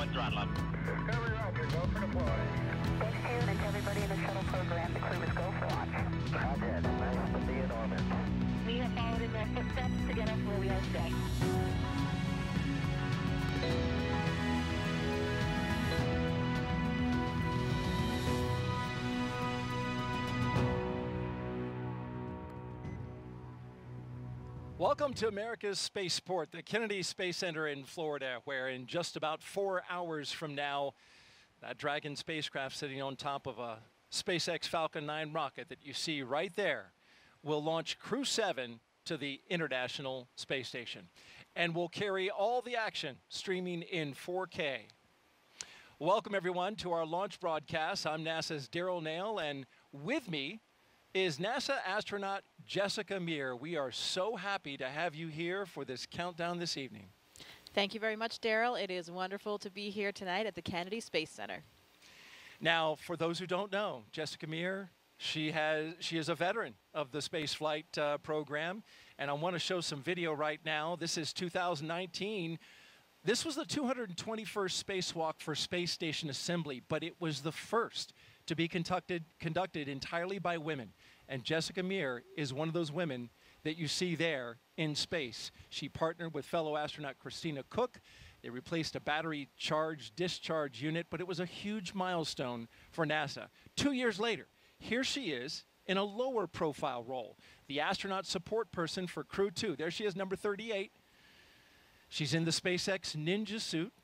and throttle up. Discovery Roger, go for deploy. Thanks to you and to everybody in the shuttle program. The crew is go for launch. Roger, nice to be in orbit. We have followed in their footsteps to get us where we are today. Welcome to America's spaceport, the Kennedy Space Center in Florida, where in just about 4 hours from now, that Dragon spacecraft sitting on top of a SpaceX Falcon 9 rocket that you see right there will launch Crew 7 to the International Space Station and will carry all the action streaming in 4K. Welcome everyone to our launch broadcast. I'm NASA's Daryl Nail, and with me is NASA astronaut Jessica Meir. We are so happy to have you here for this countdown this evening. Thank you very much, Daryl. It is wonderful to be here tonight at the Kennedy Space Center. Now, for those who don't know, Jessica Meir, she is a veteran of the spaceflight program, and I want to show some video right now. This is 2019. This was the 221st spacewalk for Space Station Assembly, but it was the first to be conducted entirely by women. And Jessica Meir is one of those women that you see there in space. She partnered with fellow astronaut Christina Cook. They replaced a battery charge discharge unit, but it was a huge milestone for NASA. 2 years later, here she is in a lower profile role, the astronaut support person for Crew 2. There she is, number 38. She's in the SpaceX Ninja suit.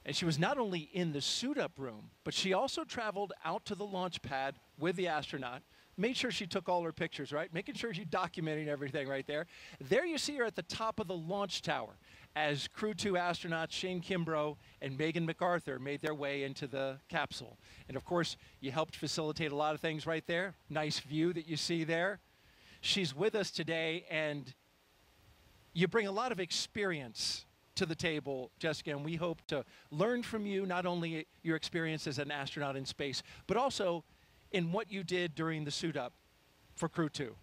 And she was not only in the suit-up room, but she also traveled out to the launch pad with the astronaut, made sure she took all her pictures, right? Making sure she's documenting everything right there. There you see her at the top of the launch tower as Crew 2 astronauts Shane Kimbrough and Megan MacArthur made their way into the capsule. And of course, you helped facilitate a lot of things right there. Nice view that you see there. She's with us today, and you bring a lot of experience to the table, Jessica, and we hope to learn from you not only your experience as an astronaut in space, but also in what you did during the suit up for Crew 2.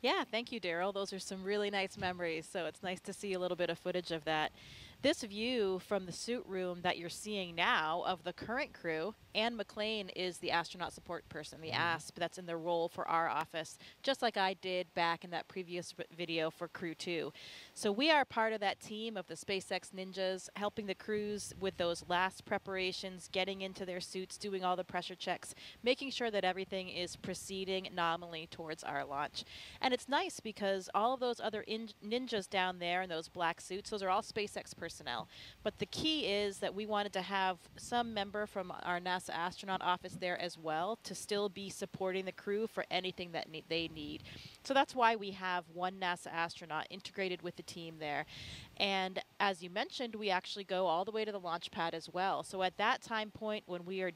Yeah, thank you, Daryl. Those are some really nice memories, so it's nice to see a little bit of footage of that. This view from the suit room that you're seeing now of the current crew, Anne McLean is the astronaut support person, the ASP, that's in the role for our office, just like I did back in that previous video for Crew 2. So we are part of that team of the SpaceX Ninjas, helping the crews with those last preparations, getting into their suits, doing all the pressure checks, making sure that everything is proceeding nominally towards our launch. And it's nice because all of those other ninjas down there in those black suits, those are all SpaceX personnel. But the key is that we wanted to have some member from our NASA astronaut office there as well to still be supporting the crew for anything that they need. So that's why we have one NASA astronaut integrated with the team there. And as you mentioned, we actually go all the way to the launch pad as well. So at that time point, when we are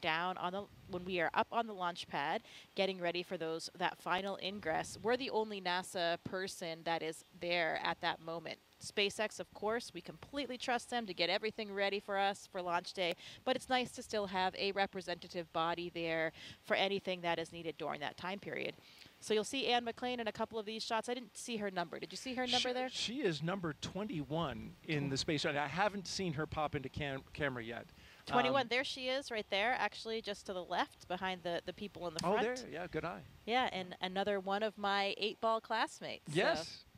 up on the launch pad, getting ready for that final ingress, we're the only NASA person that is there at that moment. SpaceX, of course, we completely trust them to get everything ready for us for launch day, but it's nice to still have a representative body there for anything that is needed during that time period. So you'll see Anne McLean in a couple of these shots. I didn't see her number. Did you see her number there? She is number 21 in the space. I haven't seen her pop into camera yet. 21, there she is right there, actually just to the left behind the people in the front. Oh, there, yeah, good eye. Yeah, and another one of my 8-ball classmates. Yes. So.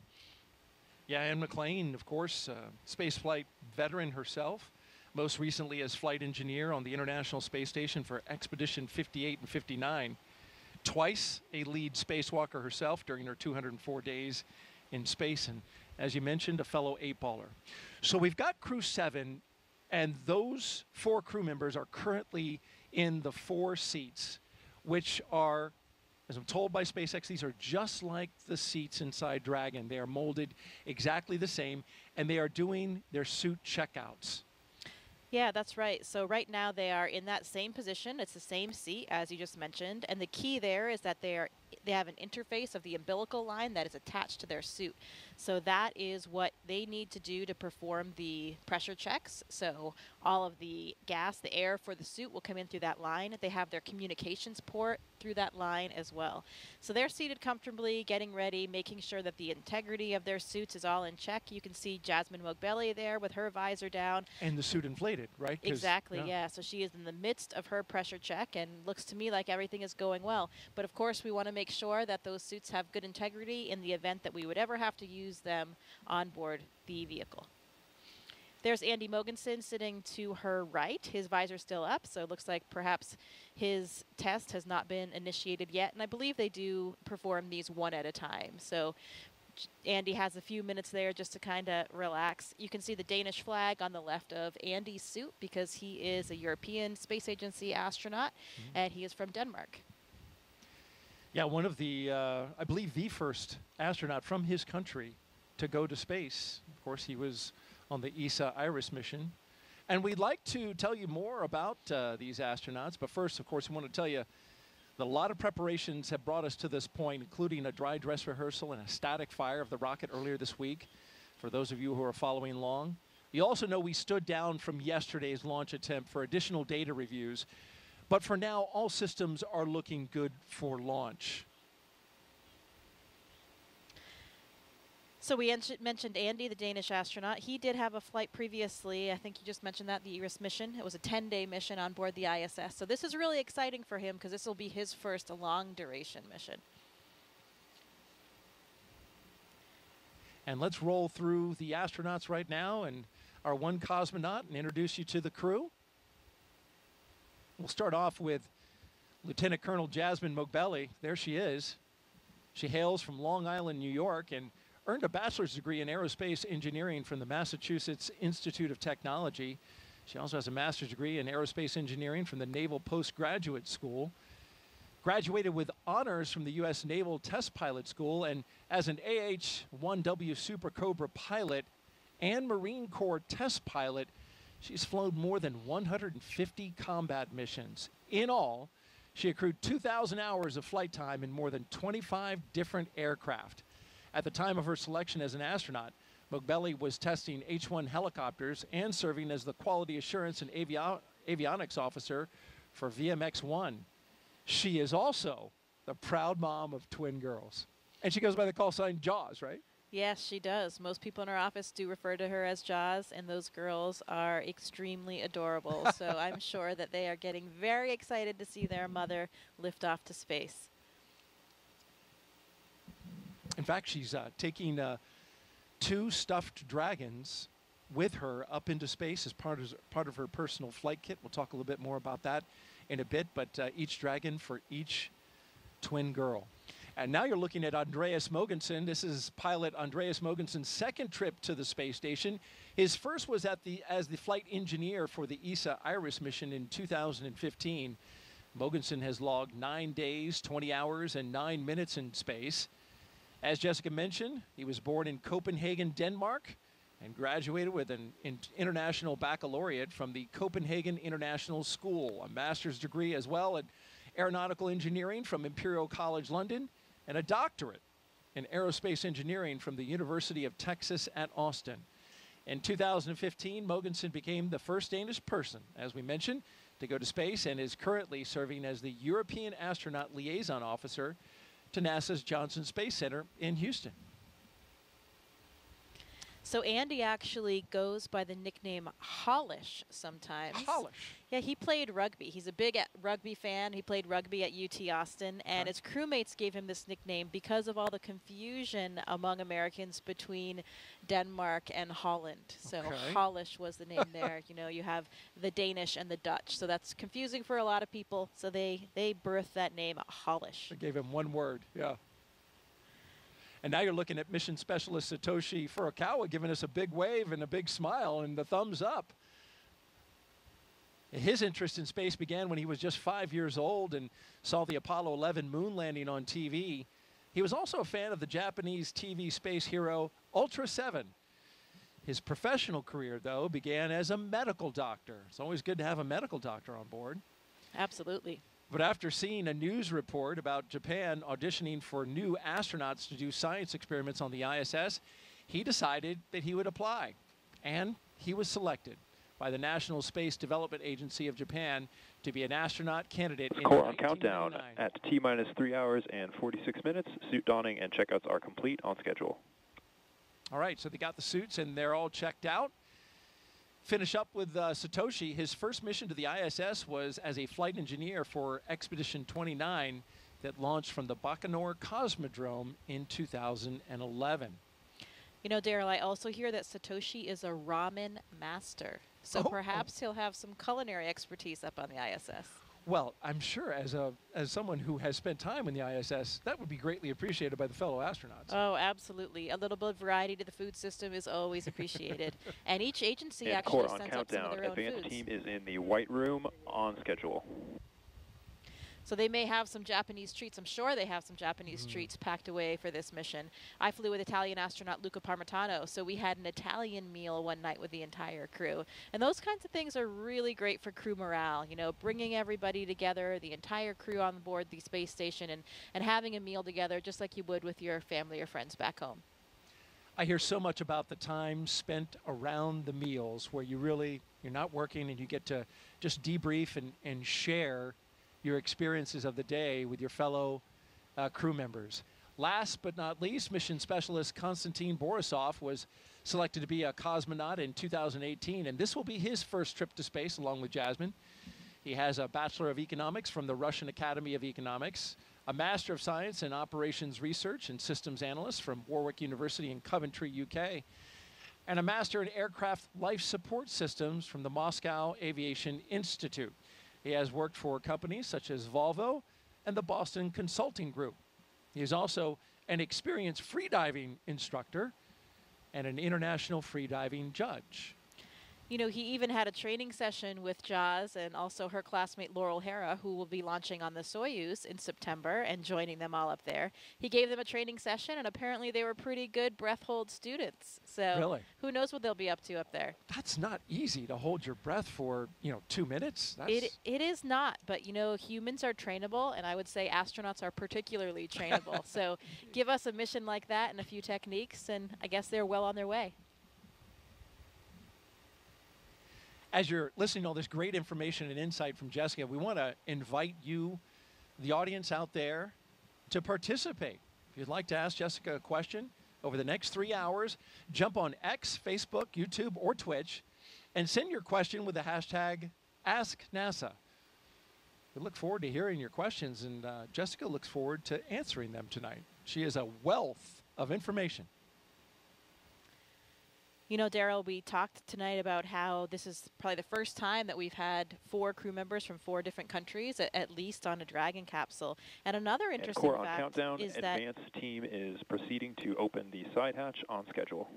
Yeah, Anne McLean, of course, spaceflight veteran herself, most recently as flight engineer on the International Space Station for Expedition 58 and 59. Twice a lead spacewalker herself during her 204 days in space, and as you mentioned, a fellow 8-baller. So we've got Crew 7, and those 4 crew members are currently in the 4 seats, which are, as I'm told by SpaceX, these are just like the seats inside Dragon. They are molded exactly the same, and they are doing their suit checkouts. Yeah, that's right. So right now they are in that same position. It's the same seat as you just mentioned. And the key there is that they are they have an interface of the umbilical line that is attached to their suit. So that is what they need to do to perform the pressure checks. So all of the gas, the air for the suit will come in through that line. They have their communications port through that line as well. So they're seated comfortably, getting ready, making sure that the integrity of their suits is all in check. You can see Jasmin Moghbeli there with her visor down. And the suit inflated, right? Exactly, yeah. So she is in the midst of her pressure check, and looks to me like everything is going well. But of course, we want to make sure that those suits have good integrity in the event that we would ever have to use them on board the vehicle. There's Andy Mogensen sitting to her right. His visor's still up, so it looks like perhaps his test has not been initiated yet. And I believe they do perform these one at a time. So Andy has a few minutes there just to kind of relax. You can see the Danish flag on the left of Andy's suit because he is a European Space Agency astronaut, and he is from Denmark. Yeah, one of the, I believe the first astronaut from his country to go to space. Of course, he was on the ESA Iris mission. And we'd like to tell you more about these astronauts, but first, of course, we want to tell you that a lot of preparations have brought us to this point, including a dry dress rehearsal and a static fire of the rocket earlier this week, for those of you who are following along. You also know we stood down from yesterday's launch attempt for additional data reviews, but for now, all systems are looking good for launch. So we mentioned Andy, the Danish astronaut. He did have a flight previously. I think you just mentioned that, the Iris mission. It was a 10-day mission on board the ISS. So this is really exciting for him because this will be his first long-duration mission. And let's roll through the astronauts right now and our one cosmonaut and introduce you to the crew. We'll start off with Lieutenant Colonel Jasmin Moghbeli. There she is. She hails from Long Island, New York, and earned a bachelor's degree in aerospace engineering from the Massachusetts Institute of Technology. She also has a master's degree in aerospace engineering from the Naval Postgraduate School. Graduated with honors from the U.S. Naval Test Pilot School, and as an AH-1W Super Cobra pilot and Marine Corps test pilot, she's flown more than 150 combat missions. In all, she accrued 2,000 hours of flight time in more than 25 different aircraft. At the time of her selection as an astronaut, Moghbeli was testing H-1 helicopters and serving as the Quality Assurance and Avionics Officer for VMX-1. She is also the proud mom of twin girls. And she goes by the call sign Jaws, right? Yes, she does. Most people in her office do refer to her as Jaws, and those girls are extremely adorable. So I'm sure that they are getting very excited to see their mother lift off to space. In fact, she's taking 2 stuffed dragons with her up into space as part of her personal flight kit. We'll talk a little bit more about that in a bit, but each dragon for each twin girl. And now you're looking at Andreas Mogensen. This is pilot Andreas Mogensen's second trip to the space station. His first was as the flight engineer for the ESA Iris mission in 2015. Mogensen has logged 9 days, 20 hours, and 9 minutes in space. As Jessica mentioned, he was born in Copenhagen, Denmark, and graduated with an international baccalaureate from the Copenhagen International School, a master's degree as well in aeronautical engineering from Imperial College London, and a doctorate in aerospace engineering from the University of Texas at Austin. In 2015, Mogensen became the first Danish person, as we mentioned, to go to space and is currently serving as the European Astronaut Liaison Officer to NASA's Johnson Space Center in Houston. So Andy actually goes by the nickname Hollish sometimes. Hollish. Yeah, he played rugby. He's a big rugby fan. He played rugby at UT Austin, and his crewmates gave him this nickname because of all the confusion among Americans between Denmark and Holland. So Hollish was the name there. You know, you have the Danish and the Dutch, so that's confusing for a lot of people. So they birthed that name Hollish. They gave him one word, yeah. And now you're looking at mission specialist Satoshi Furukawa giving us a big wave and a big smile and the thumbs up. His interest in space began when he was just 5 years old and saw the Apollo 11 moon landing on TV. He was also a fan of the Japanese TV space hero Ultra 7. His professional career, though, began as a medical doctor. It's always good to have a medical doctor on board. Absolutely. But after seeing a news report about Japan auditioning for new astronauts to do science experiments on the ISS, he decided that he would apply. And he was selected by the National Space Development Agency of Japan to be an astronaut candidate in Core on countdown 1999. at T-minus 3 hours and 46 minutes. Suit donning and checkouts are complete on schedule. All right, so they got the suits and they're all checked out. Finish up with Satoshi. His first mission to the ISS was as a flight engineer for Expedition 29 that launched from the Baikonur Cosmodrome in 2011. You know, Daryl, I also hear that Satoshi is a ramen master. So perhaps he'll have some culinary expertise up on the ISS. Well, I'm sure as someone who has spent time in the ISS, that would be greatly appreciated by the fellow astronauts. Oh, absolutely. A little bit of variety to the food system is always appreciated. And each agency And actually Core on sends up some of countdown. their own Advanced foods. team is in the White Room on schedule. So they may have some Japanese treats. I'm sure they have some Japanese treats packed away for this mission. I flew with Italian astronaut Luca Parmitano, so we had an Italian meal one night with the entire crew. And those kinds of things are really great for crew morale, you know, bringing everybody together, the entire crew on board the space station, and having a meal together just like you would with your family or friends back home. I hear so much about the time spent around the meals where you're not working and you get to just debrief and share your experiences of the day with your fellow crew members. Last but not least, mission specialist Konstantin Borisov was selected to be a cosmonaut in 2018, and this will be his first trip to space along with Jasmin. He has a Bachelor of Economics from the Russian Academy of Economics, a Master of Science in Operations Research and Systems Analyst from Warwick University in Coventry, UK, and a Master in Aircraft Life Support Systems from the Moscow Aviation Institute. He has worked for companies such as Volvo and the Boston Consulting Group. He is also an experienced freediving instructor and an international freediving judge. You know, he even had a training session with Jas and also her classmate Laurel Hera, who will be launching on the Soyuz in September and joining them all up there. He gave them a training session, and apparently they were pretty good breath hold students. So Really? Who knows what they'll be up to up there. That's not easy to hold your breath for, 2 minutes. It is not, but, you know, humans are trainable, and I would say astronauts are particularly trainable. So give us a mission like that and a few techniques, and I guess they're well on their way. As you're listening to all this great information and insight from Jessica, we want to invite you, the audience out there, to participate. If you'd like to ask Jessica a question over the next 3 hours, jump on X, Facebook, YouTube, or Twitch, and send your question with the hashtag AskNASA. We look forward to hearing your questions, and Jessica looks forward to answering them tonight. She is a wealth of information. You know, Daryl, we talked tonight about how this is probably the first time that we've had 4 crew members from 4 different countries, at least on a Dragon capsule. And another interesting Core on fact countdown. is that Advanced team is proceeding to open the side hatch on schedule.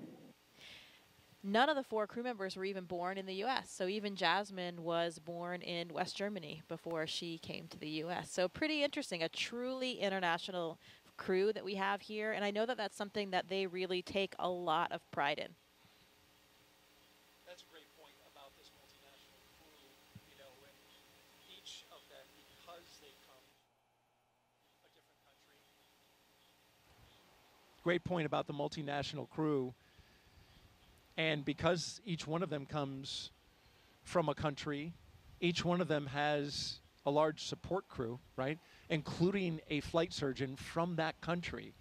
none of the 4 crew members were even born in the U.S. So even Jasmin was born in West Germany before she came to the U.S. So pretty interesting, a truly international crew that we have here. And I know that that's something that they really take a lot of pride in. That's a great point about this multinational crew, and each of them, because they come from a different country. Great point about the multinational crew, and because each one of them comes from a country, each one of them has a large support crew, right? Including a flight surgeon from that country.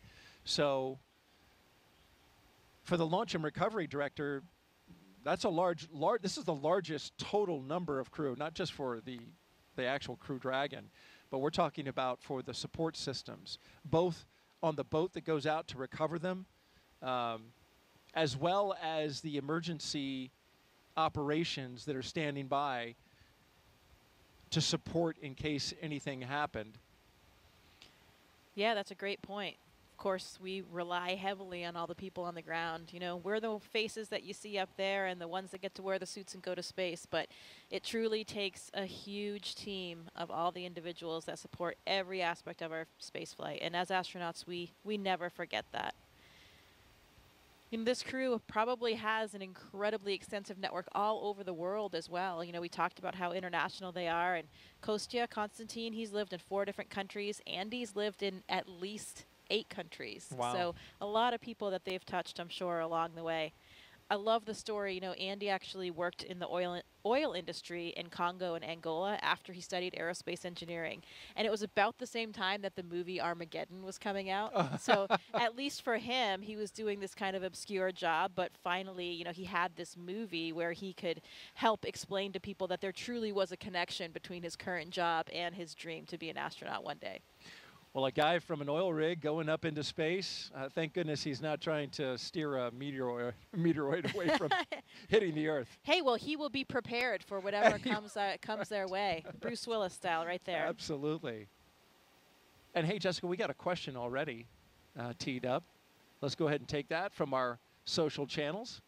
So for the launch and recovery director, that's a this is the largest total number of crew, not just for the actual Crew Dragon, but we're talking about for the support systems, both on the boat that goes out to recover them, as well as the emergency operations that are standing by to support in case anything happened. Yeah, that's a great point. Of course, we rely heavily on all the people on the ground. You know, we're the faces that you see up there and the ones that get to wear the suits and go to space, but it truly takes a huge team of all the individuals that support every aspect of our space flight. And as astronauts, we never forget that. This crew probably has an incredibly extensive network all over the world as well. We talked about how international they are. And Konstantin, he's lived in 4 different countries. Andy's lived in at least 8 countries. Wow. So a lot of people that they've touched, I'm sure, along the way. I love the story. Andy actually worked in the oil industry in Congo and Angola after he studied aerospace engineering. And it was about the same time that the movie Armageddon was coming out. So at least for him, he was doing this kind of obscure job. But finally, he had this movie where he could help explain to people that there truly was a connection between his current job and his dream to be an astronaut one day. Well, a guy from an oil rig going up into space, thank goodness he's not trying to steer a meteoroid away from hitting the Earth. Hey, well, he will be prepared for whatever comes their way. Bruce Willis style right there. Absolutely. And hey, Jessica, we got a question already teed up. Let's go ahead and take that from our social channels.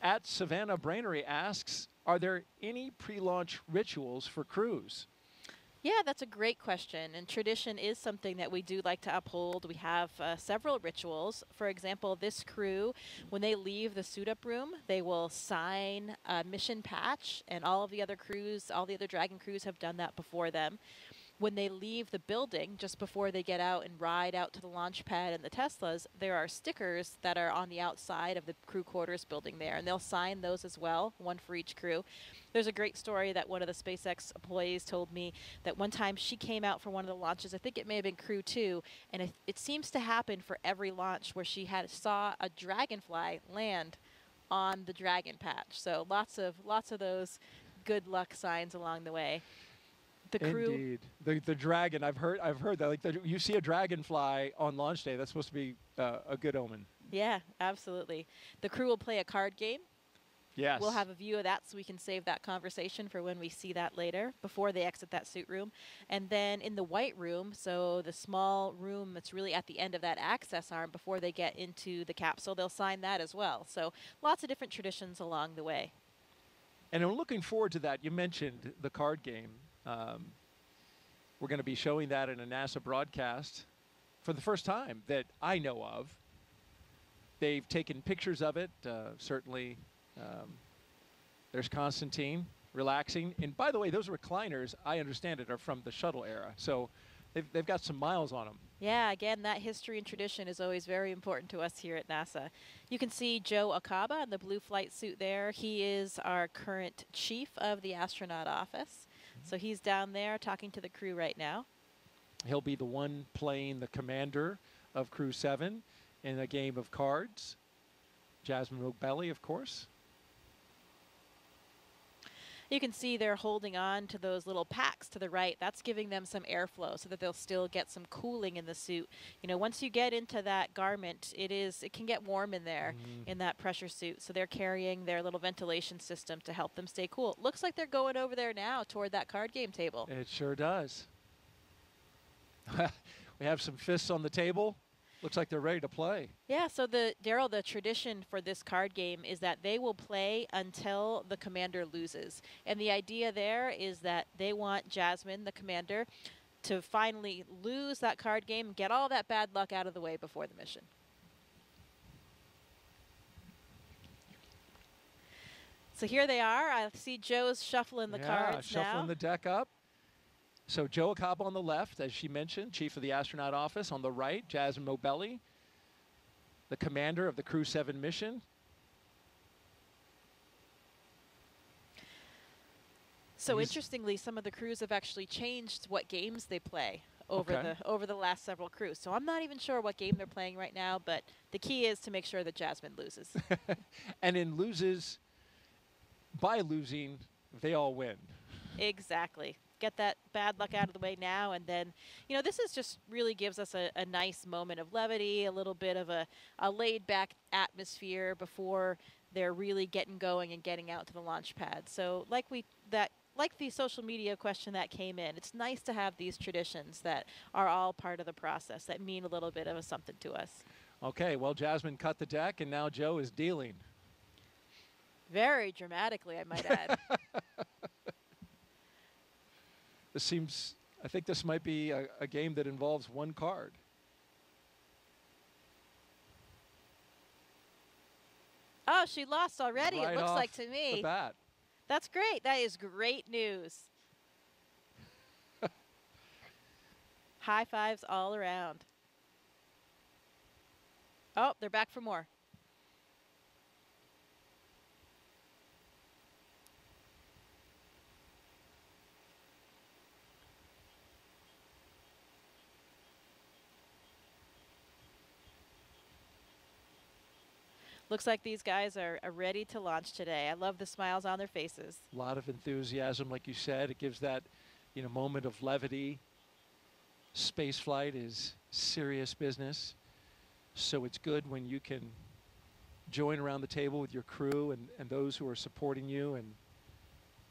At Savannah Brainery asks, are there any pre-launch rituals for crews? Yeah, that's a great question. And tradition is something that we do like to uphold. We have several rituals. For example, this crew, when they leave the suit-up room, they will sign a mission patch, and all of the other crews, all the other Dragon crews have done that before them. When they leave the building, just before they get out and ride out to the launch pad and the Teslas, there are stickers that are on the outside of the crew quarters building there, and they'll sign those as well, one for each crew. There's a great story that one of the SpaceX employees told me that one time she came out for one of the launches, I think it may have been Crew 2, and it seems to happen for every launch where she saw a dragonfly land on the Dragon patch. So lots of those good luck signs along the way. The crew. Indeed, the dragon. I've heard that. Like you see a dragonfly on launch day, that's supposed to be a good omen. Yeah, absolutely. The crew will play a card game. Yes. We'll have a view of that so we can save that conversation for when we see that later, before they exit that suit room. And then in the white room, so the small room that's really at the end of that access arm before they get into the capsule, they'll sign that as well. So lots of different traditions along the way. And I'm looking forward to that. You mentioned the card game. We're going to be showing that in a NASA broadcast for the first time that I know of. They've taken pictures of it, certainly. There's Konstantin relaxing. And by the way, those recliners, I understand it, are from the shuttle era. So they've got some miles on them. Yeah, again, that history and tradition is always very important to us here at NASA. You can see Joe Akaba in the blue flight suit there. He is our current chief of the astronaut office. So he's down there talking to the crew right now. He'll be the one playing the commander of Crew 7 in a game of cards. Jasmin Moghbeli, of course. You can see they're holding on to those little packs to the right. That's giving them some airflow so that they'll still get some cooling in the suit. Once you get into that garment, it can get warm in there in that pressure suit. So they're carrying their little ventilation system to help them stay cool. Looks like they're going over there now toward that card game table. It sure does. We have some fists on the table. Looks like they're ready to play. Yeah, so Daryl, the tradition for this card game is that they will play until the commander loses. And the idea there is that they want Jasmin, the commander, to finally lose that card game and get all that bad luck out of the way before the mission. So here they are. I see Joe's shuffling the cards now. Shuffling the deck up. So Joe Akaba on the left, as she mentioned, chief of the astronaut office. On the right, Jasmin Moghbeli, the commander of the Crew 7 mission. So interestingly, some of the crews have actually changed what games they play over the last several crews. So I'm not even sure what game they're playing right now, but the key is to make sure that Jasmin loses. And in by losing, they all win. Exactly. Get that bad luck out of the way now, and then, this is just really gives us a nice moment of levity, a little bit of a laid-back atmosphere before they're really getting going and getting out to the launch pad. So like the social media question that came in, it's nice to have these traditions that are all part of the process that mean a little bit of something to us. Okay, well, Jasmin cut the deck, and now Joe is dealing. Very dramatically, I might add. I think this might be a game that involves one card. Oh, she lost already, Right it looks off like to the me. bat. That's great. That is great news. High fives all around. Oh, they're back for more. Looks like these guys are ready to launch today. I love the smiles on their faces. A lot of enthusiasm, like you said. It gives that, moment of levity. Space flight is serious business, so it's good when you can join around the table with your crew and those who are supporting you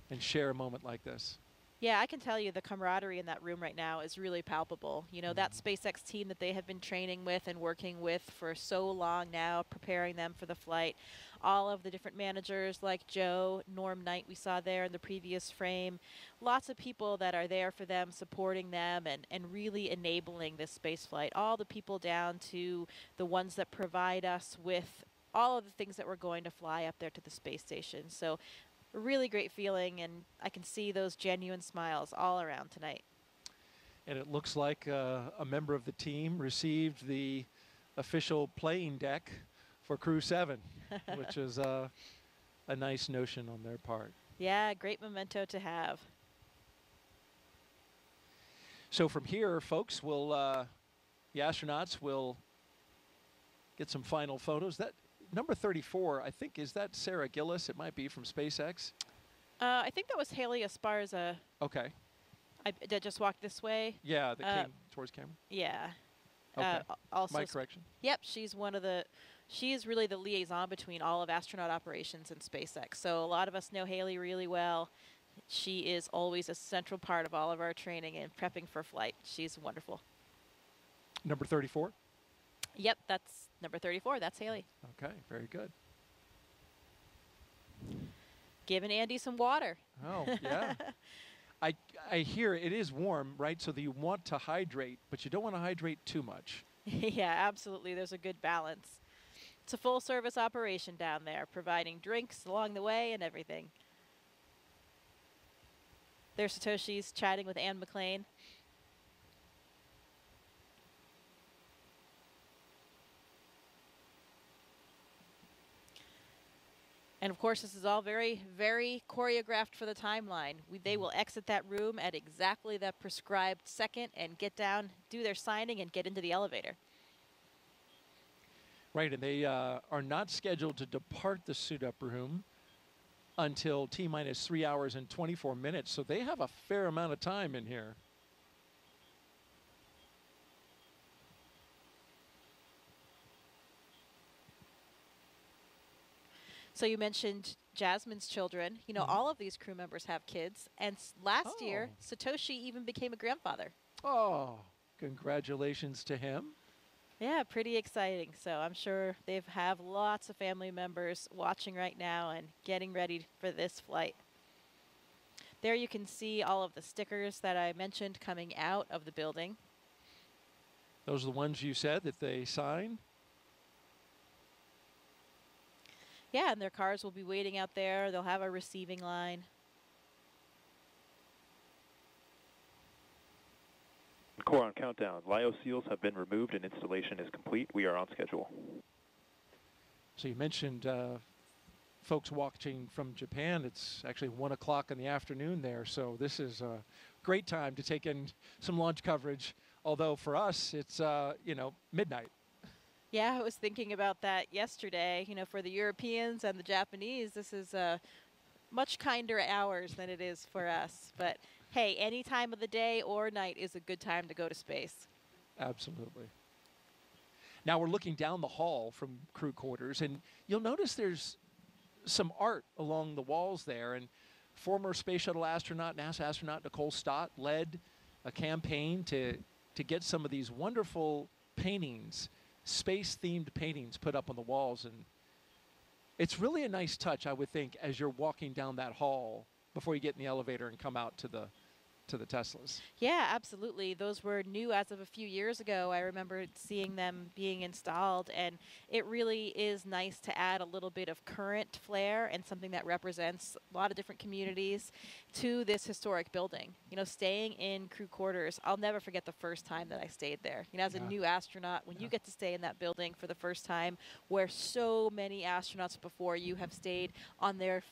and share a moment like this. Yeah, I can tell you the camaraderie in that room right now is really palpable. You know, that SpaceX team that they have been training with and working with for so long now, preparing them for the flight. All of the different managers like Joe, Norm Knight we saw there in the previous frame. Lots of people that are there for them, supporting them and really enabling this space flight. All the people down to the ones that provide us with all of the things that we're going to fly up there to the space station. So a really great feeling, and I can see those genuine smiles all around tonight. And it looks like a member of the team received the official playing deck for Crew 7, which is a nice notion on their part. Yeah, great memento to have. So from here, folks, the astronauts will get some final photos. That number 34, I think, is that Sarah Gillis? It might be from SpaceX. I think that was Haley Esparza. Okay. That just walked this way. Yeah, that came towards camera. Yeah. Okay. Also, My correction. Yep, she's really the liaison between all of astronaut operations and SpaceX. So a lot of us know Haley really well. She is always a central part of all of our training and prepping for flight. She's wonderful. Number 34? Yep, that's number 34. That's Haley. Okay, very good. Giving Andy some water. Oh, yeah. I hear it is warm, right? So that you want to hydrate, but you don't want to hydrate too much. Yeah, absolutely. There's a good balance. It's a full service operation down there, providing drinks along the way and everything. There's Satoshi's chatting with Anne McLean. And of course, this is all very, very choreographed for the timeline. They will exit that room at exactly that prescribed second and get down, do their signing, and get into the elevator. Right, and they are not scheduled to depart the suit-up room until T-minus 3 hours and 24 minutes, so they have a fair amount of time in here. So you mentioned Jasmine's children. You know, all of these crew members have kids. And last year, Satoshi even became a grandfather. Oh, congratulations to him. Yeah, pretty exciting. So I'm sure they have lots of family members watching right now and getting ready for this flight. There you can see all of the stickers that I mentioned coming out of the building. Those are the ones you said that they sign? Yeah, and their cars will be waiting out there. They'll have a receiving line. Core on countdown. Lyo seals have been removed and installation is complete. We are on schedule. So you mentioned folks watching from Japan. It's actually 1 o'clock in the afternoon there, so this is a great time to take in some launch coverage. Although for us, it's midnight. Yeah, I was thinking about that yesterday. You know, for the Europeans and the Japanese, this is much kinder hours than it is for us. But hey, any time of the day or night is a good time to go to space. Absolutely. Now we're looking down the hall from crew quarters, and you'll notice there's some art along the walls there. And former Space Shuttle astronaut, NASA astronaut Nicole Stott led a campaign to get some of these wonderful paintings, space-themed paintings put up on the walls. And it's really a nice touch, I would think, as you're walking down that hall before you get in the elevator and come out to to the Teslas. Yeah, absolutely. Those were new as of a few years ago. I remember seeing them being installed, and it really is nice to add a little bit of current flair and something that represents a lot of different communities to this historic building. You know, staying in crew quarters, I'll never forget the first time that I stayed there. You know, as a new astronaut, when you get to stay in that building for the first time, where so many astronauts before you have stayed on their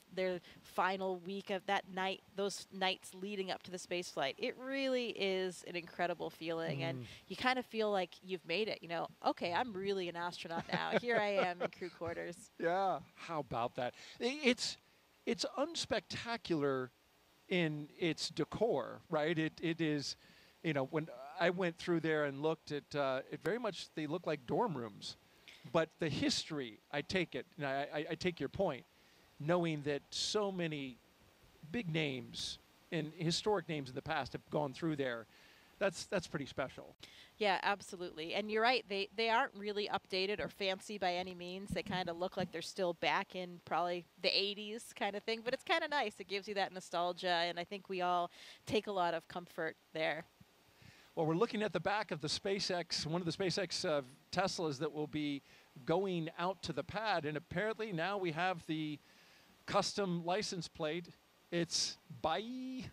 final week of that night, those nights leading up to the space flight, it really is an incredible feeling, and you kind of feel like you've made it. You know, okay, I'm really an astronaut now. Here I am in crew quarters. Yeah, how about that? It's unspectacular in its decor, right? It is, you know, when I went through there and looked at it, very much they look like dorm rooms, but the history, I take it, and I take your point, knowing that so many big names and historic names in the past have gone through there. That's pretty special. Yeah, absolutely. And you're right, they aren't really updated or fancy by any means. They kind of look like they're still back in probably the 80s kind of thing, but it's kind of nice. It gives you that nostalgia, and I think we all take a lot of comfort there. Well, we're looking at the back of the SpaceX, one of the SpaceX Teslas that will be going out to the pad, and apparently now we have the custom license plate. It's bye.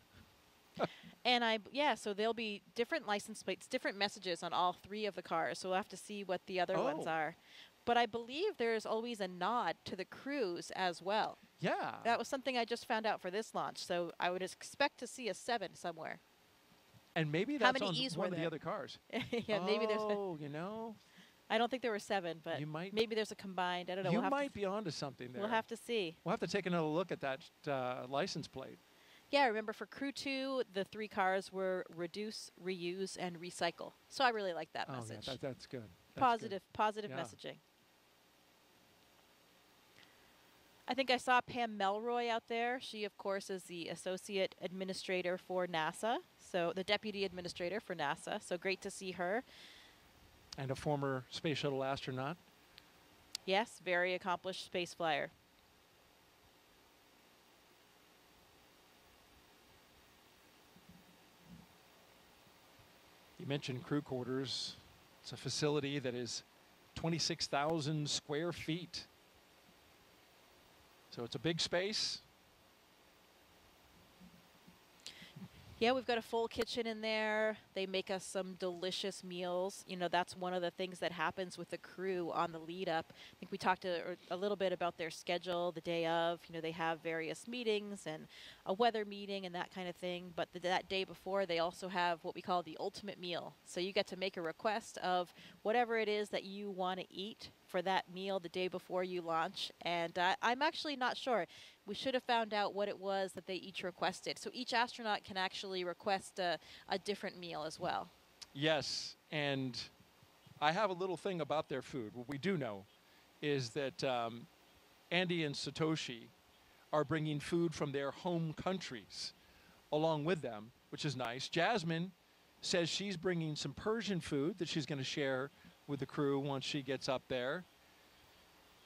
And so there'll be different license plates, different messages on all three of the cars. So we'll have to see what the other ones are. But I believe there's always a nod to the crews as well. Yeah. That was something I just found out for this launch. So I would expect to see a 7 somewhere. And maybe How that's many on E's one were of the there? other cars. Yeah, maybe there's. Oh, you know. I don't think there were 7, but You might- maybe there's a combined. I don't know. You We'll have might be onto something there. We'll have to see. We'll have to take another look at that license plate. Yeah, remember for Crew 2, the 3 cars were reduce, reuse, and recycle. So I really like that message. Yeah, that's good. That's good. Positive Yeah. messaging. I think I saw Pam Melroy out there. She, of course, is the Associate Administrator for NASA, so the Deputy Administrator for NASA. So great to see her. And a former space shuttle astronaut. Yes, very accomplished space flyer. You mentioned crew quarters. It's a facility that is 26,000 square feet. So it's a big space. Yeah, we've got a full kitchen in there. They make us some delicious meals. You know, that's one of the things that happens with the crew on the lead up. I think we talked a little bit about their schedule the day of. You know, they have various meetings and a weather meeting and that kind of thing. But that day before, they also have what we call the ultimate meal. So you get to make a request of whatever it is that you want to eat for that meal the day before you launch. And I'm actually not sure. We should have found out what it was that they each requested. So each astronaut can actually request a different meal as well. Yes, and I have a little thing about their food. What we do know is that Andy and Satoshi are bringing food from their home countries along with them, which is nice. Jasmin says she's bringing some Persian food that she's going to share with the crew once she gets up there.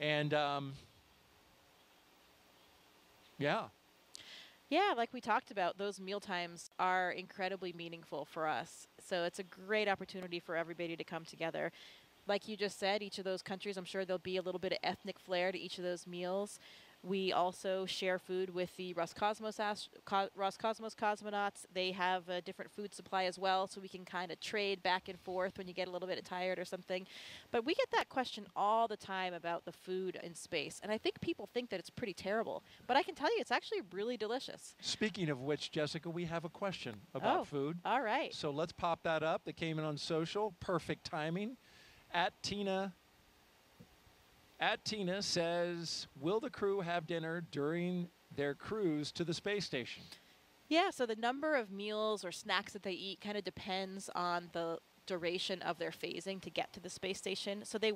And yeah. Yeah, like we talked about, those meal times are incredibly meaningful for us. So it's a great opportunity for everybody to come together. Like you just said, each of those countries, I'm sure there'll be a little bit of ethnic flair to each of those meals. We also share food with the Roscosmos cosmonauts. They have a different food supply as well, so we can kind of trade back and forth when you get a little bit tired or something. But we get that question all the time about the food in space, and I think people think that it's pretty terrible. But I can tell you it's actually really delicious. Speaking of which, Jessica, we have a question about food. All right. So let's pop that up. That came in on social. Perfect timing. Tina says, will the crew have dinner during their cruise to the space station? Yeah, so the number of meals or snacks that they eat kind of depends on the duration of their phasing to get to the space station. So they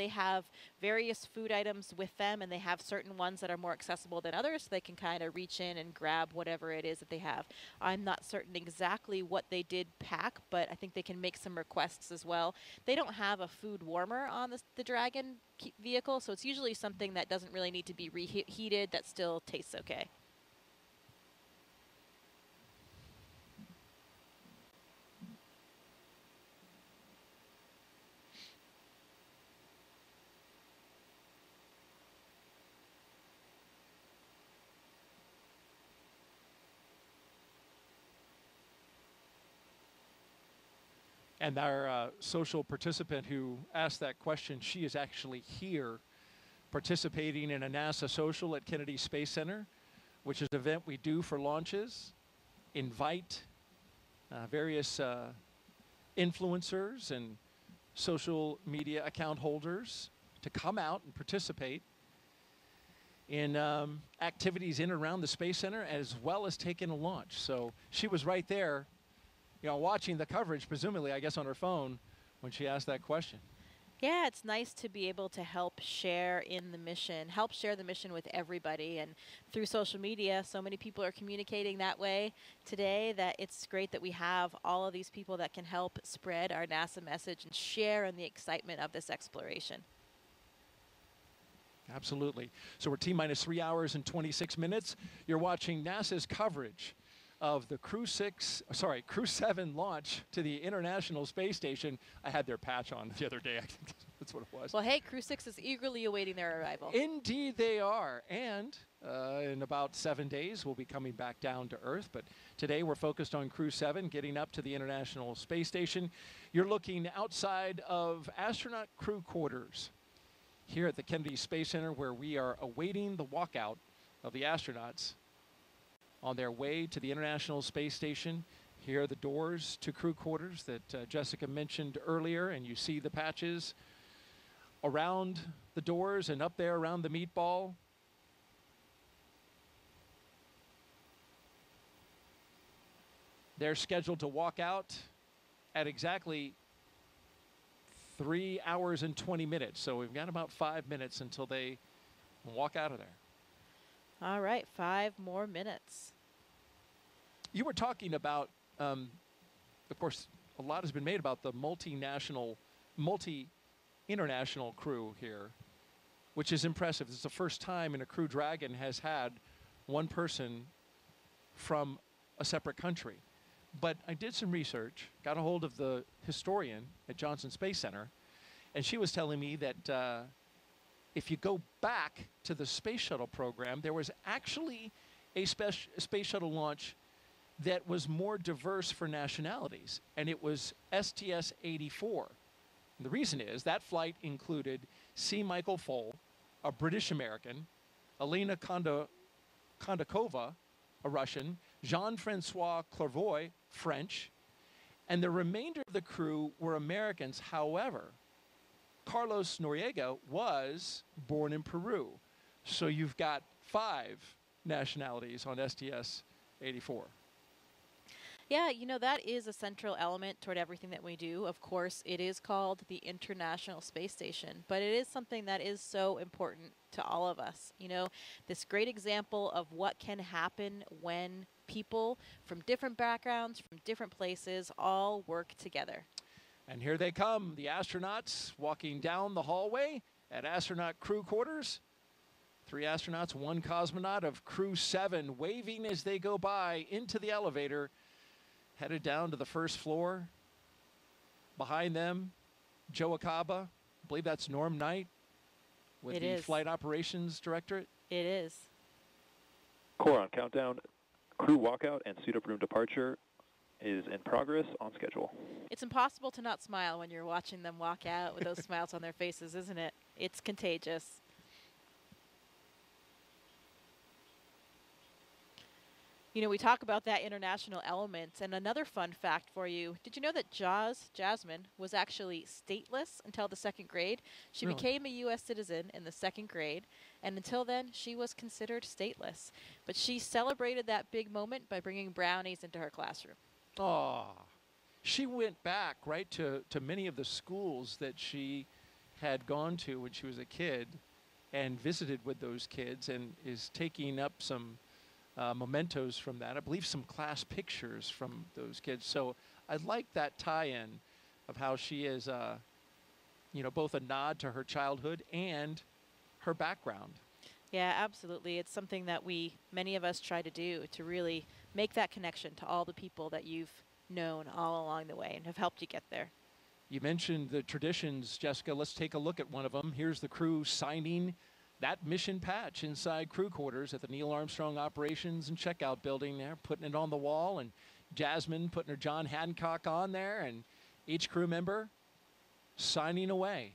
have various food items with them, and they have certain ones that are more accessible than others, so they can kind of reach in and grab whatever it is that they have. I'm not certain exactly what they did pack, but I think they can make some requests as well. They don't have a food warmer on the Dragon vehicle, so it's usually something that doesn't really need to be reheated that still tastes okay. And our social participant who asked that question, she is actually here participating in a NASA social at Kennedy Space Center, which is an event we do for launches, invite various influencers and social media account holders to come out and participate in activities in and around the Space Center, as well as taking a launch. So she was right there, you know, watching the coverage, presumably, I guess, on her phone when she asked that question. Yeah, it's nice to be able to help share in the mission, help share the mission with everybody. And through social media, so many people are communicating that way today that it's great that we have all of these people that can help spread our NASA message and share in the excitement of this exploration. Absolutely. So we're T-minus 3 hours and 26 minutes. You're watching NASA's coverage of the Crew 7 launch to the International Space Station. I had their patch on the other day. I think that's what it was. Well, hey, Crew 6 is eagerly awaiting their arrival. Indeed they are. And in about 7 days, we'll be coming back down to Earth. But today we're focused on Crew 7, getting up to the International Space Station. You're looking outside of astronaut crew quarters here at the Kennedy Space Center, where we are awaiting the walkout of the astronauts on their way to the International Space Station. Here are the doors to crew quarters that Jessica mentioned earlier, and you see the patches around the doors and up there around the meatball. They're scheduled to walk out at exactly 3 hours and 20 minutes. So we've got about 5 minutes until they walk out of there. All right, 5 more minutes. You were talking about, of course, a lot has been made about the multi-international crew here, which is impressive. It's the first time in a Crew Dragon has had one person from a separate country. But I did some research, got a hold of the historian at Johnson Space Center, and she was telling me that if you go back to the space shuttle program, there was actually a space shuttle launch that was more diverse for nationalities, and it was STS-84. The reason is that flight included C. Michael Foale, a British American, Elena Kondakova, a Russian, Jean-Francois Clairvoy, French, and the remainder of the crew were Americans. However, Carlos Noriega was born in Peru. So you've got 5 nationalities on STS-84. Yeah, you know, that is a central element toward everything that we do. Of course, it is called the International Space Station, but it is something that is so important to all of us. You know, this great example of what can happen when people from different backgrounds, from different places, all work together. And here they come, the astronauts walking down the hallway at astronaut crew quarters. 3 astronauts, 1 cosmonaut of Crew 7 waving as they go by into the elevator, headed down to the first floor. Behind them, Joe Akaba, I believe that's Norm Knight with the Flight Operations Directorate. It is. Core on countdown. Crew walkout and suit-up room departure is in progress, on schedule. It's impossible to not smile when you're watching them walk out with those smiles on their faces, isn't it? It's contagious. You know, we talk about that international element, and another fun fact for you. Did you know that Jasmin was actually stateless until the 2nd grade? She became a U.S. citizen in the 2nd grade, and until then, she was considered stateless. But she celebrated that big moment by bringing brownies into her classroom. Oh, she went back, right, to many of the schools that she had gone to when she was a kid and visited with those kids, and is taking up some mementos from that. I believe some class pictures from those kids. So I like that tie-in of how she is, you know, both a nod to her childhood and her background. Yeah, absolutely. It's something that many of us try to do, to really make that connection to all the people that you've known all along the way and have helped you get there. You mentioned the traditions, Jessica. Let's take a look at one of them. Here's the crew signing that mission patch inside crew quarters at the Neil Armstrong Operations and Checkout Building there, putting it on the wall, and Jasmin putting her John Hancock on there, and Each crew member signing away.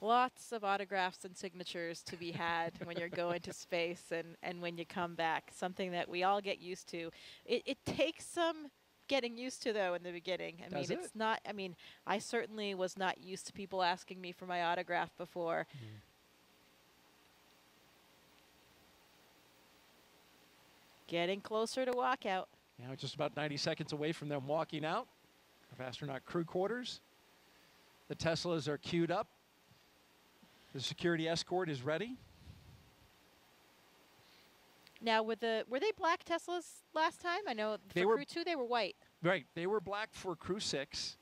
Lots of autographs and signatures to be had when you're going to space and when you come back. Something that we all get used to. It takes some getting used to, though, in the beginning. I mean, it's not, I mean, I certainly was not used to people asking me for my autograph before. Getting closer to walkout. Now just about 90 seconds away from them walking out of astronaut crew quarters. The Teslas are queued up. The security escort is ready. Now, were they black Teslas last time? I know They for were- crew 2 they were white. Right. They were black for crew 6,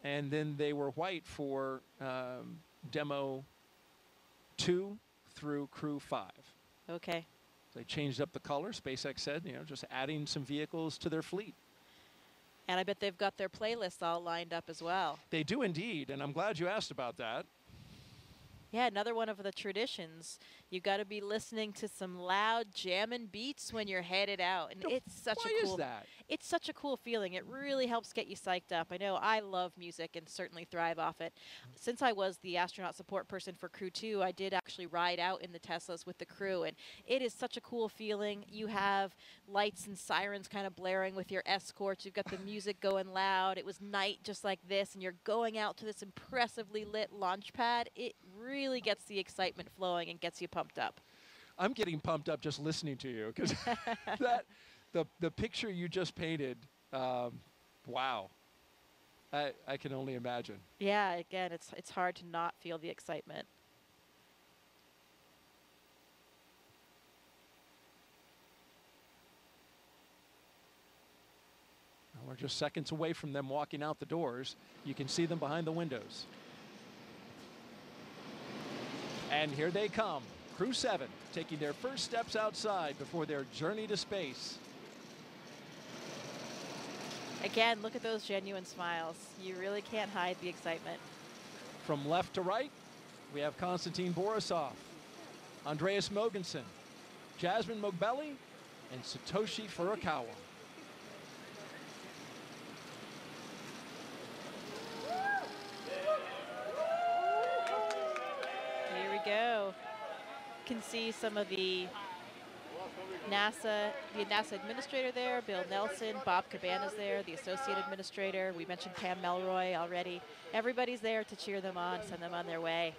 and then they were white for demo 2 through crew 5. Okay. They changed up the color. SpaceX said, you know, just adding some vehicles to their fleet. And I bet they've got their playlists all lined up as well. They do indeed, and I'm glad you asked about that. Yeah, another one of the traditions. You got to be listening to some loud jamming beats when you're headed out, and it's such Why a cool. is that? It's such a cool feeling. It really helps get you psyched up. I know I love music and certainly thrive off it. Since I was the astronaut support person for Crew 2, I did actually ride out in the Teslas with the crew, and it is such a cool feeling. You have lights and sirens kind of blaring with your escorts. You've got the music going loud. It was night just like this, and you're going out to this impressively lit launch pad. It really gets the excitement flowing and gets you pumped up. I'm getting pumped up just listening to you because that the picture you just painted, wow. I can only imagine. Yeah, again, it's hard to not feel the excitement. We're just seconds away from them walking out the doors. You can see them behind the windows. And here they come. Crew 7 taking their first steps outside before their journey to space. Again, look at those genuine smiles. You really can't hide the excitement. From left to right, we have Konstantin Borisov, Andreas Mogensen, Jasmin Moghbeli, and Satoshi Furukawa. Here we go. You can see some of the NASA administrator there, Bill Nelson, Bob Cabana's there, the associate administrator. We mentioned Pam Melroy already. Everybody's there to cheer them on, send them on their way.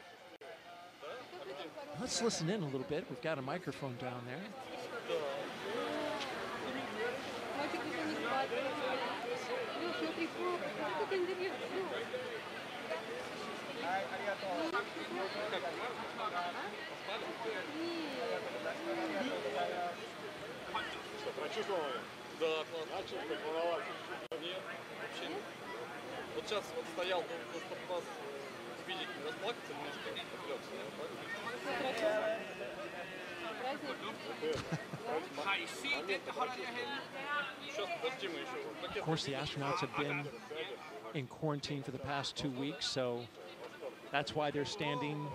Let's listen in a little bit. We've got a microphone down there. Прочувствовал? Да, классно. Начал кайфовать. Нет, вообще нет. Вот сейчас вот стоял, был спас физики, расплакаться немножко, отвлекся, Сейчас подожди, мы еще. Of course, the astronauts have been in quarantine for the past 2 weeks, so that's why they're standing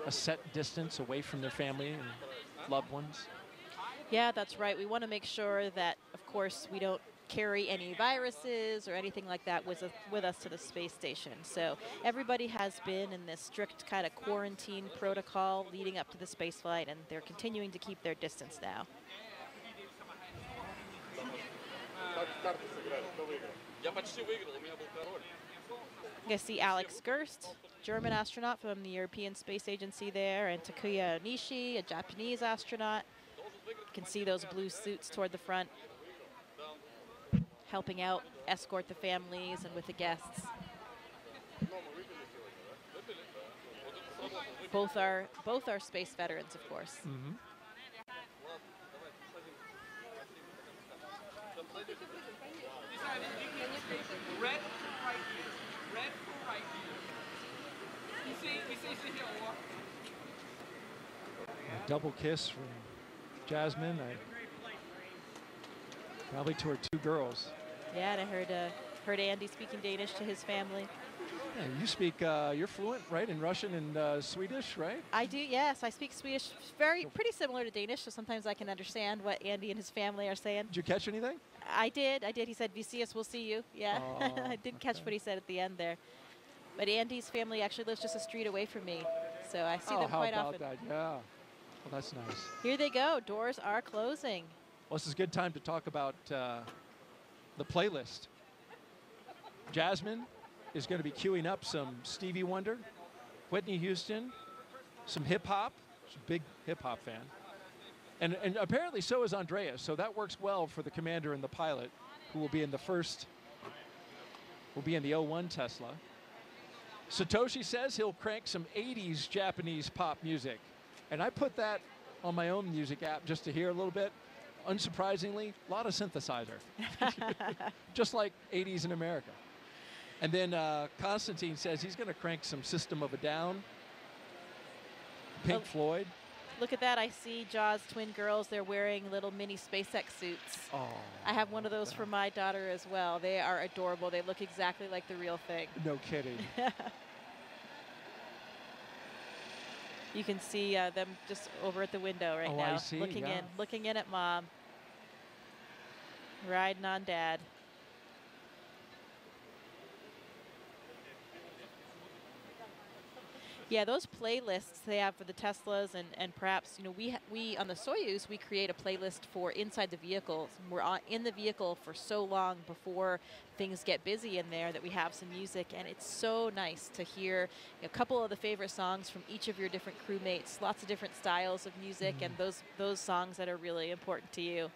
a set distance away from their family and loved ones. Yeah, that's right. We want to make sure that, of course, we don't carry any viruses or anything like that with us to the space station. So everybody has been in this strict kind of quarantine protocol leading up to the space flight, and they're continuing to keep their distance now. Я почти выиграл, у меня был король. You guys see Alex Gerst, German astronaut from the European Space Agency there, and Takuya Nishi, a Japanese astronaut. You can see those blue suits toward the front, helping out, escort the families and with the guests. Both are space veterans, of course. Mm-hmm. Red right here. Red right here. You see here. A double kiss from Jasmine, probably to her 2 girls. Yeah, and I heard Andy speaking Danish to his family. Yeah, you speak, you're fluent, right, in Russian and Swedish, right? I do, yes. I speak Swedish, pretty similar to Danish, so sometimes I can understand what Andy and his family are saying. Did you catch anything? I did. He said, "Vi ses, we'll see you." Yeah, I did catch what he said at the end there. But Andy's family actually lives just a street away from me, so I see them quite often. That? Yeah. Well, that's nice. Here they go. Doors are closing. Well, this is a good time to talk about the playlist. Jasmine is going to be queuing up some Stevie Wonder, Whitney Houston, some hip-hop. She's a big hip-hop fan. And apparently so is Andreas, so that works well for the commander and the pilot, who will be in the the 01 Tesla. Satoshi says he'll crank some 80s Japanese pop music. And I put that on my own music app just to hear a little bit. Unsurprisingly, a lot of synthesizer, just like 80s in America. And then Konstantin says he's going to crank some System of a Down, Pink Floyd. Look at that. I see Jaws twin girls. They're wearing little mini SpaceX suits. Oh, I have one of those for my daughter as well. They are adorable. They look exactly like the real thing. No kidding. You can see them just over at the window right now, I see, looking in at Mom, riding on Dad. Yeah, those playlists they have for the Teslas and perhaps, we on the Soyuz, we create a playlist for inside the vehicles. We're in the vehicle for so long before things get busy in there that we have some music, and it's so nice to hear a couple of the favorite songs from each of your different crewmates, lots of different styles of music, and those songs that are really important to you.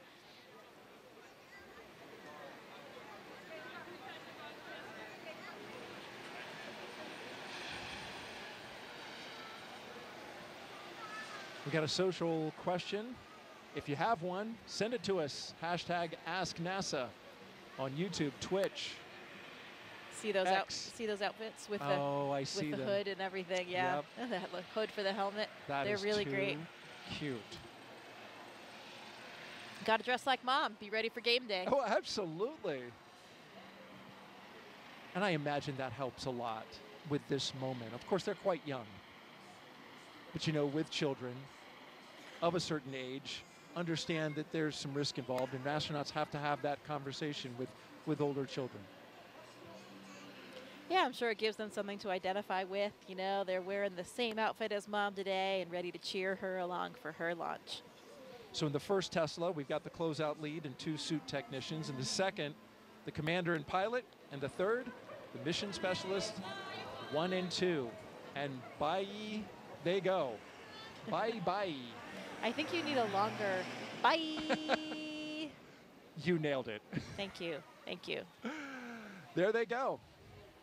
We got a social question. If you have one, send it to us. #AskNASA on YouTube, Twitch. See those X. outfits with I see the them. hood and everything. Yeah, Yep. that hood for the helmet. That They're is really too great. Cute. Got to dress like Mom. Be ready for game day. Oh, absolutely. And I imagine that helps a lot with this moment. Of course, they're quite young. But with children of a certain age, understand that there's some risk involved, and astronauts have to have that conversation with older children. Yeah, I'm sure it gives them something to identify with. They're wearing the same outfit as Mom today and ready to cheer her along for her launch. So in the first Tesla, we've got the closeout lead and 2 suit technicians. In the second, the commander and pilot. And the third, the mission specialist, 1 and 2. And bye. They go. Bye, bye. I think you need a longer bye. You nailed it. Thank you. Thank you. There they go.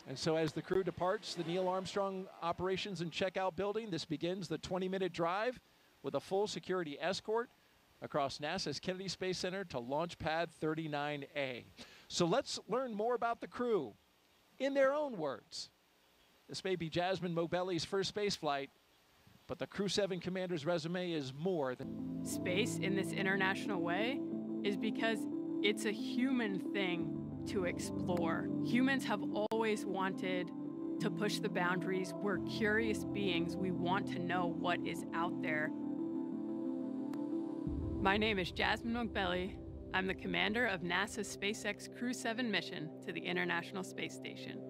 And so as the crew departs the Neil Armstrong Operations and Checkout Building, this begins the 20-minute drive with a full security escort across NASA's Kennedy Space Center to Launch Pad 39A. So let's learn more about the crew in their own words. This may be Jasmin Moghbeli's first space flight, but the Crew 7 commander's resume is more than... Space in this international way is because it's a human thing to explore. Humans have always wanted to push the boundaries. We're curious beings. We want to know what is out there. My name is Jasmin Moghbeli. I'm the commander of NASA's SpaceX Crew 7 mission to the International Space Station.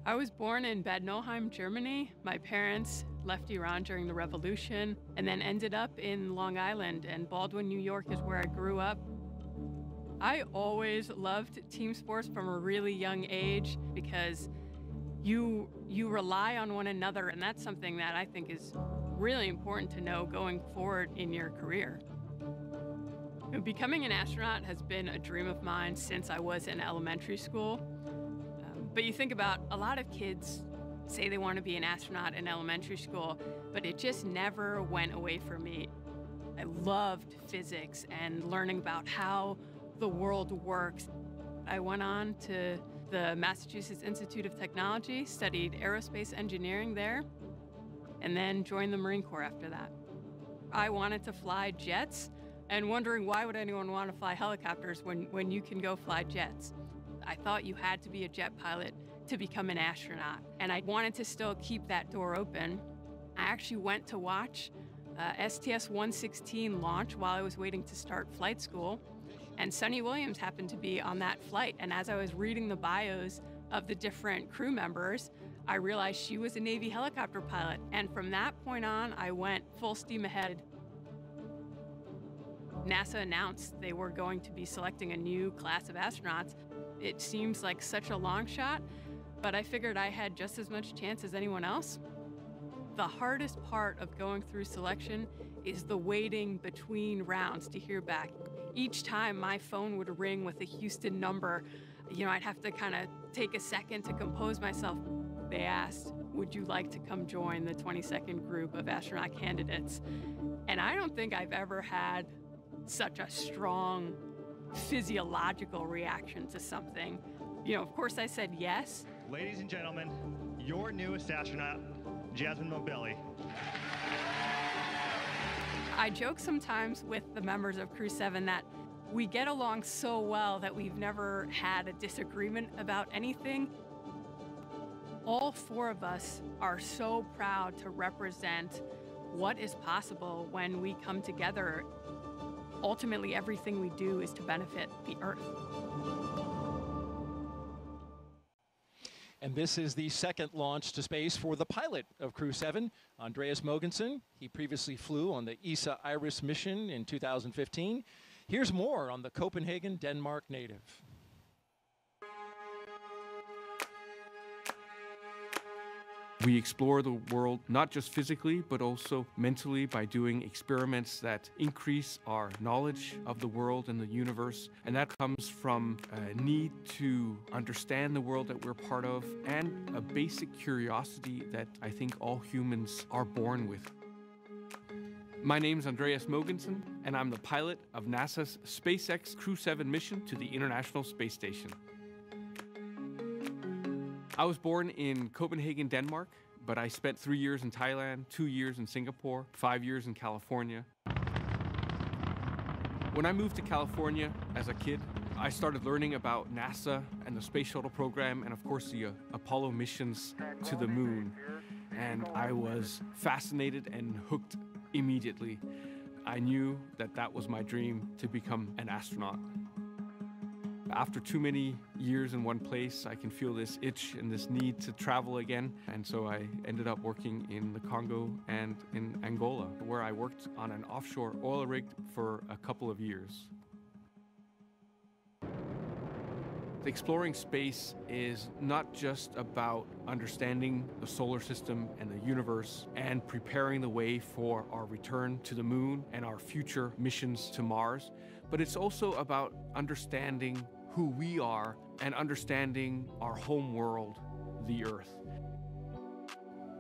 I was born in Bad Nauheim, Germany. My parents left Iran during the revolution and then ended up in Long Island, and Baldwin, New York is where I grew up. I always loved team sports from a really young age because you rely on one another, and that's something that I think is really important to know going forward in your career. Becoming an astronaut has been a dream of mine since I was in elementary school. But you think about a lot of kids say they want to be an astronaut in elementary school, but it just never went away from me. I loved physics and learning about how the world works. I went on to the Massachusetts Institute of Technology, studied aerospace engineering there, and then joined the Marine Corps after that. I wanted to fly jets, and wondering why would anyone want to fly helicopters when you can go fly jets. I thought you had to be a jet pilot to become an astronaut, and I wanted to still keep that door open. I actually went to watch STS-116 launch while I was waiting to start flight school, and Sunny Williams happened to be on that flight. And as I was reading the bios of the different crew members, I realized she was a Navy helicopter pilot. And from that point on, I went full steam ahead. NASA announced they were going to be selecting a new class of astronauts. It seems like such a long shot, but I figured I had just as much chance as anyone else. The hardest part of going through selection is the waiting between rounds to hear back. Each time my phone would ring with a Houston number, I'd have to kind of take a second to compose myself. They asked, would you like to come join the 22nd group of astronaut candidates? And I don't think I've ever had such a strong physiological reaction to something. Of course I said yes. Ladies and gentlemen, your newest astronaut, Jasmin Moghbeli. I joke sometimes with the members of Crew 7 that we get along so well that we've never had a disagreement about anything. All four of us are so proud to represent what is possible when we come together. Ultimately, everything we do is to benefit the Earth. And this is the second launch to space for the pilot of Crew 7, Andreas Mogensen. He previously flew on the ESA Iris mission in 2015. Here's more on the Copenhagen, Denmark native. We explore the world not just physically, but also mentally by doing experiments that increase our knowledge of the world and the universe. And that comes from a need to understand the world that we're part of and a basic curiosity that I think all humans are born with. My name's Andreas Mogensen, and I'm the pilot of NASA's SpaceX Crew 7 mission to the International Space Station. I was born in Copenhagen, Denmark, but I spent 3 years in Thailand, 2 years in Singapore, 5 years in California. When I moved to California as a kid, I started learning about NASA and the space shuttle program and of course the Apollo missions to the moon. And I was fascinated and hooked immediately. I knew that that was my dream, to become an astronaut. After too many years in one place, I can feel this itch and this need to travel again. And so I ended up working in the Congo and in Angola, where I worked on an offshore oil rig for a couple of years. Exploring space is not just about understanding the solar system and the universe and preparing the way for our return to the moon and our future missions to Mars, but it's also about understanding who we are and understanding our home world, the Earth.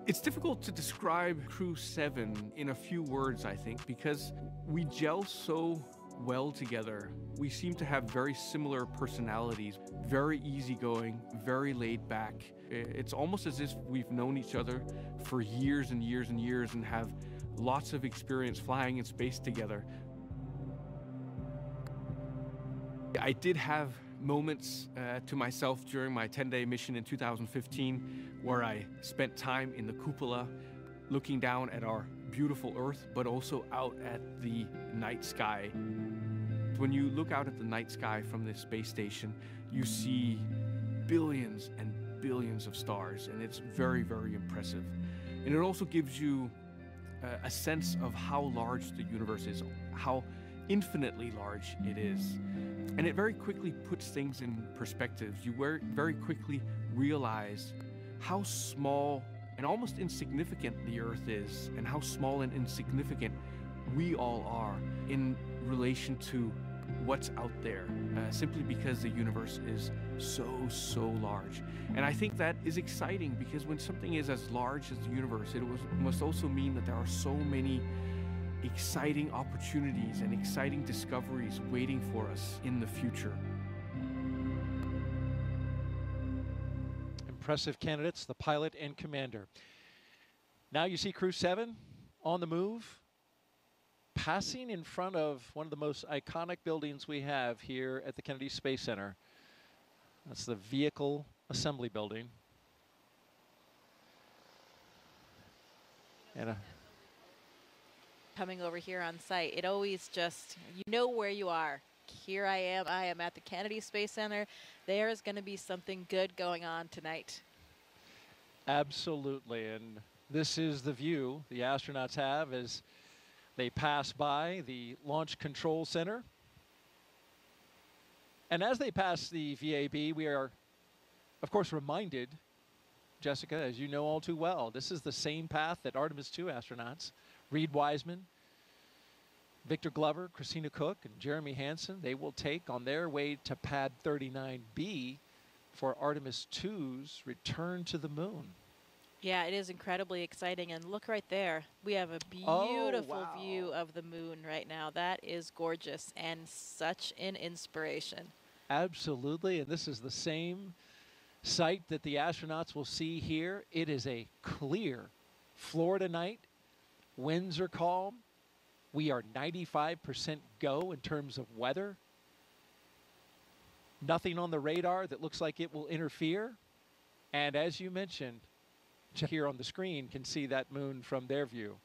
It's difficult to describe Crew 7 in a few words, I think, because we gel so well together. We seem to have very similar personalities, very easygoing, very laid back. It's almost as if we've known each other for years and years and years and have lots of experience flying in space together. I did have moments to myself during my 10-day mission in 2015 where I spent time in the cupola looking down at our beautiful Earth, but also out at the night sky. When you look out at the night sky from the space station, you see billions and billions of stars, and it's very, very impressive. And it also gives you a sense of how large the universe is, how infinitely large it is. And it very quickly puts things in perspective. You very quickly realize how small and almost insignificant the Earth is, and how small and insignificant we all are in relation to what's out there, simply because the universe is so large. And I think that is exciting, because when something is as large as the universe, it must also mean that there are so many exciting opportunities and exciting discoveries waiting for us in the future. Impressive candidates, the pilot and commander. Now you see Crew 7 on the move. passing in front of one of the most iconic buildings we have here at the Kennedy Space Center. That's the Vehicle Assembly Building. And coming over here on site, it always just, you know where you are. Here I am at the Kennedy Space Center. There's going to be something good going on tonight. Absolutely, and this is the view the astronauts have as they pass by the Launch Control Center. And as they pass the VAB, we are, of course, reminded, Jessica, as you know all too well, this is the same path that Artemis II astronauts, Reed Wiseman, Victor Glover, Christina Cook, and Jeremy Hansen, they will take on their way to Pad 39B for Artemis II's return to the moon. Yeah, it is incredibly exciting. And look right there. We have a beautiful view of the moon right now. That is gorgeous and such an inspiration. Absolutely. And this is the same site that the astronauts will see here. It is a clear Florida night. Winds are calm. We are 95% go in terms of weather. Nothing on the radar that looks like it will interfere. And as you mentioned, here on the screen can see that moon from their view.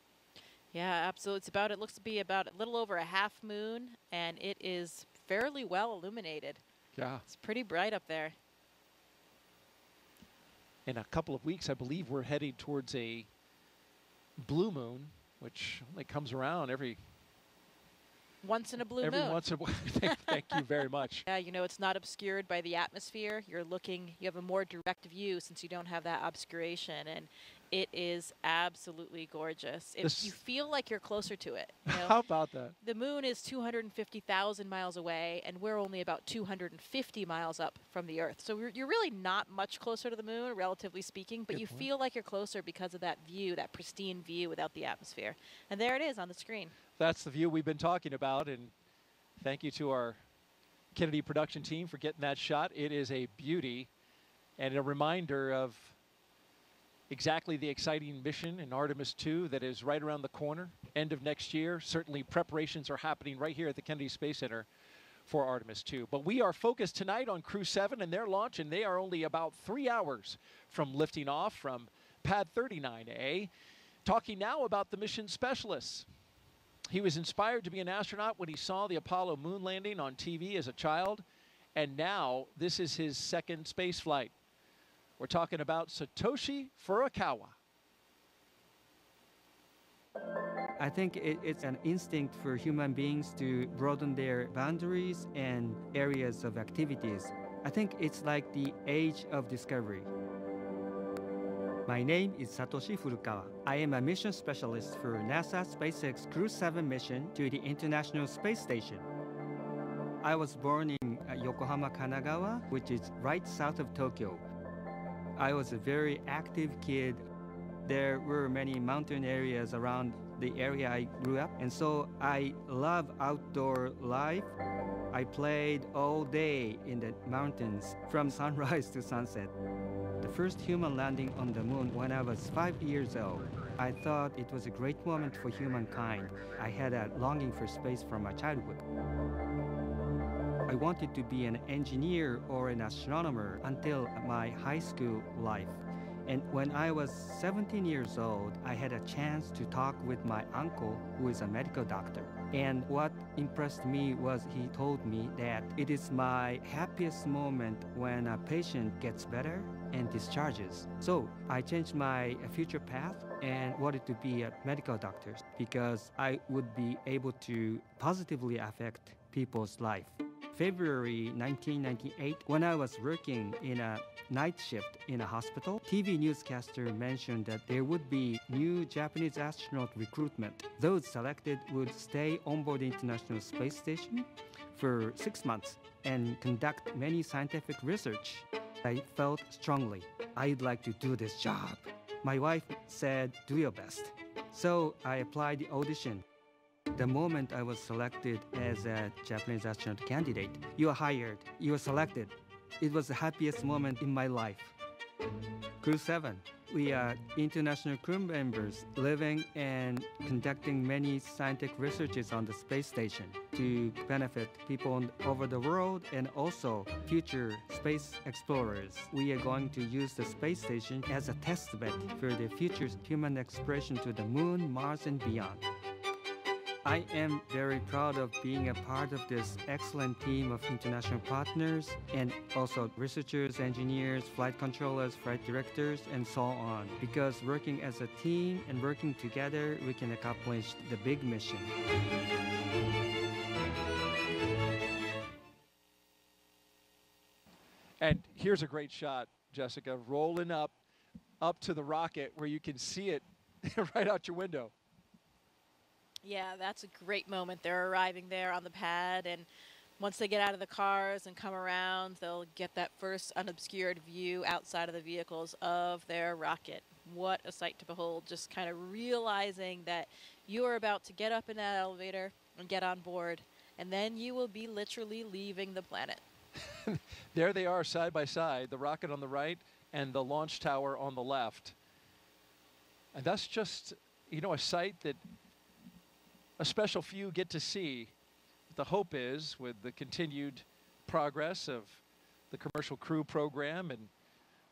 Yeah, absolutely. It looks to be about a little over a half moon, and it is fairly well illuminated. Yeah. It's pretty bright up there. In a couple of weeks, I believe we're heading towards a blue moon, which only comes around every once in a blue moon. Every once in a while. Thank you very much. Yeah, you know, it's not obscured by the atmosphere. You have a more direct view since you don't have that obscuration, and it is absolutely gorgeous. You feel like you're closer to it. You know? How about that? The moon is 250,000 miles away, and we're only about 250 miles up from the Earth. So you're really not much closer to the moon, relatively speaking, but you feel like you're closer because of that view, that pristine view without the atmosphere. And there it is on the screen. That's the view we've been talking about, and thank you to our Kennedy production team for getting that shot. It is a beauty and a reminder of exactly the exciting mission in Artemis II that is right around the corner, end of next year. Certainly preparations are happening right here at the Kennedy Space Center for Artemis II. But we are focused tonight on Crew 7 and their launch, and they are only about 3 hours from lifting off from Pad 39A. Talking now about the mission specialists. He was inspired to be an astronaut when he saw the Apollo moon landing on TV as a child, and now this is his second space flight. We're talking about Satoshi Furukawa. I think it's an instinct for human beings to broaden their boundaries and areas of activities. I think it's like the age of discovery. My name is Satoshi Furukawa. I am a mission specialist for NASA SpaceX Crew 7 mission to the International Space Station. I was born in Yokohama, Kanagawa, which is right south of Tokyo. I was a very active kid. There were many mountain areas around the area I grew up, and so I love outdoor life. I played all day in the mountains from sunrise to sunset. The first human landing on the moon when I was 5 years old. I thought it was a great moment for humankind. I had a longing for space from my childhood. I wanted to be an engineer or an astronomer until my high school life. And when I was 17 years old, I had a chance to talk with my uncle, who is a medical doctor. And what impressed me was he told me that it is my happiest moment when a patient gets better and discharges. So I changed my future path and wanted to be a medical doctor because I would be able to positively affect people's life. February 1998, when I was working in a night shift in a hospital, TV newscaster mentioned that there would be new Japanese astronaut recruitment. Those selected would stay on board the International Space Station for 6 months and conduct many scientific research. I felt strongly, I'd like to do this job. My wife said, do your best. So I applied the audition. The moment I was selected as a Japanese astronaut candidate, you are hired, you are selected. It was the happiest moment in my life. Crew 7. We are international crew members living and conducting many scientific researches on the space station to benefit people over the world and also future space explorers. We are going to use the space station as a test bed for the future human exploration to the moon, Mars, and beyond. I am very proud of being a part of this excellent team of international partners and also researchers, engineers, flight controllers, flight directors, and so on. Because working as a team and working together, we can accomplish the big mission. And here's a great shot, Jessica, rolling up to the rocket where you can see it right out your window. Yeah, that's a great moment. They're arriving there on the pad, and once they get out of the cars and come around, they'll get that first unobscured view outside of the vehicles of their rocket. What a sight to behold, just kind of realizing that you are about to get up in that elevator and get on board, and then you will be literally leaving the planet. There they are side by side, the rocket on the right and the launch tower on the left. And that's just, you know, a sight that a special few get to see. The hope is, with the continued progress of the Commercial Crew Program and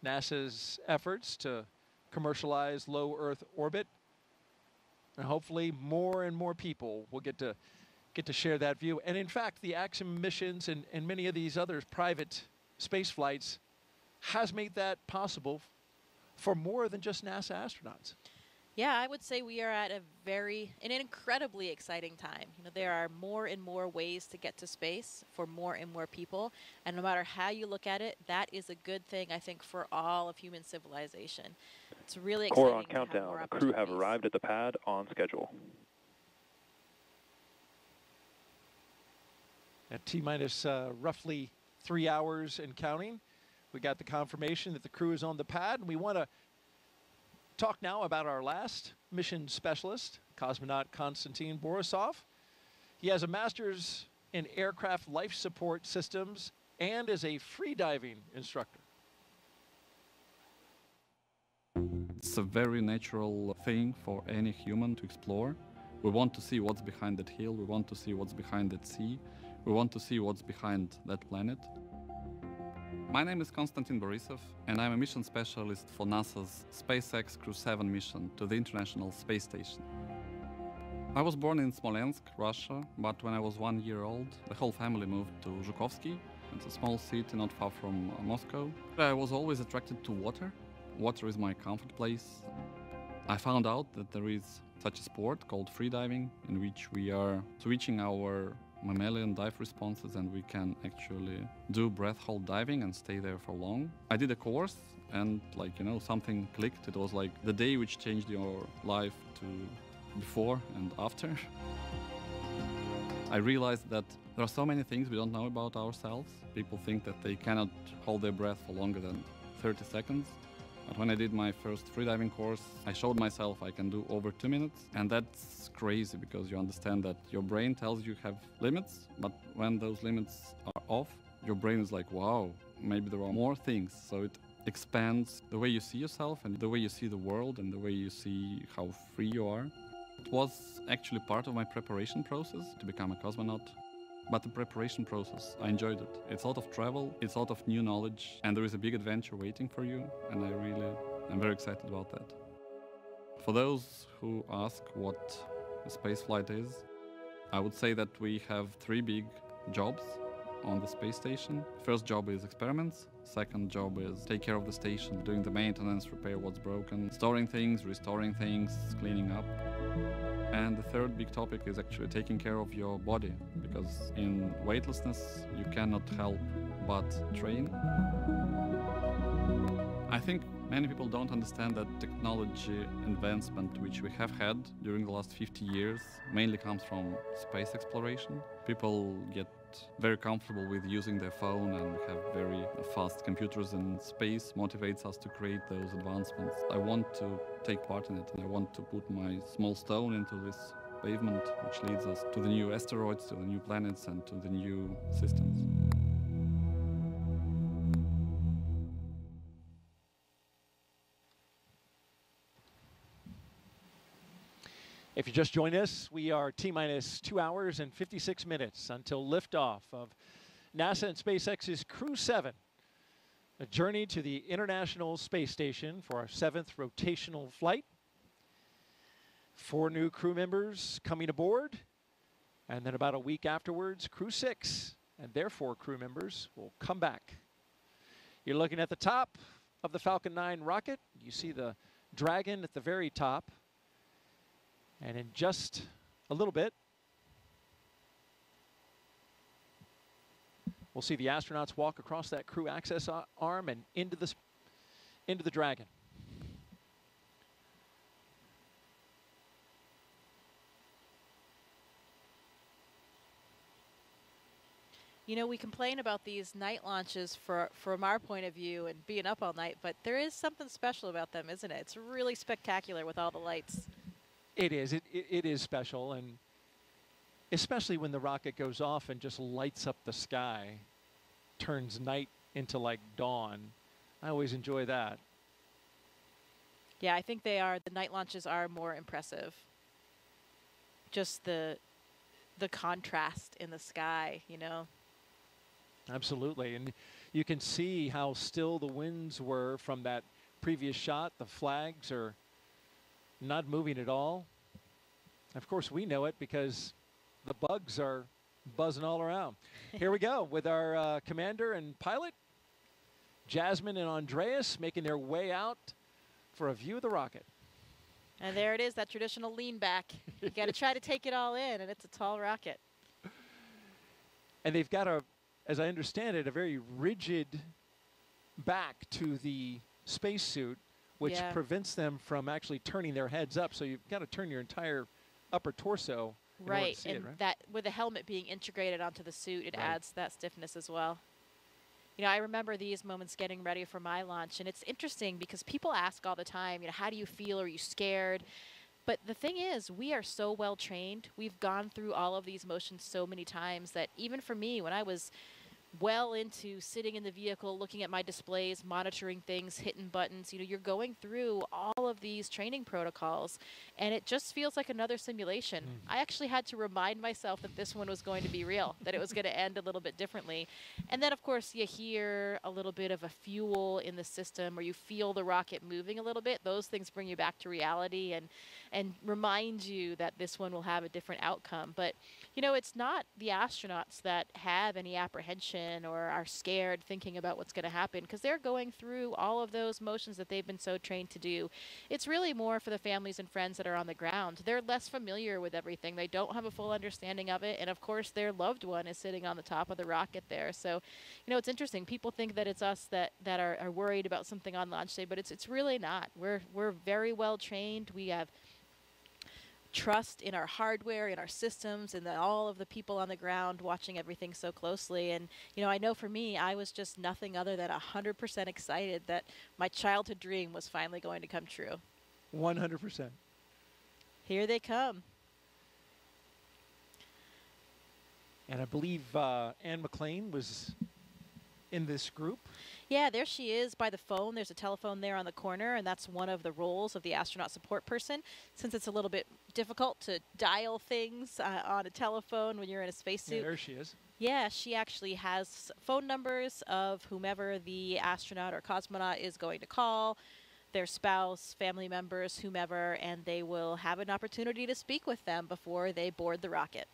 NASA's efforts to commercialize low Earth orbit, and hopefully more and more people will get to share that view. And in fact, the Axiom missions and many of these other private space flights has made that possible for more than just NASA astronauts. Yeah, I would say we are at an incredibly exciting time. You know, there are more and more ways to get to space for more and more people, and no matter how you look at it, that is a good thing, I think, for all of human civilization. It's really exciting. Core on countdown. The crew have arrived at the pad on schedule. At T-minus roughly 3 hours and counting, we got the confirmation that the crew is on the pad, and we want to talk now about our last mission specialist, cosmonaut Konstantin Borisov. He has a master's in aircraft life support systems and is a freediving instructor. It's a very natural thing for any human to explore. We want to see what's behind that hill, we want to see what's behind that sea, we want to see what's behind that planet. My name is Konstantin Borisov, and I'm a mission specialist for NASA's SpaceX Crew 7 mission to the International Space Station. I was born in Smolensk, Russia, but when I was 1 year old, the whole family moved to Zhukovsky. It's a small city not far from Moscow. I was always attracted to water. Water is my comfort place. I found out that there is such a sport called freediving, in which we are switching our mammalian dive responses and we can actually do breath hold diving and stay there for long. I did a course and something clicked. It was like the day which changed your life to before and after. I realized that there are so many things we don't know about ourselves. People think that they cannot hold their breath for longer than 30 seconds. But when I did my first freediving course, I showed myself I can do over 2 minutes. And that's crazy because you understand that your brain tells you have limits, but when those limits are off, your brain is like, wow, maybe there are more things. So it expands the way you see yourself and the way you see the world and the way you see how free you are. It was actually part of my preparation process to become a cosmonaut. But the preparation process, I enjoyed it. It's a lot of travel, it's a lot of new knowledge, and there is a big adventure waiting for you, and I'm very excited about that. For those who ask what a spaceflight is, I would say that we have 3 big jobs on the space station. First job is experiments. Second job is take care of the station, doing the maintenance, repair what's broken, storing things, restoring things, cleaning up. And the third big topic is actually taking care of your body, because in weightlessness you cannot help but train. I think many people don't understand that technology advancement which we have had during the last 50 years mainly comes from space exploration. People get very comfortable with using their phone and have very fast computers in space, motivates us to create those advancements. I want to take part in it, and I want to put my small stone into this pavement which leads us to the new asteroids, to the new planets and to the new systems. If you just joined us, we are T-minus 2 hours and 56 minutes until liftoff of NASA and SpaceX's Crew 7, a journey to the International Space Station for our 7th rotational flight. 4 new crew members coming aboard, and then about a week afterwards, Crew 6 and their 4 crew members will come back. You're looking at the top of the Falcon 9 rocket. You see the Dragon at the very top. And in just a little bit, we'll see the astronauts walk across that crew access arm and into the Dragon. You know, we complain about these night launches from our point of view and being up all night, but there is something special about them, isn't it? It's really spectacular with all the lights. It is. It is special, and especially when the rocket goes off and just lights up the sky, turns night into like dawn. I always enjoy that. Yeah, I think they are. The night launches are more impressive. Just the contrast in the sky, you know. Absolutely, and you can see how still the winds were from that previous shot. The flags are not moving at all. Of course, we know it because the bugs are buzzing all around. Here we go with our commander and pilot, Jasmin and Andreas, making their way out for a view of the rocket. And there it is, that traditional lean back. You got to try to take it all in, and it's a tall rocket. And they've got as I understand it, a very rigid back to the spacesuit, which prevents them from actually turning their heads up. So you've got to turn your entire upper torso in order to see it, right? That with the helmet being integrated onto the suit, it adds that stiffness as well. You know, I remember these moments getting ready for my launch, and it's interesting because people ask all the time, you know, how do you feel? Are you scared? But the thing is, we are so well trained. We've gone through all of these motions so many times that even for me, when I was well into sitting in the vehicle, looking at my displays, monitoring things, hitting buttons, you know, you're going through all of these training protocols, and it just feels like another simulation. I actually had to remind myself that this one was going to be real, that it was going to end a little bit differently. And then, of course, you hear a little bit of a fuel in the system, or you feel the rocket moving a little bit. Those things bring you back to reality and remind you that this one will have a different outcome. But, you know, it's not the astronauts that have any apprehension or are scared thinking about what's going to happen, because they're going through all of those motions that they've been so trained to do. It's really more for the families and friends that are on the ground. They're less familiar with everything. They don't have a full understanding of it. And of course, their loved one is sitting on the top of the rocket there. So, you know, it's interesting. People think that it's us that are worried about something on launch day, but it's really not. We're very well trained. We have trust in our hardware, in our systems, and all of the people on the ground watching everything so closely. And, you know, I know for me, I was just nothing other than 100% excited that my childhood dream was finally going to come true. 100%. Here they come. And I believe Anne McLean was in this group. Yeah, there she is by the phone. There's a telephone there on the corner, and that's one of the roles of the astronaut support person, since it's a little bit difficult to dial things on a telephone when you're in a spacesuit. Yeah, there she is. Yeah, she actually has phone numbers of whomever the astronaut or cosmonaut is going to call, their spouse, family members, whomever, and they will have an opportunity to speak with them before they board the rocket.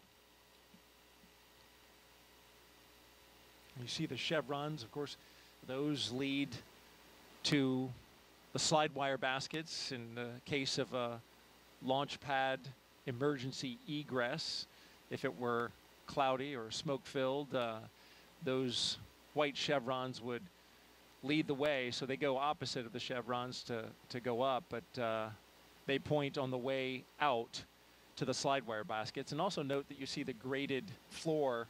You see the chevrons, of course. Those lead to the slide wire baskets in the case of a launch pad emergency egress. If it were cloudy or smoke-filled, those white chevrons would lead the way. So they go opposite of the chevrons to go up, but they point on the way out to the slide wire baskets. And also note that you see the graded floor.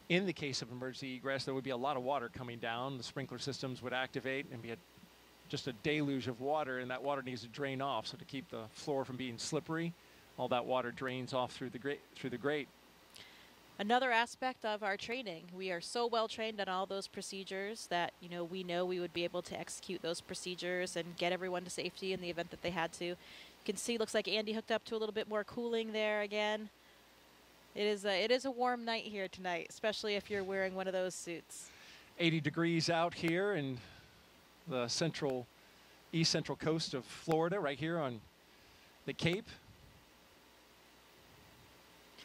In the case of emergency egress, there would be a lot of water coming down. The sprinkler systems would activate and be just a deluge of water, and that water needs to drain off. So to keep the floor from being slippery, all that water drains off through the grate. Another aspect of our training, we are so well trained on all those procedures that, you know we would be able to execute those procedures and get everyone to safety in the event that they had to. You can see, looks like Andy hooked up to a little bit more cooling there again. It is a warm night here tonight, especially if you're wearing one of those suits. 80 degrees out here in the east central coast of Florida, right here on the Cape.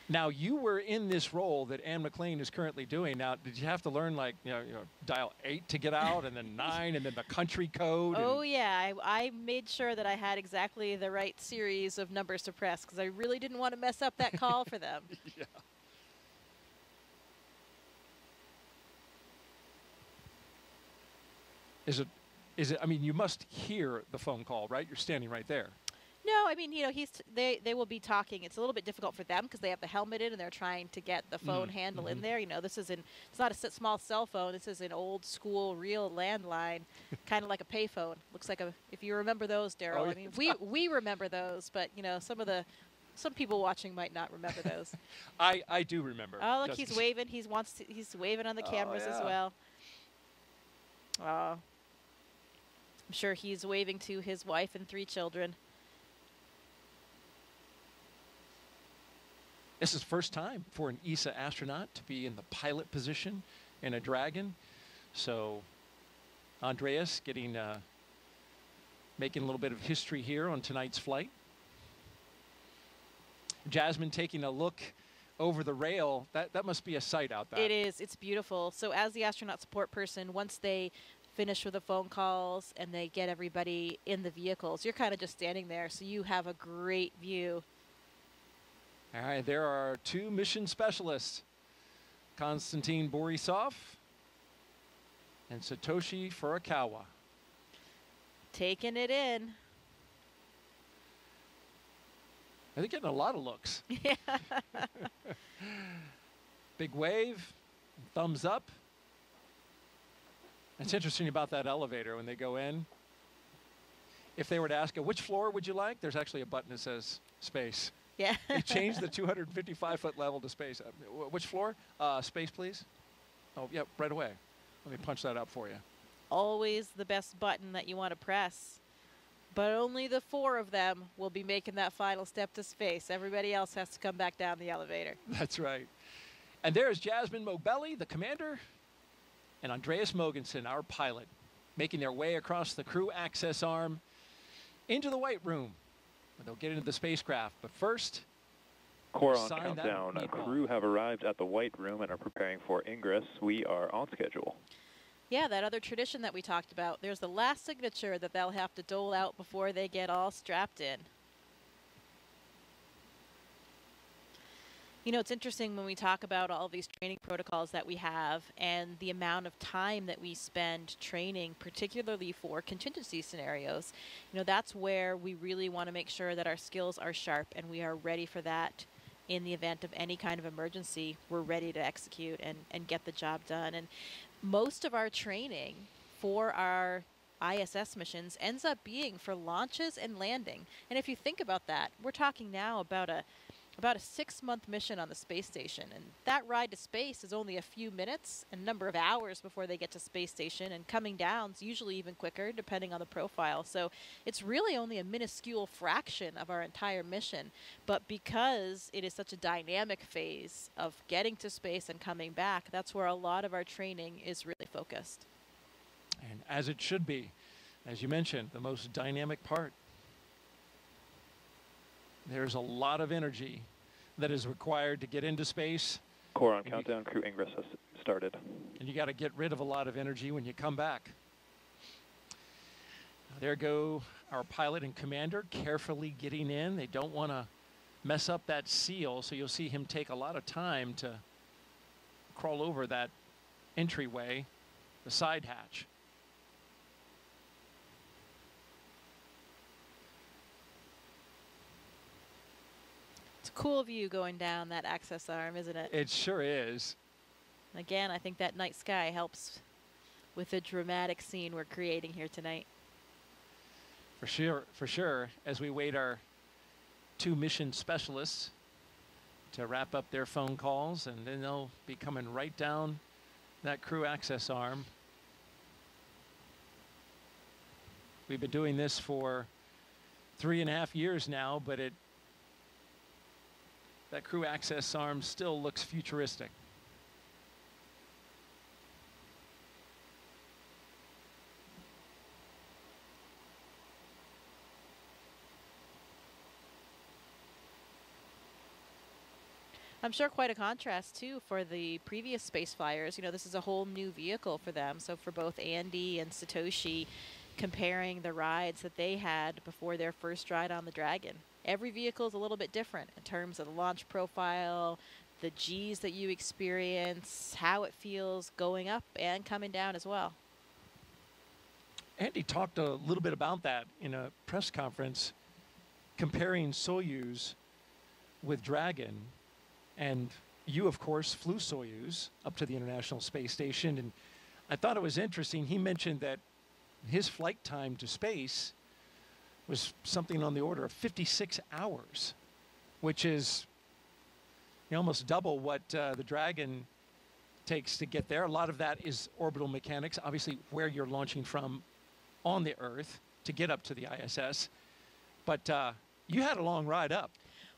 Now, you were in this role that Anne McLean is currently doing. Now, did you have to learn, like, dial 8 to get out, and then 9, and then the country code? Oh, yeah. I made sure that I had exactly the right series of numbers to press, because I really didn't want to mess up that call for them. Yeah. Is it, I mean, you must hear the phone call, right? You're standing right there. No, I mean, they will be talking. It's a little bit difficult for them because they have the helmet in and they're trying to get the phone handle in there. It's not a small cell phone. This is an old school real landline, kind of like a payphone. Looks like if you remember those, Daryl. Oh, I mean, we remember those, but some people watching might not remember those. I do remember. Oh, look, he's waving. He's waving on the cameras as well. I'm sure he's waving to his wife and 3 children. This is the first time for an ESA astronaut to be in the pilot position in a Dragon. So Andreas making a little bit of history here on tonight's flight. Jasmin taking a look over the rail. That must be a sight out there. It is. It's beautiful. So as the astronaut support person, once they finish with the phone calls and they get everybody in the vehicles, you're kind of just standing there, so you have a great view. All right, there are 2 mission specialists, Konstantin Borisov and Satoshi Furukawa. Taking it in. They're getting a lot of looks. Yeah. Big wave, thumbs up. It's interesting about that elevator when they go in. If they were to ask you, which floor would you like? There's actually a button that says space. Yeah. They changed the 255-foot level to space. Which floor? Space, please. Oh, yeah, right away. Let me punch that up for you. Always the best button that you want to press. But only the 4 of them will be making that final step to space. Everybody else has to come back down the elevator. That's right. And there's Jasmin Moghbeli, the commander, and Andreas Mogensen, our pilot, making their way across the crew access arm into the White Room, where they'll get into the spacecraft. But first, core on countdown. Crew have arrived at the White Room and are preparing for ingress. We are on schedule. Yeah, that other tradition that we talked about. There's the last signature that they'll have to dole out before they get all strapped in. It's interesting when we talk about all these training protocols that we have and the amount of time that we spend training, particularly for contingency scenarios. That's where we really want to make sure that our skills are sharp and we are ready for that. In the event of any kind of emergency, we're ready to execute and get the job done. And most of our training for our ISS missions ends up being for launches and landing. And if you think about that, we're talking now about a 6-month mission on the space station, and that ride to space is only a few minutes and a number of hours before they get to space station, and coming down is usually even quicker depending on the profile. So it's really only a minuscule fraction of our entire mission, but because it is such a dynamic phase of getting to space and coming back, that's where a lot of our training is really focused. And as it should be, as you mentioned, the most dynamic part. There's a lot of energy that is required to get into space. Core on countdown, crew ingress has started. And you got to get rid of a lot of energy when you come back. There go our pilot and commander carefully getting in. They don't want to mess up that seal, so you'll see him take a lot of time to crawl over that entryway, the side hatch. Cool view going down that access arm, isn't it? It sure is. Again, I think that night sky helps with the dramatic scene we're creating here tonight. For sure, as we wait our 2 mission specialists to wrap up their phone calls, and then they'll be coming right down that crew access arm. We've been doing this for 3.5 years now, but that crew access arm still looks futuristic. I'm sure quite a contrast, too, for the previous space flyers. You know, this is a whole new vehicle for them. So for both Andy and Satoshi, comparing the rides that they had before their first ride on the Dragon. Every vehicle is a little bit different in terms of the launch profile, the Gs that you experience, how it feels going up and coming down as well. Andy talked a little bit about that in a press conference, comparing Soyuz with Dragon. And you, of course, flew Soyuz up to the International Space Station. And I thought it was interesting. He mentioned that his flight time to space was something on the order of 56 hours, which is almost double what the Dragon takes to get there. A lot of that is orbital mechanics, obviously where you're launching from on the Earth to get up to the ISS. But you had a long ride up.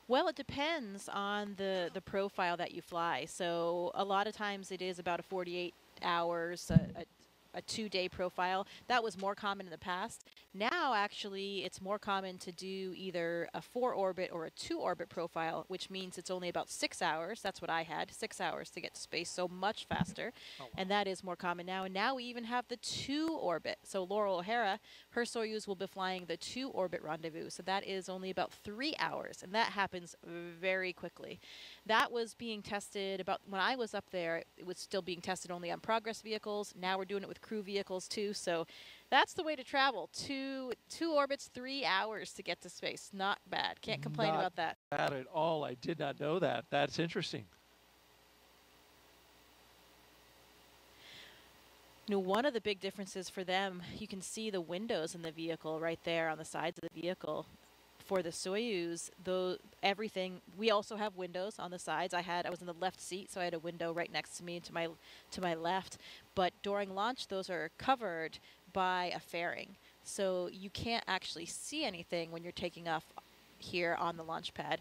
Well, it depends on the profile that you fly. So a lot of times it is about a 48 hours, a 2-day profile. That was more common in the past. Now, actually, it's more common to do either a 4-orbit or a 2-orbit profile, which means it's only about 6 hours. That's what I had, 6 hours to get to space, so much faster. Oh, wow. And that is more common now. And now we even have the 2-orbit. So Laurel O'Hara, her Soyuz will be flying the 2-orbit rendezvous. So that is only about 3 hours, and that happens very quickly. That was being tested about, when I was up there, it was still being tested only on Progress vehicles. Now we're doing it with crew vehicles too. So that's the way to travel. Two orbits, 3 hours to get to space. Not bad. Can't complain about that. Not bad at all. I did not know that. That's interesting. You know, one of the big differences for them, you can see the windows in the vehicle right there on the sides of the vehicle. For the Soyuz, though, everything, we also have windows on the sides. I was in the left seat, so I had a window right next to me to my left. But during launch, those are covered by a fairing. So you can't actually see anything when you're taking off here on the launch pad.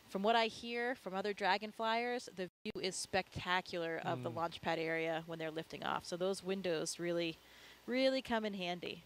From what I hear from other Dragon flyers, the view is spectacular of the launch pad area when they're lifting off. So those windows really, really come in handy.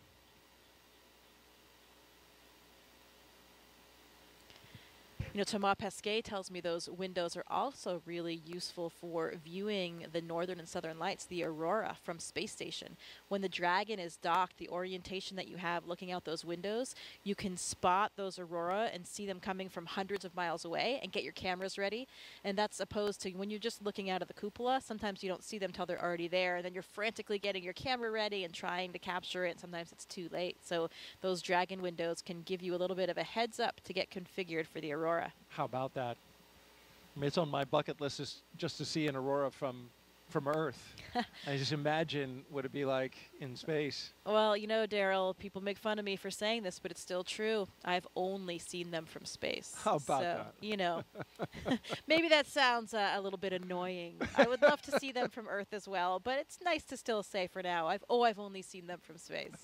You know, Thomas Pesquet tells me those windows are also really useful for viewing the northern and southern lights, the aurora from space station. When the Dragon is docked, the orientation that you have looking out those windows, you can spot those aurora and see them coming from hundreds of miles away and get your cameras ready. And that's opposed to when you're just looking out of the cupola, sometimes you don't see them till they're already there, and then you're frantically getting your camera ready and trying to capture it, and sometimes it's too late. So those Dragon windows can give you a little bit of a heads up to get configured for the aurora. How about that? I mean, it's on my bucket list just to see an aurora from Earth. I just imagine what it'd be like in space. Well, you know, Daryl, people make fun of me for saying this, but it's still true. I've only seen them from space. How about that? You know, maybe that sounds a little bit annoying. I would love to see them from Earth as well, but it's nice to still say for now, I've only seen them from space.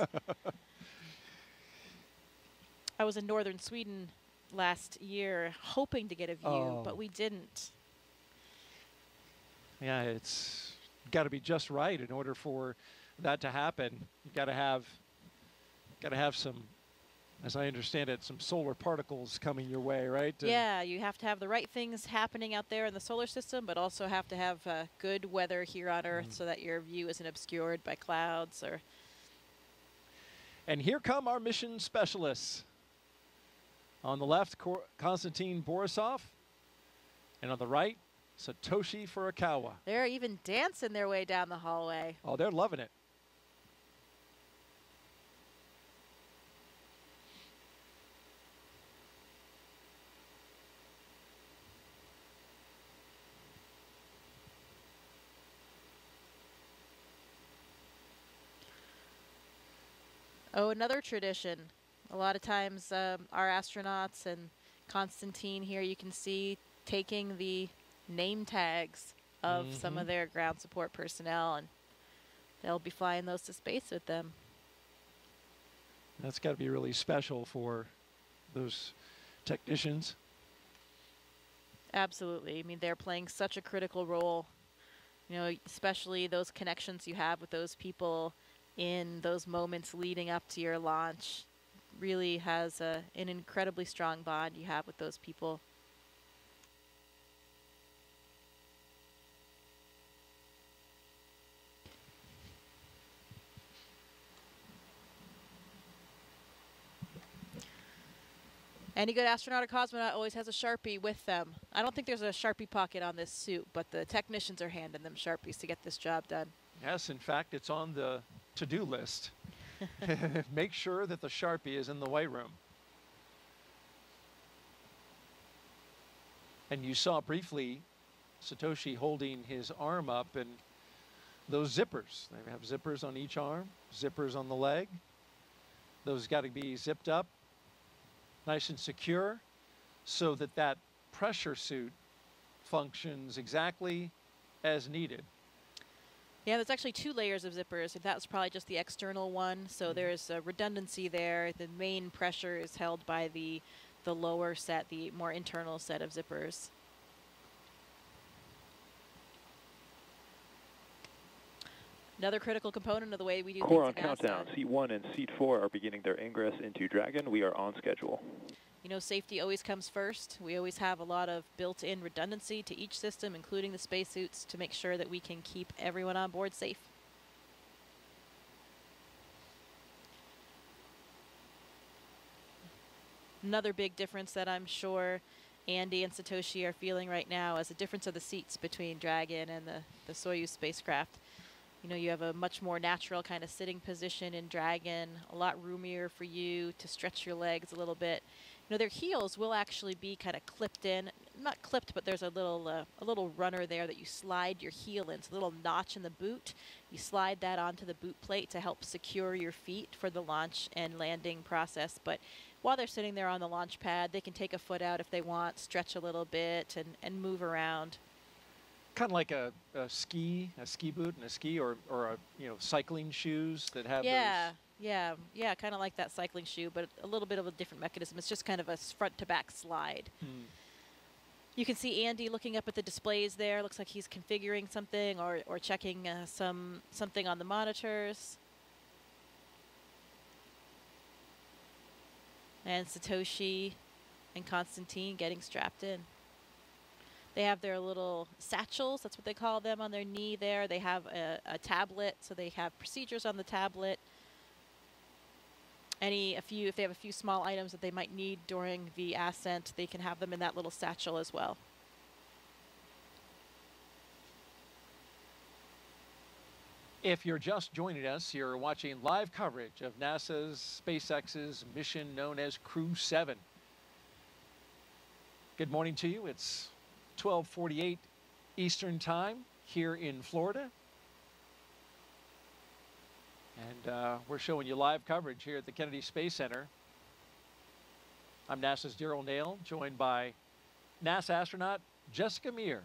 I was in northern Sweden last year hoping to get a view, but we didn't. Yeah, it's got to be just right in order for that to happen. You got to have some, as I understand it, some solar particles coming your way, right? Yeah, you have to have the right things happening out there in the solar system, but also have to have good weather here on Earth so that your view isn't obscured by clouds or. And here come our mission specialists. On the left, Konstantin Borisov, and on the right, Satoshi Furukawa. They're even dancing their way down the hallway. Oh, they're loving it. Oh, another tradition. A lot of times our astronauts and Konstantin here, you can see taking the name tags of some of their ground support personnel, and they'll be flying those to space with them. That's got to be really special for those technicians. Absolutely. I mean, they're playing such a critical role, you know, especially those connections you have with those people in those moments leading up to your launch. Really has an incredibly strong bond you have with those people. Any good astronaut or cosmonaut always has a Sharpie with them. I don't think there's a Sharpie pocket on this suit, but the technicians are handing them Sharpies to get this job done. Yes, in fact, it's on the to-do list. Make sure that the Sharpie is in the white room. And you saw briefly Satoshi holding his arm up, and those zippers. They have zippers on each arm, zippers on the leg. Those got to be zipped up, nice and secure, so that that pressure suit functions exactly as needed. Yeah, there's actually 2 layers of zippers. That was probably just the external one, so there's a redundancy there. The main pressure is held by the lower set, the more internal set of zippers. Another critical component of the way we do Core on things at NASA. countdown. Seat 1 and Seat 4 are beginning their ingress into Dragon. We are on schedule. You know, safety always comes first. We always have a lot of built-in redundancy to each system, including the spacesuits, to make sure that we can keep everyone on board safe. Another big difference that I'm sure Andy and Satoshi are feeling right now is the difference of the seats between Dragon and the Soyuz spacecraft. You know, you have a much more natural kind of sitting position in Dragon, a lot roomier for you to stretch your legs a little bit. You know, their heels will actually be kind of clipped in, not clipped, but there's a little runner there that you slide your heel in. It's a little notch in the boot. You slide that onto the boot plate to help secure your feet for the launch and landing process. But while they're sitting there on the launch pad, they can take a foot out if they want, stretch a little bit, and move around. Kind of like a ski boot and a ski, or cycling shoes that have those. Yeah, kind of like that cycling shoe, but a little bit of a different mechanism. It's just kind of a front to back slide. You can see Andy looking up at the displays there. Looks like he's configuring something or checking something on the monitors. And Satoshi and Konstantin getting strapped in. They have their little satchels, that's what they call them, on their knee there. They have a tablet, so they have procedures on the tablet. If they have a few small items that they might need during the ascent, they can have them in that little satchel as well. If you're just joining us, you're watching live coverage of NASA's SpaceX's mission known as Crew 7. Good morning to you. It's 12:48 Eastern Time here in Florida. And we're showing you live coverage here at the Kennedy Space Center. I'm NASA's Daryl Nail, joined by NASA astronaut Jessica Meir,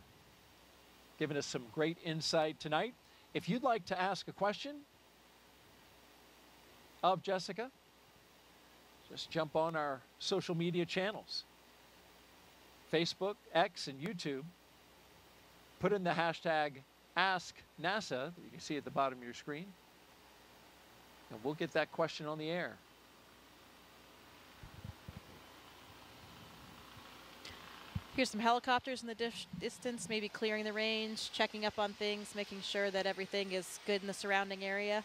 giving us some great insight tonight. If you'd like to ask a question of Jessica, just jump on our social media channels, Facebook, X, and YouTube. Put in the hashtag #AskNASA that you can see at the bottom of your screen, and we'll get that question on the air. Here's some helicopters in the distance, maybe clearing the range, checking up on things, making sure that everything is good in the surrounding area.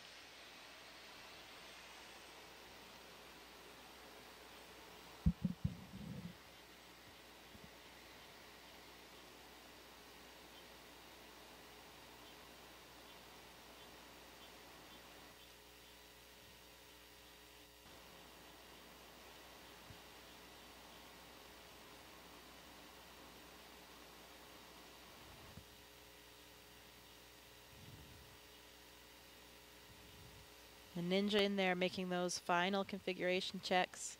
A Ninja in there making those final configuration checks,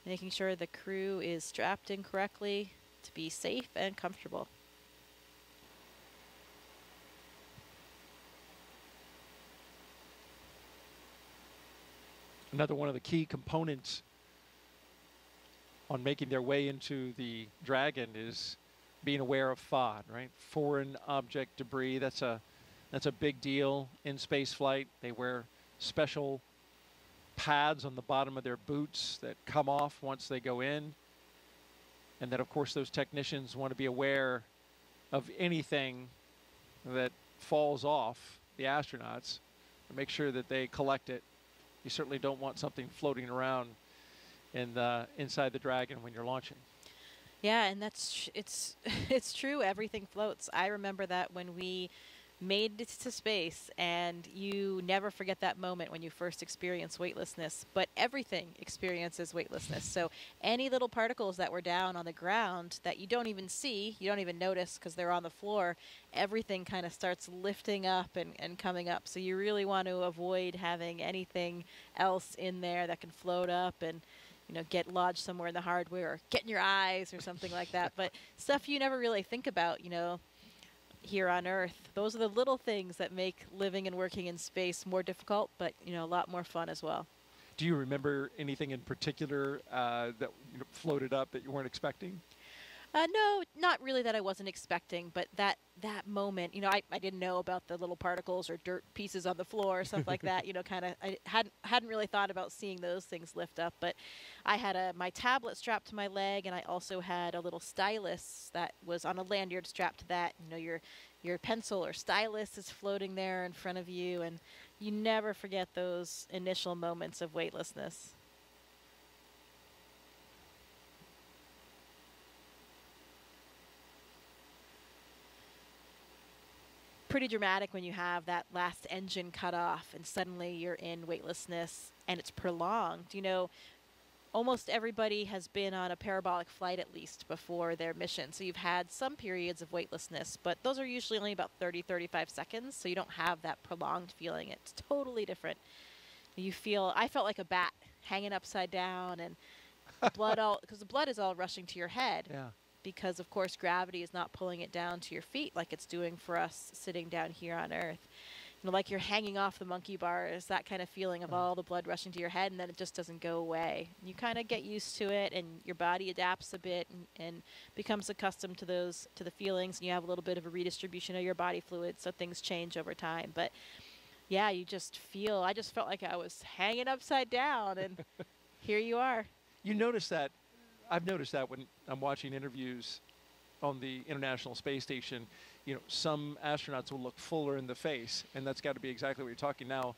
making sure the crew is strapped in correctly to be safe and comfortable. Another one of the key components on making their way into the Dragon is being aware of FOD, right? Foreign object debris. That's a big deal in space flight. They wear special pads on the bottom of their boots that come off once they go in. And then, of course, those technicians want to be aware of anything that falls off the astronauts and make sure that they collect it. You certainly don't want something floating around inside the Dragon when you're launching. Yeah, and it's true. Everything floats. I remember that when we made it to space, and you never forget that moment when you first experience weightlessness, but everything experiences weightlessness. So any little particles that were down on the ground that you don't even see, you don't even notice because they're on the floor, everything kind of starts lifting up and coming up. So you really want to avoid having anything else in there that can float up and get lodged somewhere in the hardware or get in your eyes or something like that. But stuff you never really think about, here on Earth. Those are the little things that make living and working in space more difficult, but a lot more fun as well. Do you remember anything in particular that floated up that you weren't expecting? No, not really that I wasn't expecting, but that moment, I didn't know about the little particles or dirt pieces on the floor or stuff like that. I hadn't really thought about seeing those things lift up. But I had my tablet strapped to my leg, and I also had a little stylus that was on a lanyard strapped to that. Your pencil or stylus is floating there in front of you, and you never forget those initial moments of weightlessness. Pretty dramatic when you have that last engine cut off and suddenly you're in weightlessness and it's prolonged. Almost everybody has been on a parabolic flight at least before their mission. So you've had some periods of weightlessness, but those are usually only about 30, 35 seconds. So you don't have that prolonged feeling. It's totally different. I felt like a bat hanging upside down and because the blood is all rushing to your head. Yeah. Because, of course, gravity is not pulling it down to your feet like it's doing for us sitting down here on Earth. Like you're hanging off the monkey bars, that kind of feeling of all the blood rushing to your head, and then it just doesn't go away. You kind of get used to it, and your body adapts a bit and becomes accustomed to the feelings, and you have a little bit of a redistribution of your body fluids, so things change over time. But, yeah, I just felt like I was hanging upside down, and here you are. You notice that. I've noticed that when I'm watching interviews on the International Space Station, some astronauts will look fuller in the face, and that's got to be exactly what you're talking now.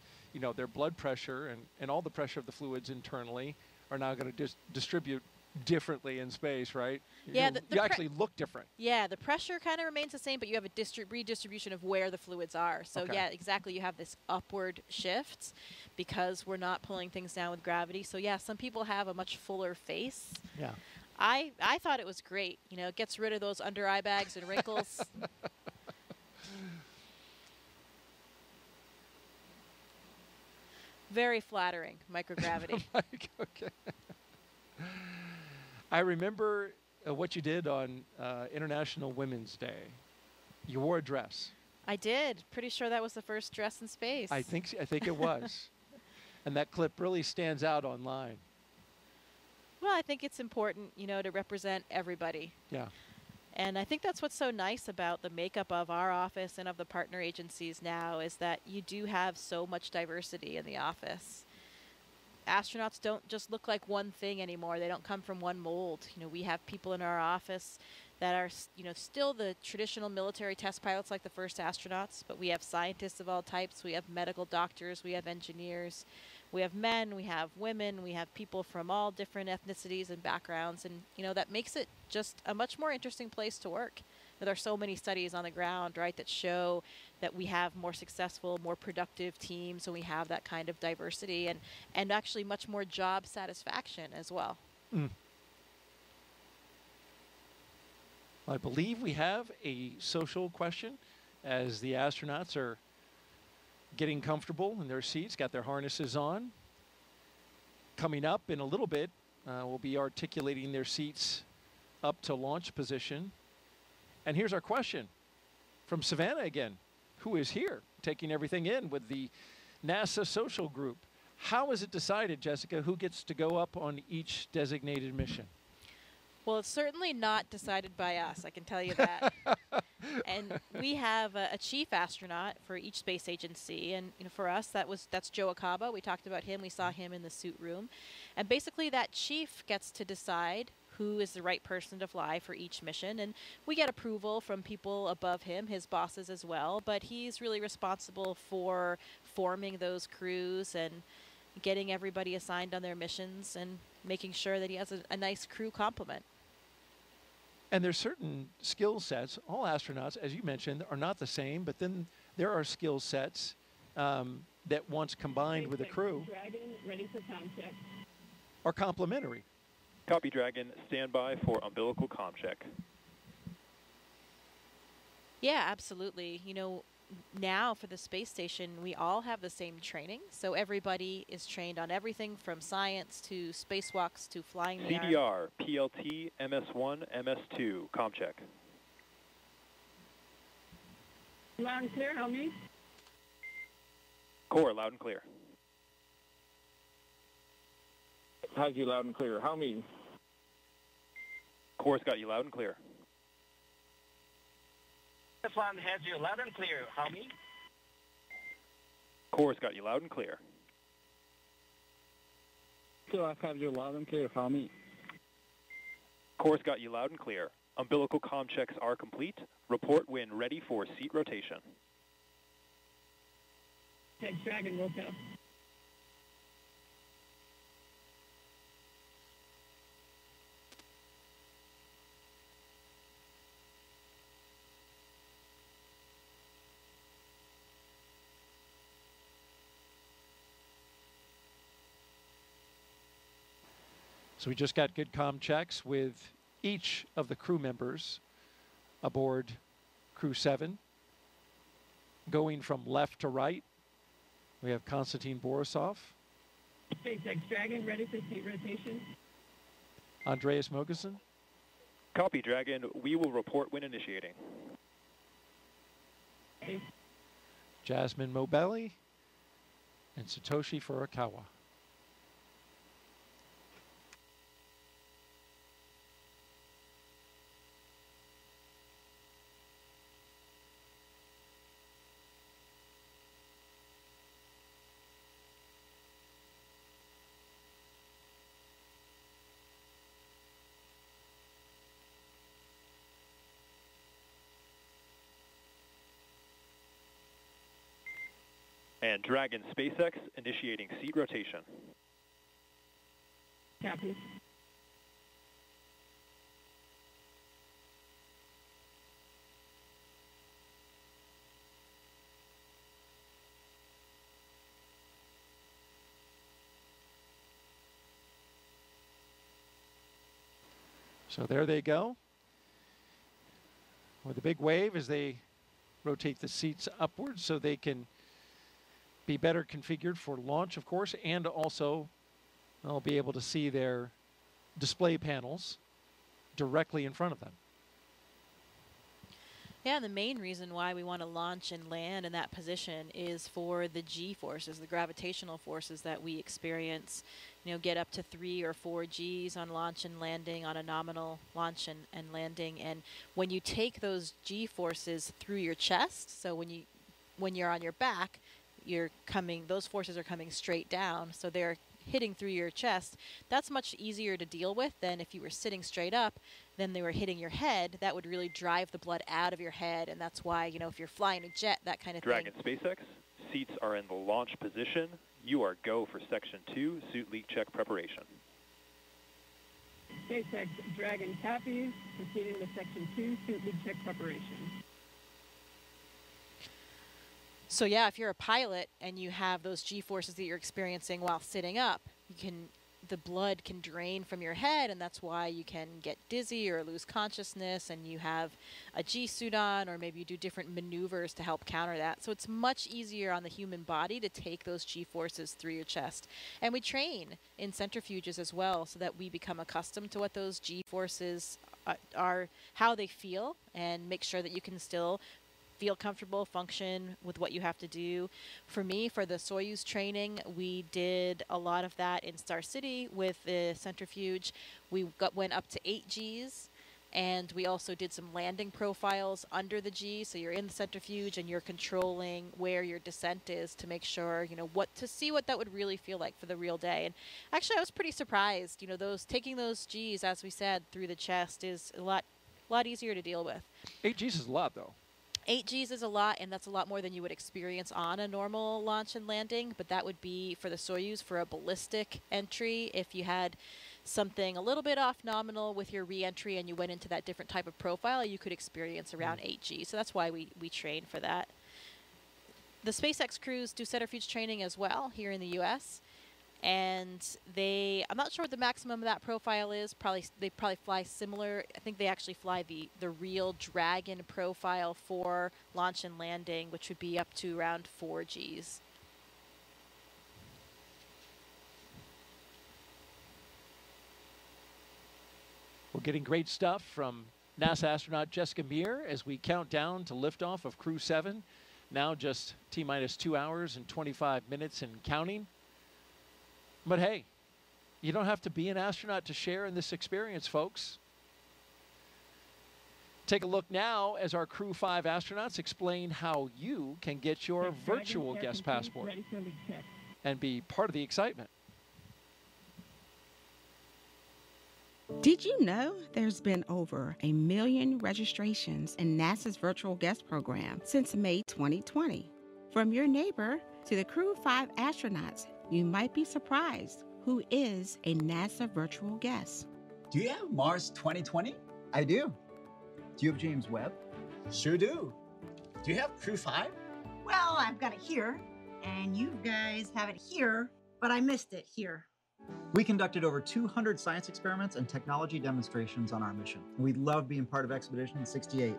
Their blood pressure and all the pressure of the fluids internally are now going to distribute differently in space, right? Yeah, you actually look different. Yeah, the pressure kind of remains the same, but you have a redistribution of where the fluids are. So okay. Yeah, exactly. You have this upward shift because we're not pulling things down with gravity. So yeah, some people have a much fuller face. Yeah. I thought it was great. It gets rid of those under eye bags and wrinkles. Very flattering, microgravity. Okay. I remember what you did on International Women's Day. You wore a dress. I did. Pretty sure that was the first dress in space. I think it was. And that clip really stands out online. Well, I think it's important, to represent everybody. Yeah. And I think that's what's so nice about the makeup of our office and of the partner agencies now is that you do have so much diversity in the office. Astronauts don't just look like one thing anymore. They don't come from one mold. We have people in our office that are, still the traditional military test pilots like the first astronauts, but we have scientists of all types. We have medical doctors. We have engineers. We have men, we have women, we have people from all different ethnicities and backgrounds, and that makes it just a much more interesting place to work. There are so many studies on the ground, right, that show that we have more successful, more productive teams when we have that kind of diversity and actually much more job satisfaction as well. Mm. I believe we have a social question as the astronauts are getting comfortable in their seats, got their harnesses on. Coming up in a little bit, we'll be articulating their seats up to launch position. And here's our question from Savannah again, who is here taking everything in with the NASA social group. How is it decided, Jessica, who gets to go up on each designated mission? Well, it's certainly not decided by us, I can tell you that. And we have a chief astronaut for each space agency, and for us that's Joe Acaba. We talked about him. We saw him in the suit room, and basically that chief gets to decide who is the right person to fly for each mission, and we get approval from people above him, his bosses as well. But he's really responsible for forming those crews and getting everybody assigned on their missions and making sure that he has a nice crew complement. And there's certain skill sets. All astronauts, as you mentioned, are not the same, but then there are skill sets that once combined with a crew Dragon, ready for comm check. are complementary. Copy, Dragon. Stand by for umbilical comm check. Yeah, absolutely. Now for the space station, we all have the same training. So everybody is trained on everything from science to spacewalks to flying the CDR, PLT, MS1, MS2, comm check. Loud and clear, help me. Core, loud and clear. Has you loud and clear. How me? Core's got you loud and clear. This one has you loud and clear. How me? Core's got you loud and clear. So I have you loud and clear. How me? Core's got you loud and clear. Umbilical comm checks are complete. Report when ready for seat rotation. SpaceX Dragon, woke up. So we just got good comm checks with each of the crew members aboard Crew 7. Going from left to right, we have Konstantin Borisov, SpaceX Dragon, ready for seat rotation. Andreas Mogensen. Copy, Dragon. We will report when initiating. Okay. Jasmin Moghbeli and Satoshi Furukawa. And Dragon SpaceX initiating seat rotation. Copy. So there they go. With a big wave as they rotate the seats upwards so they can be better configured for launch, of course, and also they'll be able to see their display panels directly in front of them. Yeah, the main reason why we want to launch and land in that position is for the G forces, the gravitational forces that we experience. Get up to 3 or 4 Gs on launch and landing, on a nominal launch and landing. And when you take those G forces through your chest, so when you're on your back, those forces are coming straight down, so they're hitting through your chest. That's much easier to deal with than if you were sitting straight up, then they were hitting your head. That would really drive the blood out of your head, and that's why, if you're flying a jet, that kind of Dragon thing. SpaceX, seats are in the launch position. You are go for Section 2, suit leak check preparation. SpaceX Dragon copies, proceeding to Section 2, suit leak check preparation. So yeah, if you're a pilot and you have those G-forces that you're experiencing while sitting up, the blood can drain from your head, and that's why you can get dizzy or lose consciousness, and you have a G-suit on, or maybe you do different maneuvers to help counter that. So it's much easier on the human body to take those G-forces through your chest. And we train in centrifuges as well so that we become accustomed to what those G-forces are, how they feel, and make sure that you can still feel comfortable, function with what you have to do. For me, for the Soyuz training, we did a lot of that in Star City with the centrifuge. We went up to 8 Gs. And we also did some landing profiles under the G, so you're in the centrifuge and you're controlling where your descent is to make sure, you know, to see what that would really feel like for the real day. And actually, I was pretty surprised. You know, taking those Gs, as we said, through the chest is a lot easier to deal with. 8 Gs is a lot, though. 8 Gs is a lot, and that's a lot more than you would experience on a normal launch and landing. But that would be for the Soyuz for a ballistic entry. If you had something a little bit off nominal with your re-entry and you went into that different type of profile, you could experience around 8 G. So that's why we train for that. The SpaceX crews do centrifuge training as well here in the US. And I'm not sure what the maximum of that profile is. They probably fly similar. I think they actually fly the real Dragon profile for launch and landing, which would be up to around 4 Gs. We're getting great stuff from NASA astronaut Jessica Meir as we count down to liftoff of Crew 7. Now just T-minus 2 hours and 25 minutes and counting. But hey, you don't have to be an astronaut to share in this experience, folks. Take a look now as our Crew 5 astronauts explain how you can get your virtual guest passport and be part of the excitement. Did you know there's been over 1 million registrations in NASA's virtual guest program since May 2020? From your neighbor to the Crew 5 astronauts, you might be surprised who is a NASA virtual guest. Do you have Mars 2020? I do. Do you have James Webb? Sure do. Do you have Crew 5? Well, I've got it here, and you guys have it here, but I missed it here. We conducted over 200 science experiments and technology demonstrations on our mission. We loved being part of Expedition 68.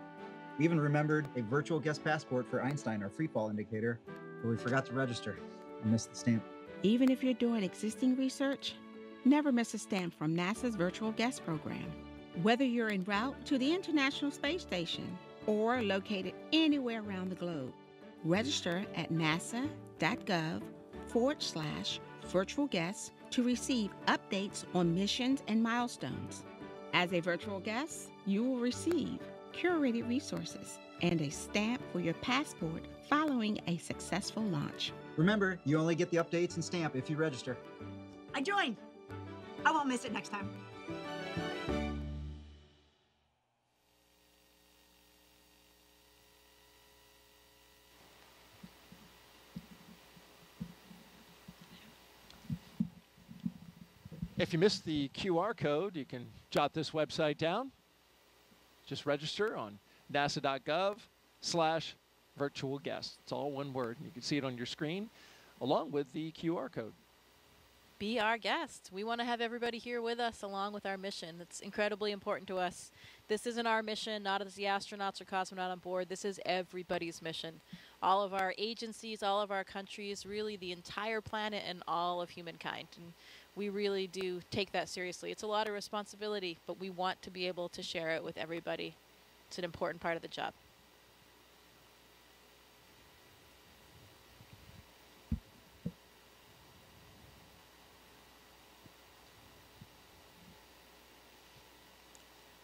We even remembered a virtual guest passport for Einstein, our freefall indicator, but we forgot to register and missed the stamp. Even if you're doing existing research, never miss a stamp from NASA's virtual guest program. Whether you're en route to the International Space Station or located anywhere around the globe, register at nasa.gov/virtual guests to receive updates on missions and milestones. As a virtual guest, you will receive curated resources and a stamp for your passport following a successful launch. Remember, you only get the updates and stamp if you register. I joined. I won't miss it next time. If you missed the QR code, you can jot this website down. Just register on nasa.gov/virtual guest. It's all one word. You can see it on your screen along with the QR code. Be our guest. We want to have everybody here with us along with our mission. It's incredibly important to us. This isn't our mission, not as the astronauts or cosmonaut on board. This is everybody's mission. All of our agencies, all of our countries, really the entire planet and all of humankind. And we really do take that seriously. It's a lot of responsibility, but we want to be able to share it with everybody. It's an important part of the job.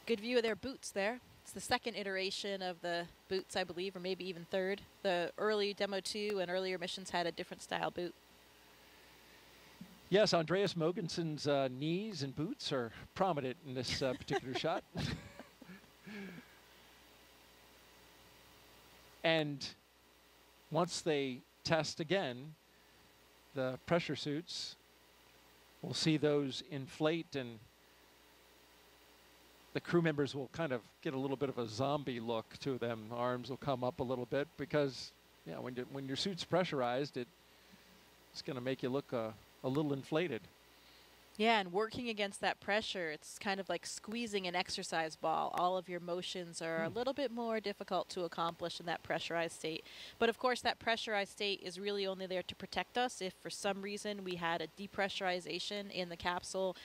Good view of their boots there. It's the second iteration of the boots, I believe, or maybe even third. The early Demo 2 and earlier missions had a different style boot. Yes, Andreas Mogensen's knees and boots are prominent in this particular shot. And once they test again, the pressure suits, we'll see those inflate and the crew members will kind of get a little bit of a zombie look to them. Arms will come up a little bit because, yeah, when your suit's pressurized, it's going to make you look a little inflated. Yeah, and working against that pressure, it's kind of like squeezing an exercise ball. All of your motions are a little bit more difficult to accomplish in that pressurized state. But of course, that pressurized state is really only there to protect us if for some reason we had a depressurization in the capsule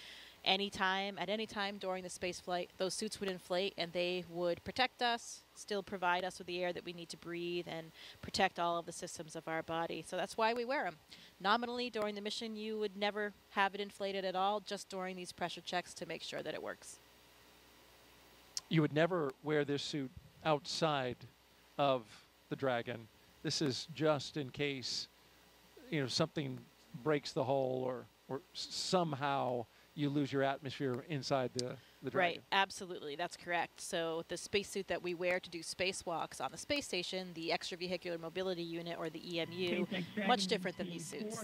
at any time during the space flight, those suits would inflate and they would protect us, still provide us with the air that we need to breathe and protect all of the systems of our body. So that's why we wear them. Nominally, during the mission, you would never have it inflated at all, just during these pressure checks to make sure that it works. You would never wear this suit outside of the Dragon. This is just in case, you know, something breaks the hull or somehow you lose your atmosphere inside the Dragon. Right, absolutely, that's correct. So the spacesuit that we wear to do spacewalks on the space station, the extravehicular mobility unit, or the EMU, much different than these suits.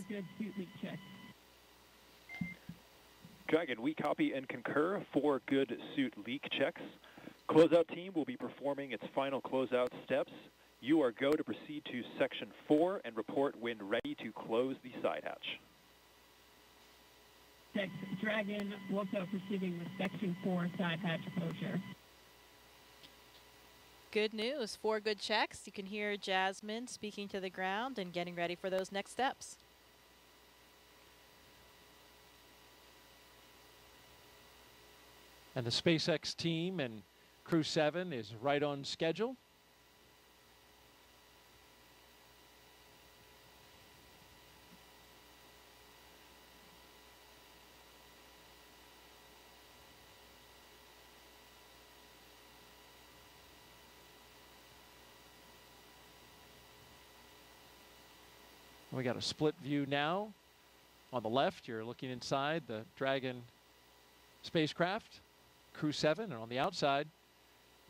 Dragon, we copy and concur 4 good suit leak checks. Closeout team will be performing its final closeout steps. You are go to proceed to Section 4 and report when ready to close the side hatch. Dragon, also proceeding with Section 4 side hatch closure. Good news, 4 good checks. You can hear Jasmin speaking to the ground and getting ready for those next steps. And the SpaceX team and Crew 7 is right on schedule. We got a split view now. On the left, you're looking inside the Dragon spacecraft, Crew 7, and on the outside,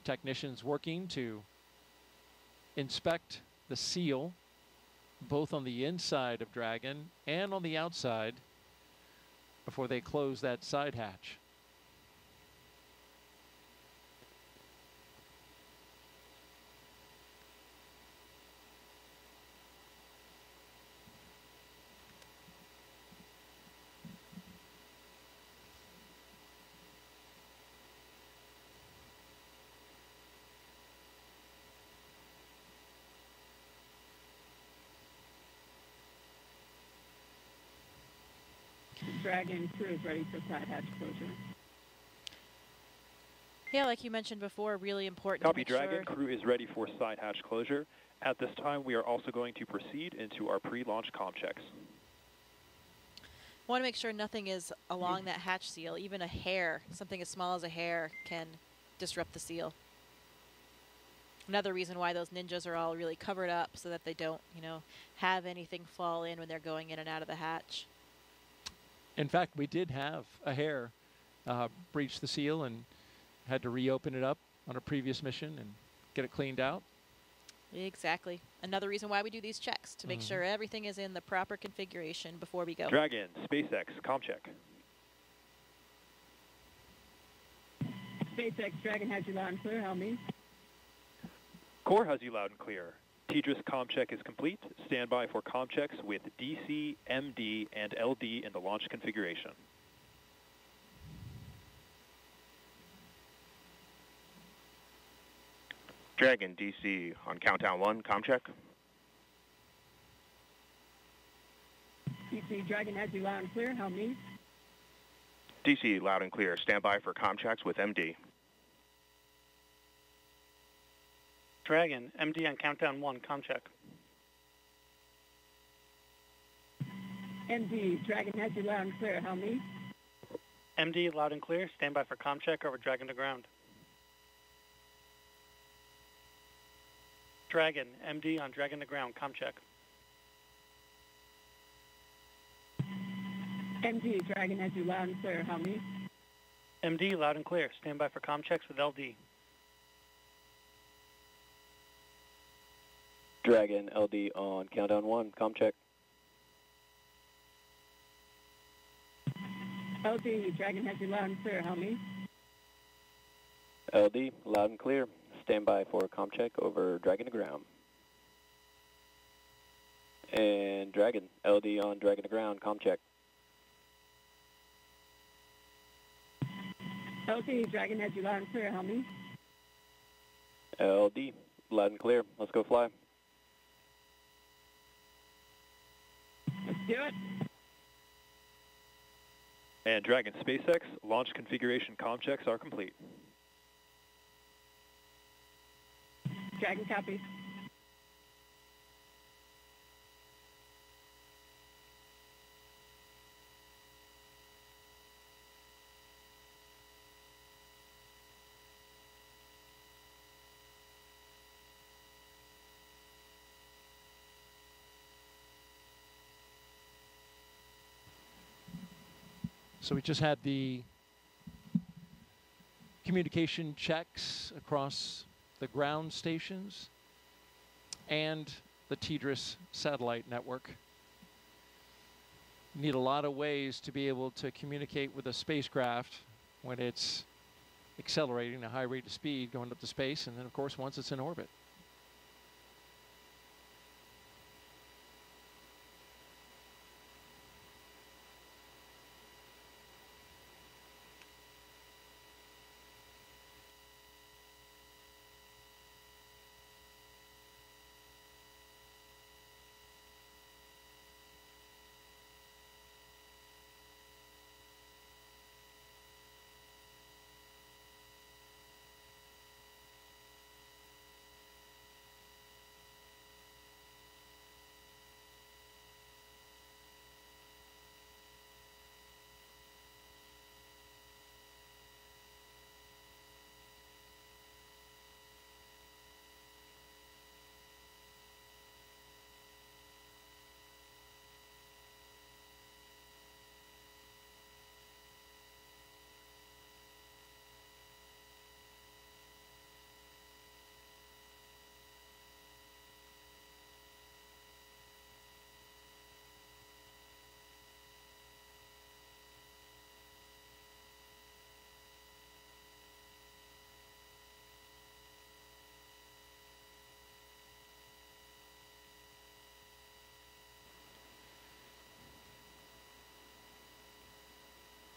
technicians working to inspect the seal, both on the inside of Dragon and on the outside, before they close that side hatch. Dragon crew is ready for side hatch closure. Yeah, like you mentioned before, really important. Copy, Dragon. Crew is ready for side hatch closure. At this time, we are also going to proceed into our pre-launch comm checks. Want to make sure nothing is along that hatch seal. Even a hair, something as small as a hair, can disrupt the seal. Another reason why those ninjas are all really covered up, so that they don't, you know, have anything fall in when they're going in and out of the hatch. In fact, we did have a hair breach the seal and had to reopen it up on a previous mission and get it cleaned out. Exactly. Another reason why we do these checks, to make sure everything is in the proper configuration before we go. Dragon, SpaceX, comm check. SpaceX Dragon has you loud and clear. How me? Core has you loud and clear. TDRS comm check is complete. Stand by for comm checks with DC, MD, and LD in the launch configuration. Dragon, DC, on countdown 1, comm check. DC Dragon has you loud and clear. How me? DC, loud and clear. Stand by for comm checks with MD. Dragon, MD on countdown 1, comm check. MD, Dragon has you loud and clear. How me? MD, loud and clear. Stand by for comm check over Dragon to ground. Dragon, MD on Dragon to ground, comm check. MD, Dragon has you loud and clear. How me? MD, loud and clear. Stand by for comm checks with LD. Dragon, LD on countdown 1, comm check. LD, Dragon has you loud and clear. How me? LD, loud and clear. Stand by for comm check over Dragon to ground. And Dragon, LD on Dragon to ground, comm check. LD, Dragon has you loud and clear. How me? LD, loud and clear. Let's go fly. Let's do it. And Dragon SpaceX, launch configuration comm checks are complete. Dragon copies. So we just had the communication checks across the ground stations and the TDRS satellite network. You need a lot of ways to be able to communicate with a spacecraft when it's accelerating at a high rate of speed going up to space, and then of course once it's in orbit.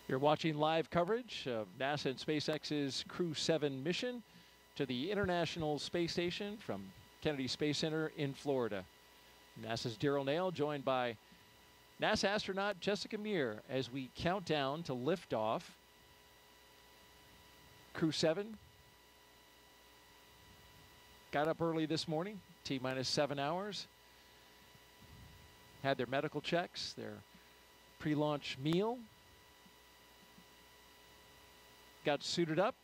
You're watching live coverage of NASA and SpaceX's Crew 7 mission to the International Space Station from Kennedy Space Center in Florida. NASA's Daryl Nail joined by NASA astronaut Jessica Meir as we count down to liftoff. Crew 7 got up early this morning, T-minus 7 hours. Had their medical checks, their pre-launch meal. Got suited up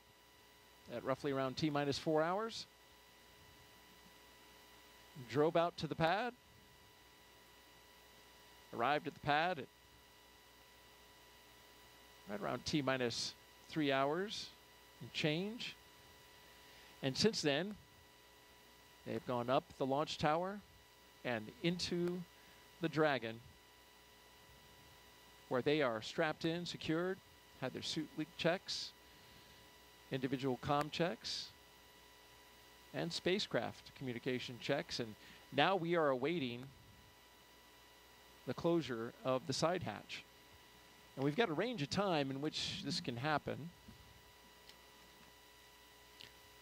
at roughly around T-minus 4 hours. Drove out to the pad. Arrived at the pad at right around T-minus 3 hours and change. And since then, they've gone up the launch tower and into the Dragon, where they are strapped in, secured, had their suit leak checks, individual comm checks, and spacecraft communication checks. And now we are awaiting the closure of the side hatch. And we've got a range of time in which this can happen.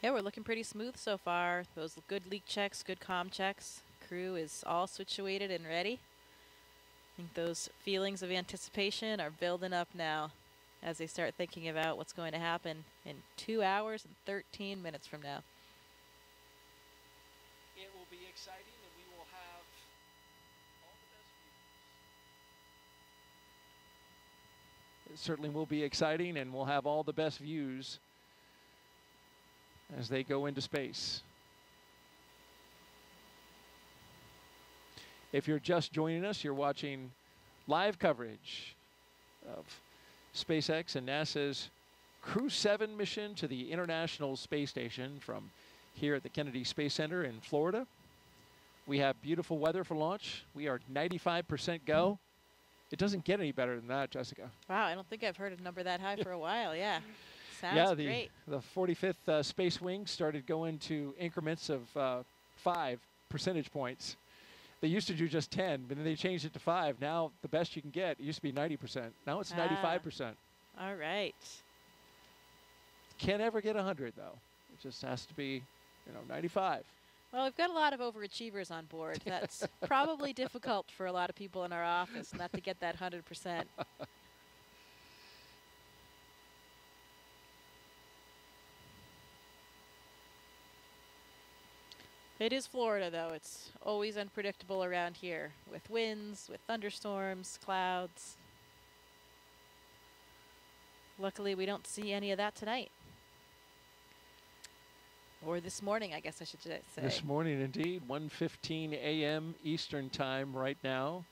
Yeah, we're looking pretty smooth so far. Those good leak checks, good comm checks. Crew is all situated and ready. I think those feelings of anticipation are building up now as they start thinking about what's going to happen in 2 hours and 13 minutes from now. It will be exciting, and we will have all the best views. It certainly will be exciting, and we'll have all the best views as they go into space. If you're just joining us, you're watching live coverage of SpaceX and NASA's Crew 7 mission to the International Space Station from here at the Kennedy Space Center in Florida. We have beautiful weather for launch. We are 95% go. It doesn't get any better than that, Jessica. Wow, I don't think I've heard a number that high for a while. Yeah, sounds great. The 45th Space Wing started going to increments of 5 percentage points. They used to do just 10, but then they changed it to 5. Now the best you can get, it used to be 90%. Now it's 95%. All right. Can't ever get 100 though. It just has to be, 95. Well, we've got a lot of overachievers on board. That's probably difficult for a lot of people in our office not to get that 100%. It is Florida, though. It's always unpredictable around here with winds, with thunderstorms, clouds. Luckily, we don't see any of that tonight. Or this morning, I guess I should say. This morning, indeed. 1:15 a.m. Eastern Time right now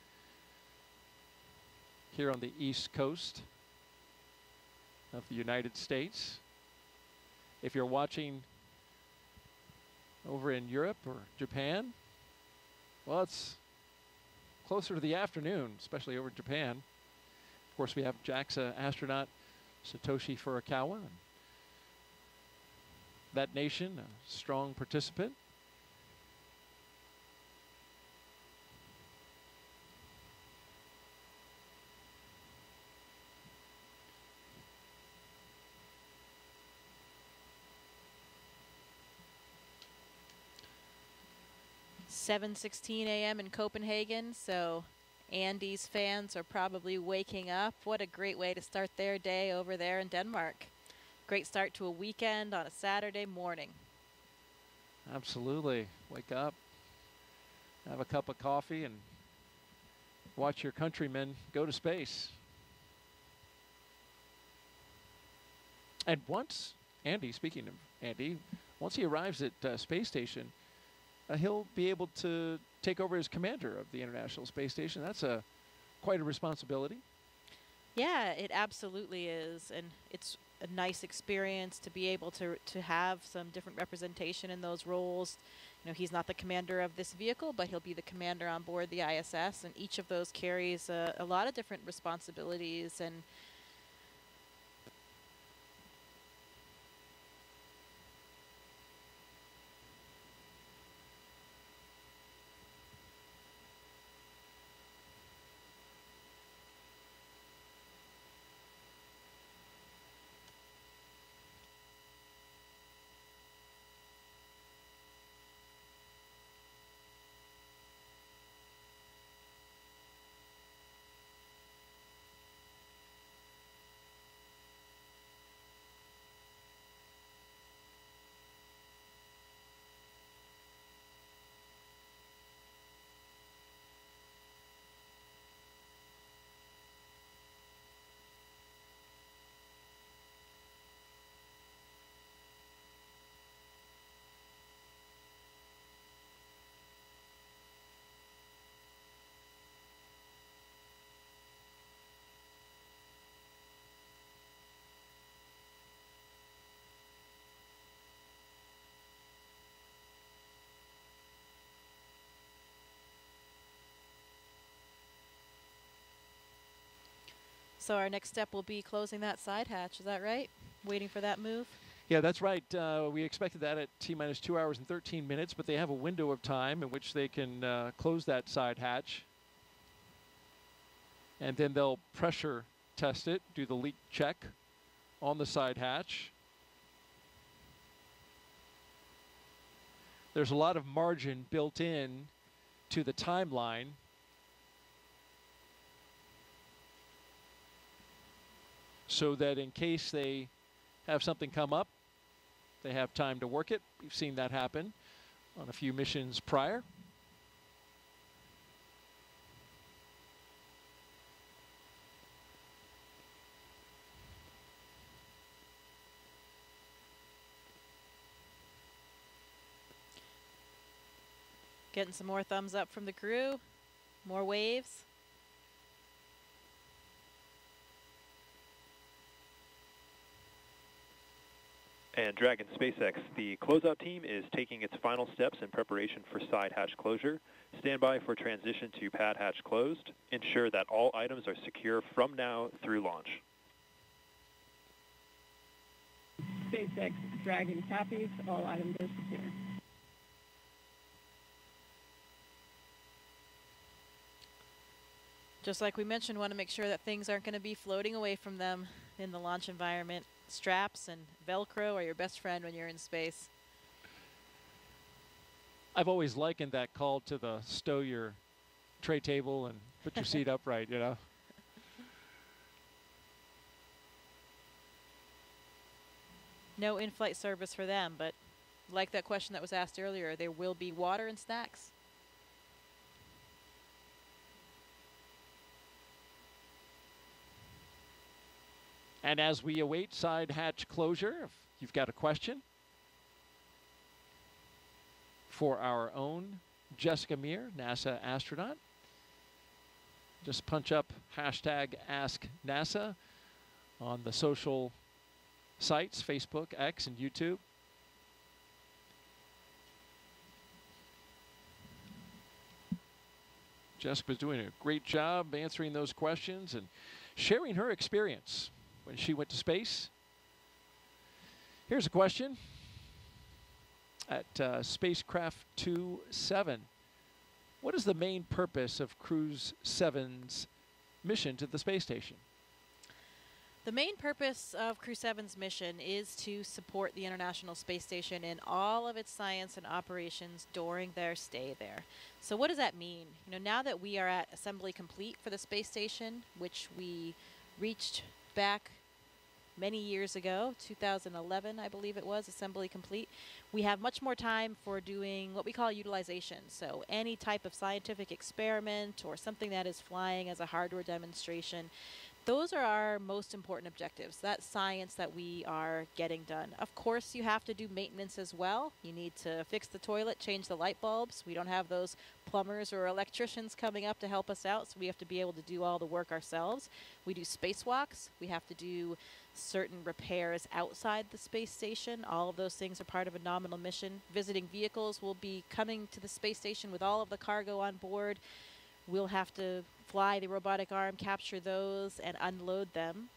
here on the East Coast of the United States. If you're watching over in Europe or Japan, well, it's closer to the afternoon, especially over in Japan. Of course, we have JAXA astronaut Satoshi Furukawa. That nation, a strong participant. "7:16 a.m. in Copenhagen," so Andy's fans are probably waking up. What a great way to start their day over there in Denmark. Great start to a weekend on a Saturday morning. Absolutely. Wake up, have a cup of coffee, and watch your countrymen go to space. And once Andy, speaking of Andy, once he arrives at Space Station, he'll be able to take over as commander of the International Space Station. That's quite a responsibility. Yeah, it absolutely is, and it's a nice experience to be able to have some different representation in those roles. You know, he's not the commander of this vehicle, but he'll be the commander on board the ISS, and each of those carries a lot of different responsibilities. And so our next step will be closing that side hatch. Is that right? Waiting for that move? Yeah, that's right. We expected that at T-minus 2 hours and 13 minutes, but they have a window of time in which they can close that side hatch. And then they'll pressure test it, do the leak check on the side hatch. There's a lot of margin built in to the timeline. So that in case they have something come up, they have time to work it. We've seen that happen on a few missions prior. Getting some more thumbs up from the crew, more waves. And Dragon SpaceX, the closeout team is taking its final steps in preparation for side hatch closure. Stand by for transition to pad hatch closed. Ensure that all items are secure from now through launch. SpaceX Dragon copies. All items are secure. Just like we mentioned, want to make sure that things aren't going to be floating away from them in the launch environment. Straps and Velcro are your best friend when you're in space. I've always likened that call to the stow your tray table and put your seat upright, you know. No in-flight service for them, but Like that question that was asked earlier, there will be water and snacks. And as we await side hatch closure, if you've got a question for our own Jessica Meir, NASA astronaut, just punch up hashtag #AskNASA on the social sites, Facebook, X, and YouTube. Jessica's doing a great job answering those questions and sharing her experience when she went to space. Here's a question at Spacecraft 2-7. What is the main purpose of Crew 7's mission to the space station? The main purpose of Crew 7's mission is to support the International Space Station in all of its science and operations during their stay there. So what does that mean? You know, now that we are at assembly complete for the space station, which we reached back many years ago, 2011, I believe it was, assembly complete, we have much more time for doing what we call utilization. So any type of scientific experiment or something that is flying as a hardware demonstration, those are our most important objectives. That's science that we are getting done. Of course, you have to do maintenance as well. You need to fix the toilet, change the light bulbs. We don't have those plumbers or electricians coming up to help us out, so we have to be able to do all the work ourselves. We do spacewalks. We have to do certain repairs outside the space station. All of those things are part of a nominal mission. Visiting vehicles will be coming to the space station with all of the cargo on board. We'll have to fly the robotic arm, capture those, and unload them.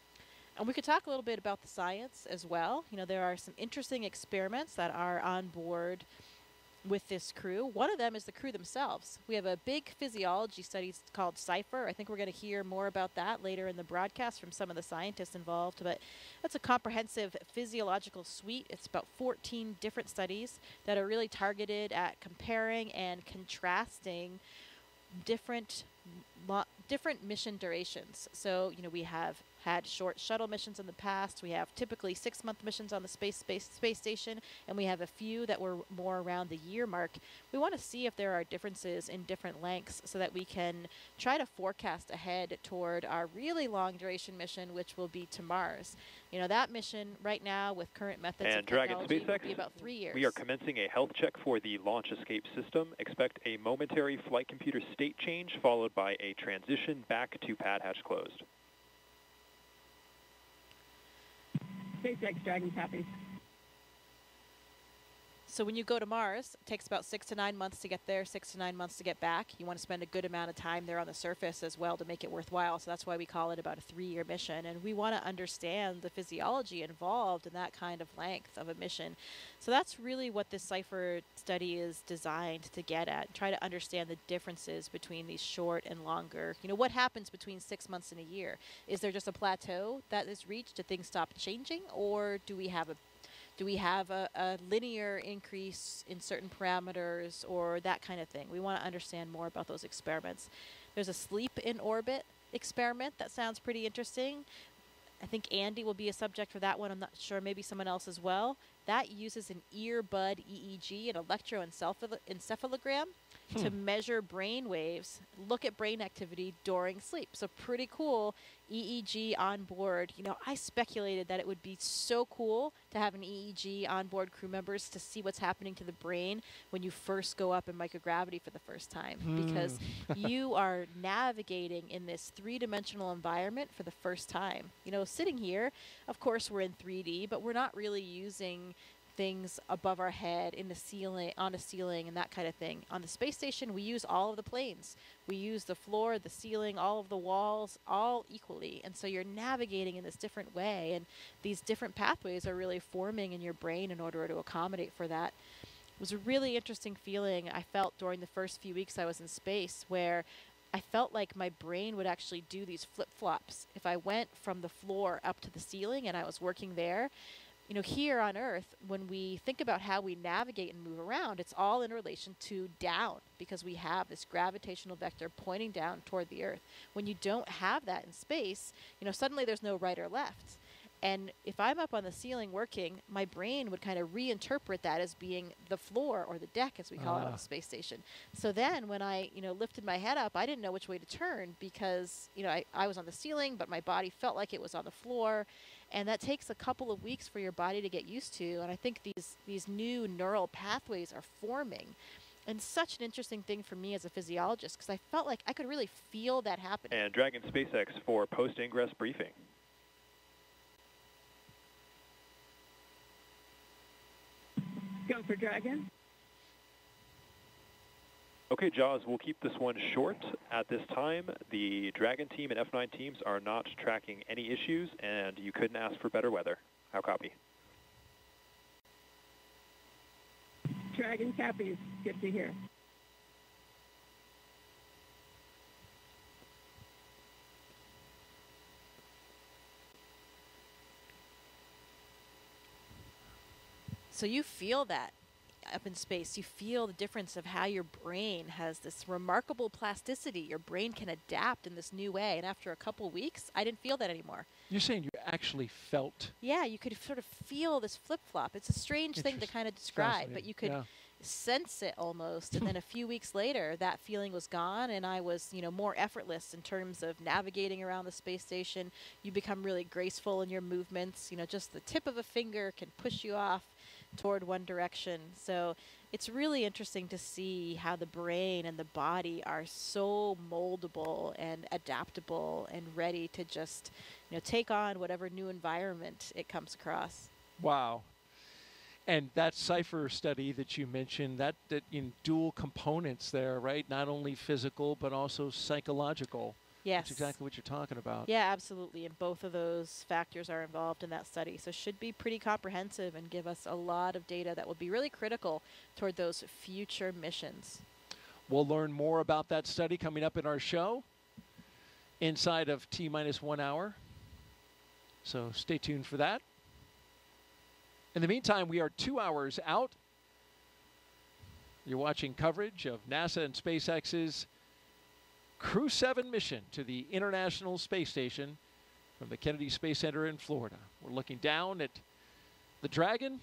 And we could talk a little bit about the science as well. You know, there are some interesting experiments that are on board with this crew. One of them is the crew themselves. We have a big physiology study called CIPHER. I think we're going to hear more about that later in the broadcast from some of the scientists involved, but that's a comprehensive physiological suite. It's about 14 different studies that are really targeted at comparing and contrasting different mission durations. So, you know, we have had short shuttle missions in the past. We have typically 6-month missions on the space station, and we have a few that were more around the year mark. We want to see if there are differences in different lengths so that we can try to forecast ahead toward our really long duration mission, which will be to Mars. You know, that mission right now with current methods and of Dragon technology will SpaceX, be about 3 years. we are commencing a health check for the launch escape system. Expect a momentary flight computer state change followed by a transition back to pad hatch closed. SpaceX Dragon copies. So when you go to Mars, it takes about 6 to 9 months to get there, 6 to 9 months to get back. You want to spend a good amount of time there on the surface as well to make it worthwhile. So that's why we call it about a 3-year mission. And we want to understand the physiology involved in that kind of length of a mission. So that's really what this CIPHER study is designed to get at. Try to understand the differences between these short and longer. You know, what happens between 6 months and a year? Is there just a plateau that is reached? Do things stop changing? Or do we have a linear increase in certain parameters or that kind of thing? We want to understand more about those experiments. There's a sleep in orbit experiment that sounds pretty interesting. I think Andy will be a subject for that one. I'm not sure, maybe someone else as well. That uses an earbud EEG, an electroencephalogram, to measure brain waves, look at brain activity during sleep. So pretty cool EEG on board. You know, I speculated that it would be so cool to have an EEG on board crew members to see what's happening to the brain when you first go up in microgravity for the first time, because you are navigating in this 3-dimensional environment for the first time. You know, sitting here, of course we're in 3D, but we're not really using things above our head, in the ceiling, on a ceiling, and that kind of thing. On the space station, we use all of the planes. We use the floor, the ceiling, all of the walls, all equally. And so you're navigating in this different way, and these different pathways are really forming in your brain in order to accommodate for that. It was a really interesting feeling I felt during the first few weeks I was in space, where I felt like my brain would actually do these flip-flops. If I went from the floor up to the ceiling and I was working there, you know, here on Earth, when we think about how we navigate and move around, it's all in relation to down, because we have this gravitational vector pointing down toward the Earth. When you don't have that in space, you know, suddenly there's no right or left. And if I'm up on the ceiling working, my brain would kind of reinterpret that as being the floor or the deck, as we call it on the space station. So then when I, lifted my head up, I didn't know which way to turn because, I was on the ceiling, but my body felt like it was on the floor. And that takes a couple of weeks for your body to get used to. And I think these new neural pathways are forming. And such an interesting thing for me as a physiologist because I felt like I could really feel that happening. And Dragon SpaceX for post-ingress briefing. Go for Dragon. Okay, Jaws, we'll keep this one short. At this time, the Dragon team and F9 teams are not tracking any issues, and you couldn't ask for better weather. How copy? Dragon copies. Good to hear. So you feel that up in space. You feel the difference of how your brain has this remarkable plasticity. Your brain can adapt in this new way. And after a couple weeks, I didn't feel that anymore. You're saying you actually felt? Yeah, you could sort of feel this flip-flop. It's a strange thing to kind of describe, but you could sense it almost. And then a few weeks later, that feeling was gone, and I was, more effortless in terms of navigating around the space station. You become really graceful in your movements. Just the tip of a finger can push you off toward one direction. So it's really interesting to see how the brain and the body are so moldable and adaptable and ready to just, take on whatever new environment it comes across. Wow. And that Cypher study that you mentioned, that in dual components there, right? Not only physical, but also psychological. Yes. That's exactly what you're talking about. Yeah, absolutely. And both of those factors are involved in that study. So should be pretty comprehensive and give us a lot of data that will be really critical toward those future missions. We'll learn more about that study coming up in our show inside of T-minus 1 hour. So stay tuned for that. In the meantime, we are 2 hours out. You're watching coverage of NASA and SpaceX's Crew 7 mission to the International Space Station from the Kennedy Space Center in Florida. We're looking down at the Dragon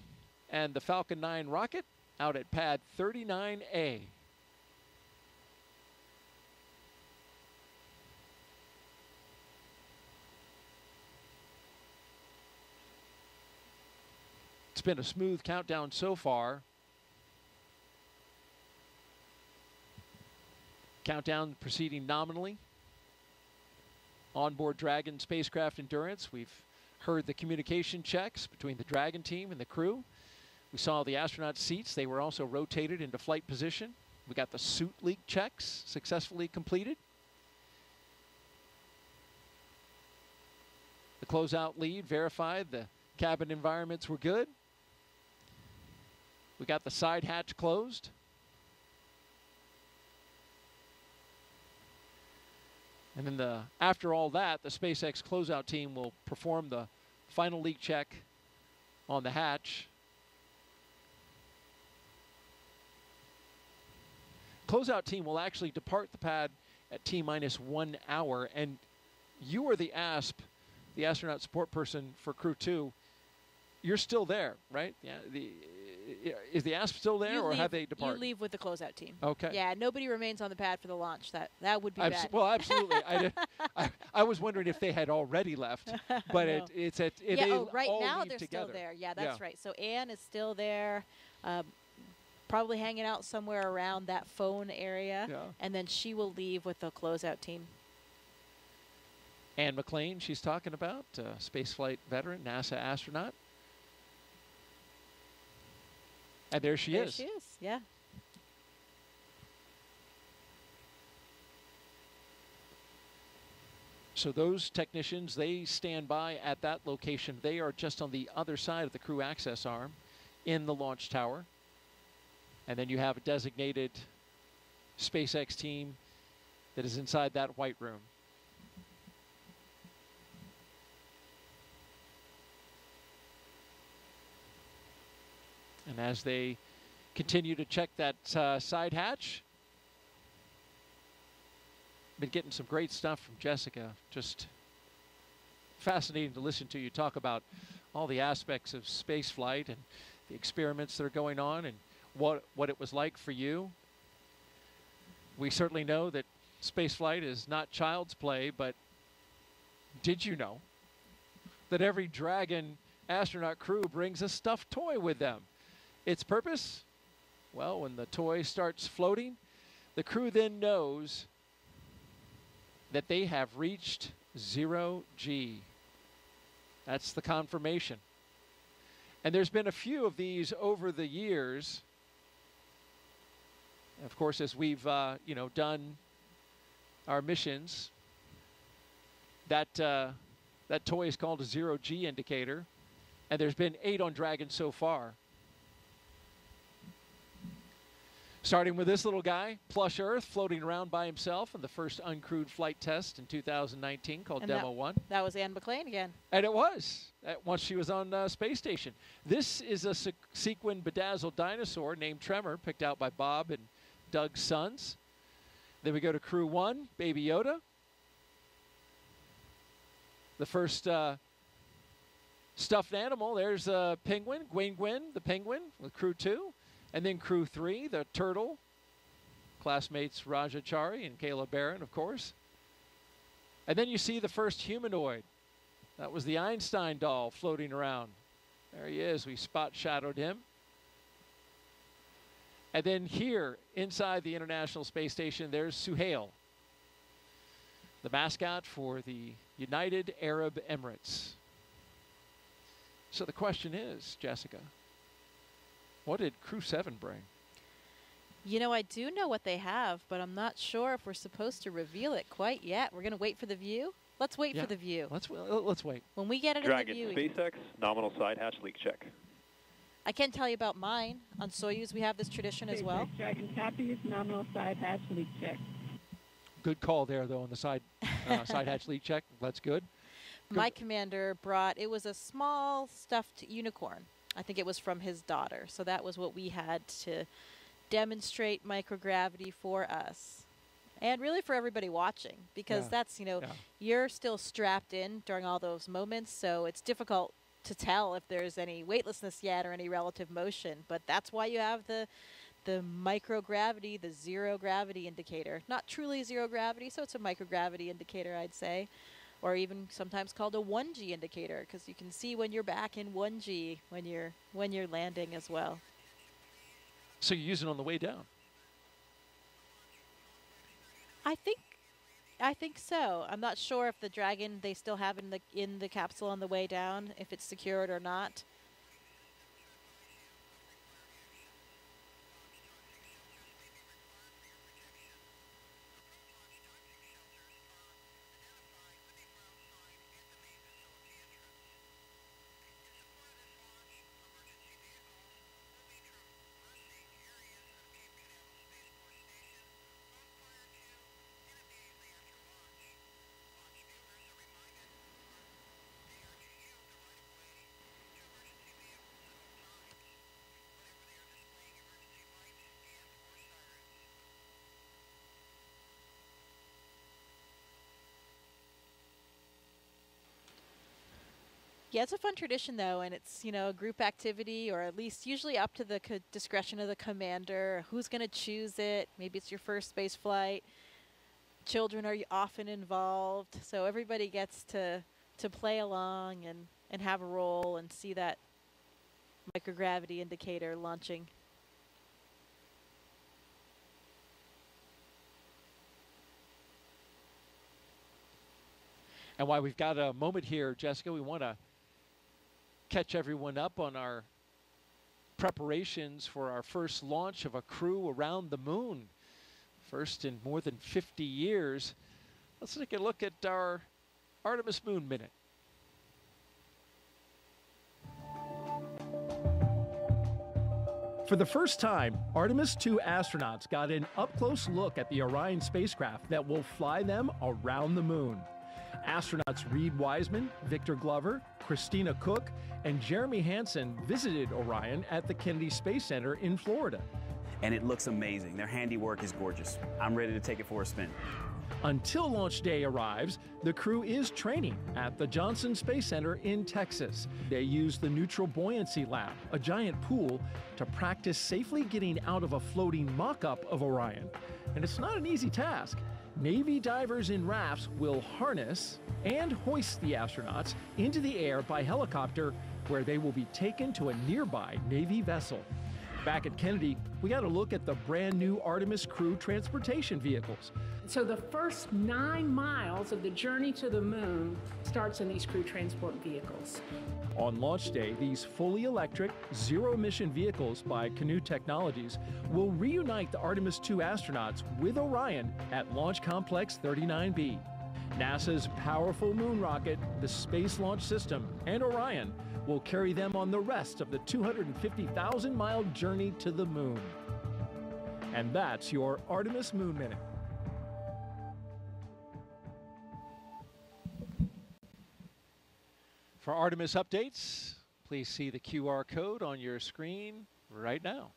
and the Falcon 9 rocket out at pad 39A. It's been a smooth countdown so far. Countdown proceeding nominally. Onboard Dragon spacecraft endurance. We've heard the communication checks between the Dragon team and the crew. We saw the astronaut seats. They were also rotated into flight position. We got the suit leak checks successfully completed. The closeout lead verified the cabin environments were good. We got the side hatch closed. And then after all that, the SpaceX closeout team will perform the final leak check on the hatch. Closeout team will actually depart the pad at T-minus 1 hour. And you are the ASP, the astronaut support person for Crew 2. You're still there, right? Yeah. Is the ASP still there, or have they departed? You leave with the closeout team. Okay. Yeah, nobody remains on the pad for the launch. That would be bad. Well, absolutely. I was wondering if they had already left, but no. Right now they're together. still there. Yeah, that's right. So Anne is still there, probably hanging out somewhere around that phone area, and then she will leave with the closeout team. Anne McLean, she's talking about, spaceflight veteran, NASA astronaut. And there she is. There she is, yeah. So those technicians, they stand by at that location. They are just on the other side of the crew access arm in the launch tower. And then you have a designated SpaceX team that is inside that white room. And as they continue to check that side hatch, been getting some great stuff from Jessica. Just fascinating to listen to you talk about all the aspects of space flight and the experiments that are going on and what it was like for you. We certainly know that space flight is not child's play, but did you know that every Dragon astronaut crew brings a stuffed toy with them? Its purpose? Well, when the toy starts floating, the crew then knows that they have reached 0G. That's the confirmation. And there's been a few of these over the years. Of course, as we've done our missions, that toy is called a 0G indicator, and there's been 8 on Dragon so far. Starting with this little guy, Plush Earth, floating around by himself in the first uncrewed flight test in 2019 called Demo 1. That was Anne McLean again. And it was, once she was on space station. This is a sequin bedazzled dinosaur named Tremor, picked out by Bob and Doug's sons. Then we go to Crew 1, Baby Yoda. The first stuffed animal, there's a penguin, Gwyn, the penguin, with Crew 2. And then Crew 3, the turtle, classmates Raja Chari and Kayla Barron, of course. And then you see the first humanoid. That was the Einstein doll floating around. There he is. We spot shadowed him. And then here, inside the International Space Station, there's Suhail, the mascot for the United Arab Emirates. So the question is, Jessica, what did Crew 7 bring? You know, I do know what they have, but I'm not sure if we're supposed to reveal it quite yet. We're going to wait for the view? Let's wait for the view. Let's wait. When we get it Dragon, in the view. SpaceX, nominal side hatch leak check. I can't tell you about mine. On Soyuz, we have this tradition as well. SpaceX Dragon copies, nominal side hatch leak check. Good call there, though, on the side hatch leak check. That's good. My commander brought, it was a small stuffed unicorn. I think it was from his daughter. So that was what we had to demonstrate microgravity for us. And really for everybody watching, because that's, you're still strapped in during all those moments. So it's difficult to tell if there's any weightlessness yet or any relative motion. But that's why you have the microgravity, the zero gravity indicator. Not truly zero gravity, so it's a microgravity indicator, I'd say. Or even sometimes called a 1G indicator, because you can see when you're back in 1G when you're landing as well. So you use it on the way down? I think so. I'm not sure if the Dragon they still have in the capsule on the way down, if it's secured or not. Yeah, it's a fun tradition, though, and it's, a group activity, or at least usually up to the discretion of the commander. Who's going to choose it? Maybe it's your first space flight. Children are often involved, so everybody gets to play along and have a role and see that microgravity indicator launching. And while we've got a moment here, Jessica, we want to catch everyone up on our preparations for our first launch of a crew around the moon. First in more than 50 years. Let's take a look at our Artemis Moon Minute. For the first time, Artemis 2 astronauts got an up-close look at the Orion spacecraft that will fly them around the moon. Astronauts Reed Wiseman, Victor Glover, Christina Cook, and Jeremy Hansen visited Orion at the Kennedy Space Center in Florida. and it looks amazing. Their handiwork is gorgeous. I'm ready to take it for a spin. Until launch day arrives, the crew is training at the Johnson Space Center in Texas. They use the Neutral Buoyancy Lab, a giant pool, to practice safely getting out of a floating mock-up of Orion. And it's not an easy task. Navy divers in rafts will harness and hoist the astronauts into the air by helicopter, where they will be taken to a nearby Navy vessel. Back at Kennedy, we got a look at the brand new Artemis crew transportation vehicles. So the first 9 miles of the journey to the moon starts in these crew transport vehicles. On launch day, these fully electric, zero-emission vehicles by Canoe Technologies will reunite the Artemis II astronauts with Orion at Launch Complex 39B. NASA's powerful moon rocket, the Space Launch System, and Orion will carry them on the rest of the 250,000-mile journey to the moon. And that's your Artemis Moon Minute. For Artemis updates, please see the QR code on your screen right now.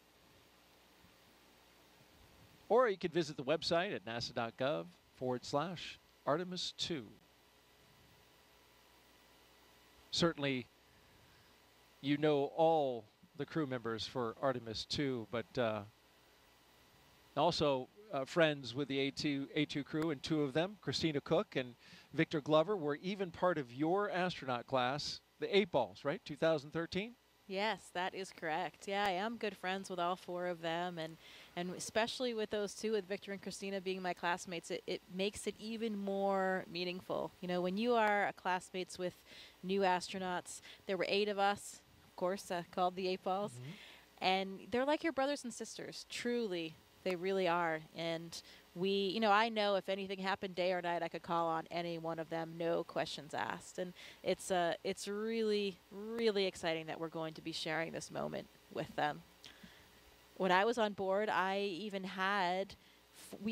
Or you can visit the website at nasa.gov/Artemis 2. Certainly, you know all the crew members for Artemis 2, but also friends with the A2 crew, and 2 of them, Christina Cook and Victor Glover, were even part of your astronaut class, the 8 balls, right? 2013? Yes, that is correct. Yeah, I am good friends with all 4 of them, and especially with those 2, with Victor and Christina being my classmates, it makes it even more meaningful. You know, when you are classmates with new astronauts, there were 8 of us, of course, called the 8 balls, and they're like your brothers and sisters, truly. They really are. And we, I know if anything happened day or night, I could call on any one of them, no questions asked. And it's really, really exciting that we're going to be sharing this moment with them. When I was on board, I even had,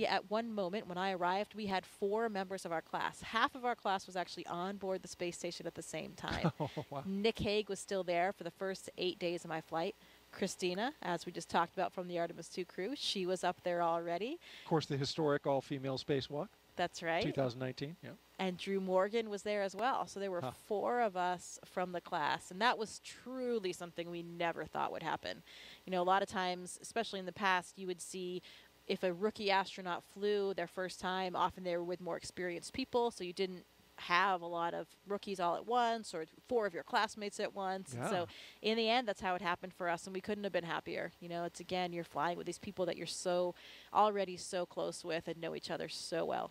at one moment when I arrived, we had 4 members of our class. Half of our class was actually on board the space station at the same time. Oh, wow. Nick Hague was still there for the first 8 days of my flight. Christina, as we just talked about from the Artemis II crew, she was up there already. Of course, the historic all-female spacewalk. That's right. 2019, yeah. And Drew Morgan was there as well. So there were 4 of us from the class, and that was truly something we never thought would happen. You know, a lot of times, especially in the past, you would see if a rookie astronaut flew their first time, often they were with more experienced people, so you didn't have a lot of rookies all at once, or 4 of your classmates at once. Yeah. And so in the end, that's how it happened for us, and we couldn't have been happier. You know, it's, again, you're flying with these people that you're already so close with and know each other so well.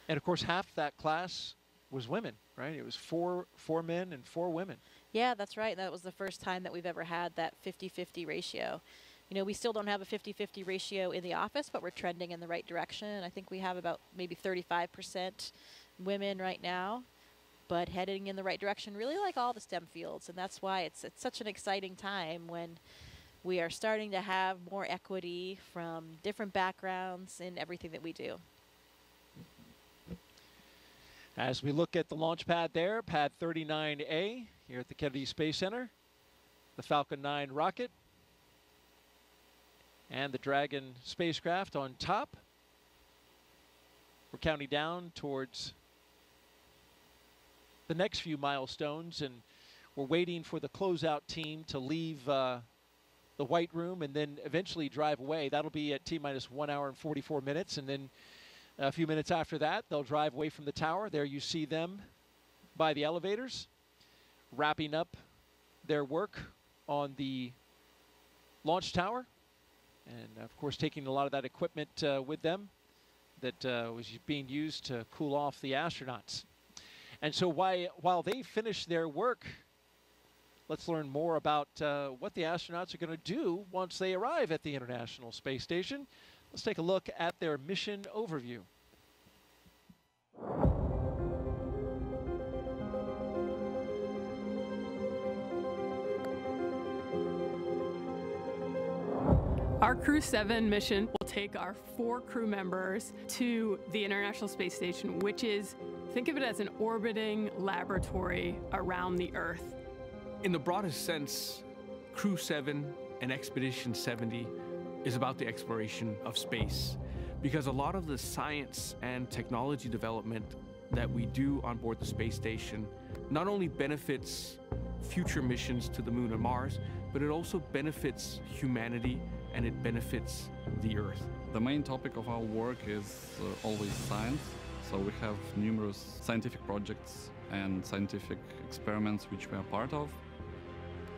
And of course, half that class was women, right? It was four men and 4 women. Yeah, that's right. That was the first time that we've ever had that 50-50 ratio. You know, we still don't have a 50-50 ratio in the office, but we're trending in the right direction. I think we have about maybe 35% women right now, but heading in the right direction, really like all the STEM fields. And that's why it's such an exciting time when we are starting to have more equity from different backgrounds in everything that we do. As we look at the launch pad there, pad 39A here at the Kennedy Space Center, the Falcon 9 rocket, and the Dragon spacecraft on top. We're counting down towards the next few milestones, and we're waiting for the closeout team to leave the White Room and then eventually drive away. That'll be at T-minus 1 hour and 44 minutes, and then a few minutes after that, they'll drive away from the tower. There you see them by the elevators, wrapping up their work on the launch tower. And, of course, taking a lot of that equipment with them that was being used to cool off the astronauts. And so while they finish their work, let's learn more about what the astronauts are going to do once they arrive at the International Space Station. Let's take a look at their mission overview. Our Crew 7 mission will take our 4 crew members to the International Space Station, which is, think of it as an orbiting laboratory around the Earth. In the broadest sense, Crew 7 and Expedition 70 is about the exploration of space, because a lot of the science and technology development that we do on board the space station not only benefits future missions to the Moon and Mars, but it also benefits humanity and it benefits the Earth. The main topic of our work is always science, so we have numerous scientific projects and scientific experiments which we are part of.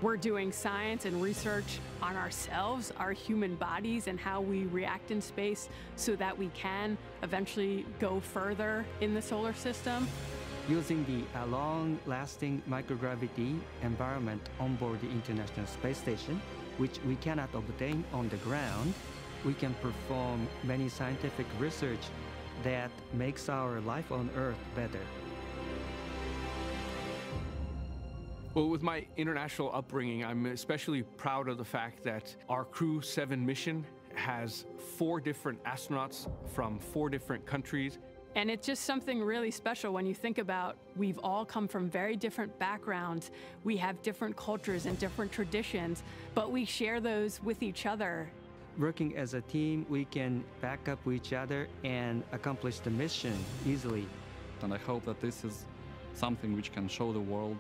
We're doing science and research on ourselves, our human bodies, and how we react in space so that we can eventually go further in the solar system. Using the long-lasting microgravity environment on board the International Space Station, which we cannot obtain on the ground, we can perform many scientific research that makes our life on Earth better. Well, with my international upbringing, I'm especially proud of the fact that our Crew 7 mission has 4 different astronauts from 4 different countries. And it's just something really special when you think about we've all come from very different backgrounds. We have different cultures and different traditions, but we share those with each other. Working as a team, we can back up each other and accomplish the mission easily. And I hope that this is something which can show the world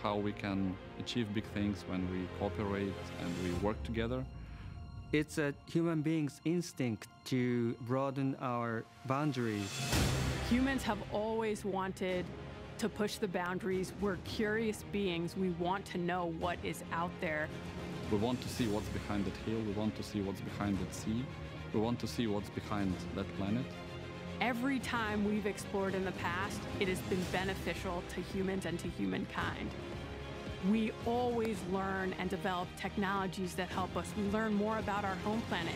how we can achieve big things when we cooperate and we work together. It's a human being's instinct to broaden our boundaries. Humans have always wanted to push the boundaries. We're curious beings. We want to know what is out there. We want to see what's behind that hill. We want to see what's behind that sea. We want to see what's behind that planet. Every time we've explored in the past, it has been beneficial to humans and to humankind. We always learn and develop technologies that help us. We learn more about our home planet.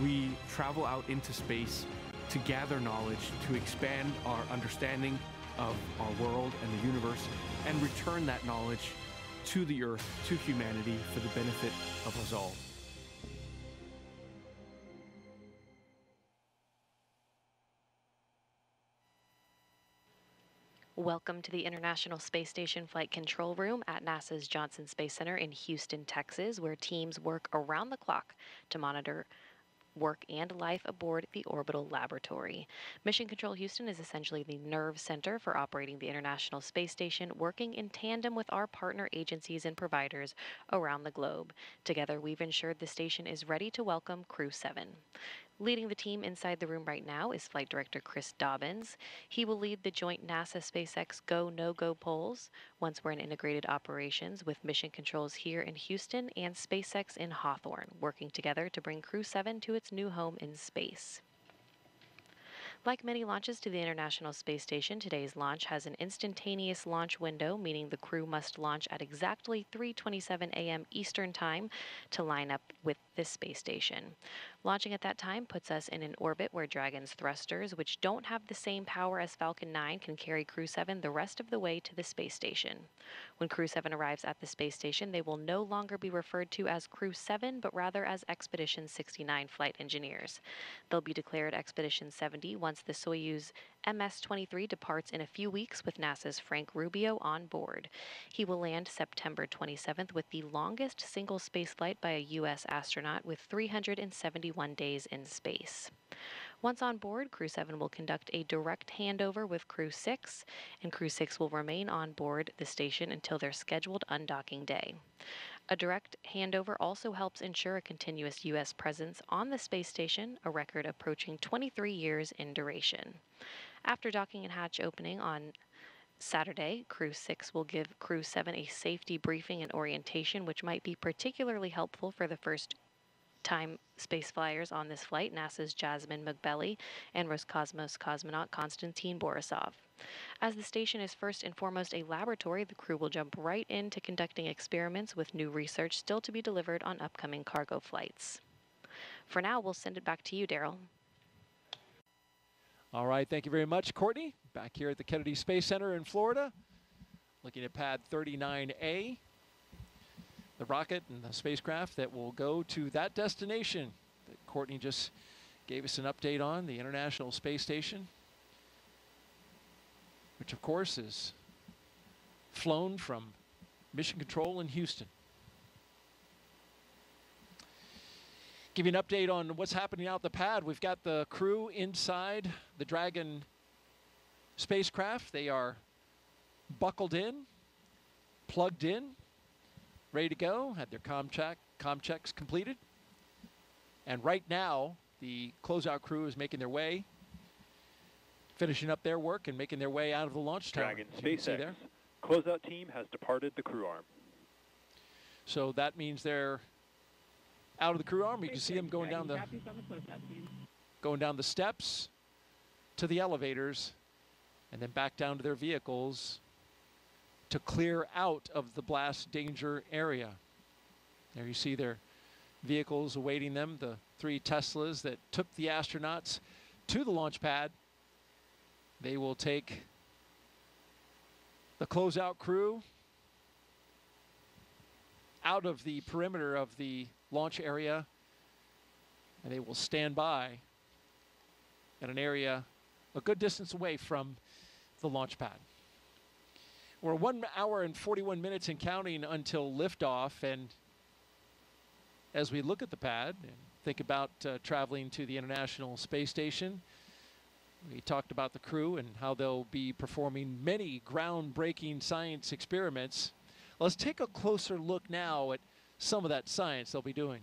We travel out into space to gather knowledge, to expand our understanding of our world and the universe, and return that knowledge to the Earth, to humanity, for the benefit of us all. Welcome to the International Space Station Flight Control Room at NASA's Johnson Space Center in Houston, Texas, where teams work around the clock to monitor work and life aboard the orbital laboratory. Mission Control Houston is essentially the nerve center for operating the International Space Station, working in tandem with our partner agencies and providers around the globe. Together, we've ensured the station is ready to welcome Crew 7. Leading the team inside the room right now is Flight Director Chris Dobbins. He will lead the joint NASA-SpaceX Go, No-Go polls once we're in integrated operations with mission controls here in Houston and SpaceX in Hawthorne, working together to bring Crew 7 to its new home in space. Like many launches to the International Space Station, today's launch has an instantaneous launch window, meaning the crew must launch at exactly 3:27 a.m. Eastern Time to line up with this space station. Launching at that time puts us in an orbit where Dragon's thrusters, which don't have the same power as Falcon 9, can carry Crew 7 the rest of the way to the space station. When Crew 7 arrives at the space station, they will no longer be referred to as Crew 7, but rather as Expedition 69 flight engineers. They'll be declared Expedition 70 once the Soyuz MS-23 departs in a few weeks with NASA's Frank Rubio on board. He will land September 27th with the longest single spaceflight by a U.S. astronaut with 371 days in space. Once on board, Crew 7 will conduct a direct handover with Crew 6, and Crew 6 will remain on board the station until their scheduled undocking day. A direct handover also helps ensure a continuous U.S. presence on the space station, a record approaching 23 years in duration. After docking and hatch opening on Saturday, Crew 6 will give Crew 7 a safety briefing and orientation, which might be particularly helpful for the first-time space flyers on this flight, NASA's Jasmin Moghbeli and Roscosmos cosmonaut Konstantin Borisov. As the station is first and foremost a laboratory, the crew will jump right into conducting experiments with new research still to be delivered on upcoming cargo flights. For now, we'll send it back to you, Daryl. All right, thank you very much, Courtney. Back here at the Kennedy Space Center in Florida, looking at pad 39A, the rocket and the spacecraft that will go to that destination that Courtney just gave us an update on, the International Space Station, which of course is flown from Mission Control in Houston. Give you an update on what's happening out the pad. We've got the crew inside the Dragon spacecraft. They are buckled in, plugged in, ready to go, had their comm checks completed. And right now, the closeout crew is making their way, finishing up their work and making their way out of the launch tower. Dragon SpaceX closeout team has departed the crew arm. So that means they're out of the crew arm. You can see them going down the steps to the elevators and then back down to their vehicles to clear out of the blast danger area. There you see their vehicles awaiting them, the 3 Teslas that took the astronauts to the launch pad. They will take the closeout crew out of the perimeter of the launch area, and they will stand by at an area a good distance away from the launch pad. We're 1 hour and 41 minutes and counting until liftoff, and as we look at the pad and think about traveling to the International Space Station, we talked about the crew and how they'll be performing many groundbreaking science experiments. Let's take a closer look now at some of that science they'll be doing.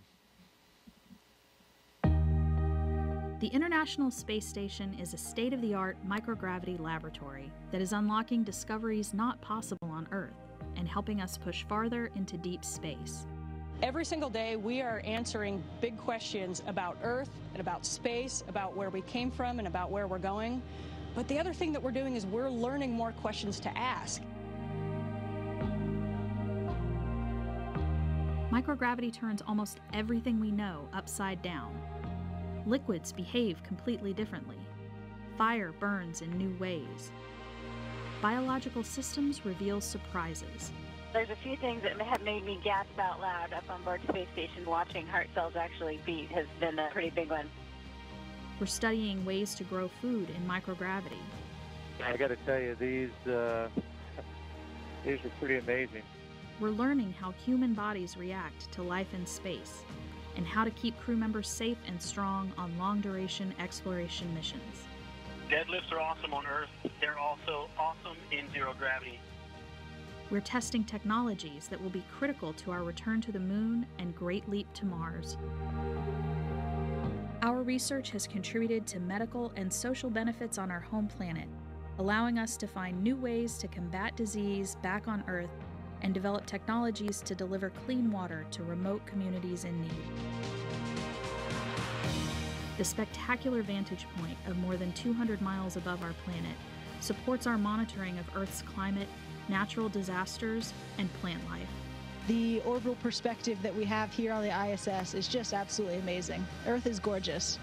The International Space Station is a state-of-the-art microgravity laboratory that is unlocking discoveries not possible on Earth and helping us push farther into deep space. Every single day, we are answering big questions about Earth and about space, about where we came from and about where we're going. But the other thing that we're doing is we're learning more questions to ask. Microgravity turns almost everything we know upside down. Liquids behave completely differently. Fire burns in new ways. Biological systems reveal surprises. There's a few things that have made me gasp out loud up on board Space Station. Watching heart cells actually beat has been a pretty big one. We're studying ways to grow food in microgravity. I got to tell you, these are pretty amazing. We're learning how human bodies react to life in space and how to keep crew members safe and strong on long-duration exploration missions. Deadlifts are awesome on Earth. They're also awesome in zero gravity. We're testing technologies that will be critical to our return to the moon and great leap to Mars. Our research has contributed to medical and social benefits on our home planet, allowing us to find new ways to combat disease back on Earth and develop technologies to deliver clean water to remote communities in need. The spectacular vantage point of more than 200 miles above our planet supports our monitoring of Earth's climate, natural disasters, and plant life. The orbital perspective that we have here on the ISS is just absolutely amazing. Earth is gorgeous.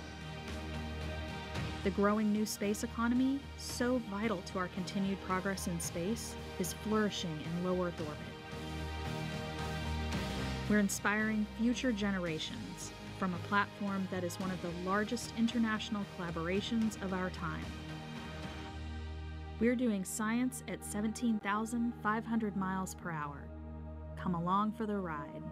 The growing new space economy, so vital to our continued progress in space, is flourishing in low Earth orbit. We're inspiring future generations from a platform that is one of the largest international collaborations of our time. We're doing science at 17,500 miles per hour. Come along for the ride.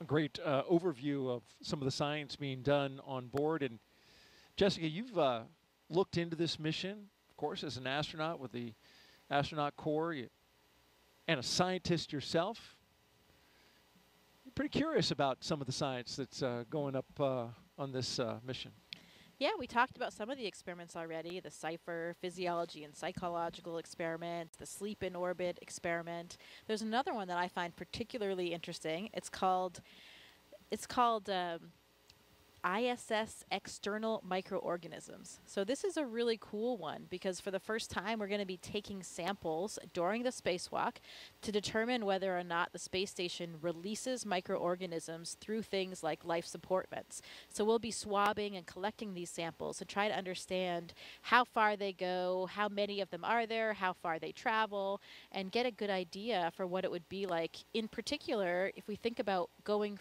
A great overview of some of the science being done on board. And Jessica, you've looked into this mission, of course, as an astronaut with the astronaut corps and a scientist yourself. You're pretty curious about some of the science that's going up on this mission. Yeah, we talked about some of the experiments already, the CIPHER, physiology and psychological experiments, the sleep in orbit experiment. There's another one that I find particularly interesting. It's called ISS external microorganisms. So this is a really cool one because for the first time we're going to be taking samples during the spacewalk to determine whether or not the space station releases microorganisms through things like life support vents. So we'll be swabbing and collecting these samples to try to understand how far they go, how many of them are there, how far they travel, and get a good idea for what it would be like. In particular, if we think about going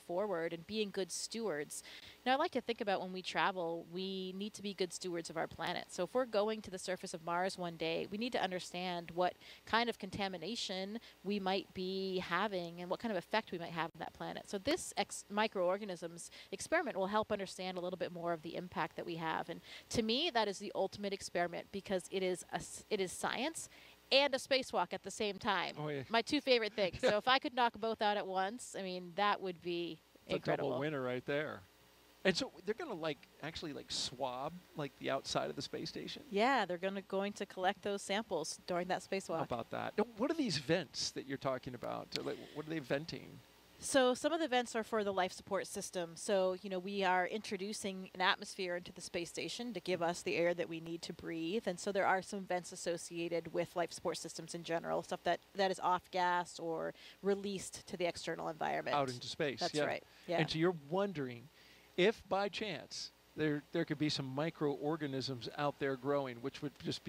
forward and being good stewards Now, I like to think about when we travel, we need to be good stewards of our planet. So if we're going to the surface of Mars one day, we need to understand what kind of contamination we might be having and what kind of effect we might have on that planet. So this microorganisms experiment will help understand a little bit more of the impact that we have. And to me, that is the ultimate experiment because it is science and a spacewalk at the same time. Oh, yeah. My two favorite things. So if I could knock both out at once, I mean, that would be incredible. A double winner right there. And so they're going to actually swab the outside of the space station? Yeah, they're going to collect those samples during that spacewalk. How about that? Now, what are these vents that you're talking about? What are they venting? So some of the vents are for the life support system. So, we are introducing an atmosphere into the space station to give us the air that we need to breathe. And so there are some vents associated with life support systems in general, stuff that is off-gas or released to the external environment. Out into space. That's right. Yeah. And so you're wondering if by chance there could be some microorganisms out there growing, which would just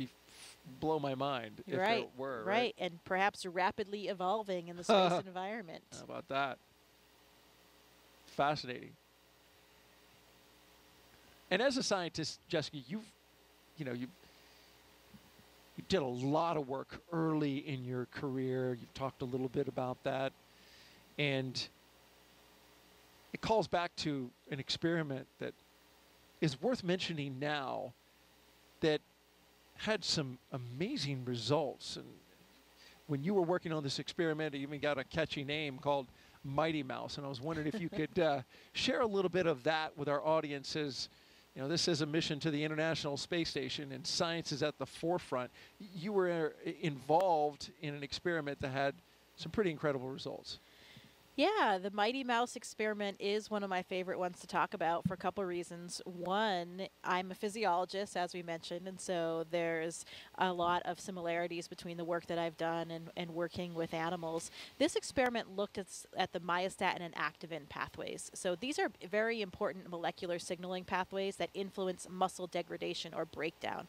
blow my mind if there were. Right, and perhaps rapidly evolving in the space environment. How about that? Fascinating. And as a scientist, Jessica, you did a lot of work early in your career. You've talked a little bit about that, and it calls back to an experiment that is worth mentioning now that had some amazing results. And when you were working on this experiment, it even got a catchy name called Mighty Mouse. And I was wondering if you could share a little bit of that with our audiences. This is a mission to the International Space Station, and science is at the forefront. You were involved in an experiment that had some pretty incredible results. Yeah, the Mighty Mouse experiment is one of my favorite ones to talk about for a couple of reasons. One, I'm a physiologist, as we mentioned, and so there's a lot of similarities between the work that I've done and working with animals. This experiment looked at the myostatin and activin pathways. So these are very important molecular signaling pathways that influence muscle degradation or breakdown.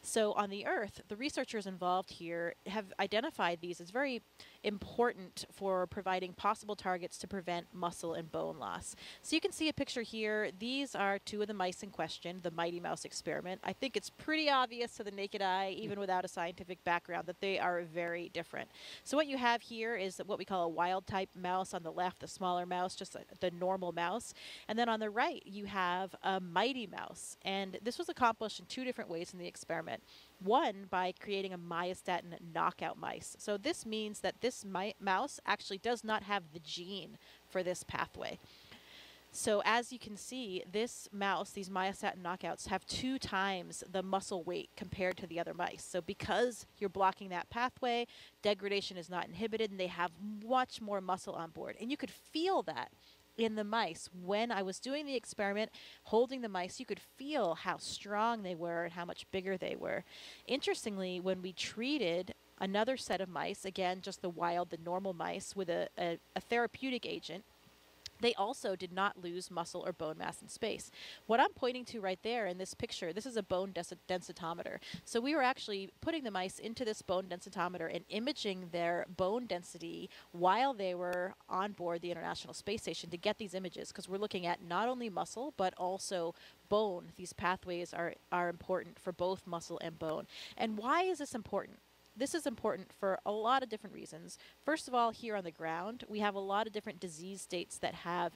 So on the Earth, the researchers involved here have identified these as very important for providing possible targets to prevent muscle and bone loss. So you can see a picture here. These are two of the mice in question, the Mighty Mouse experiment. I think it's pretty obvious to the naked eye, even without a scientific background, that they are very different. So what you have here is what we call a wild type mouse on the left, the smaller mouse, just the normal mouse. And then on the right, you have a Mighty Mouse. And this was accomplished in two different ways in the experiment. One, by creating a myostatin knockout mice. So this means that this mouse actually does not have the gene for this pathway. So as you can see, this mouse, these myostatin knockouts, have 2 times the muscle weight compared to the other mice. So because you're blocking that pathway, degradation is not inhibited, and they have much more muscle on board. And you could feel that in the mice. When I was doing the experiment, holding the mice, you could feel how strong they were and how much bigger they were. Interestingly, when we treated another set of mice, again, just the normal mice, with a therapeutic agent, they also did not lose muscle or bone mass in space. What I'm pointing to right there in this picture, this is a bone densitometer. So we were actually putting the mice into this bone densitometer and imaging their bone density while they were on board the International Space Station to get these images, because we're looking at not only muscle but also bone. These pathways are important for both muscle and bone. And why is this important? This is important for a lot of different reasons. First of all, here on the ground, we have a lot of different disease states that have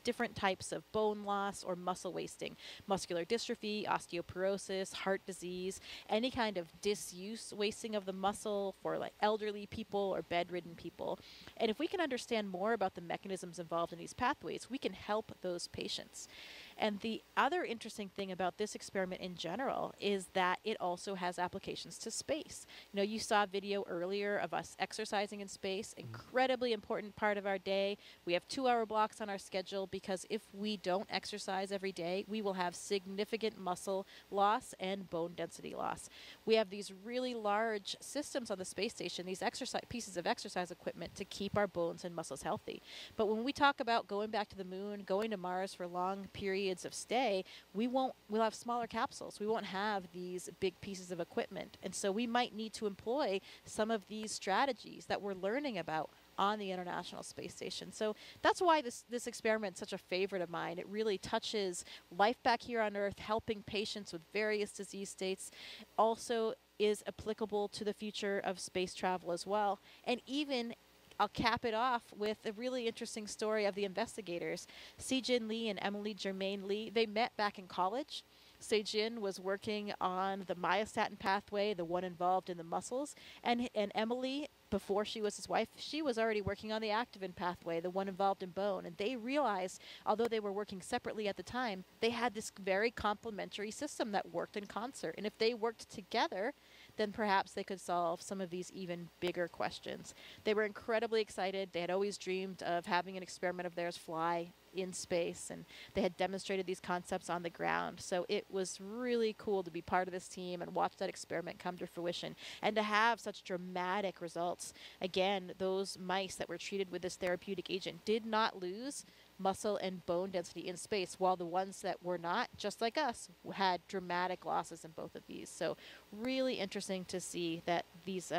different types of bone loss or muscle wasting. Muscular dystrophy, osteoporosis, heart disease, any kind of disuse wasting of the muscle for like elderly people or bedridden people. And if we can understand more about the mechanisms involved in these pathways, we can help those patients. And the other interesting thing about this experiment in general is that it also has applications to space. You know, you saw a video earlier of us exercising in space, incredibly important part of our day. We have 2-hour blocks on our schedule because if we don't exercise every day, we will have significant muscle loss and bone density loss. We have these really large systems on the space station, these pieces of exercise equipment to keep our bones and muscles healthy. But when we talk about going back to the moon, going to Mars for long periods of stay, we'll have smaller capsules. We won't have these big pieces of equipment. And so we might need to employ some of these strategies that we're learning about on the International Space Station. So that's why this experiment is such a favorite of mine. It really touches life back here on Earth, helping patients with various disease states. Also is applicable to the future of space travel as well. And even I'll cap it off with a really interesting story of the investigators. Se-Jin Lee and Emily Germain Lee, they met back in college. Se-Jin was working on the myostatin pathway, the one involved in the muscles, and Emily, before she was his wife, she was already working on the activin pathway, the one involved in bone. And they realized, although they were working separately at the time, they had this very complementary system that worked in concert. And if they worked together, then perhaps they could solve some of these even bigger questions. They were incredibly excited. They had always dreamed of having an experiment of theirs fly in space, and they had demonstrated these concepts on the ground. So it was really cool to be part of this team and watch that experiment come to fruition and to have such dramatic results. Again, those mice that were treated with this therapeutic agent did not lose muscle and bone density in space, while the ones that were not, just like us, had dramatic losses in both of these. So really interesting to see that these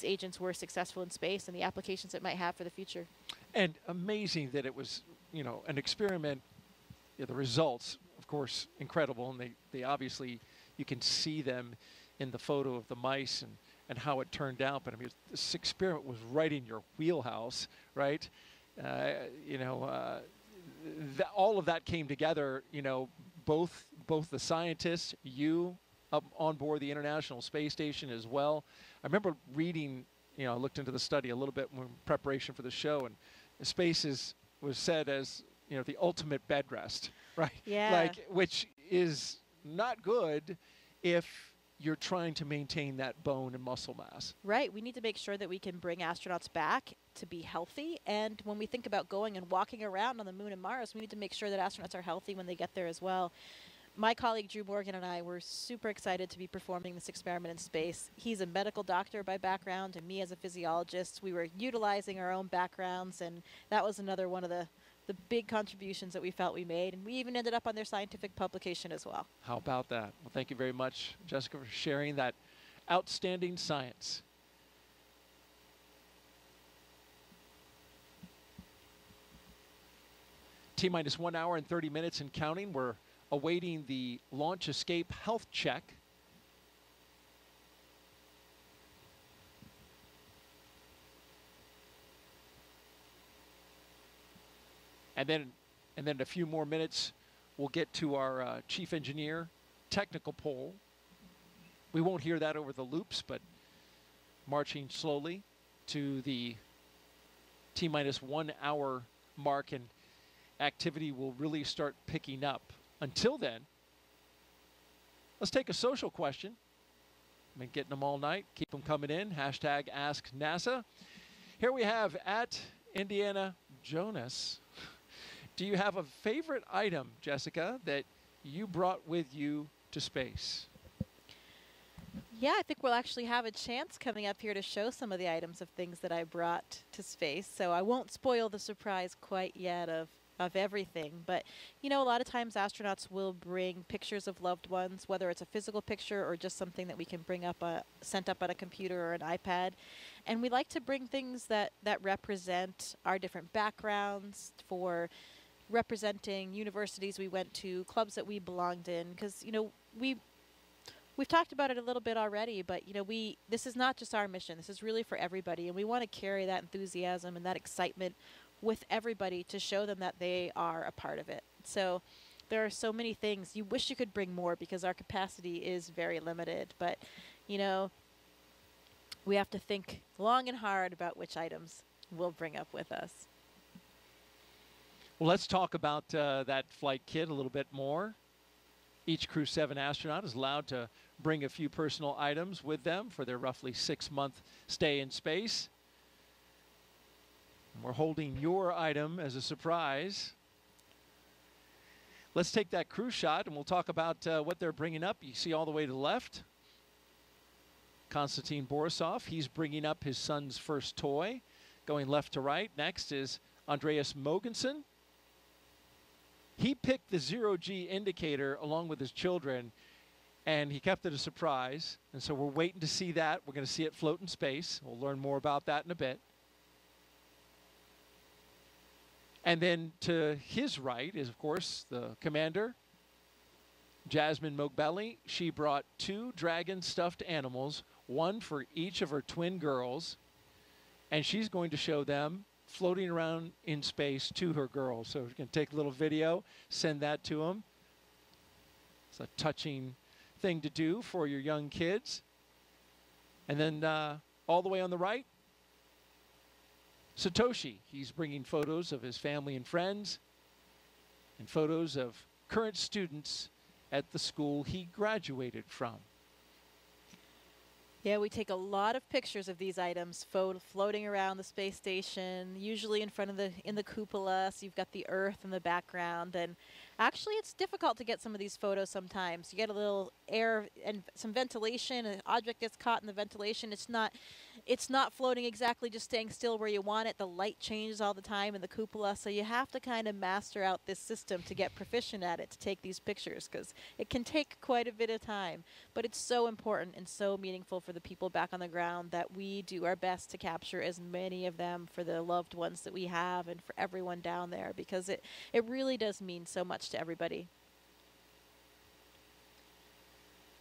agents were successful in space and the applications it might have for the future. And amazing that it was, you know, an experiment. Yeah, the results, of course, incredible, and they obviously, you can see them in the photo of the mice and how it turned out. But I mean, this experiment was right in your wheelhouse, right? All of that came together, you know, both the scientists, you up on board the International Space Station as well. I remember reading, you know, I looked into the study a little bit in preparation for the show, and space was said as, you know, the ultimate bed rest, right? Yeah. Like, which is not good if you're trying to maintain that bone and muscle mass. Right. We need to make sure that we can bring astronauts back to be healthy. And when we think about going and walking around on the moon and Mars, we need to make sure that astronauts are healthy when they get there as well. My colleague Drew Morgan and I were super excited to be performing this experiment in space. He's a medical doctor by background, and me as a physiologist. We were utilizing our own backgrounds, and that was another one of the big contributions that we felt we made. And we even ended up on their scientific publication as well. How about that? Well, thank you very much, Jessica, for sharing that outstanding science. T-minus 1 hour and 30 minutes and counting. We're awaiting the launch escape health check. And then in a few more minutes, we'll get to our chief engineer technical poll. We won't hear that over the loops, but marching slowly to the T-minus 1 hour mark, and activity will really start picking up. Until then, let's take a social question. I've been getting them all night. Keep them coming in. Hashtag Ask NASA. Here we have at Indiana Jonas. Do you have a favorite item, Jessica, that you brought with you to space? Yeah, I think we'll actually have a chance coming up here to show some of the items of things that I brought to space. So I won't spoil the surprise quite yet of everything. But, you know, a lot of times astronauts will bring pictures of loved ones, whether it's a physical picture or just something that we can bring up, sent up on a computer or an iPad. And we like to bring things that represent our different backgrounds, for representing universities we went to, clubs that we belonged in, because, you know, we've talked about it a little bit already, but, you know, this is not just our mission. This is really for everybody, and we want to carry that enthusiasm and that excitement with everybody to show them that they are a part of it. So there are so many things. You wish you could bring more because our capacity is very limited, but, you know, we have to think long and hard about which items we'll bring up with us. Well, let's talk about that flight kit a little bit more. Each Crew 7 astronaut is allowed to bring a few personal items with them for their roughly 6-month stay in space. And we're holding your item as a surprise. Let's take that crew shot and we'll talk about what they're bringing up. You see all the way to the left, Konstantin Borisov. He's bringing up his son's first toy. Going left to right, next is Andreas Mogensen. He picked the 0G indicator along with his children, and he kept it a surprise. And so we're waiting to see that. We're going to see it float in space. We'll learn more about that in a bit. And then to his right is, of course, the commander, Jasmin Moghbeli. She brought 2 Dragon stuffed animals, one for each of her twin girls, and she's going to show them floating around in space to her girls. So you can take a little video, send that to them. It's a touching thing to do for your young kids. And then all the way on the right, Satoshi. He's bringing photos of his family and friends and photos of current students at the school he graduated from. Yeah, we take a lot of pictures of these items floating around the space station, usually in front of in the cupola, so you've got the Earth in the background. And actually, it's difficult to get some of these photos sometimes. You get a little air and some ventilation, an object gets caught in the ventilation. It's not floating exactly, just staying still where you want it. The light changes all the time in the cupola, so you have to kind of master out this system to get proficient at it, to take these pictures, because it can take quite a bit of time. But it's so important and so meaningful for the people back on the ground that we do our best to capture as many of them for the loved ones that we have and for everyone down there, because it really does mean so much to everybody.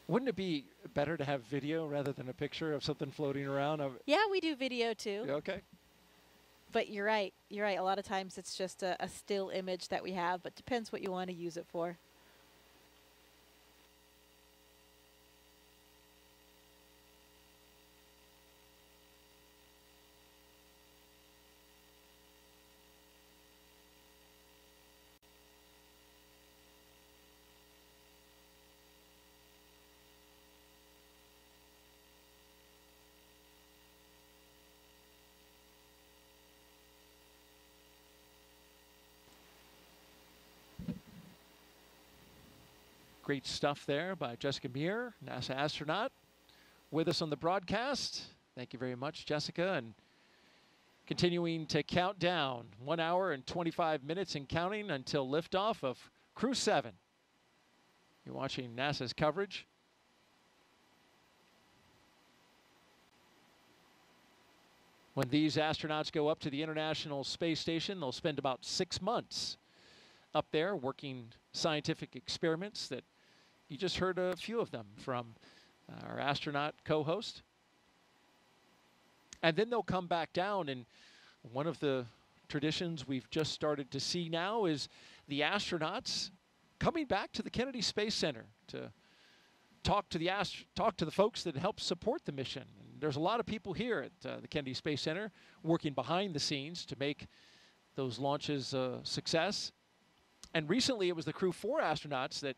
Wouldn't it be better to have video rather than a picture of something floating around? Yeah, we do video too. Okay. But you're right. You're right. A lot of times it's just a still image that we have, but depends what you want to use it for. Great stuff there by Jessica Meir, NASA astronaut, with us on the broadcast. Thank you very much, Jessica. And continuing to count down, 1 hour and 25 minutes and counting until liftoff of Crew 7. You're watching NASA's coverage. When these astronauts go up to the International Space Station, they'll spend about 6 months up there working scientific experiments that you just heard a few of them from our astronaut co-host. And then they'll come back down, and one of the traditions we've just started to see now is the astronauts coming back to the Kennedy Space Center to talk to the folks that help support the mission. And there's a lot of people here at the Kennedy Space Center working behind the scenes to make those launches a success. And recently it was the Crew 4 astronauts that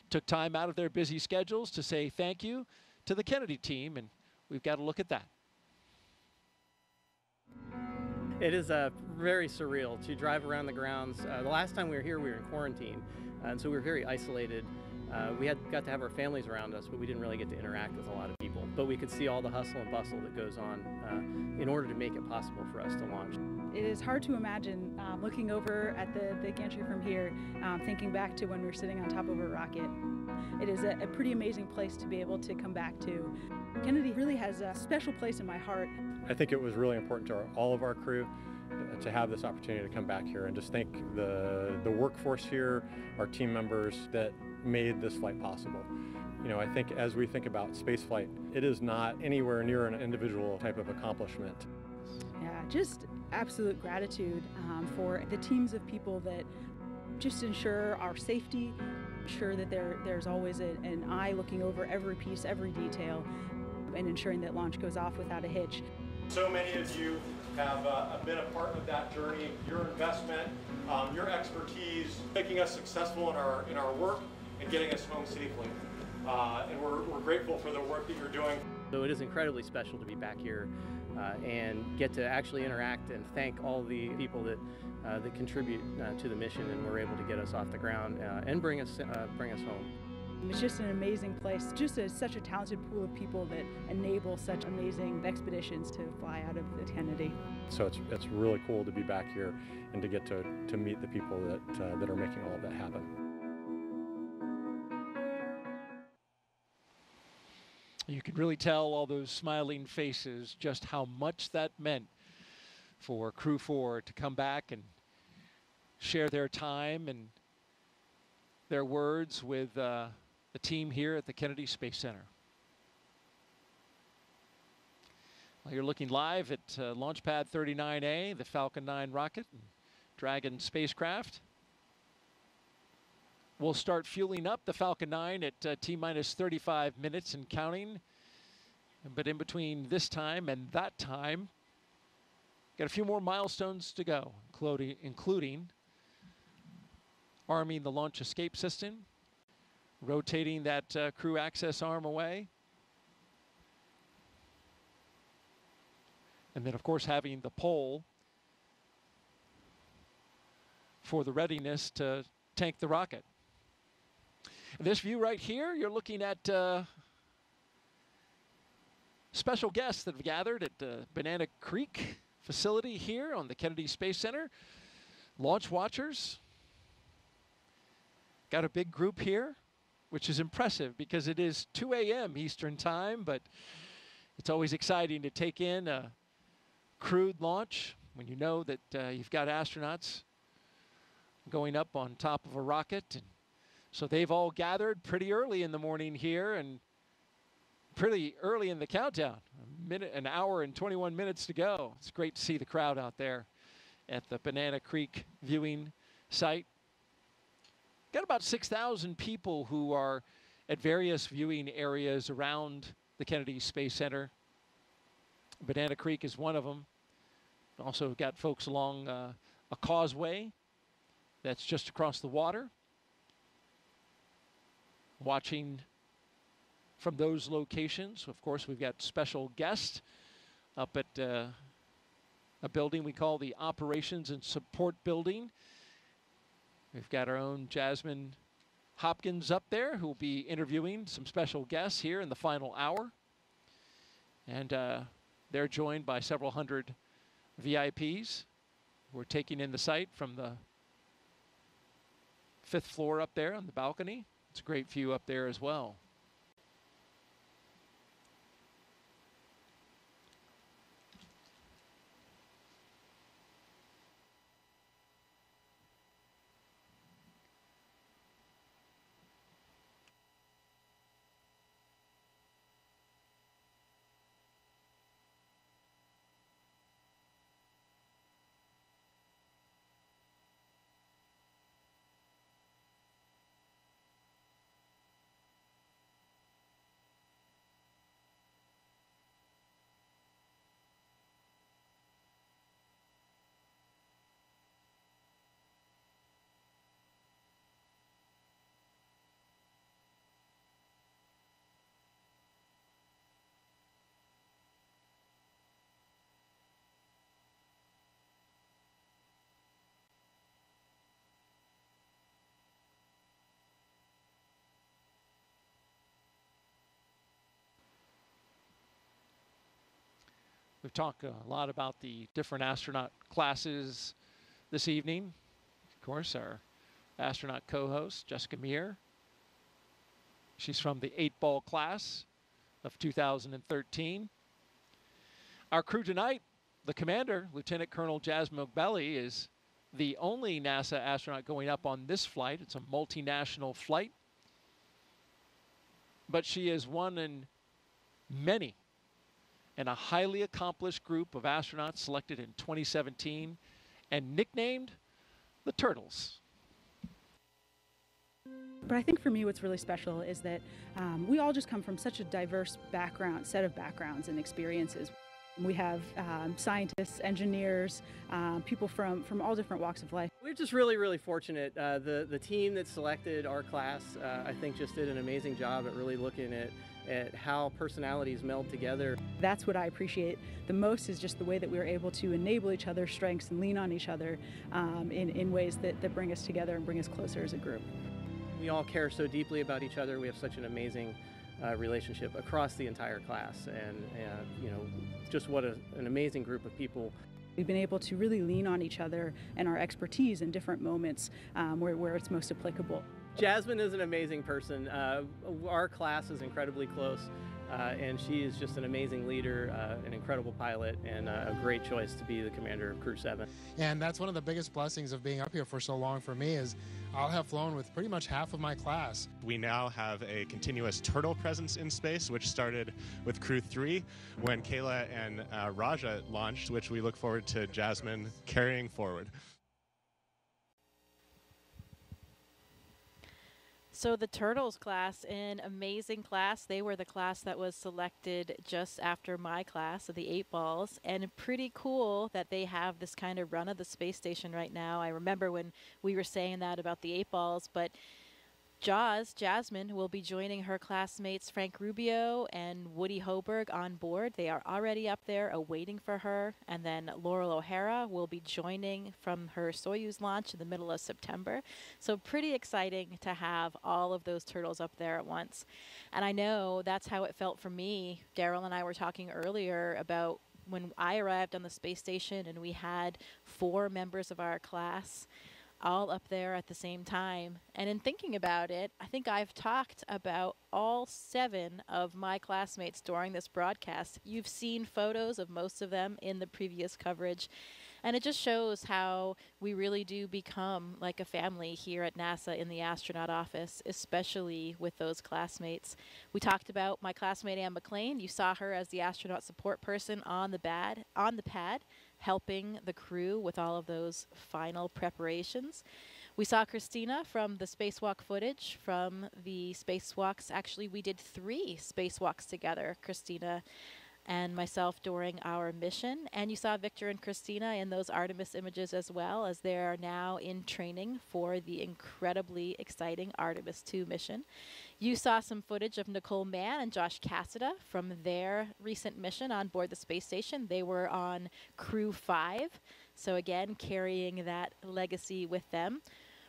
took time out of their busy schedules to say thank you to the Kennedy team, and we've got to look at that. It is very surreal to drive around the grounds. The last time we were here, we were in quarantine, and so we were very isolated. We got to have our families around us, but we didn't really get to interact with a lot of people. But we could see all the hustle and bustle that goes on in order to make it possible for us to launch. It is hard to imagine looking over at the gantry from here, thinking back to when we were sitting on top of a rocket. It is a pretty amazing place to be able to come back to. Kennedy really has a special place in my heart. I think it was really important to all of our crew to have this opportunity to come back here and just thank the workforce here, our team members that made this flight possible. You know, I think as we think about spaceflight, it is not anywhere near an individual type of accomplishment. Yeah, just absolute gratitude for the teams of people that just ensure our safety, ensure that there's always an eye looking over every piece, every detail, and ensuring that launch goes off without a hitch. So many of you have been a part of that journey. Your investment, your expertise, making us successful in our work and getting us home safely. And we're grateful for the work that you're doing. So it is incredibly special to be back here and get to actually interact and thank all the people that contribute to the mission and were able to get us off the ground and bring us home. It's just an amazing place, just such a talented pool of people that enable such amazing expeditions to fly out of the Kennedy. So it's really cool to be back here and to get to meet the people that are making all of that happen. You could really tell all those smiling faces just how much that meant for Crew 4 to come back and share their time and their words with the team here at the Kennedy Space Center. Well, you're looking live at Launch Pad 39A, the Falcon 9 rocket, and Dragon spacecraft. We'll start fueling up the Falcon 9 at T-minus 35 minutes and counting. But in between this time and that time, got a few more milestones to go, including arming the launch escape system, rotating that crew access arm away, and then, of course, having the pole for the readiness to tank the rocket. This view right here, you're looking at special guests that have gathered at Banana Creek facility here on the Kennedy Space Center. Launch watchers. Got a big group here, which is impressive because it is 2 a.m. Eastern time, but it's always exciting to take in a crewed launch when you know that you've got astronauts going up on top of a rocket. And so they've all gathered pretty early in the morning here and pretty early in the countdown. An hour and 21 minutes to go. It's great to see the crowd out there at the Banana Creek viewing site. Got about 6,000 people who are at various viewing areas around the Kennedy Space Center. Banana Creek is one of them. Also got folks along a causeway that's just across the water, watching from those locations. Of course, we've got special guests up at a building we call the Operations and Support Building. We've got our own Jasmin Hopkins up there who will be interviewing some special guests here in the final hour. And they're joined by several hundred VIPs who are taking in the site from the 5th floor up there on the balcony. It's a great view up there as well. We've talked a lot about the different astronaut classes this evening. Of course, our astronaut co-host, Jessica Meir. She's from the 8-ball class of 2013. Our crew tonight, the commander, Lieutenant Colonel Jasmin Moghbeli, is the only NASA astronaut going up on this flight. It's a multinational flight. But she is one in many and a highly accomplished group of astronauts selected in 2017 and nicknamed the Turtles. But I think for me what's really special is that we all just come from such a diverse set of backgrounds and experiences. We have scientists, engineers, people from all different walks of life. We're just really, really fortunate. The team that selected our class, I think, just did an amazing job at really looking at how personalities meld together. That's what I appreciate the most, is just the way that we're able to enable each other's strengths and lean on each other in ways that bring us together and bring us closer as a group. We all care so deeply about each other. We have such an amazing relationship across the entire class, and you know, just what an amazing group of people. We've been able to really lean on each other and our expertise in different moments where it's most applicable. Jasmin is an amazing person. Our class is incredibly close, and she is just an amazing leader, an incredible pilot, and a great choice to be the commander of Crew 7. And that's one of the biggest blessings of being up here for so long for me is I'll have flown with pretty much half of my class. We now have a continuous turtle presence in space, which started with Crew 3 when Kayla and Raja launched, which we look forward to Jasmin carrying forward. So the Turtles class, an amazing class. They were the class that was selected just after my class of the 8 balls, and pretty cool that they have this kind of run of the space station right now. I remember when we were saying that about the 8 balls, but Jasmin will be joining her classmates Frank Rubio and Woody Hoberg on board. They are already up there awaiting for her. And then Laurel O'Hara will be joining from her Soyuz launch in the middle of September. So pretty exciting to have all of those turtles up there at once. And I know that's how it felt for me. Daryl and I were talking earlier about when I arrived on the space station and we had 4 members of our class all up there at the same time. And in thinking about it, I think I've talked about all 7 of my classmates during this broadcast. You've seen photos of most of them in the previous coverage. And it just shows how we really do become like a family here at NASA in the astronaut office, especially with those classmates. We talked about my classmate Anne McLean. You saw her as the astronaut support person on the pad, helping the crew with all of those final preparations. We saw Christina from the spacewalk footage from the spacewalks. Actually, we did 3 spacewalks together, Christina and myself, during our mission. And you saw Victor and Christina in those Artemis images as well, as they are now in training for the incredibly exciting Artemis II mission. You saw some footage of Nicole Mann and Josh Cassida from their recent mission on board the space station. They were on Crew 5, so again, carrying that legacy with them.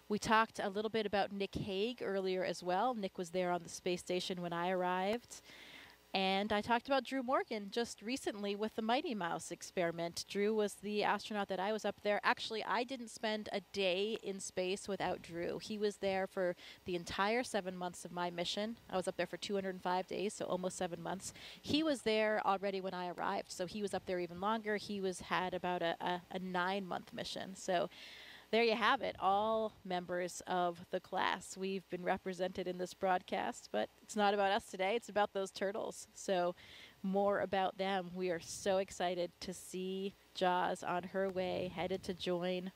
We talked a little bit about Nick Hague earlier as well. Nick was there on the space station when I arrived. And I talked about Drew Morgan just recently with the Mighty Mouse experiment. Drew was the astronaut that I was up there. Actually, I didn't spend a day in space without Drew. He was there for the entire 7 months of my mission. I was up there for 205 days, so almost 7 months. He was there already when I arrived, so he was up there even longer. He had about a 9-month mission. So there you have it, all members of the class. We've been represented in this broadcast, but it's not about us today. It's about those turtles. So more about them. We are so excited to see Jaws on her way, headed to join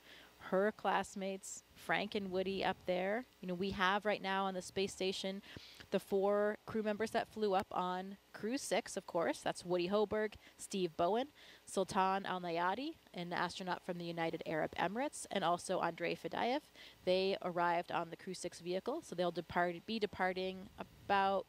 her classmates, Frank and Woody, up there. You know, we have right now on the space station the 4 crew members that flew up on Crew 6, of course. That's Woody Hoberg, Steve Bowen, Sultan Al-Nayati, an astronaut from the United Arab Emirates, and also Andrei Fedyaev. They arrived on the Crew 6 vehicle, so they'll be departing about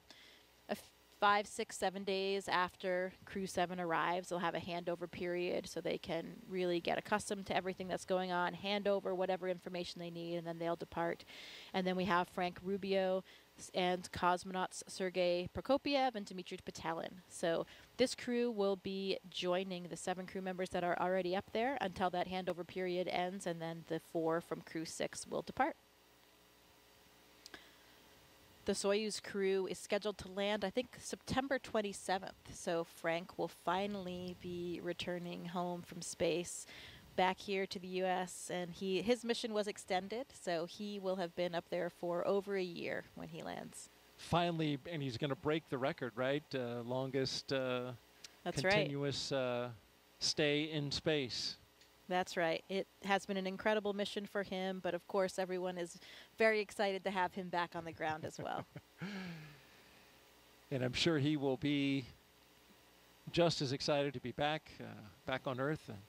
5, 6, 7 days after Crew 7 arrives. They'll have a handover period so they can really get accustomed to everything that's going on, hand over whatever information they need, and then they'll depart. And then we have Frank Rubio and cosmonauts Sergei Prokopiev and Dmitry Petelin. So this crew will be joining the 7 crew members that are already up there until that handover period ends, and then the 4 from Crew 6 will depart. The Soyuz crew is scheduled to land, I think, September 27th. So Frank will finally be returning home from space back here to the U.S. And his mission was extended, so he will have been up there for over a year when he lands. Finally, and he's going to break the record, right? Longest That's continuous stay in space. That's right. It has been an incredible mission for him, but of course everyone is very excited to have him back on the ground as well. And I'm sure he will be just as excited to be back on Earth and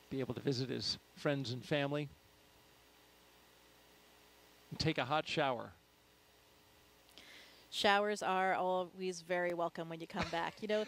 be able to visit his friends and family and take a hot shower. Showers are always very welcome when you come back. You know,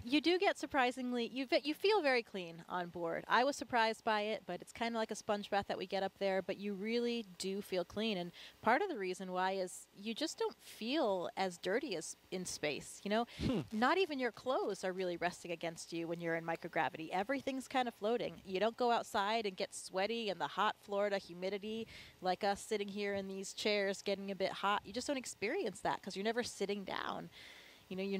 you do get surprisingly, you feel very clean on board. I was surprised by it, but it's kind of like a sponge bath that we get up there, but you really do feel clean. And part of the reason why is you just don't feel as dirty as in space, you know? Not even your clothes are really resting against you when you're in microgravity. Everything's kind of floating. You don't go outside and get sweaty in the hot Florida humidity like us sitting here in these chairs getting a bit hot. You just don't experience that because you're never sitting down. You know, you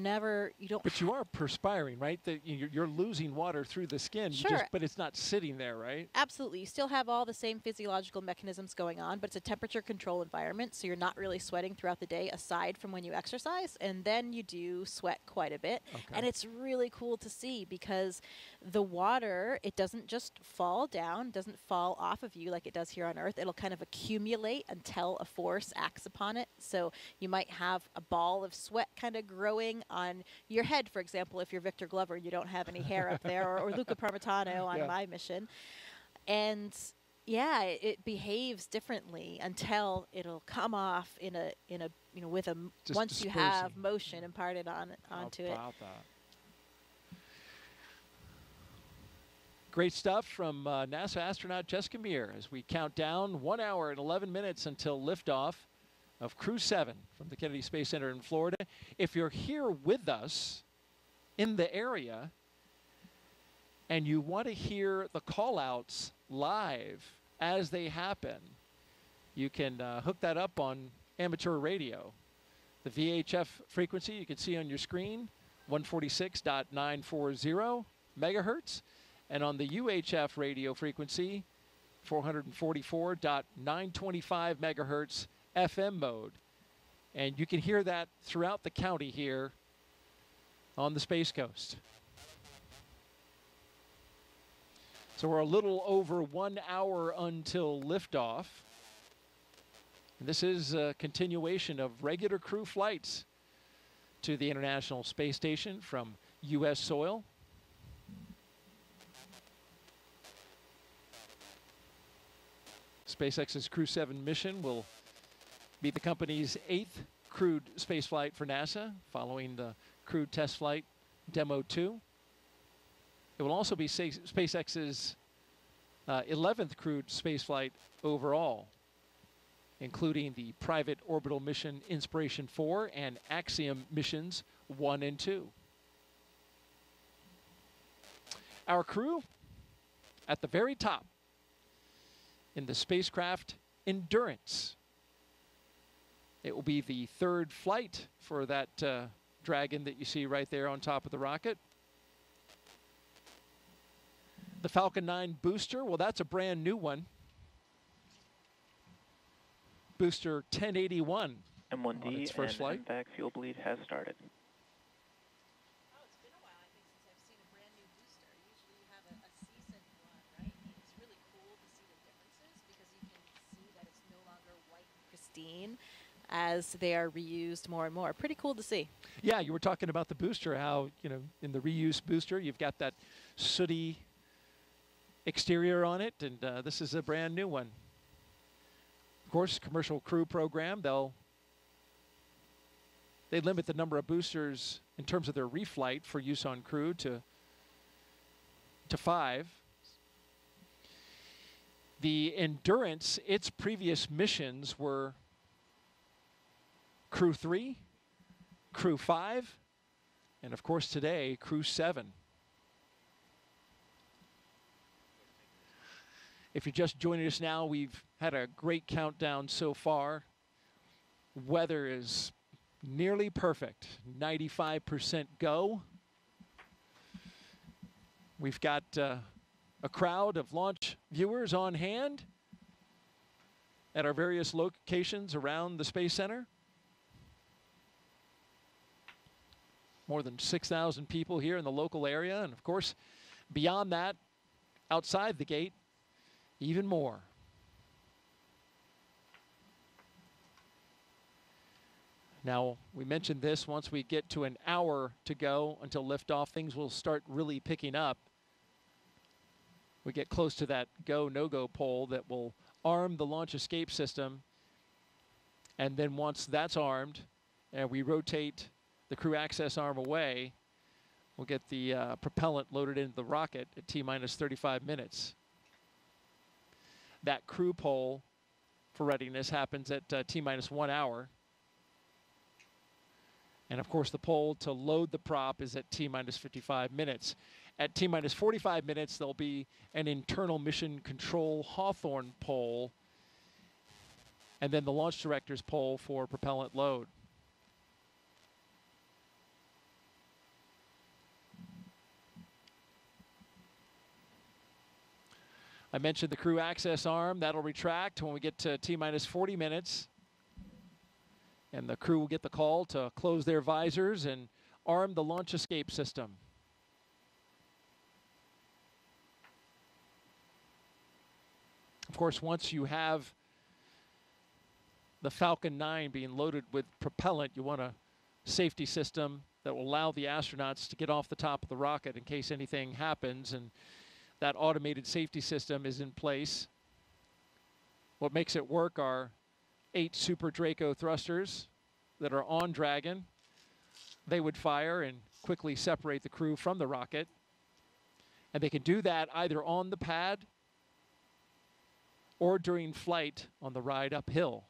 don't. But you are perspiring, right? That you're losing water through the skin. Sure. But it's not sitting there, right? Absolutely. You still have all the same physiological mechanisms going on, but it's a temperature control environment, so you're not really sweating throughout the day aside from when you exercise, and then you do sweat quite a bit. Okay. And it's really cool to see because the water, it doesn't just fall down, doesn't fall off of you like it does here on Earth. It'll kind of accumulate until a force acts upon it. So you might have a ball of sweat kind of growing on your head, for example, if you're Victor Glover and you don't have any hair up there, or Luca Parmitano on my mission. And yeah, it behaves differently until it'll come off in a you know, with a once dispersing. You have motion imparted onto it. Great stuff from NASA astronaut Jessica Meir as we count down 1 hour and 11 minutes until liftoff of Crew 7 from the Kennedy Space Center in Florida. If you're here with us in the area and you want to hear the call-outs live as they happen, you can hook that up on amateur radio. The VHF frequency you can see on your screen, 146.940 megahertz, and on the UHF radio frequency, 444.925 megahertz FM mode. And you can hear that throughout the county here on the Space Coast. So we're a little over 1 hour until liftoff. And this is a continuation of regular crew flights to the International Space Station from U.S. soil. SpaceX's Crew 7 mission will be the company's 8th crewed spaceflight for NASA, following the crewed test flight Demo 2. It will also be SpaceX's 11th crewed spaceflight overall, including the private orbital mission Inspiration 4 and Axiom missions 1 and 2. Our crew at the very top in the spacecraft Endurance. It will be the 3rd flight for that Dragon that you see right there on top of the rocket. The Falcon 9 booster, well, that's a brand new one. Booster 1081 M1D on its first flight. MVAC fuel bleed has started. As they are reused more and more. Pretty cool to see. Yeah, you were talking about the booster, how, you know, in the reuse booster, you've got that sooty exterior on it, and this is a brand new one. Of course, commercial crew program, they limit the number of boosters in terms of their reflight for use on crew to 5. The Endurance, its previous missions were Crew 3, Crew 5, and of course today, Crew 7. If you're just joining us now, we've had a great countdown so far. Weather is nearly perfect, 95% go. We've got a crowd of launch viewers on hand at our various locations around the Space Center. More than 6,000 people here in the local area, and of course, beyond that, outside the gate, even more. Now, we mentioned this, once we get to an hour to go until liftoff, things will start really picking up. We get close to that go, no-go pole that will arm the launch escape system. And then once that's armed and we rotate the crew access arm away, we'll get the propellant loaded into the rocket at T-minus 35 minutes. That crew poll for readiness happens at T-minus 1 hour. And of course, the poll to load the prop is at T-minus 55 minutes. At T-minus 45 minutes, there'll be an internal mission control Hawthorne poll, and then the launch director's poll for propellant load. I mentioned the crew access arm. That'll retract when we get to T-minus 40 minutes. And the crew will get the call to close their visors and arm the launch escape system. Of course, once you have the Falcon 9 being loaded with propellant, you want a safety system that will allow the astronauts to get off the top of the rocket in case anything happens, and that automated safety system is in place. What makes it work are 8 Super Draco thrusters that are on Dragon. They would fire and quickly separate the crew from the rocket, and they can do that either on the pad or during flight on the ride uphill.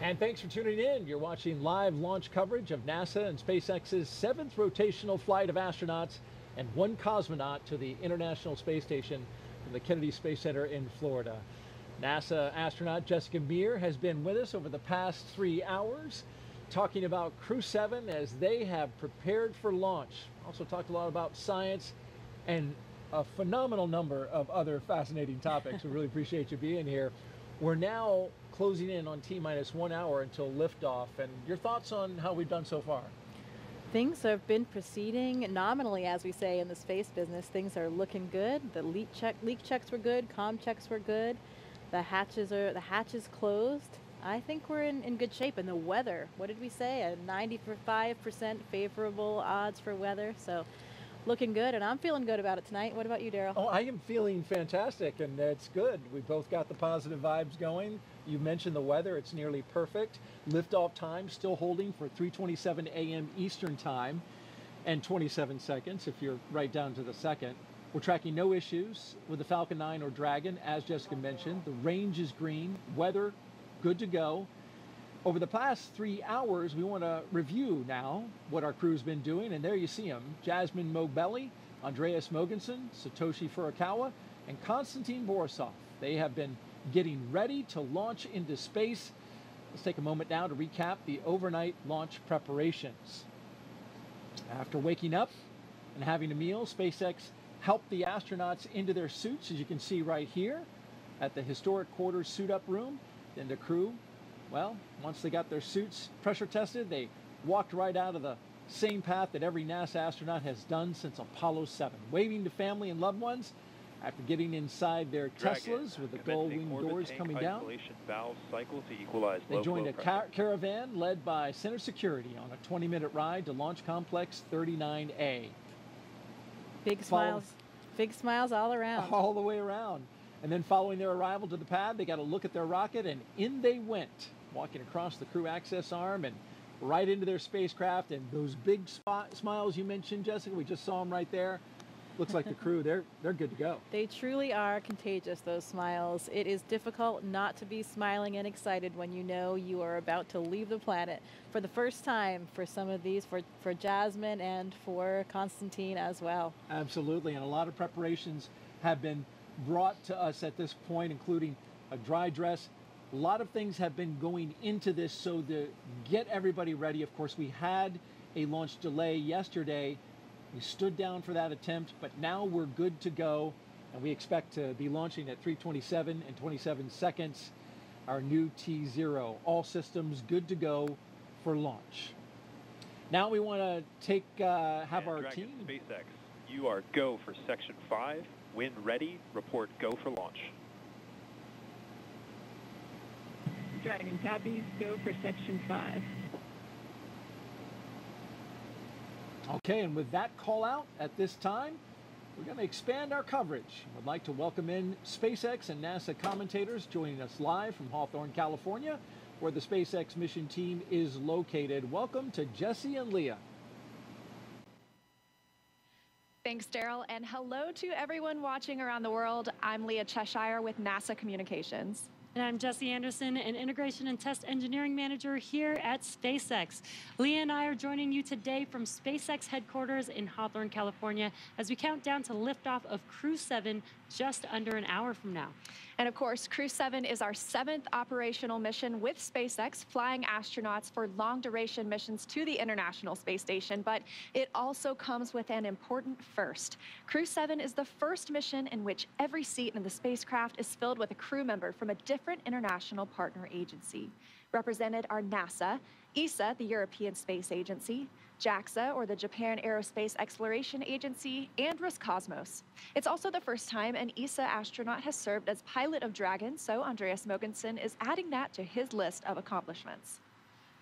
And thanks for tuning in. You're watching live launch coverage of NASA and SpaceX's 7th rotational flight of astronauts and 1 cosmonaut to the International Space Station from the Kennedy Space Center in Florida. NASA astronaut Jessica Meir has been with us over the past 3 hours, talking about Crew 7 as they have prepared for launch. Also talked a lot about science and a phenomenal number of other fascinating topics. We really appreciate you being here. We're now closing in on T-minus 1 hour until liftoff, and your thoughts on how we've done so far? Things have been proceeding nominally, as we say in the space business. Things are looking good. The leak checks were good. Comm checks were good. The hatches closed. I think we're in good shape. And the weather, what did we say? A 95% favorable odds for weather. So looking good, and I'm feeling good about it tonight. What about you, Daryl? Oh, I am feeling fantastic, and it's good. We both got the positive vibes going. You mentioned the weather. It's nearly perfect. Liftoff time still holding for 3:27 a.m. Eastern time and 27 seconds if you're right down to the second. We're tracking no issues with the Falcon 9 or Dragon, as Jessica mentioned. The range is green. Weather, good to go. Over the past 3 hours, we want to review now what our crew's been doing, and there you see them. Jasmin Moghbeli, Andreas Mogensen, Satoshi Furukawa, and Konstantin Borisov. They have been getting ready to launch into space. Let's take a moment now to recap the overnight launch preparations. After waking up and having a meal, SpaceX helped the astronauts into their suits, as you can see right here at the historic quarters suit-up room. Then the crew, well, once they got their suits pressure tested, they walked right out of the same path that every NASA astronaut has done since Apollo 7, waving to family and loved ones after getting inside their Teslas with the gull-wing doors coming down. Valve cycle to equalize They joined a caravan led by Center Security on a 20-minute ride to Launch Complex 39A. Big smiles all around. All the way around. And then following their arrival to the pad, they got a look at their rocket, and in they went, walking across the crew access arm and right into their spacecraft. And those big smiles you mentioned, Jessica, we just saw them right there. Looks like the crew, they're good to go. They truly are contagious, those smiles. It is difficult not to be smiling and excited when you know you are about to leave the planet for the first time for some of these, for Jasmin and for Konstantin as well. Absolutely, and a lot of preparations have been brought to us at this point, including a dry dress. A lot of things have been going into this so to get everybody ready. Of course, we had a launch delay yesterday. We stood down for that attempt, but now we're good to go, and we expect to be launching at 3:27 and 27 seconds, our new T0. All systems good to go for launch. Now we want to have our Dragon, team. SpaceX, you are go for Section 5. When ready, report go for launch. Dragon copies, go for Section 5. Okay, and with that call out at this time, we're going to expand our coverage. I'd like to welcome in SpaceX and NASA commentators joining us live from Hawthorne, California, where the SpaceX mission team is located. Welcome to Jesse and Leah. Thanks, Daryl, and hello to everyone watching around the world. I'm Leah Cheshire with NASA Communications. And I'm Jesse Anderson, an Integration and Test Engineering Manager here at SpaceX. Leah and I are joining you today from SpaceX headquarters in Hawthorne, California, as we count down to liftoff of Crew 7 just under an hour from now. And of course, Crew 7 is our 7th operational mission with SpaceX, flying astronauts for long-duration missions to the International Space Station. But it also comes with an important first. Crew 7 is the first mission in which every seat in the spacecraft is filled with a crew member from a different international partner agency. Represented are NASA, ESA, the European Space Agency, JAXA, or the Japan Aerospace Exploration Agency, and Roscosmos. It's also the first time an ESA astronaut has served as pilot of Dragon, so Andreas Mogensen is adding that to his list of accomplishments.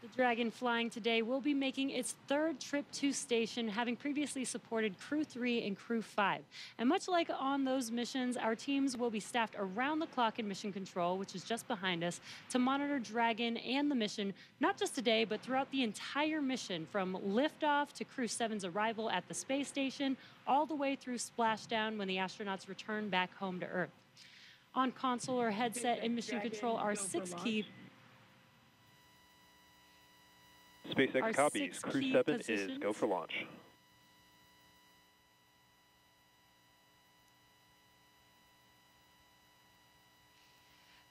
The Dragon flying today will be making its 3rd trip to station, having previously supported Crew 3 and Crew 5. And much like on those missions, our teams will be staffed around the clock in mission control, which is just behind us, to monitor Dragon and the mission, not just today, but throughout the entire mission, from liftoff to Crew 7's arrival at the space station, all the way through splashdown when the astronauts return back home to Earth. On console or headset and mission control are 6 key SpaceX Our copies. 6 Crew key 7 positions. is go for launch.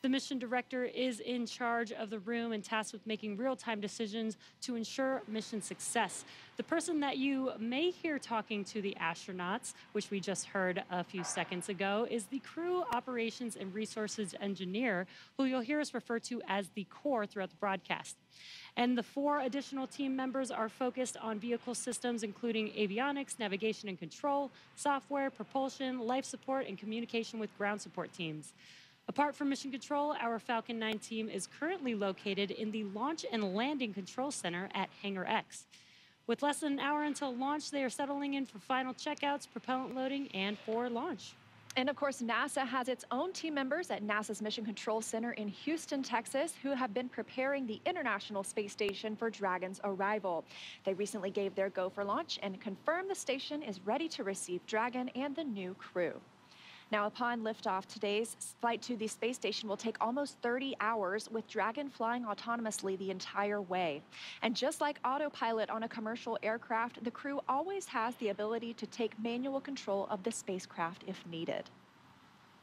The mission director is in charge of the room and tasked with making real-time decisions to ensure mission success. The person that you may hear talking to the astronauts, which we just heard a few seconds ago, is the crew operations and resources engineer, who you'll hear us refer to as the core throughout the broadcast. And the 4 additional team members are focused on vehicle systems, including avionics, navigation and control, software, propulsion, life support, and communication with ground support teams. Apart from Mission Control, our Falcon 9 team is currently located in the Launch and Landing Control Center at Hangar X. With less than an hour until launch, they are settling in for final checkouts, propellant loading, and for launch. And of course, NASA has its own team members at NASA's Mission Control Center in Houston, Texas, who have been preparing the International Space Station for Dragon's arrival. They recently gave their go for launch and confirmed the station is ready to receive Dragon and the new crew. Now, upon liftoff, today's flight to the space station will take almost 30 hours, with Dragon flying autonomously the entire way. And just like autopilot on a commercial aircraft, the crew always has the ability to take manual control of the spacecraft if needed.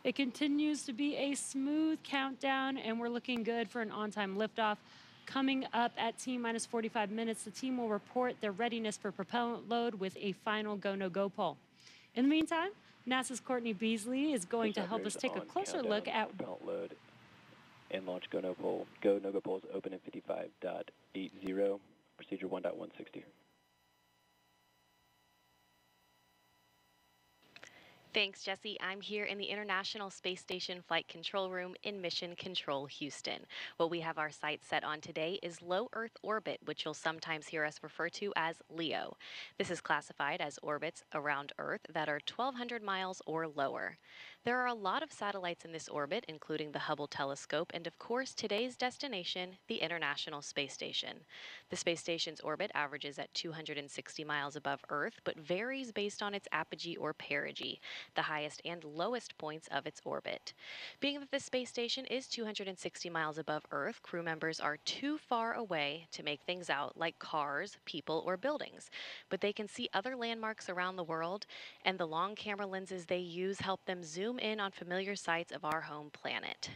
It continues to be a smooth countdown, and we're looking good for an on-time liftoff. Coming up at T-minus 45 minutes, the team will report their readiness for propellant load with a final go-no-go poll. In the meantime, NASA's Courtney Beasley is going to help us take a closer look at propellant load and launch go-no poll. Go-no-go poll is open in 55.80, procedure 1.160. Thanks, Jesse. I'm here in the International Space Station Flight Control Room in Mission Control, Houston. What we have our sights set on today is low Earth orbit, which you'll sometimes hear us refer to as LEO. This is classified as orbits around Earth that are 1,200 miles or lower. There are a lot of satellites in this orbit, including the Hubble telescope, and of course today's destination, the International Space Station. The space station's orbit averages at 260 miles above Earth, but varies based on its apogee or perigee, the highest and lowest points of its orbit. Being that the space station is 260 miles above Earth, crew members are too far away to make things out like cars, people, or buildings, but they can see other landmarks around the world, and the long camera lenses they use help them zoom in on familiar sights of our home planet.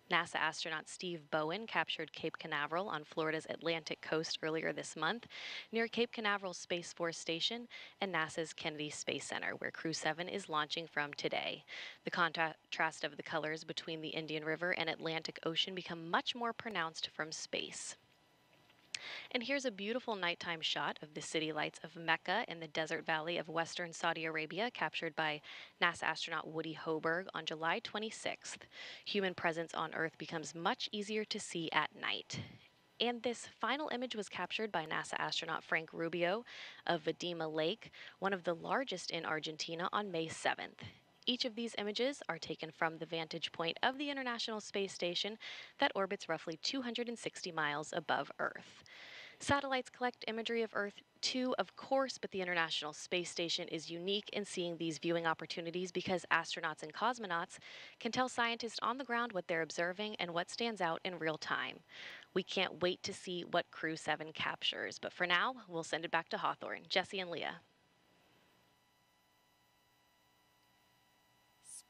NASA astronaut Steve Bowen captured Cape Canaveral on Florida's Atlantic coast earlier this month, near Cape Canaveral Space Force Station and NASA's Kennedy Space Center, where Crew 7 is launching from today. The contrast of the colors between the Indian River and Atlantic Ocean become much more pronounced from space. And here's a beautiful nighttime shot of the city lights of Mecca in the desert valley of western Saudi Arabia, captured by NASA astronaut Woody Hoberg on July 26th. Human presence on Earth becomes much easier to see at night. And this final image was captured by NASA astronaut Frank Rubio of Vadima Lake, one of the largest in Argentina, on May 7th. Each of these images are taken from the vantage point of the International Space Station that orbits roughly 260 miles above Earth. Satellites collect imagery of Earth too, of course, but the International Space Station is unique in seeing these viewing opportunities because astronauts and cosmonauts can tell scientists on the ground what they're observing and what stands out in real time. We can't wait to see what Crew 7 captures, but for now, we'll send it back to Hawthorne. Jesse and Leah.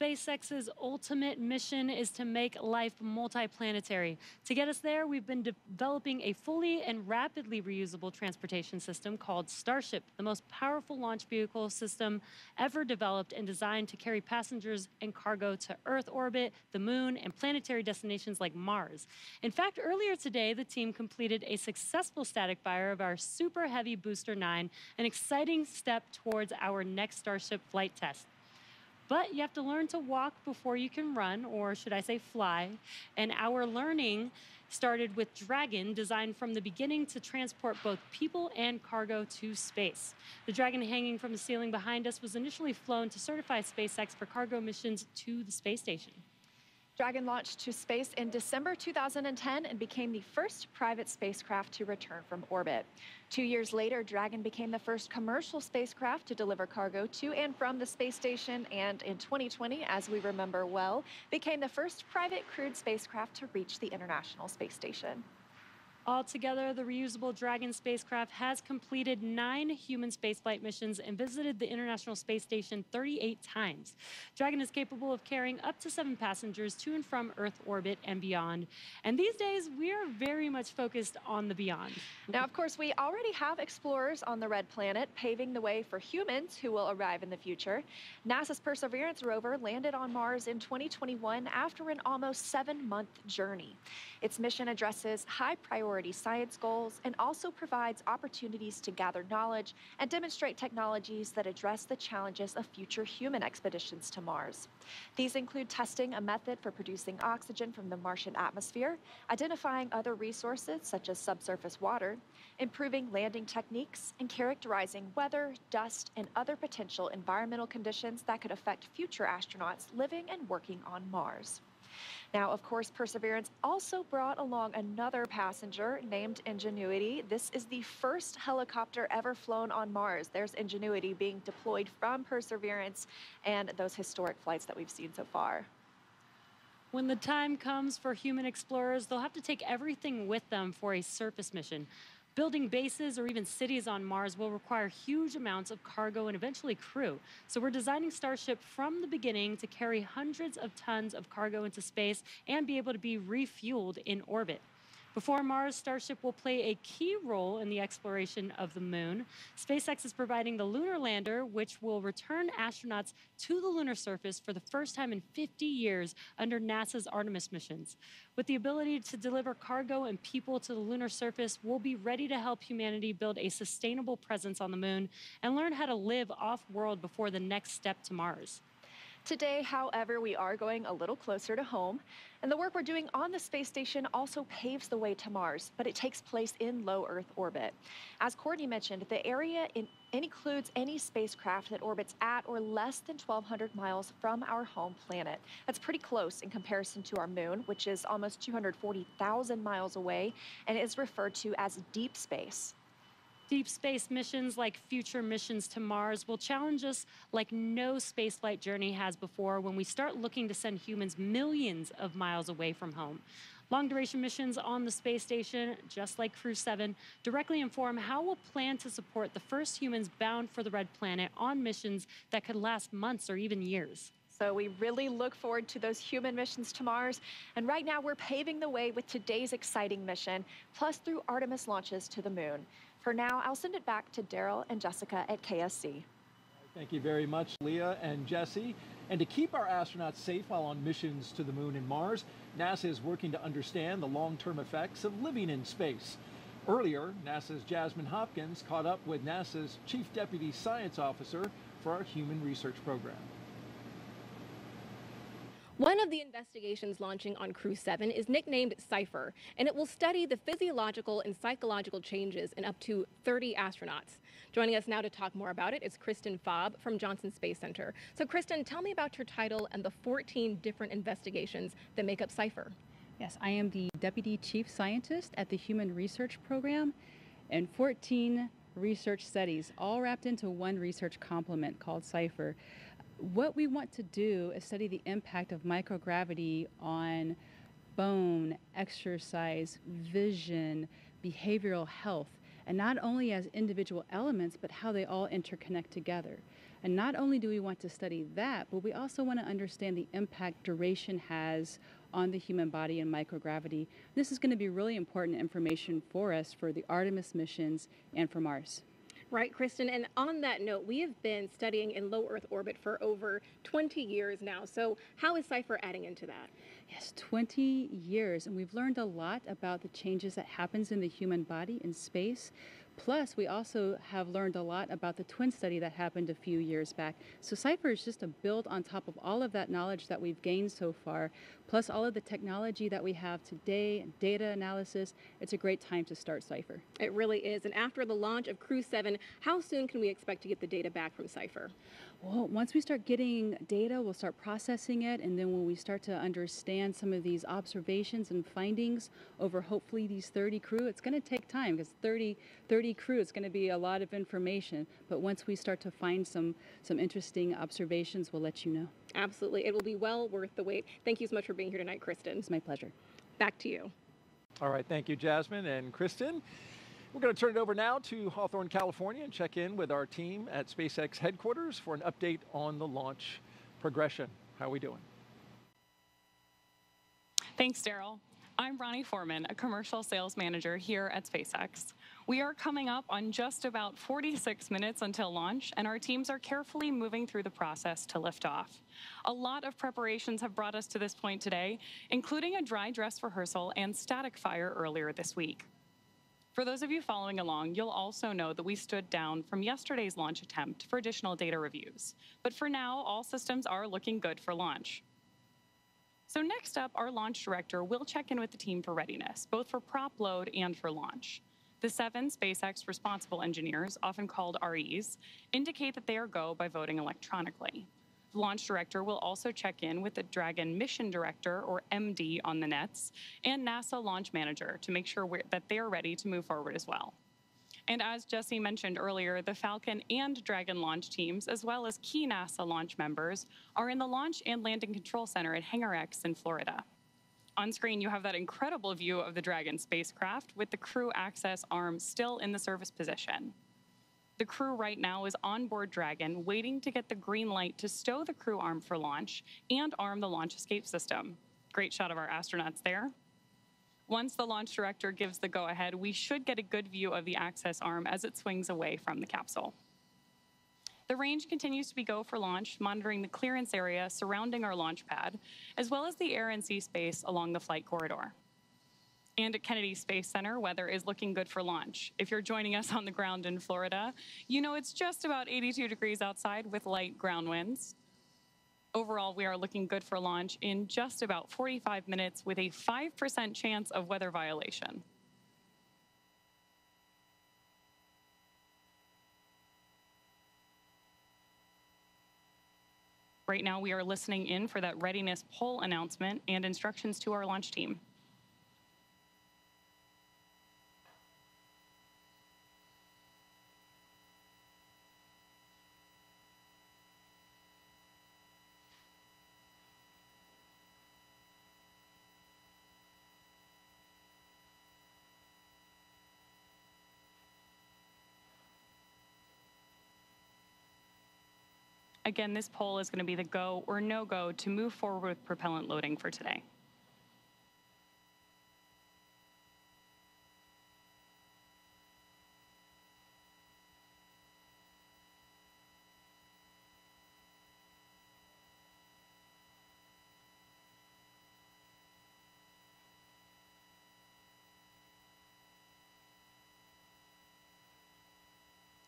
SpaceX's ultimate mission is to make life multiplanetary. To get us there, we've been developing a fully and rapidly reusable transportation system called Starship, the most powerful launch vehicle system ever developed and designed to carry passengers and cargo to Earth orbit, the moon, and planetary destinations like Mars. In fact, earlier today, the team completed a successful static fire of our Super Heavy Booster 9, an exciting step towards our next Starship flight test. But you have to learn to walk before you can run, or should I say fly. And our learning started with Dragon, designed from the beginning to transport both people and cargo to space. The Dragon hanging from the ceiling behind us was initially flown to certify SpaceX for cargo missions to the space station. Dragon launched to space in December 2010 and became the first private spacecraft to return from orbit. 2 years later, Dragon became the first commercial spacecraft to deliver cargo to and from the space station, and in 2020, as we remember well, became the first private crewed spacecraft to reach the International Space Station. Altogether, the reusable Dragon spacecraft has completed 9 human spaceflight missions and visited the International Space Station 38 times. Dragon is capable of carrying up to 7 passengers to and from Earth orbit and beyond. And these days, we are very much focused on the beyond. Now, of course, we already have explorers on the Red Planet, paving the way for humans who will arrive in the future. NASA's Perseverance rover landed on Mars in 2021 after an almost 7-month journey. Its mission addresses high-priority science goals and also provides opportunities to gather knowledge and demonstrate technologies that address the challenges of future human expeditions to Mars. These include testing a method for producing oxygen from the Martian atmosphere, identifying other resources such as subsurface water, improving landing techniques, and characterizing weather, dust, and other potential environmental conditions that could affect future astronauts living and working on Mars. Now, of course, Perseverance also brought along another passenger named Ingenuity. This is the first helicopter ever flown on Mars. There's Ingenuity being deployed from Perseverance and those historic flights that we've seen so far. When the time comes for human explorers, they'll have to take everything with them for a surface mission. Building bases or even cities on Mars will require huge amounts of cargo and eventually crew. So we're designing Starship from the beginning to carry hundreds of tons of cargo into space and be able to be refueled in orbit. Before Mars, Starship will play a key role in the exploration of the moon. SpaceX is providing the lunar lander, which will return astronauts to the lunar surface for the first time in 50 years under NASA's Artemis missions. With the ability to deliver cargo and people to the lunar surface, we'll be ready to help humanity build a sustainable presence on the moon and learn how to live off-world before the next step to Mars. Today, however, we are going a little closer to home, and the work we're doing on the space station also paves the way to Mars, but it takes place in low Earth orbit. As Courtney mentioned, the area includes any spacecraft that orbits at or less than 1,200 miles from our home planet. That's pretty close in comparison to our moon, which is almost 240,000 miles away and is referred to as deep space. Deep space missions like future missions to Mars will challenge us like no spaceflight journey has before when we start looking to send humans millions of miles away from home. Long-duration missions on the space station, just like Crew 7, directly inform how we'll plan to support the first humans bound for the Red Planet on missions that could last months or even years. So we really look forward to those human missions to Mars. And right now we're paving the way with today's exciting mission, plus through Artemis launches to the moon. For now, I'll send it back to Daryl and Jessica at KSC. Thank you very much, Leah and Jesse. And to keep our astronauts safe while on missions to the moon and Mars, NASA is working to understand the long-term effects of living in space. Earlier, NASA's Jasmin Hopkins caught up with NASA's Chief Deputy Science Officer for our Human Research Program. One of the investigations launching on Crew 7 is nicknamed CIPHER, and it will study the physiological and psychological changes in up to 30 astronauts. Joining us now to talk more about it is Kristen Faub from Johnson Space Center. So Kristen, tell me about your title and the 14 different investigations that make up CIPHER. Yes, I am the Deputy Chief Scientist at the Human Research Program, and 14 research studies, all wrapped into one research complement called CIPHER. What we want to do is study the impact of microgravity on bone, exercise, vision, behavioral health, and not only as individual elements, but how they all interconnect together. And not only do we want to study that, but we also want to understand the impact duration has on the human body and microgravity. This is going to be really important information for us for the Artemis missions and for Mars. Right, Kristen, and on that note, we have been studying in low Earth orbit for over 20 years now. So how is CIPHER adding into that? Yes, 20 years, and we've learned a lot about the changes that happens in the human body in space. Plus, we also have learned a lot about the twin study that happened a few years back. So CIPHER is just a build on top of all of that knowledge that we've gained so far, plus all of the technology that we have today, data analysis. It's a great time to start CIPHER. It really is. And after the launch of Crew 7, how soon can we expect to get the data back from CIPHER? Well, once we start getting data, we'll start processing it, and then when we start to understand some of these observations and findings over hopefully these 30 crew, it's going to take time because 30 crew, it's going to be a lot of information. But once we start to find some interesting observations, we'll let you know. Absolutely. It will be well worth the wait. Thank you so much for being here tonight, Kristen. It's my pleasure. Back to you. All right, thank you, Jasmine and Kristen. We're going to turn it over now to Hawthorne, California, and check in with our team at SpaceX headquarters for an update on the launch progression. How are we doing? Thanks, Daryl. I'm Ronnie Foreman, a commercial sales manager here at SpaceX. We are coming up on just about 46 minutes until launch, and our teams are carefully moving through the process to lift off. A lot of preparations have brought us to this point today, including a dry dress rehearsal and static fire earlier this week. For those of you following along, you'll also know that we stood down from yesterday's launch attempt for additional data reviews. But for now, all systems are looking good for launch. So next up, our launch director will check in with the team for readiness, both for prop load and for launch. The 7 SpaceX responsible engineers, often called REs, indicate that they are go by voting electronically. The launch director will also check in with the Dragon mission director, or MD, on the nets, and NASA launch manager to make sure that they are ready to move forward as well. And as Jesse mentioned earlier, the Falcon and Dragon launch teams, as well as key NASA launch members, are in the Launch and Landing Control Center at Hangar X in Florida. On screen, you have that incredible view of the Dragon spacecraft with the crew access arm still in the service position. The crew right now is on board Dragon, waiting to get the green light to stow the crew arm for launch and arm the launch escape system. Great shot of our astronauts there. Once the launch director gives the go-ahead, we should get a good view of the access arm as it swings away from the capsule. The range continues to be go for launch, monitoring the clearance area surrounding our launch pad, as well as the air and sea space along the flight corridor. And at Kennedy Space Center, weather is looking good for launch. If you're joining us on the ground in Florida, you know it's just about 82 degrees outside with light ground winds. Overall, we are looking good for launch in just about 45 minutes with a 5% chance of weather violation. Right now, we are listening in for that readiness poll announcement and instructions to our launch team. Again, this poll is going to be the go or no-go to move forward with propellant loading for today.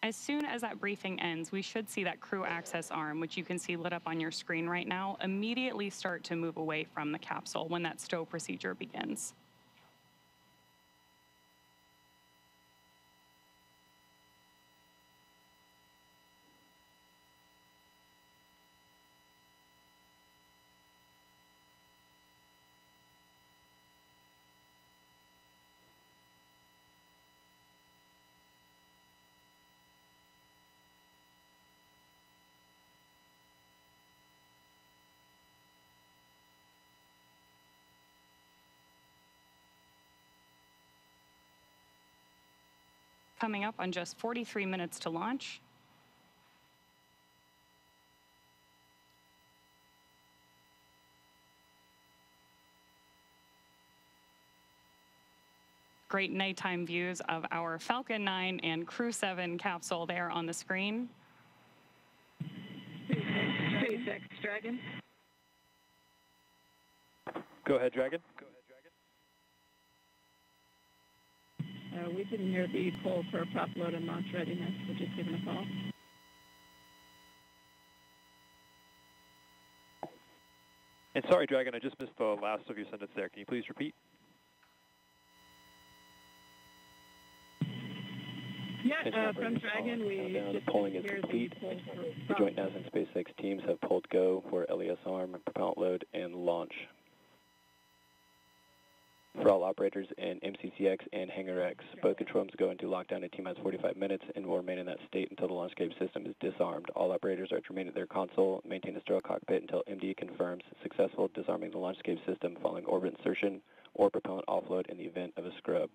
As soon as that briefing ends, we should see that crew access arm, which you can see lit up on your screen right now, immediately start to move away from the capsule when that stow procedure begins. Coming up on just 43 minutes to launch. Great nighttime views of our Falcon 9 and Crew 7 capsule there on the screen. SpaceX Dragon. Go ahead, Dragon. We didn't hear the poll for prop load and launch readiness. We're just giving a call. And sorry, Dragon, I just missed the last of your sentence there. Can you please repeat? Yeah, from Dragon, we just polling is complete. The joint NASA and SpaceX teams have polled go for LES arm, propellant load, and launch. For all operators in MCCX and Hangar X, both control rooms go into lockdown in T-minus 45 minutes and will remain in that state until the launch escape system is disarmed. All operators are to remain at their console, maintain a sterile cockpit until MD confirms successful disarming the launch escape system following orbit insertion or propellant offload in the event of a scrub.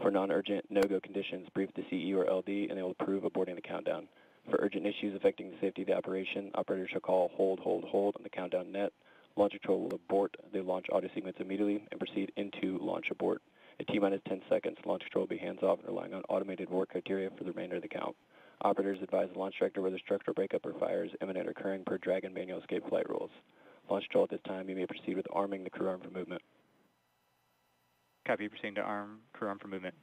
For non-urgent, no-go conditions, brief the CE or LD and they will approve aborting the countdown. For urgent issues affecting the safety of the operation, operators shall call hold on the countdown net. Launch control will abort the launch audio sequence immediately and proceed into launch abort. At T-minus 10 seconds, launch control will be hands-off and relying on automated abort criteria for the remainder of the count. Operators advise the launch director whether structural breakup or fires imminent or occurring per Dragon manual escape flight rules. Launch control at this time, you may proceed with arming the crew arm for movement. Copy, proceeding to arm crew arm for movement.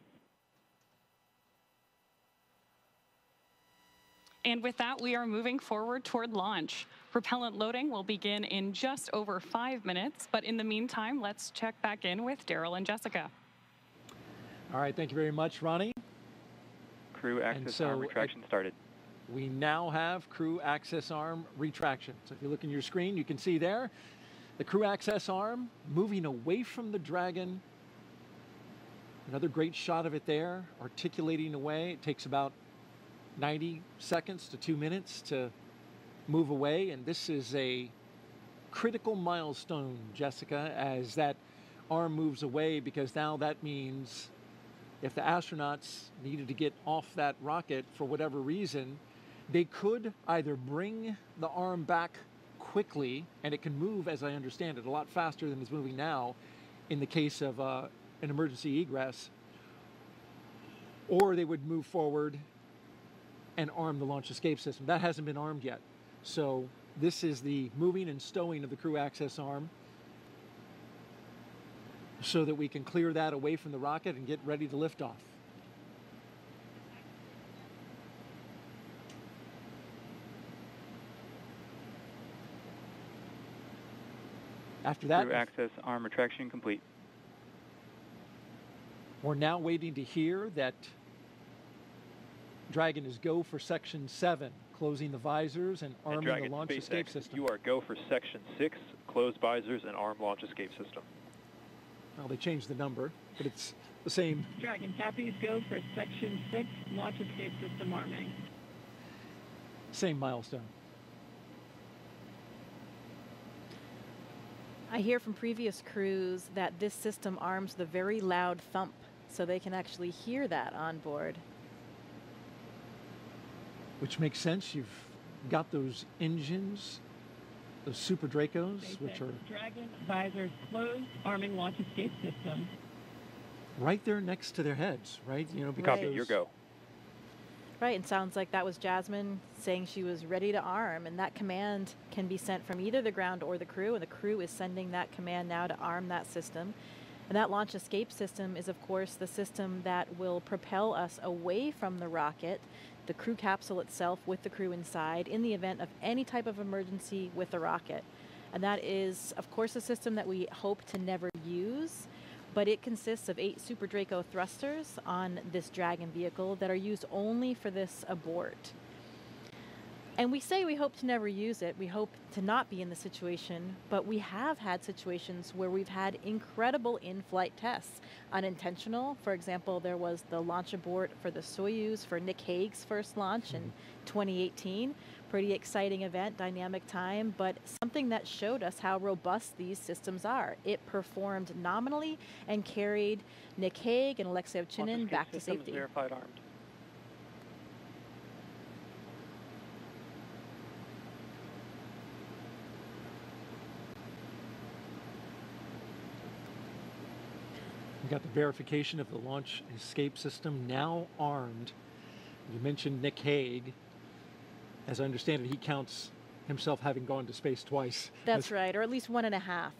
And with that, we are moving forward toward launch. Propellant loading will begin in just over 5 minutes, but in the meantime, let's check back in with Daryl and Jessica. All right, thank you very much, Ronnie. Crew access arm retraction started. We now have crew access arm retraction. So if you look in your screen, you can see there the crew access arm moving away from the Dragon. Another great shot of it there, articulating away. It takes about 90 seconds to 2 minutes to move away, and this is a critical milestone, Jessica, as that arm moves away, because now that means if the astronauts needed to get off that rocket for whatever reason, they could either bring the arm back quickly, and it can move, as I understand it, a lot faster than it's moving now in the case of an emergency egress, or they would move forward and arm the launch escape system. That hasn't been armed yet. So this is the moving and stowing of the crew access arm so that we can clear that away from the rocket and get ready to lift off. After that, crew access arm retraction complete. We're now waiting to hear that Dragon is go for Section 7, closing the visors and arming Dragon, the launch SpaceX, escape system. You are go for Section 6, close visors and arm launch escape system. Well, they changed the number, but it's the same. Dragon copies, go for Section 6, launch escape system arming. Same milestone. I hear from previous crews that this system arms the very loud thump, so they can actually hear that on board. Which makes sense. You've got those engines, those Super Dracos, SpaceX which are Dragon visors closed, arming launch escape system. right there next to their heads, right? You know, because Right. your go. Right, and sounds like that was Jasmin saying she was ready to arm, and that command can be sent from either the ground or the crew, and the crew is sending that command now to arm that system. And that launch escape system is, of course, the system that will propel us away from the rocket, the crew capsule itself with the crew inside, in the event of any type of emergency with the rocket. And that is, of course, a system that we hope to never use, but it consists of 8 Super Draco thrusters on this Dragon vehicle that are used only for this abort. And we say we hope to never use it, we hope to not be in the situation, but we have had situations where we've had incredible in-flight tests. Unintentional, for example, there was the launch abort for the Soyuz for Nick Hague's first launch in 2018. Pretty exciting event, dynamic time, but something that showed us how robust these systems are. It performed nominally and carried Nick Hague and Alexei Ovchinin back to safety. Verified armed. we got the verification of the launch escape system now armed. You mentioned Nick Hague. As I understand it, he counts himself having gone to space twice. That's right, or at least 1.5.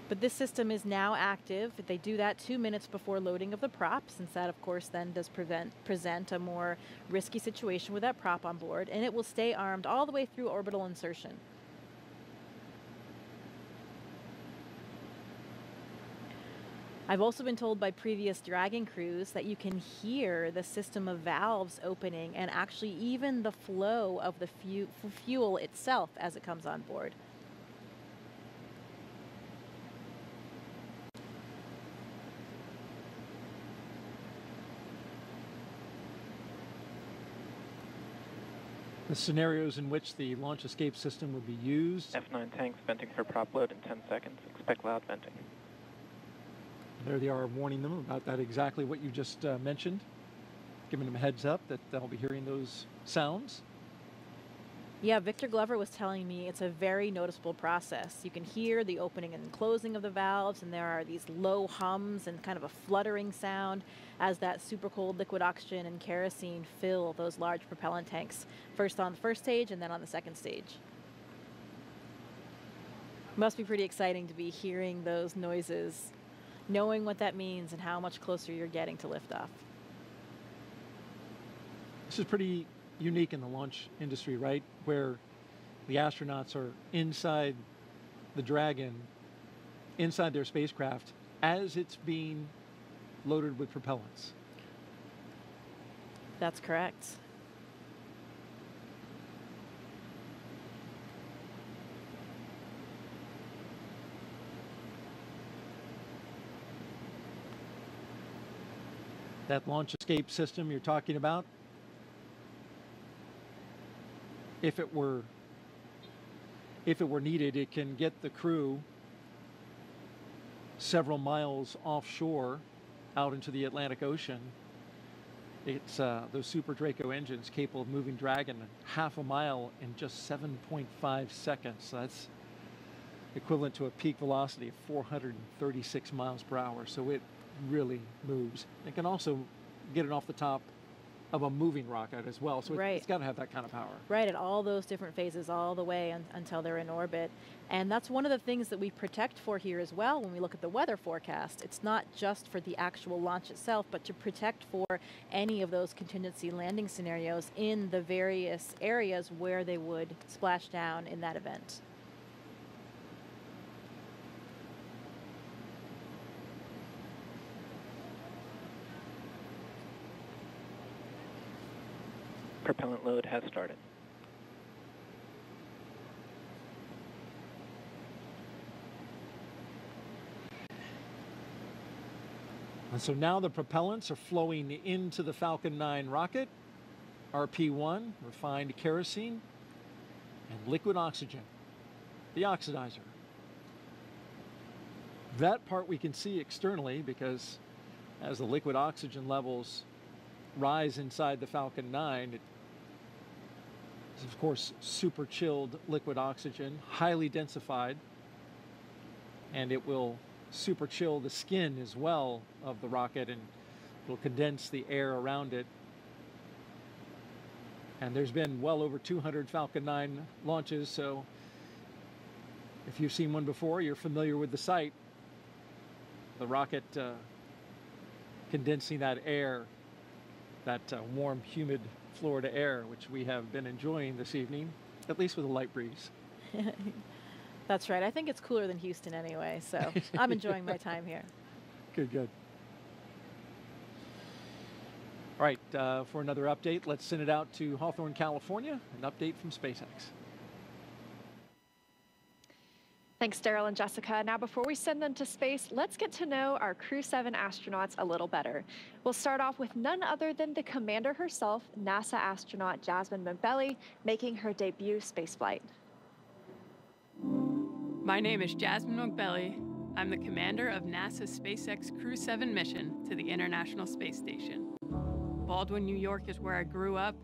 But this system is now active. They do that 2 minutes before loading of the prop, since that, of course, then does present a more risky situation with that prop on board, and it will stay armed all the way through orbital insertion. I've also been told by previous Dragon crews that you can hear the system of valves opening and actually even the flow of the fuel itself as it comes on board. The scenarios in which the launch escape system would be used. F9 tanks venting for prop load in 10 seconds. Expect loud venting. There they are warning them about that, exactly what you just mentioned, giving them a heads up that they'll be hearing those sounds. Yeah, Victor Glover was telling me it's a very noticeable process. You can hear the opening and closing of the valves, and there are these low hums and kind of a fluttering sound as that super cold liquid oxygen and kerosene fill those large propellant tanks, first on the first stage and then on the second stage. Must be pretty exciting to be hearing those noises, knowing what that means and how much closer you're getting to liftoff. This is pretty unique in the launch industry, right? Where the astronauts are inside the Dragon, inside their spacecraft, as it's being loaded with propellants. That's correct. That launch escape system you're talking about, if it were needed, it can get the crew several miles offshore out into the Atlantic Ocean. It's those Super Draco engines capable of moving Dragon half a mile in just 7.5 seconds. So that's equivalent to a peak velocity of 436 miles per hour. So it really moves. It can also get it off the top of a moving rocket as well, so right. It's got to have that kind of power. Right, at all those different phases, all the way until they're in orbit. And that's one of the things that we protect for here as well when we look at the weather forecast. It's not just for the actual launch itself, but to protect for any of those contingency landing scenarios in the various areas where they would splash down in that event. Propellant load has started. And so now the propellants are flowing into the Falcon 9 rocket. RP1, refined kerosene, and liquid oxygen, the oxidizer. That part we can see externally because as the liquid oxygen levels rise inside the Falcon 9, it is of course super chilled liquid oxygen, highly densified, and it will super chill the skin as well of the rocket, and it will condense the air around it. And there's been well over 200 Falcon 9 launches, so if you've seen one before, you're familiar with the sight. The rocket condensing that air, that warm, humid Florida air, which we have been enjoying this evening, at least with a light breeze. That's right. I think it's cooler than Houston anyway, so I'm enjoying my time here. Good, good. All right, for another update, let's send it out to Hawthorne, California, an update from SpaceX. Thanks, Daryl and Jessica. Now, before we send them to space, let's get to know our Crew 7 astronauts a little better. We'll start off with none other than the commander herself, NASA astronaut Jasmin Moghbeli, making her debut spaceflight. My name is Jasmin Moghbeli. I'm the commander of NASA's SpaceX Crew 7 mission to the International Space Station. Baldwin, New York is where I grew up.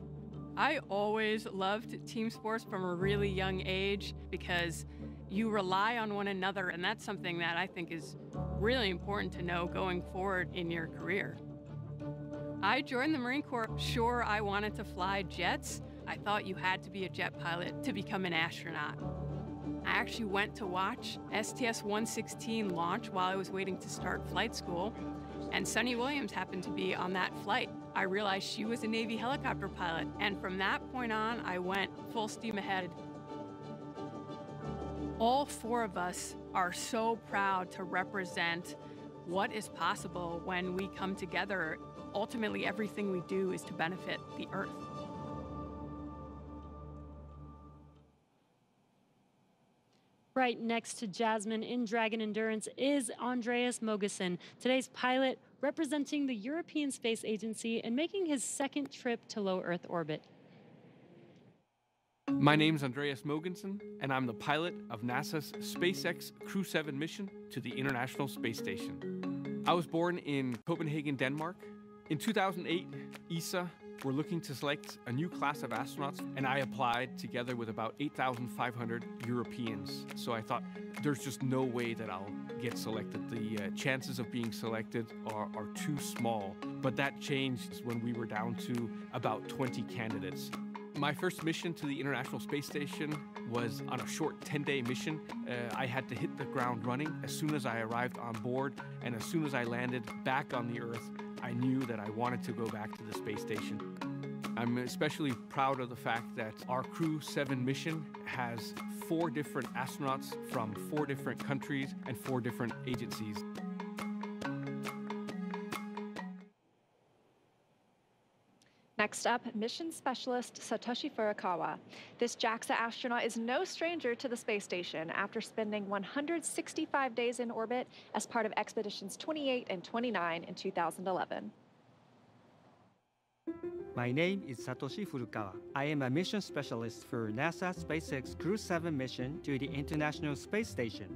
I always loved team sports from a really young age because you rely on one another, and that's something that I think is really important to know going forward in your career. I joined the Marine Corps. Sure, I wanted to fly jets. I thought you had to be a jet pilot to become an astronaut. I actually went to watch STS-116 launch while I was waiting to start flight school, and Sunny Williams happened to be on that flight. I realized she was a Navy helicopter pilot, and from that point on, I went full steam ahead. All four of us are so proud to represent what is possible when we come together. Ultimately, everything we do is to benefit the Earth. Right next to Jasmin in Dragon Endurance is Andreas Mogensen, today's pilot representing the European Space Agency and making his second trip to low Earth orbit. My name's Andreas Mogensen, and I'm the pilot of NASA's SpaceX Crew 7 mission to the International Space Station. I was born in Copenhagen, Denmark. In 2008, ESA were looking to select a new class of astronauts, and I applied together with about 8,500 Europeans. So I thought, there's just no way that I'll get selected. The chances of being selected are too small. But that changed when we were down to about 20 candidates. My first mission to the International Space Station was on a short 10-day mission. I had to hit the ground running as soon as I arrived on board, and as soon as I landed back on the Earth, I knew that I wanted to go back to the space station. I'm especially proud of the fact that our Crew 7 mission has 4 different astronauts from 4 different countries and 4 different agencies. Next up, mission specialist Satoshi Furukawa. This JAXA astronaut is no stranger to the space station after spending 165 days in orbit as part of expeditions 28 and 29 in 2011. My name is Satoshi Furukawa. I am a mission specialist for NASA SpaceX Crew 7 mission to the International Space Station.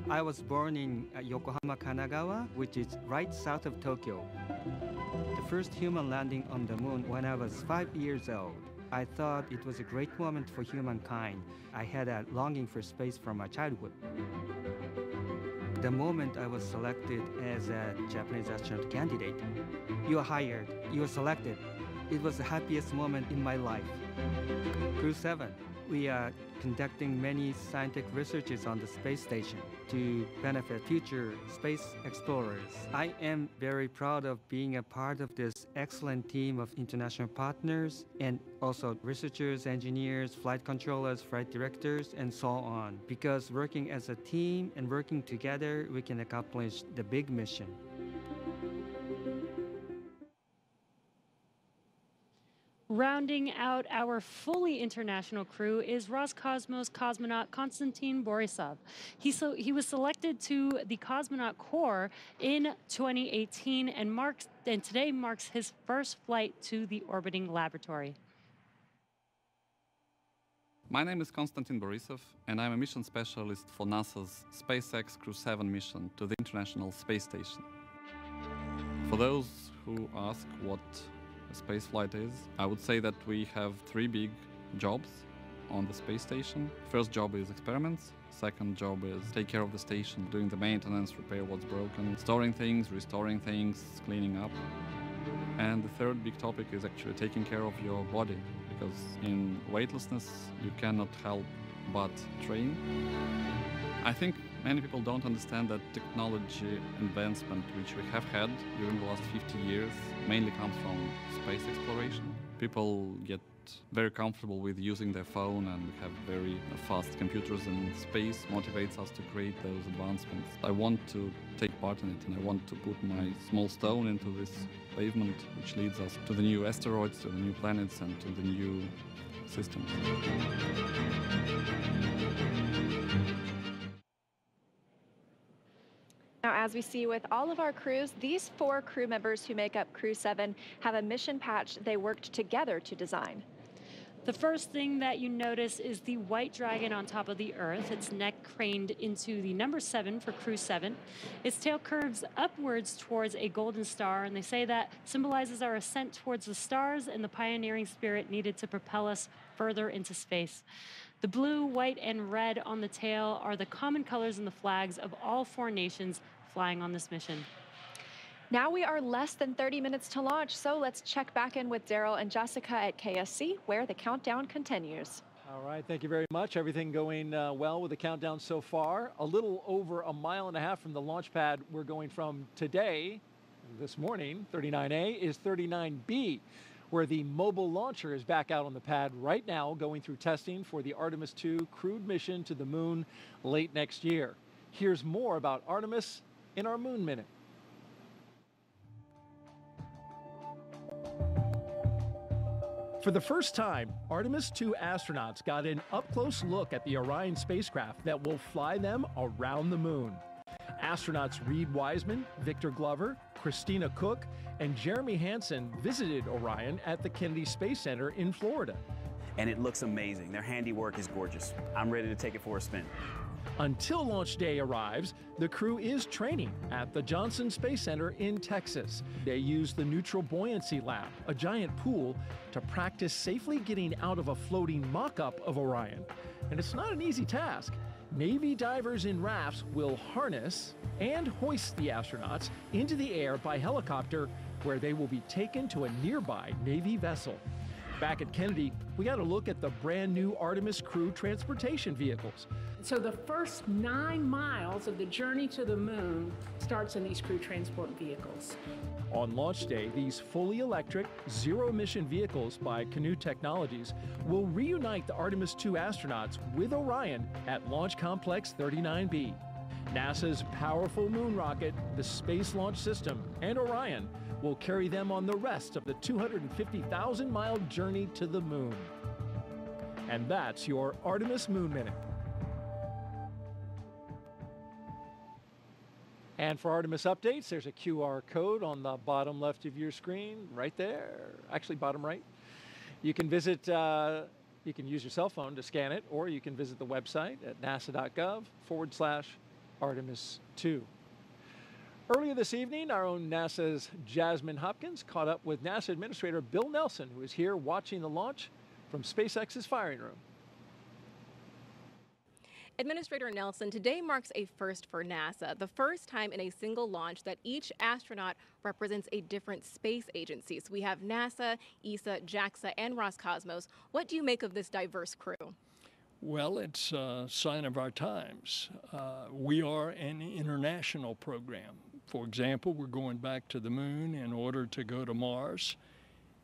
I was born in Yokohama, Kanagawa, which is right south of Tokyo. The first human landing on the moon when I was 5 years old. I thought it was a great moment for humankind. I had a longing for space from my childhood. The moment I was selected as a Japanese astronaut candidate, you are hired, you are selected. It was the happiest moment in my life. Crew 7, we are conducting many scientific researches on the space station to benefit future space explorers. I am very proud of being a part of this excellent team of international partners and also researchers, engineers, flight controllers, flight directors, and so on. Because working as a team and working together, we can accomplish the big mission. Rounding out our fully international crew is Roscosmos cosmonaut Konstantin Borisov. He was selected to the Cosmonaut Corps in 2018 and today marks his first flight to the orbiting laboratory. My name is Konstantin Borisov, and I'm a mission specialist for NASA's SpaceX Crew 7 mission to the International Space Station. For those who ask what a space flight is, I would say that we have 3 big jobs on the space station. First job is experiments. Second job is take care of the station, doing the maintenance, repair what's broken, storing things, restoring things, cleaning up. And the third big topic is actually taking care of your body, because in weightlessness you cannot help but train. I think many people don't understand that technology advancement which we have had during the last 50 years mainly comes from space exploration. People get very comfortable with using their phone, and we have very fast computers, and space motivates us to create those advancements. I want to take part in it, and I want to put my small stone into this pavement which leads us to the new asteroids, to the new planets, and to the new systems. Now, as we see with all of our crews, these 4 crew members who make up Crew 7 have a mission patch they worked together to design. The first thing that you notice is the white dragon on top of the Earth, its neck craned into the number 7 for Crew 7. Its tail curves upwards towards a golden star, and they say that symbolizes our ascent towards the stars and the pioneering spirit needed to propel us further into space. The blue, white, and red on the tail are the common colors in the flags of all 4 nations flying on this mission. Now we are less than 30 minutes to launch, so let's check back in with Daryl and Jessica at KSC, where the countdown continues. All right, thank you very much. Everything going well with the countdown so far. A little over a mile and a half from the launch pad we're going from today, this morning, 39A, is 39B, where the mobile launcher is back out on the pad right now, going through testing for the Artemis II crewed mission to the moon late next year. Here's more about Artemis in our Moon Minute. For the first time, Artemis II astronauts got an up-close look at the Orion spacecraft that will fly them around the moon. Astronauts Reed Wiseman, Victor Glover, Christina Cook, and Jeremy Hansen visited Orion at the Kennedy Space Center in Florida. and it looks amazing. Their handiwork is gorgeous. I'm ready to take it for a spin. Until launch day arrives, the crew is training at the Johnson Space Center in Texas. They use the Neutral Buoyancy Lab, a giant pool, to practice safely getting out of a floating mock-up of Orion. And it's not an easy task. Navy divers in rafts will harness and hoist the astronauts into the air by helicopter, where they will be taken to a nearby Navy vessel. Back at Kennedy, we got a look at the brand new Artemis crew transportation vehicles. So the first 9 miles of the journey to the moon starts in these crew transport vehicles. On launch day, these fully electric, zero-emission vehicles by Canoe Technologies will reunite the Artemis II astronauts with Orion at Launch Complex 39B. NASA's powerful moon rocket, the Space Launch System, and Orion will carry them on the rest of the 250,000-mile journey to the moon. And that's your Artemis Moon Minute. And for Artemis updates, there's a QR code on the bottom left of your screen, right there, actually bottom right. You can visit, you can use your cell phone to scan it, or you can visit the website at nasa.gov/Artemis2. Earlier this evening, our own NASA's Jasmin Hopkins caught up with NASA Administrator Bill Nelson, who is here watching the launch from SpaceX's firing room. Administrator Nelson, today marks a first for NASA, the first time in a single launch that each astronaut represents a different space agency. So we have NASA, ESA, JAXA, and Roscosmos. What do you make of this diverse crew? Well, it's a sign of our times. We are an international program. For example, we're going back to the moon in order to go to Mars.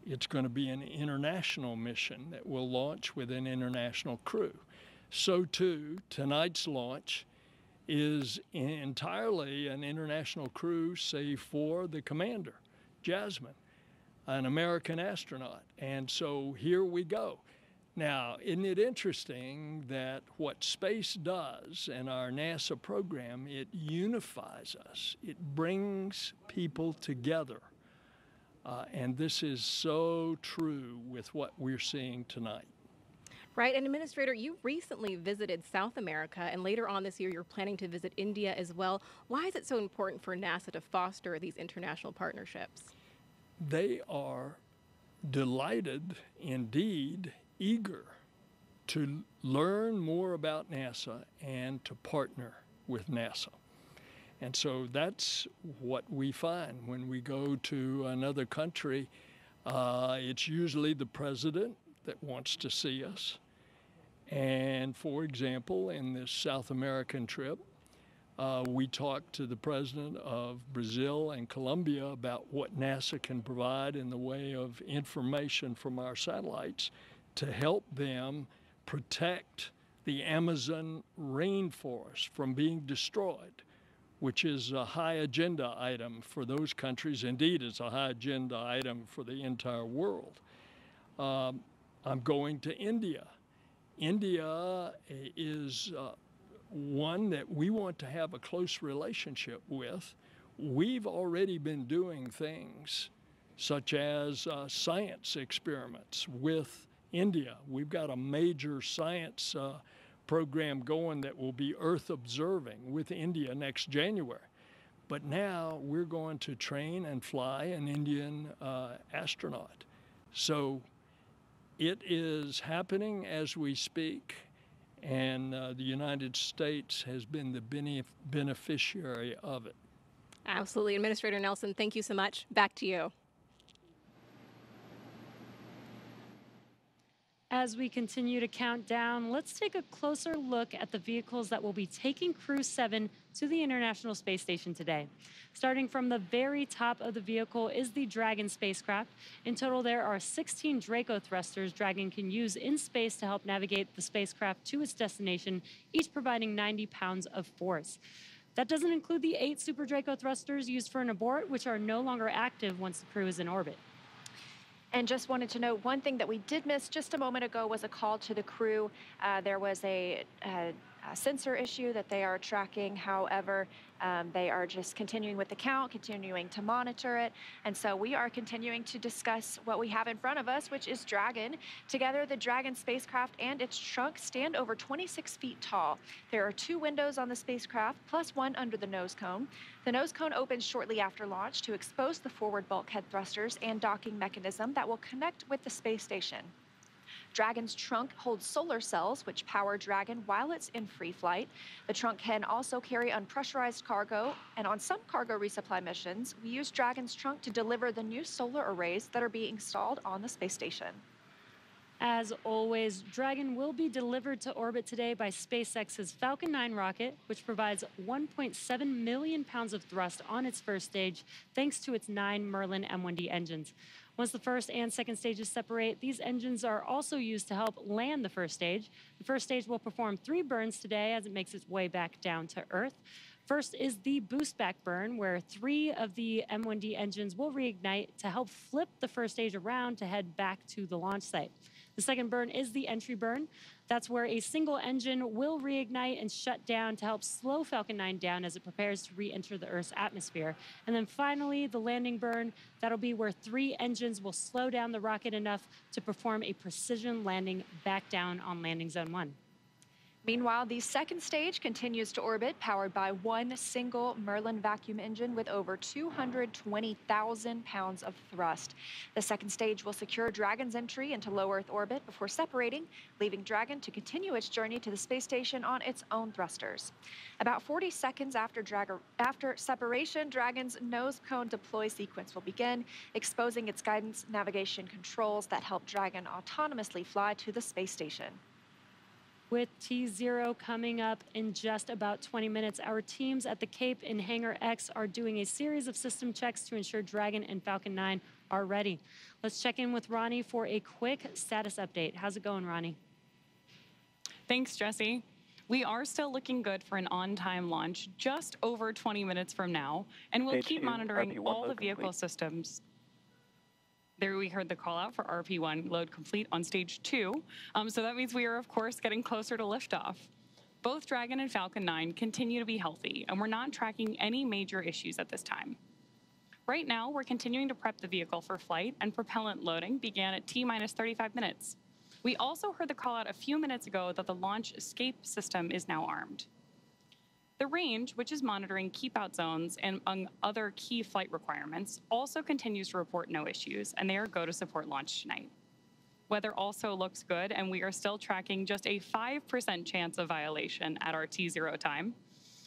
It's going to be an international mission that will launch with an international crew. So too, tonight's launch is entirely an international crew, save for the commander, Jasmin, an American astronaut. And so here we go. Now, isn't it interesting that what space does in our NASA program, it unifies us. It brings people together. And this is so true with what we're seeing tonight. Right, and Administrator, you recently visited South America, and later on this year you're planning to visit India as well. Why is it so important for NASA to foster these international partnerships? They are delighted, indeed, eager to learn more about NASA and to partner with NASA. And so that's what we find when we go to another country. It's usually the president that wants to see us. And for example, in this South American trip, we talked to the president of Brazil and Colombia about what NASA can provide in the way of information from our satellites to help them protect the Amazon rainforest from being destroyed, which is a high agenda item for those countries. Indeed, it's a high agenda item for the entire world. I'm going to India. India is one that we want to have a close relationship with. We've already been doing things such as science experiments with India. We've got a major science program going that will be Earth observing with India next January. But now we're going to train and fly an Indian astronaut. So it is happening as we speak, and the United States has been the beneficiary of it. Absolutely. Administrator Nelson, thank you so much. Back to you. As we continue to count down, let's take a closer look at the vehicles that will be taking Crew 7 to the International Space Station today. Starting from the very top of the vehicle is the Dragon spacecraft. In total, there are 16 Draco thrusters Dragon can use in space to help navigate the spacecraft to its destination, each providing 90 pounds of force. That doesn't include the 8 Super Draco thrusters used for an abort, which are no longer active once the crew is in orbit. And just wanted to note, one thing that we did miss just a moment ago was a call to the crew. There was a sensor issue that they are tracking. However, they are just continuing with the count, continuing to monitor it. And so we are continuing to discuss what we have in front of us, which is Dragon. Together, the Dragon spacecraft and its trunk stand over 26 feet tall. There are 2 windows on the spacecraft, plus 1 under the nose cone. The nose cone opens shortly after launch to expose the forward bulkhead thrusters and docking mechanism that will connect with the space station. Dragon's trunk holds solar cells, which power Dragon while it's in free flight. The trunk can also carry unpressurized cargo, and on some cargo resupply missions, we use Dragon's trunk to deliver the new solar arrays that are being installed on the space station. As always, Dragon will be delivered to orbit today by SpaceX's Falcon 9 rocket, which provides 1.7 million pounds of thrust on its first stage, thanks to its 9 Merlin M1D engines. Once the first and second stages separate, these engines are also used to help land the first stage. The first stage will perform 3 burns today as it makes its way back down to Earth. First is the boost back burn, where 3 of the M1D engines will reignite to help flip the first stage around to head back to the launch site. The second burn is the entry burn. That's where a single engine will reignite and shut down to help slow Falcon 9 down as it prepares to re-enter the Earth's atmosphere. And then finally, the landing burn. That'll be where 3 engines will slow down the rocket enough to perform a precision landing back down on landing zone 1. Meanwhile, the second stage continues to orbit, powered by 1 single Merlin vacuum engine with over 220,000 pounds of thrust. The second stage will secure Dragon's entry into low Earth orbit before separating, leaving Dragon to continue its journey to the space station on its own thrusters. About 40 seconds after separation, Dragon's nose cone deploy sequence will begin, exposing its guidance navigation controls that help Dragon autonomously fly to the space station. With T0 coming up in just about 20 minutes, our teams at the Cape in Hangar X are doing a series of system checks to ensure Dragon and Falcon 9 are ready. Let's check in with Ronnie for a quick status update. How's it going, Ronnie? Thanks, Jesse. We are still looking good for an on-time launch just over 20 minutes from now, and we'll keep monitoring all the vehicle systems. There we heard the call out for RP1 load complete on stage 2. So that means we are, of course, getting closer to liftoff. Both Dragon and Falcon 9 continue to be healthy, and we're not tracking any major issues at this time. Right now, we're continuing to prep the vehicle for flight, and propellant loading began at T-minus 35 minutes. We also heard the call out a few minutes ago that the launch escape system is now armed. The range, which is monitoring keep-out zones and among other key flight requirements, also continues to report no issues, and they are go to support launch tonight. Weather also looks good, and we are still tracking just a 5% chance of violation at our T0 time.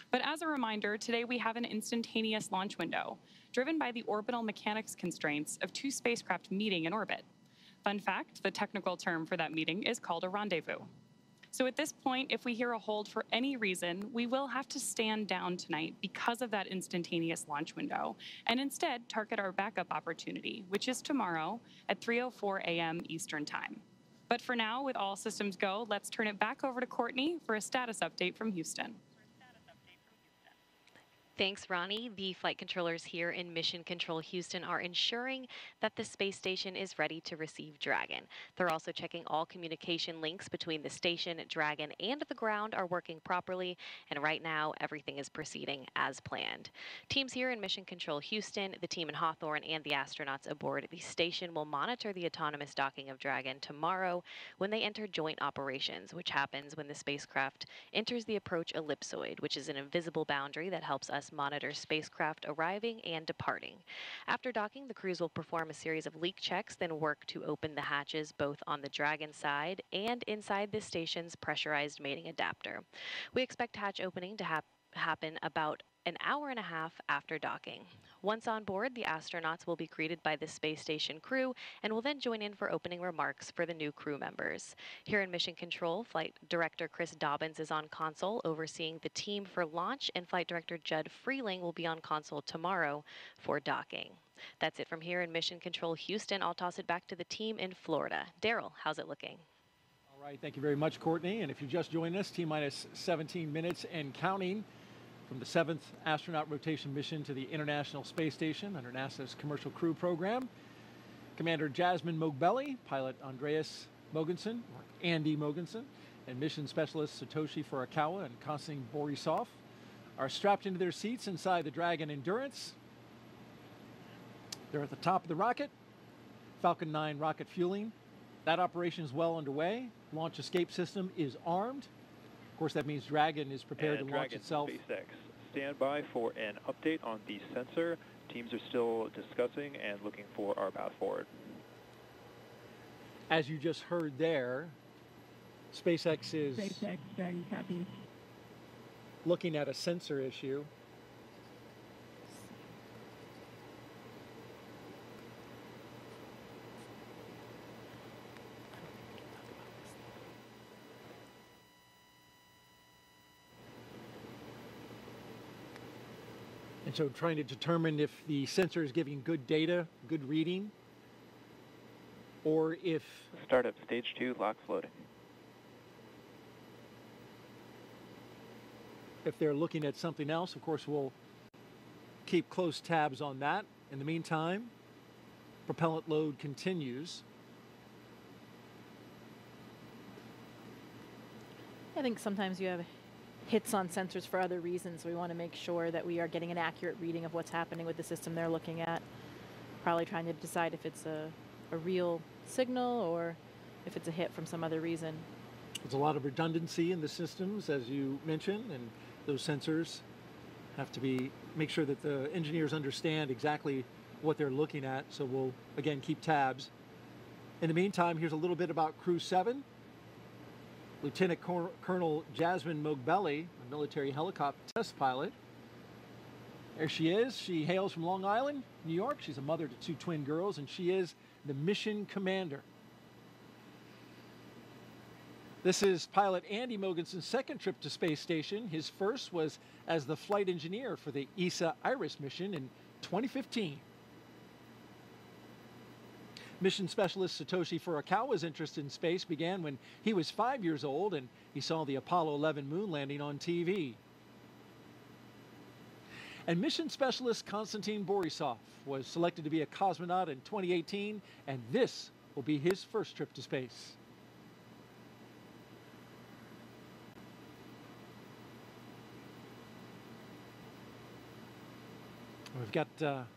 But as a reminder, today we have an instantaneous launch window, driven by the orbital mechanics constraints of 2 spacecraft meeting in orbit. Fun fact, the technical term for that meeting is called a rendezvous. So at this point, if we hear a hold for any reason, we will have to stand down tonight because of that instantaneous launch window, and instead target our backup opportunity, which is tomorrow at 3:04 a.m. Eastern Time. But for now, with all systems go, let's turn it back over to Courtney for a status update from Houston. Thanks, Ronnie. The flight controllers here in Mission Control Houston are ensuring that the space station is ready to receive Dragon. They're also checking all communication links between the station, Dragon, and the ground are working properly, and right now everything is proceeding as planned. Teams here in Mission Control Houston, the team in Hawthorne, and the astronauts aboard the station will monitor the autonomous docking of Dragon tomorrow when they enter joint operations, which happens when the spacecraft enters the approach ellipsoid, which is an invisible boundary that helps us monitor spacecraft arriving and departing. After docking, the crews will perform a series of leak checks, then work to open the hatches both on the Dragon side and inside the station's pressurized mating adapter. We expect hatch opening to happen about an hour and a half after docking. Once on board, the astronauts will be greeted by the space station crew and will then join in for opening remarks for the new crew members. Here in Mission Control, Flight Director Chris Dobbins is on console overseeing the team for launch, and Flight Director Judd Freeling will be on console tomorrow for docking. That's it from here in Mission Control Houston. I'll toss it back to the team in Florida. Daryl, how's it looking? All right, thank you very much, Courtney. And if you just joined us, T-minus 17 minutes and counting from the 7th astronaut rotation mission to the International Space Station under NASA's Commercial Crew Program. Commander Jasmin Moghbeli, pilot Andreas Mogensen, or Andy Mogensen, and mission specialists Satoshi Furukawa and Konstantin Borisov are strapped into their seats inside the Dragon Endurance. They're at the top of the rocket. Falcon 9 rocket fueling. That operation is well underway. Launch escape system is armed. Of course, that means Dragon is prepared to launch itself. SpaceX, stand by for an update on the sensor. Teams are still discussing and looking for our path forward. As you just heard there, SpaceX is Dragon copy. looking at a sensor issue. And so trying to determine if the sensor is giving good data, good reading, or if... Startup stage 2, LOX loading. If they're looking at something else, of course, we'll keep close tabs on that. In the meantime, propellant load continues. I think sometimes you have hits on sensors for other reasons. We want to make sure that we are getting an accurate reading of what's happening with the system they're looking at. Probably trying to decide if it's a real signal or if it's a hit from some other reason. There's a lot of redundancy in the systems, as you mentioned, and those sensors have to be, make sure that the engineers understand exactly what they're looking at. So we'll, again, keep tabs. In the meantime, here's a little bit about Crew 7. Lieutenant Colonel Jasmin Moghbeli, a military helicopter test pilot. There she is. She hails from Long Island, New York. She's a mother to 2 twin girls, and she is the mission commander. This is pilot Andy Mogensen's second trip to space station. His first was as the flight engineer for the ESA IRIS mission in 2015. Mission specialist Satoshi Furukawa's interest in space began when he was 5 years old and he saw the Apollo 11 moon landing on TV. And mission specialist Konstantin Borisov was selected to be a cosmonaut in 2018, and this will be his first trip to space. We've got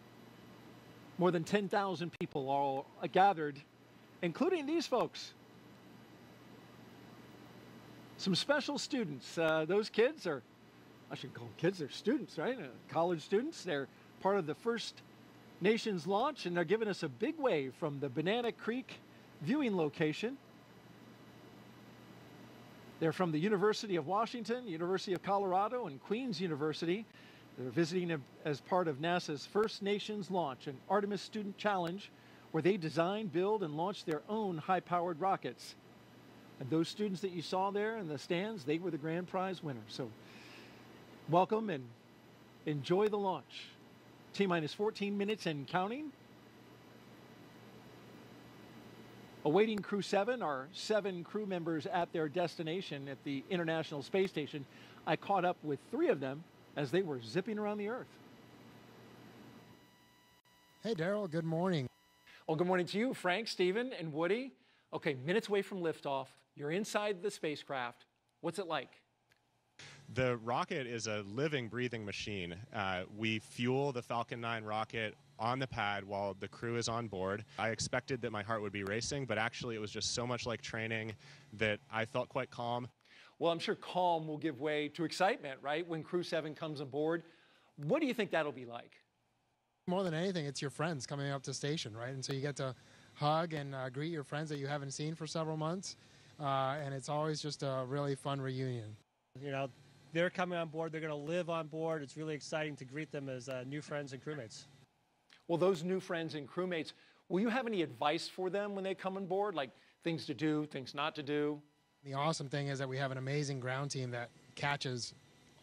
more than 10,000 people all gathered, including these folks. Some special students. Those kids are, I should call them kids, they're students, right? College students. They're part of the First Nations launch, and they're giving us a big wave from the Banana Creek viewing location. They're from the University of Washington, University of Colorado, and Queen's University. They're visiting as part of NASA's First Nations launch, an Artemis Student Challenge, where they design, build, and launch their own high-powered rockets. And those students that you saw there in the stands, they were the grand prize winners. So welcome and enjoy the launch. T-minus 14 minutes and counting. Awaiting Crew 7 are 7 crew members at their destination at the International Space Station. I caught up with 3 of them as they were zipping around the Earth. Hey, Daryl, good morning. Well, good morning to you, Frank, Stephen, and Woody. Okay, minutes away from liftoff. You're inside the spacecraft. What's it like? The rocket is a living, breathing machine. We fuel the Falcon 9 rocket on the pad while the crew is on board. I expected that my heart would be racing, but actually it was just so much like training that I felt quite calm. Well, I'm sure calm will give way to excitement, right, when Crew 7 comes aboard. What do you think that'll be like? More than anything, it's your friends coming up to station, right? And so you get to hug and greet your friends that you haven't seen for several months. And it's always just a really fun reunion. You know, they're coming on board. They're going to live on board. It's really exciting to greet them as new friends and crewmates. Well, those new friends and crewmates, will you have any advice for them when they come on board, like things to do, things not to do? The awesome thing is that we have an amazing ground team that catches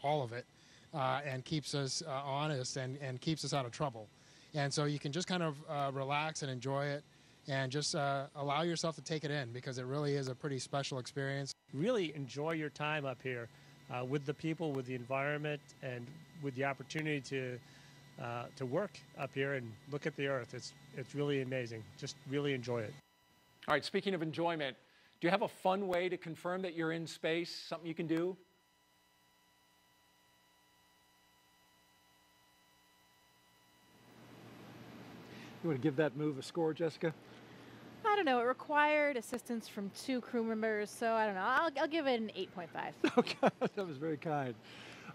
all of it and keeps us honest and keeps us out of trouble. And so you can just kind of relax and enjoy it and just allow yourself to take it in, because it really is a pretty special experience. Really enjoy your time up here with the people, with the environment, and with the opportunity to work up here and look at the Earth. It's really amazing. Just really enjoy it. All right, speaking of enjoyment, Do you have a fun way to confirm that you're in space, something you can do? You want to give that move a score, Jessica? I don't know. It required assistance from 2 crew members, so I don't know. I'll give it an 8.5. Okay, that was very kind.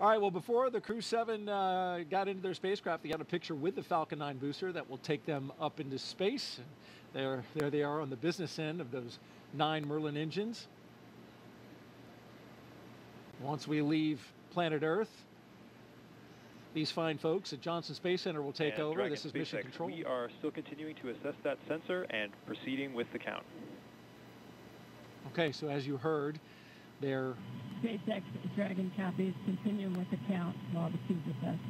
All right, well, before the Crew 7 got into their spacecraft, they got a picture with the Falcon 9 booster that will take them up into space. There they are on the business end of those 9 Merlin engines. Once we leave planet Earth, these fine folks at Johnson Space Center will take over. Dragon This is SpaceX, mission control. We are still continuing to assess that sensor and proceeding with the count. Okay, so as you heard, they're SpaceX Dragon copies, continuing with the count while the feeds assessed.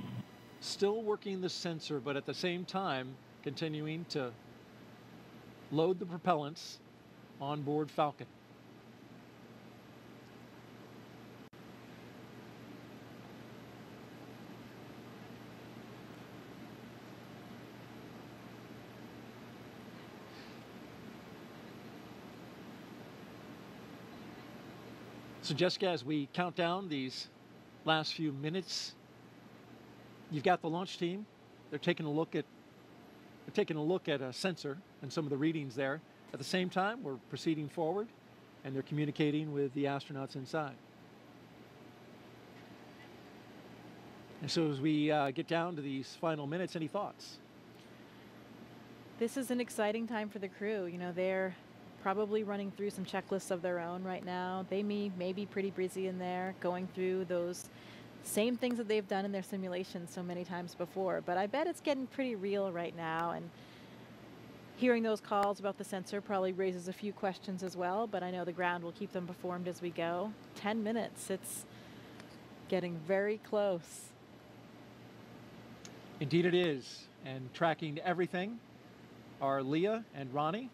still working the sensor, but at the same time continuing to load the propellants on board Falcon. So Jessica, as we count down these last few minutes, you've got the launch team. They're taking a look at a sensor and some of the readings there. At the same time, we're proceeding forward, and they're communicating with the astronauts inside. And so as we get down to these final minutes, any thoughts? This is an exciting time for the crew. You know, they're probably running through some checklists of their own right now. They may be pretty busy in there, going through those same things that they've done in their simulations so many times before. But I bet it's getting pretty real right now, and hearing those calls about the sensor probably raises a few questions as well, but I know the ground will keep them informed as we go. 10 minutes, it's getting very close. Indeed it is. And tracking everything are Leah and Ronnie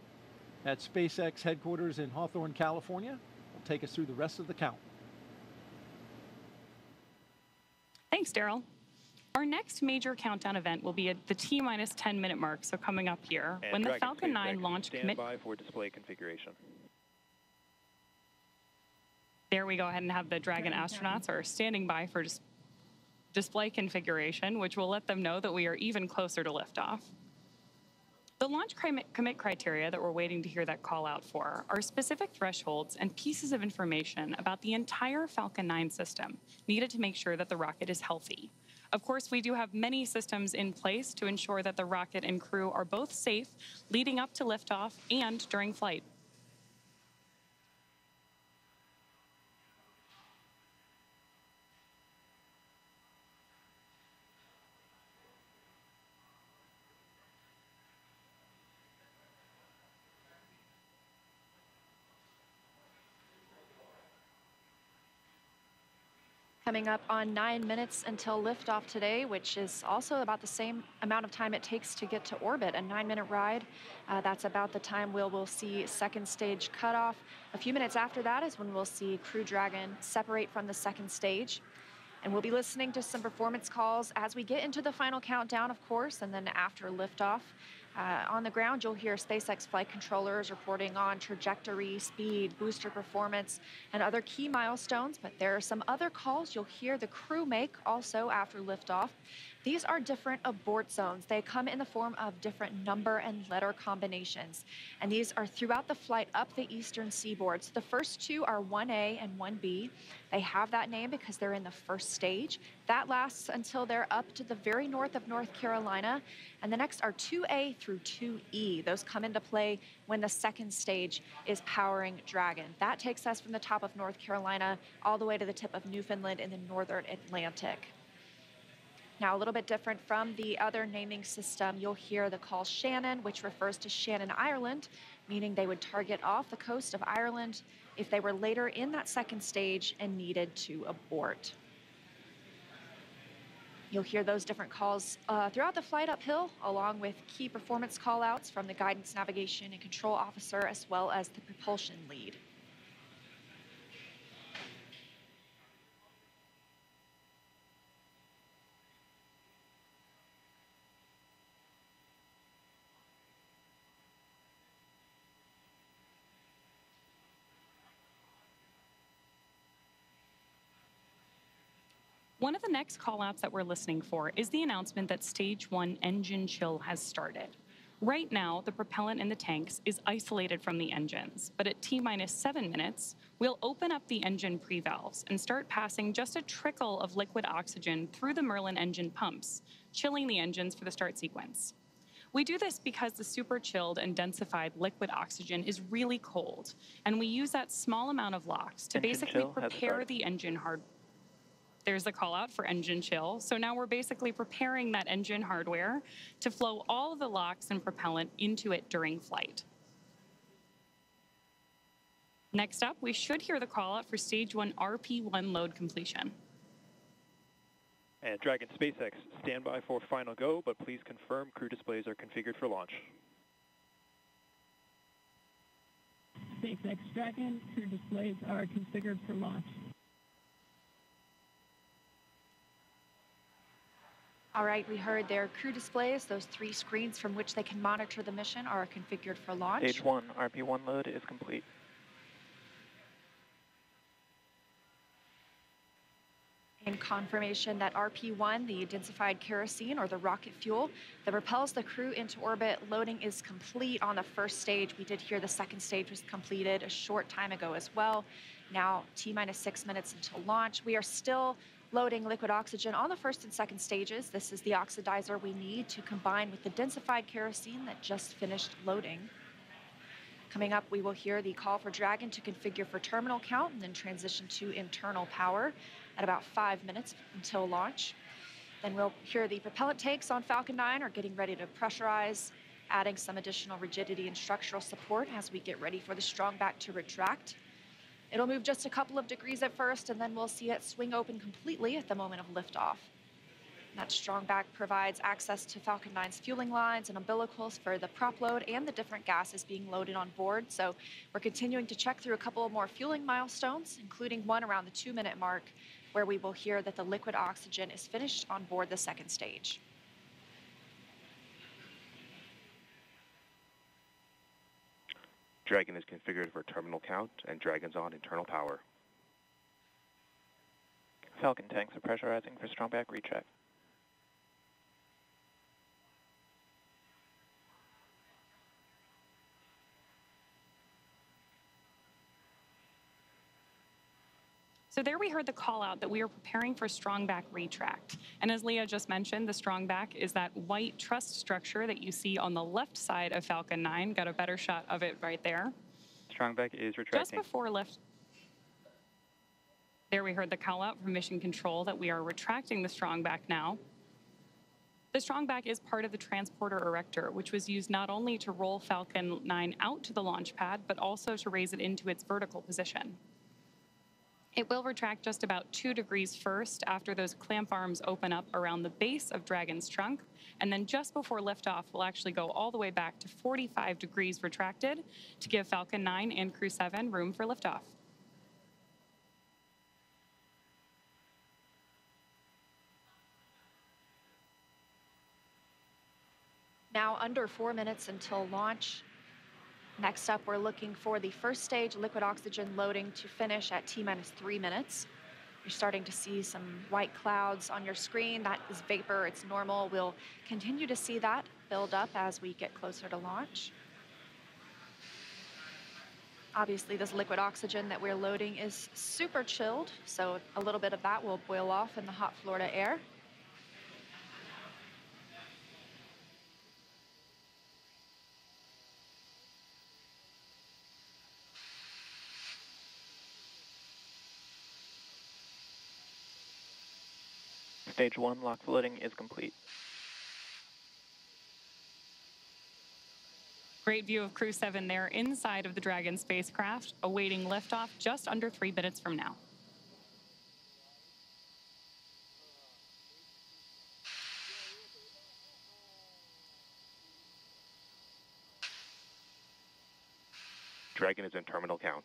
at SpaceX headquarters in Hawthorne, California. Will take us through the rest of the count. Thanks, Daryl. Our next major countdown event will be at the T-minus 10-minute mark, so coming up here, And when the Dragon Falcon 9 SpaceX, launch stand by for display configuration. There we go ahead and have the Dragon astronauts are standing by for display configuration, which will let them know that we are even closer to liftoff. The launch commit criteria that we're waiting to hear that call out for are specific thresholds and pieces of information about the entire Falcon 9 system needed to make sure that the rocket is healthy. Of course, we do have many systems in place to ensure that the rocket and crew are both safe leading up to liftoff and during flight. Coming up on 9 minutes until liftoff today, which is also about the same amount of time it takes to get to orbit, a 9-minute ride. That's about the time we'll see second stage cutoff. A few minutes after that is when we'll see Crew Dragon separate from the second stage. And we'll be listening to some performance calls as we get into the final countdown, of course, and then after liftoff. On the ground, you'll hear SpaceX flight controllers reporting on trajectory, speed, booster performance, and other key milestones. But there are some other calls you'll hear the crew make also after liftoff. These are different abort zones. They come in the form of different number and letter combinations. And these are throughout the flight up the eastern seaboard. So the first two are 1A and 1B. They have that name because they're in the first stage. That lasts until they're up to the very north of North Carolina. And the next are 2A through 2E. Those come into play when the second stage is powering Dragon. That takes us from the top of North Carolina all the way to the tip of Newfoundland in the northern Atlantic. Now, a little bit different from the other naming system, you'll hear the call Shannon, which refers to Shannon, Ireland, meaning they would target off the coast of Ireland if they were later in that second stage and needed to abort. You'll hear those different calls throughout the flight uphill, along with key performance callouts from the guidance, navigation, and control officer, as well as the propulsion lead. One of the next callouts that we're listening for is the announcement that Stage 1 engine chill has started. Right now, the propellant in the tanks is isolated from the engines, but at T-minus 7 minutes, we'll open up the engine pre-valves and start passing just a trickle of liquid oxygen through the Merlin engine pumps, chilling the engines for the start sequence. We do this because the super chilled and densified liquid oxygen is really cold, and we use that small amount of LOX to basically prepare the engine hardware. There's the call out for engine chill. So now we're basically preparing that engine hardware to flow all of the LOX and propellant into it during flight. Next up, we should hear the call out for Stage 1 RP1 load completion. And Dragon SpaceX, stand by for final go, but please confirm crew displays are configured for launch. SpaceX Dragon, crew displays are configured for launch. All right, we heard their crew displays. Those 3 screens from which they can monitor the mission are configured for launch. Stage 1 RP1 load is complete. In confirmation that RP1, the densified kerosene or the rocket fuel that propels the crew into orbit, loading is complete on the first stage. We did hear the second stage was completed a short time ago as well. Now T-minus 6 minutes until launch. We are still loading liquid oxygen on the first and second stages. This is the oxidizer we need to combine with the densified kerosene that just finished loading. Coming up, we will hear the call for Dragon to configure for terminal count and then transition to internal power at about 5 minutes until launch. Then we'll hear the propellant tanks on Falcon 9 are getting ready to pressurize, adding some additional rigidity and structural support as we get ready for the strong back to retract. It'll move just a couple of degrees at first, and then we'll see it swing open completely at the moment of liftoff. That strong back provides access to Falcon 9's fueling lines and umbilicals for the prop load and the different gases being loaded on board. So we're continuing to check through a couple of more fueling milestones, including one around the 2-minute mark, where we will hear that the liquid oxygen is finished on board the second stage. Dragon is configured for terminal count, and Dragon's on internal power. Falcon tanks are pressurizing for strong back recheck. So there we heard the call out that we are preparing for strong back retract. And as Leah just mentioned, the strong back is that white truss structure that you see on the left side of Falcon 9. Got a better shot of it right there. Strong back is retracting. Just before lift. There we heard the call out from Mission Control that we are retracting the strong back now. The strong back is part of the transporter erector, which was used not only to roll Falcon 9 out to the launch pad, but also to raise it into its vertical position. It will retract just about 2 degrees first after those clamp arms open up around the base of Dragon's trunk, and then just before liftoff, we'll actually go all the way back to 45 degrees retracted to give Falcon 9 and Crew 7 room for liftoff. Now under 4 minutes until launch. Next up, we're looking for the first stage liquid oxygen loading to finish at T-minus 3 minutes. You're starting to see some white clouds on your screen. That is vapor, it's normal. We'll continue to see that build up as we get closer to launch. Obviously, this liquid oxygen that we're loading is super chilled, so a little bit of that will boil off in the hot Florida air. Stage 1 LOX loading is complete. Great view of Crew 7 there inside of the Dragon spacecraft, awaiting liftoff just under 3 minutes from now. Dragon is in terminal count.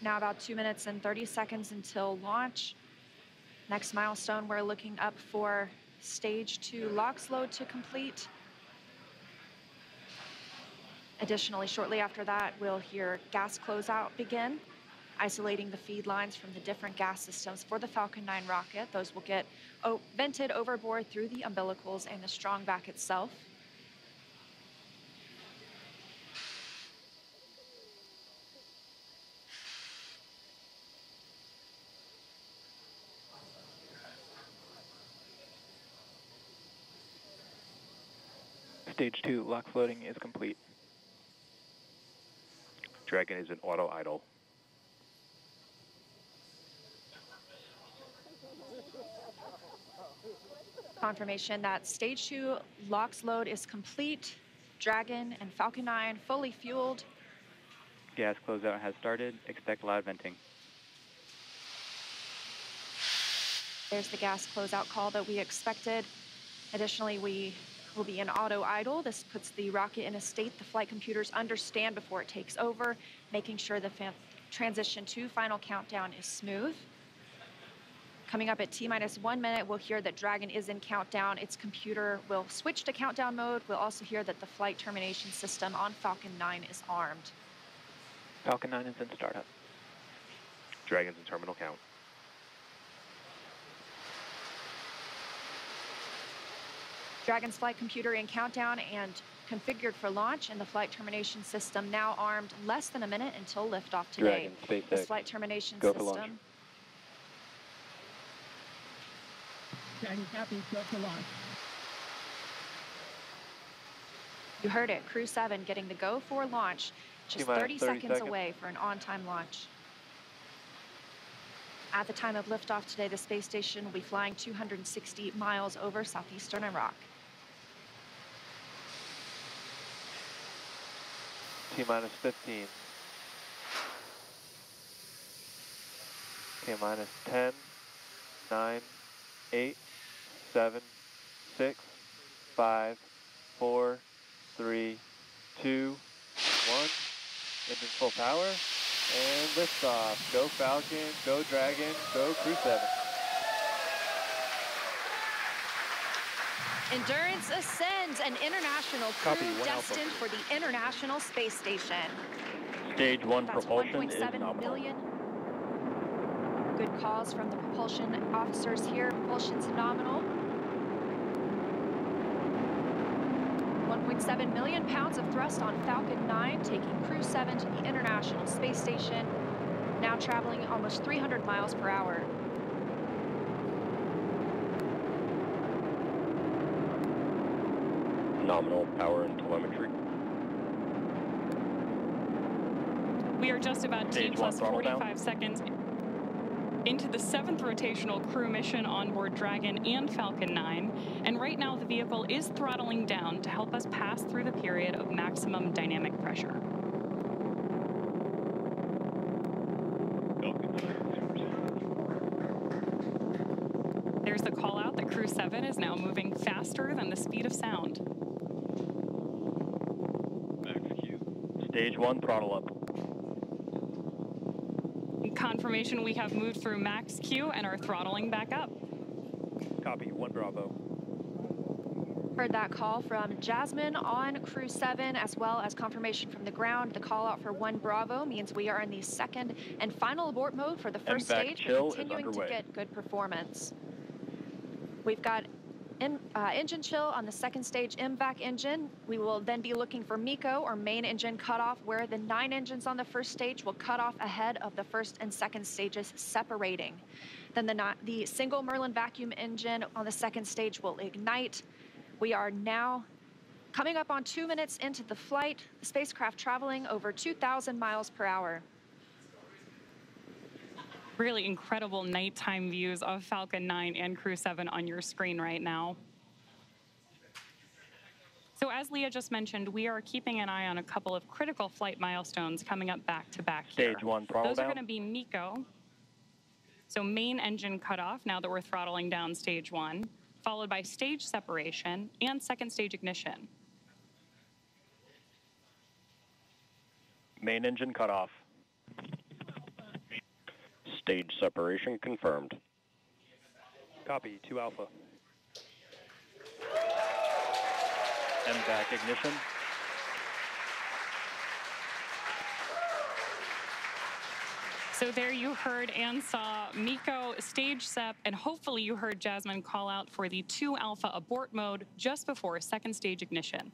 Now about 2 minutes and 30 seconds until launch. Next milestone, we're looking up for stage 2 LOX load to complete. Additionally, shortly after that, we'll hear gas closeout begin, isolating the feed lines from the different gas systems for the Falcon 9 rocket. Those will get vented overboard through the umbilicals and the strong back itself. Stage 2 LOX loading is complete. Dragon is in auto idle. Confirmation that stage 2 LOX load is complete. Dragon and Falcon 9 fully fueled. Gas closeout has started. Expect loud venting. There's the gas closeout call that we expected. Additionally, we will be in auto idle. This puts the rocket in a state the flight computers understand before it takes over, making sure the transition to final countdown is smooth. Coming up at T-minus 1 minute, we'll hear that Dragon is in countdown. Its computer will switch to countdown mode. We'll also hear that the flight termination system on Falcon 9 is armed. Falcon 9 is in startup. Dragon's in terminal count. Dragon's flight computer in countdown and configured for launch, and the flight termination system now armed. Less than a minute until liftoff today. Dragon, SpaceX. This flight termination Go for system. launch. Dragon copy, go for launch. You heard it, Crew 7 getting the go for launch, just 30 seconds away for an on-time launch. At the time of liftoff today, the space station will be flying 260 miles over southeastern Iraq. T-minus 15. T-minus 10, 9, 8, 7, 6, 5, 4, 3, 2, 1. Engine full power, and liftoff. Go Falcon, go Dragon, go Crew 7. Endurance ascends, an international crew destined for the International Space Station. Stage 1 That's propulsion is 1.7 nominal. million. Good calls from the propulsion officers here. Propulsion's nominal. 1.7 million pounds of thrust on Falcon 9, taking Crew 7 to the International Space Station, now traveling almost 300 miles per hour. Nominal power and telemetry. We are just about T Stage plus 1 throttle 45 seconds into the 7th rotational crew mission on board Dragon and Falcon 9, and right now the vehicle is throttling down to help us pass through the period of maximum dynamic pressure. There's the call out that Crew 7 is now moving faster than the speed of sound. Stage 1 throttle up. Confirmation we have moved through max Q and are throttling back up. Copy, 1 Bravo. Heard that call from Jasmin on Crew 7, as well as confirmation from the ground. The call out for 1 Bravo means we are in the second and final abort mode for the first MVAC stage, chill is continuing to underway. get good performance. We've got engine chill on the second stage MVAC engine. We will then be looking for MECO, or main engine cutoff, where the 9 engines on the first stage will cut off ahead of the first and second stages separating. Then the single Merlin vacuum engine on the second stage will ignite. We are now coming up on 2 minutes into the flight, the spacecraft traveling over 2,000 miles per hour. Really incredible nighttime views of Falcon 9 and Crew 7 on your screen right now. So as Leah just mentioned, we are keeping an eye on a couple of critical flight milestones coming up back to back here. Stage 1 throttle Those are down. going to be MECO, so main engine cutoff now that we're throttling down stage 1, followed by stage separation and second stage ignition. Main engine cut off. Stage separation confirmed. Copy, 2 Alpha. MVAC ignition. So there you heard and saw Miko stage SEP, and hopefully you heard Jasmin call out for the 2 Alpha abort mode just before second stage ignition.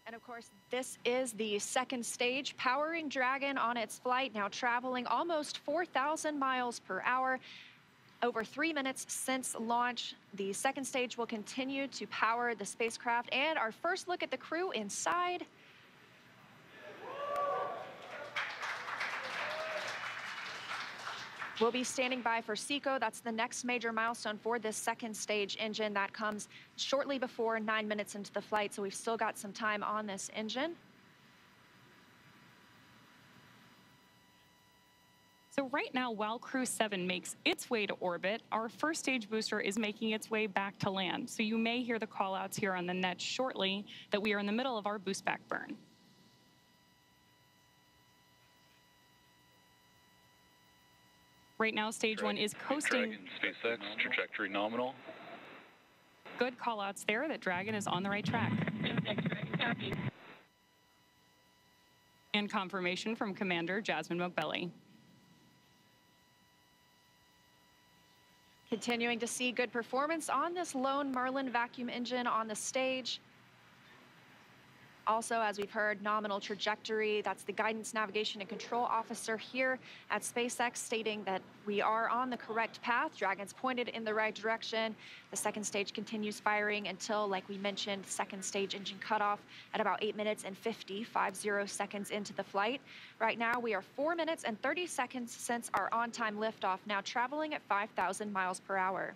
And of course, this is the second stage, powering Dragon on its flight, now traveling almost 4,000 miles per hour. Over 3 minutes since launch, the second stage will continue to power the spacecraft, and our first look at the crew inside. We'll be standing by for SECO. That's the next major milestone for this second stage engine. That comes shortly before 9 minutes into the flight, so we've still got some time on this engine. So right now, while Crew 7 makes its way to orbit, our first stage booster is making its way back to land. So you may hear the call-outs here on the net shortly that we are in the middle of our boost back burn. Right now, stage 1 is coasting. Dragon, SpaceX, trajectory nominal. Good call-outs there that Dragon is on the right track. And confirmation from Commander Jasmin Moghbeli. Continuing to see good performance on this lone Merlin vacuum engine on the stage. Also, as we've heard, nominal trajectory. That's the guidance, navigation, and control officer here at SpaceX stating that we are on the correct path. Dragon's pointed in the right direction. The second stage continues firing until, like we mentioned, second stage engine cutoff at about 8 minutes and 50 seconds into the flight. Right now, we are 4 minutes and 30 seconds since our on-time liftoff, now traveling at 5,000 miles per hour.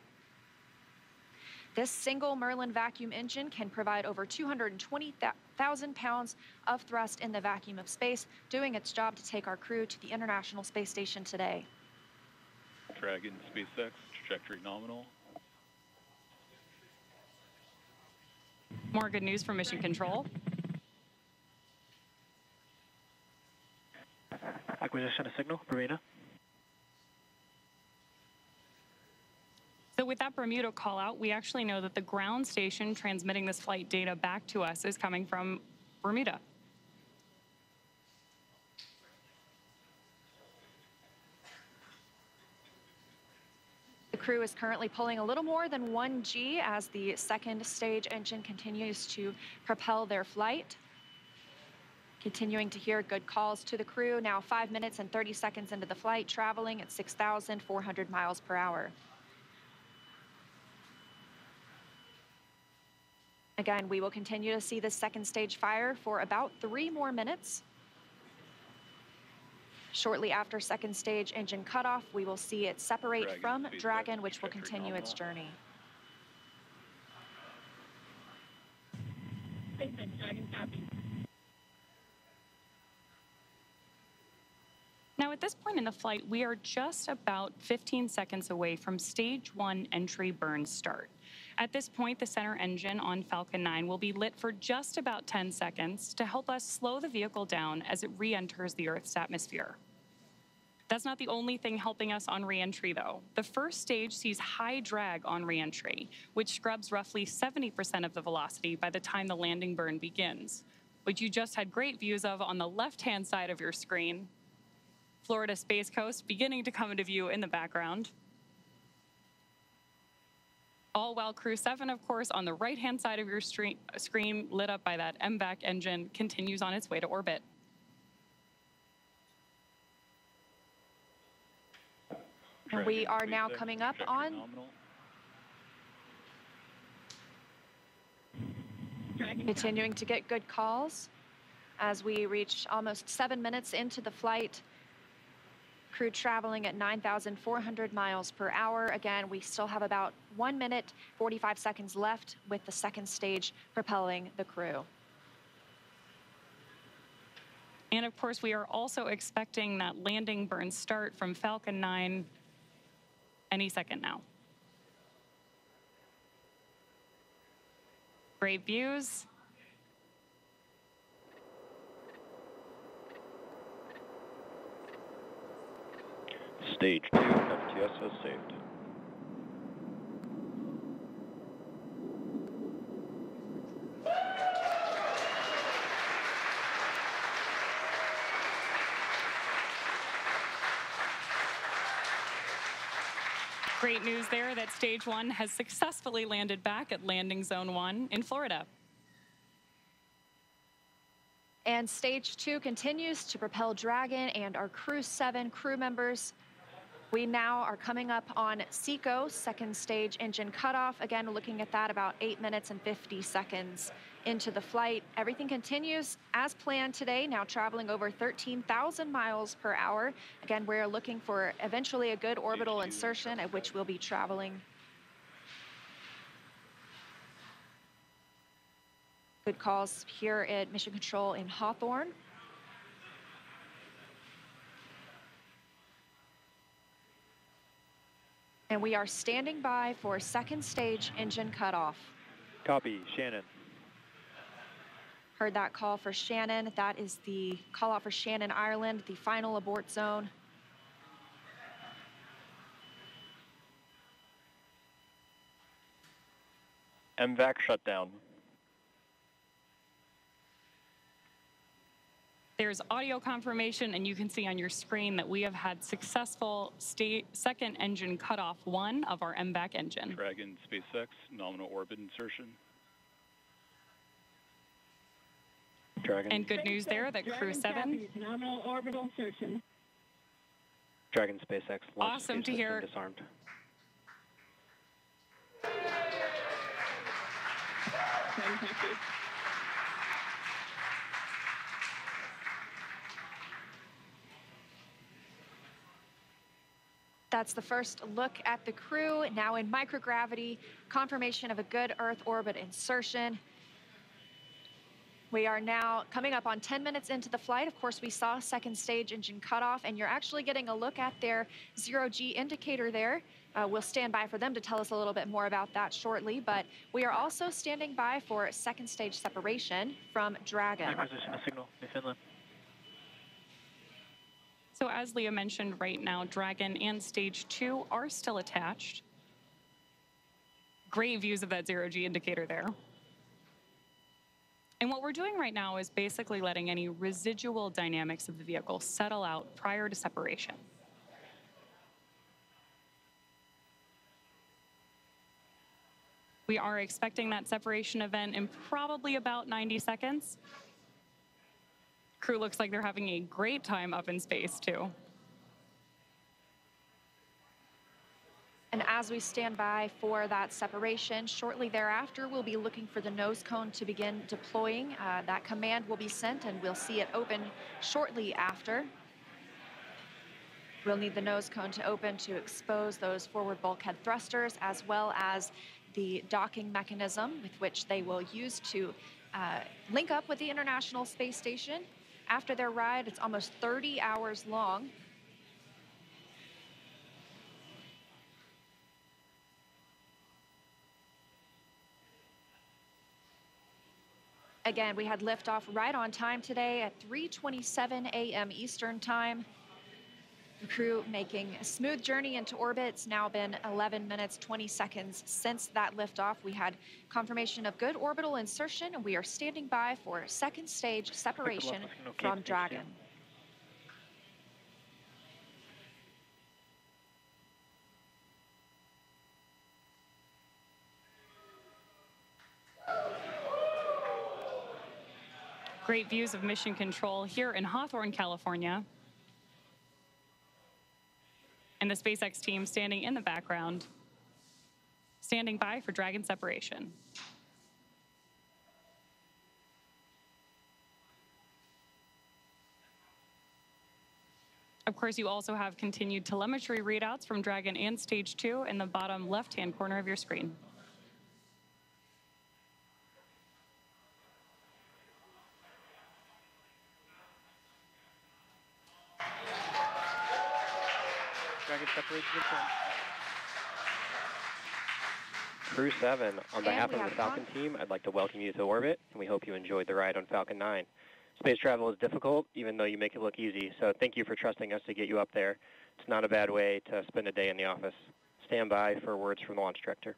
This single Merlin vacuum engine can provide over 220,000 pounds of thrust in the vacuum of space, doing its job to take our crew to the International Space Station today. Dragon, SpaceX, trajectory nominal. More good news from Mission Control. Acquisition of signal, Bermuda. So with that Bermuda call out, we actually know that the ground station transmitting this flight data back to us is coming from Bermuda. The crew is currently pulling a little more than 1 G as the second stage engine continues to propel their flight. Continuing to hear good calls to the crew, now 5 minutes and 30 seconds into the flight, traveling at 6,400 miles per hour. Again, we will continue to see this second stage fire for about 3 more minutes. Shortly after second stage engine cutoff, we will see it separate from Dragon, which will continue its journey. Now, at this point in the flight, we are just about 15 seconds away from stage 1 entry burn start. At this point, the center engine on Falcon 9 will be lit for just about 10 seconds to help us slow the vehicle down as it re-enters the Earth's atmosphere. That's not the only thing helping us on re-entry, though. The first stage sees high drag on re-entry, which scrubs roughly 70% of the velocity by the time the landing burn begins, which you just had great views of on the left-hand side of your screen. Florida Space Coast beginning to come into view in the background. All while Crew 7, of course, on the right-hand side of your screen, lit up by that MVAC engine, continues on its way to orbit. And we are now coming up on continuing to get good calls as we reach almost 7 minutes into the flight. Crew traveling at 9,400 miles per hour. Again, we still have about 1 minute, 45 seconds left with the second stage propelling the crew. And of course, we are also expecting that landing burn start from Falcon 9 any second now. Great views. Stage 2, FTSO saved. Great news there that Stage 1 has successfully landed back at Landing Zone 1 in Florida. And Stage 2 continues to propel Dragon and our Crew 7 crew members. We now are coming up on SECO, second stage engine cutoff. Again, looking at that about 8 minutes and 50 seconds into the flight. Everything continues as planned today, now traveling over 13,000 miles per hour. Again, we're looking for eventually a good orbital insertion at which we'll be traveling. Good calls here at Mission Control in Hawthorne. And we are standing by for second stage engine cutoff. Copy, Shannon. Heard that call for Shannon. That is the call out for Shannon, Ireland, the final abort zone. MVAC shutdown. There's audio confirmation, and you can see on your screen that we have had successful second engine cutoff 1 of our MVAC engine. Dragon, SpaceX, nominal orbit insertion. Dragon. And good news there that Crew 7. Nominal orbital insertion. Dragon, SpaceX, launch Awesome to hear. Disarmed. That's the first look at the crew, now in microgravity, confirmation of a good Earth orbit insertion. We are now coming up on 10 minutes into the flight. Of course, we saw second stage engine cutoff, and you're actually getting a look at their zero-G indicator there. We'll stand by for them to tell us a little bit more about that shortly, but we are also standing by for second stage separation from Dragon. Acquisition of signal, Newfoundland. So as Leah mentioned, right now, Dragon and Stage 2 are still attached. Great views of that zero-G indicator there. And what we're doing right now is basically letting any residual dynamics of the vehicle settle out prior to separation. We are expecting that separation event in probably about 90 seconds. Crew looks like they're having a great time up in space, too. And as we stand by for that separation, shortly thereafter, we'll be looking for the nose cone to begin deploying. That command will be sent, and we'll see it open shortly after. We'll need the nose cone to open to expose those forward bulkhead thrusters, as well as the docking mechanism with which they will use to link up with the International Space Station. After their ride, it's almost 30 hours long. Again, we had liftoff right on time today at 3:27 a.m. Eastern Time. The crew making a smooth journey into orbit. It's now been 11 minutes, 20 seconds since that liftoff. We had confirmation of good orbital insertion, and we are standing by for second stage separation from Dragon. Great views of Mission Control here in Hawthorne, California. And the SpaceX team standing in the background, standing by for Dragon separation. Of course, you also have continued telemetry readouts from Dragon and Stage 2 in the bottom left-hand corner of your screen. Dragon separation confirmed. Crew 7, on behalf of the Falcon team, I'd like to welcome you to orbit, and we hope you enjoyed the ride on Falcon 9. Space travel is difficult, even though you make it look easy, so thank you for trusting us to get you up there. It's not a bad way to spend a day in the office. Stand by for words from the launch director.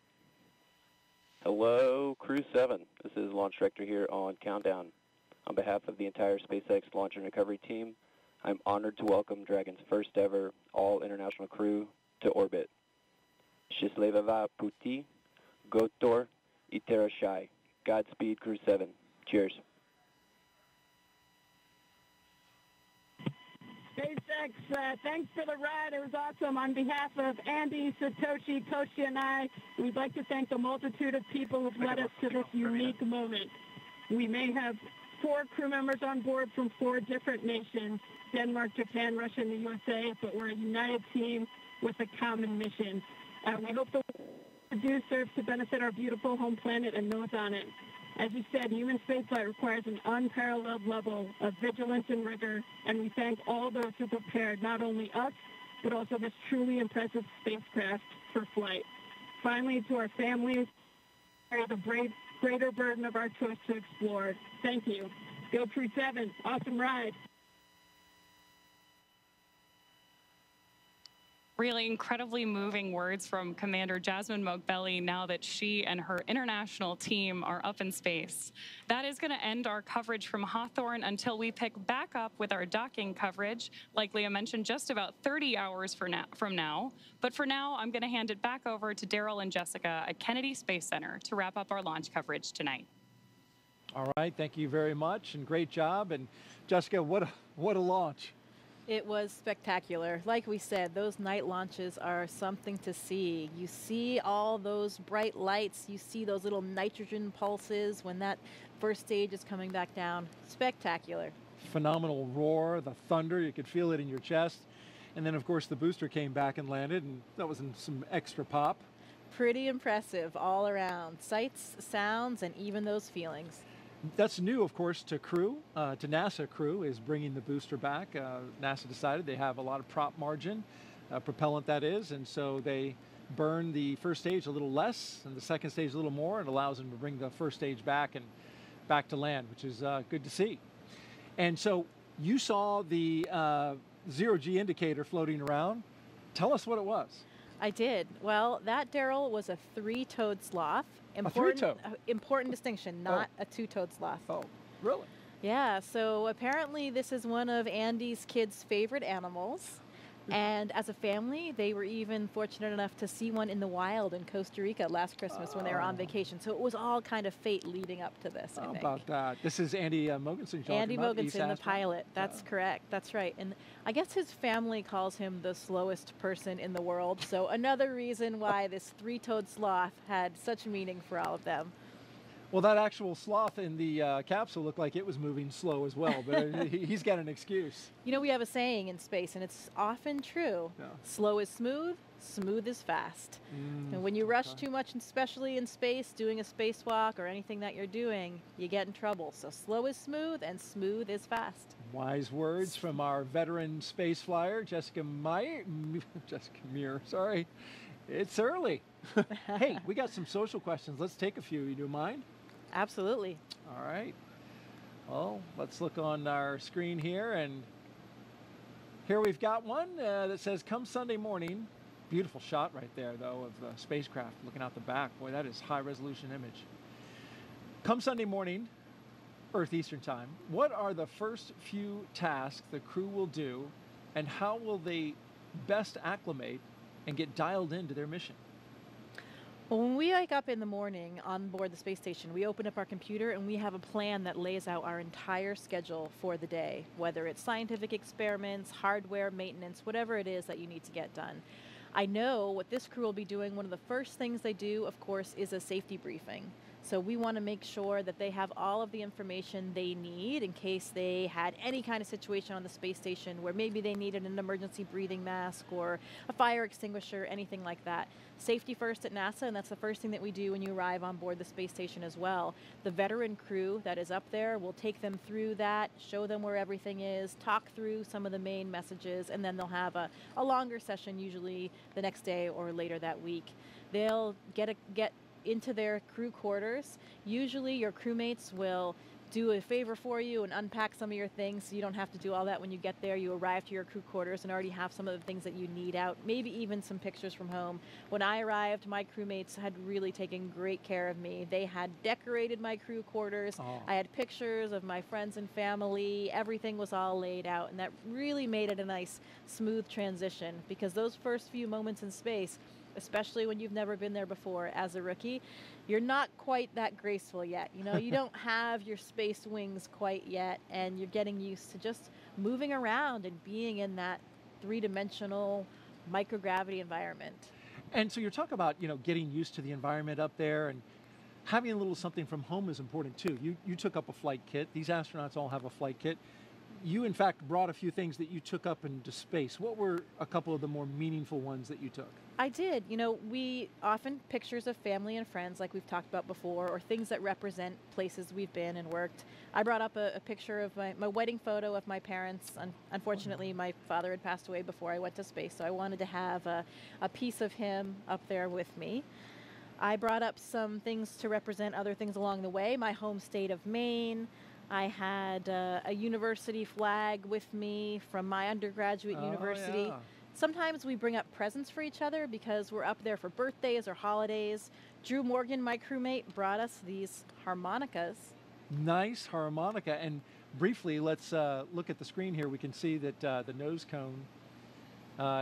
Hello, Crew 7. This is Launch Director here on Countdown. On behalf of the entire SpaceX Launch and Recovery team, I'm honored to welcome Dragon's first ever all-international crew to orbit. Счастливого пути, Gotor, Iterashai. Godspeed, Crew 7. Cheers. SpaceX, thanks for the ride. It was awesome. On behalf of Andy, Satoshi, Koshi, and I, we'd like to thank the multitude of people who've led us to this unique moment. We may have 4 crew members on board from 4 different nations, Denmark, Japan, Russia, and the USA, but we're a united team with a common mission. We hope the work we do serves to benefit our beautiful home planet and those on it. As you said, human spaceflight requires an unparalleled level of vigilance and rigor, and we thank all those who prepared not only us, but also this truly impressive spacecraft for flight. Finally, to our families, bear the greater burden of our choice to explore. Thank you. Go Crew 7. Awesome ride. Really incredibly moving words from Commander Jasmin Moghbeli now that she and her international team are up in space. That is going to end our coverage from Hawthorne until we pick back up with our docking coverage, like Leah mentioned, just about 30 hours from now. But for now, I'm going to hand it back over to Daryl and Jessica at Kennedy Space Center to wrap up our launch coverage tonight. All right, thank you very much, and great job. And Jessica, what a launch. It was spectacular. Like we said, those night launches are something to see. You see all those bright lights. You see those little nitrogen pulses when that first stage is coming back down. Spectacular. Phenomenal roar, the thunder, you could feel it in your chest. And then, of course, the booster came back and landed, and that was some extra pop. Pretty impressive all around. Sights, sounds, and even those feelings. That's new, of course, to crew, to NASA crew, is bringing the booster back. NASA decided they have a lot of prop margin, propellant that is, and so they burn the first stage a little less and the second stage a little more, and allows them to bring the first stage back and back to land, which is good to see. And so you saw the zero-G indicator floating around. Tell us what it was. I did. Well, that, Daryl, was a 3-toed sloth. Important distinction, not a 2-toed sloth. Oh, really? Yeah, so apparently this is one of Andy's kids' favorite animals. And as a family, they were even fortunate enough to see one in the wild in Costa Rica last Christmas when they were on vacation. So it was all kind of fate leading up to this, I think. How about that? This is Andy Mogensen. Andy Mogensen, the pilot. That's correct. That's right. And I guess his family calls him the slowest person in the world. So another reason why this 3-toed sloth had such meaning for all of them. Well, that actual sloth in the capsule looked like it was moving slow as well, but he's got an excuse. You know, we have a saying in space, and it's often true. Yeah. Slow is smooth, smooth is fast. And when you rush too much, especially in space, doing a spacewalk or anything that you're doing, you get in trouble. So slow is smooth, and smooth is fast. Wise words from our veteran space flyer, Jessica Meir, sorry. It's early. Hey, we got some social questions. Let's take a few. You do mind? Absolutely. All right. Well, let's look on our screen here, and here we've got one that says, come Sunday morning. Beautiful shot right there, though, of the spacecraft looking out the back. Boy, that is high-resolution image. Come Sunday morning, Earth Eastern Time, what are the first few tasks the crew will do, and how will they best acclimate and get dialed into their mission? Well, when we wake up in the morning on board the space station, we open up our computer and we have a plan that lays out our entire schedule for the day, whether it's scientific experiments, hardware, maintenance, whatever it is that you need to get done. I know what this crew will be doing. One of the first things they do, of course, is a safety briefing. So we want to make sure that they have all of the information they need in case they had any kind of situation on the space station where maybe they needed an emergency breathing mask or a fire extinguisher, anything like that. Safety first at NASA, and that's the first thing that we do when you arrive on board the space station as well. The veteran crew that is up there will take them through that, show them where everything is, talk through some of the main messages, and then they'll have a longer session, usually the next day or later that week. They'll get into their crew quarters. Usually your crewmates will do a favor for you and unpack some of your things so you don't have to do all that when you get there. You arrive to your crew quarters and already have some of the things that you need out, maybe even some pictures from home. When I arrived, my crewmates had really taken great care of me. They had decorated my crew quarters. Oh. I had pictures of my friends and family. Everything was all laid out, and that really made it a nice, smooth transition, because those first few moments in space, especially when you've never been there before as a rookie, you're not quite that graceful yet. You know, you don't have your space wings quite yet, and you're getting used to just moving around and being in that three-dimensional microgravity environment. And so you're talking about, you know, getting used to the environment up there, and having a little something from home is important too. You took up a flight kit. These astronauts all have a flight kit. You, in fact, brought a few things that you took up into space. What were a couple of the more meaningful ones that you took? I did. You know, we often pictures of family and friends, like we've talked about before, or things that represent places we've been and worked. I brought up a picture of my wedding photo of my parents. Unfortunately, my father had passed away before I went to space, so I wanted to have a piece of him up there with me. I brought up some things to represent other things along the way. My home state of Maine. I had a university flag with me from my undergraduate university. Yeah. Sometimes we bring up presents for each other because we're up there for birthdays or holidays. Drew Morgan, my crewmate, brought us these harmonicas. Nice harmonica. And briefly, let's look at the screen here. We can see that the nose cone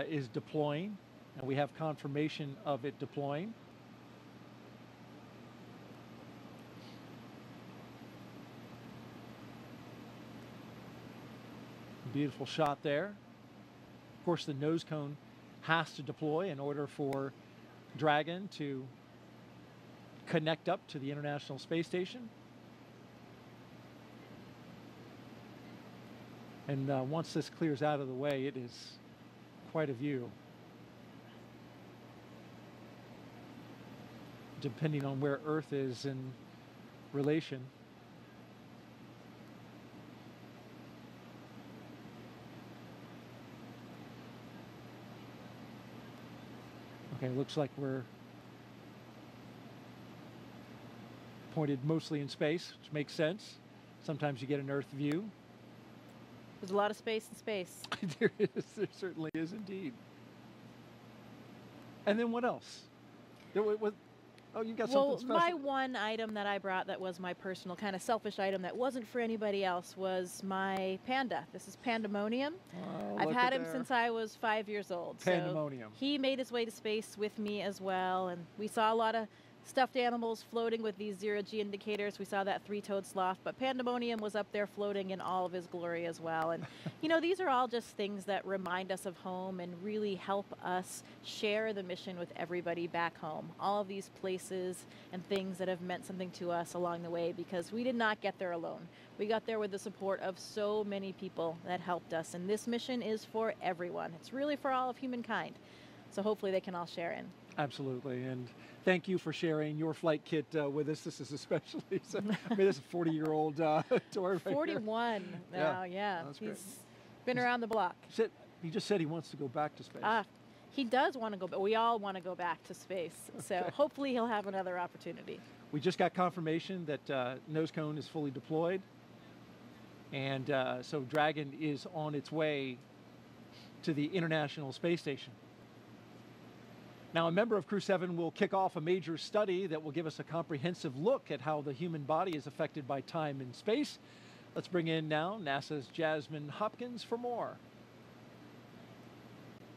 is deploying, and we have confirmation of it deploying. Beautiful shot there. Of course, the nose cone has to deploy in order for Dragon to connect up to the International Space Station. And once this clears out of the way, it is quite a view. Depending on where Earth is in relation. Okay, looks like we're pointed mostly in space, which makes sense. Sometimes you get an Earth view. There's a lot of space in space. There is. There certainly is indeed. And then what else? Oh, you got something special. Well, my one item that I brought that was my personal kind of selfish item that wasn't for anybody else was my panda. This is Pandemonium. Oh, I've had him since I was 5 years old. Pandemonium. So he made his way to space with me as well, and we saw a lot of stuffed animals floating with these zero-G indicators. We saw that three-toed sloth, but Pandemonium was up there floating in all of his glory as well. And, you know, these are all just things that remind us of home and really help us share the mission with everybody back home. All of these places and things that have meant something to us along the way, because we did not get there alone. We got there with the support of so many people that helped us, and this mission is for everyone. It's really for all of humankind. So hopefully they can all share in. Absolutely, and thank you for sharing your flight kit with us. This is especially, I mean, this is a 40-year-old tour right 41 here. now, yeah. That's He's great. been around the block. He just said he wants to go back to space. He does want to go, but we all want to go back to space. So hopefully he'll have another opportunity. We just got confirmation that nose cone is fully deployed. And so Dragon is on its way to the International Space Station. Now, a member of Crew 7 will kick off a major study that will give us a comprehensive look at how the human body is affected by time and space. Let's bring in now NASA's Jasmin Hopkins for more.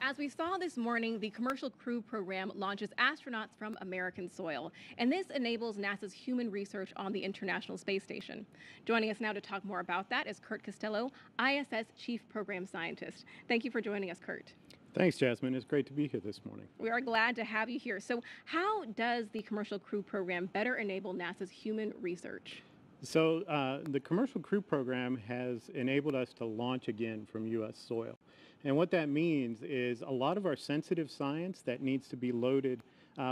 As we saw this morning, the Commercial Crew Program launches astronauts from American soil, and this enables NASA's human research on the International Space Station. Joining us now to talk more about that is Kurt Costello, ISS Chief Program Scientist. Thank you for joining us, Kurt. Thanks, Jasmine. It's great to be here this morning. We are glad to have you here. So how does the Commercial Crew Program better enable NASA's human research? So the Commercial Crew Program has enabled us to launch again from U.S. soil. And what that means is a lot of our sensitive science that needs to be loaded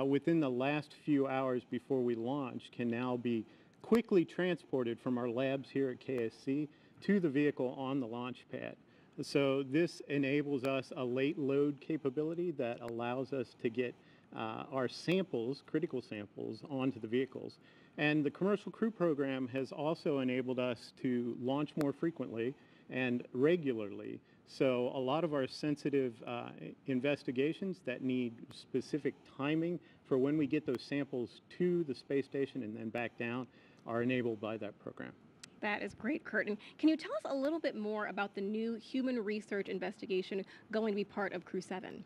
within the last few hours before we launch can now be quickly transported from our labs here at KSC to the vehicle on the launch pad. So this enables us a late load capability that allows us to get our samples, critical samples, onto the vehicles. And the Commercial Crew Program has also enabled us to launch more frequently and regularly. So a lot of our sensitive investigations that need specific timing for when we get those samples to the space station and then back down are enabled by that program. That is great, Kurt. And can you tell us a little bit more about the new human research investigation going to be part of Crew 7?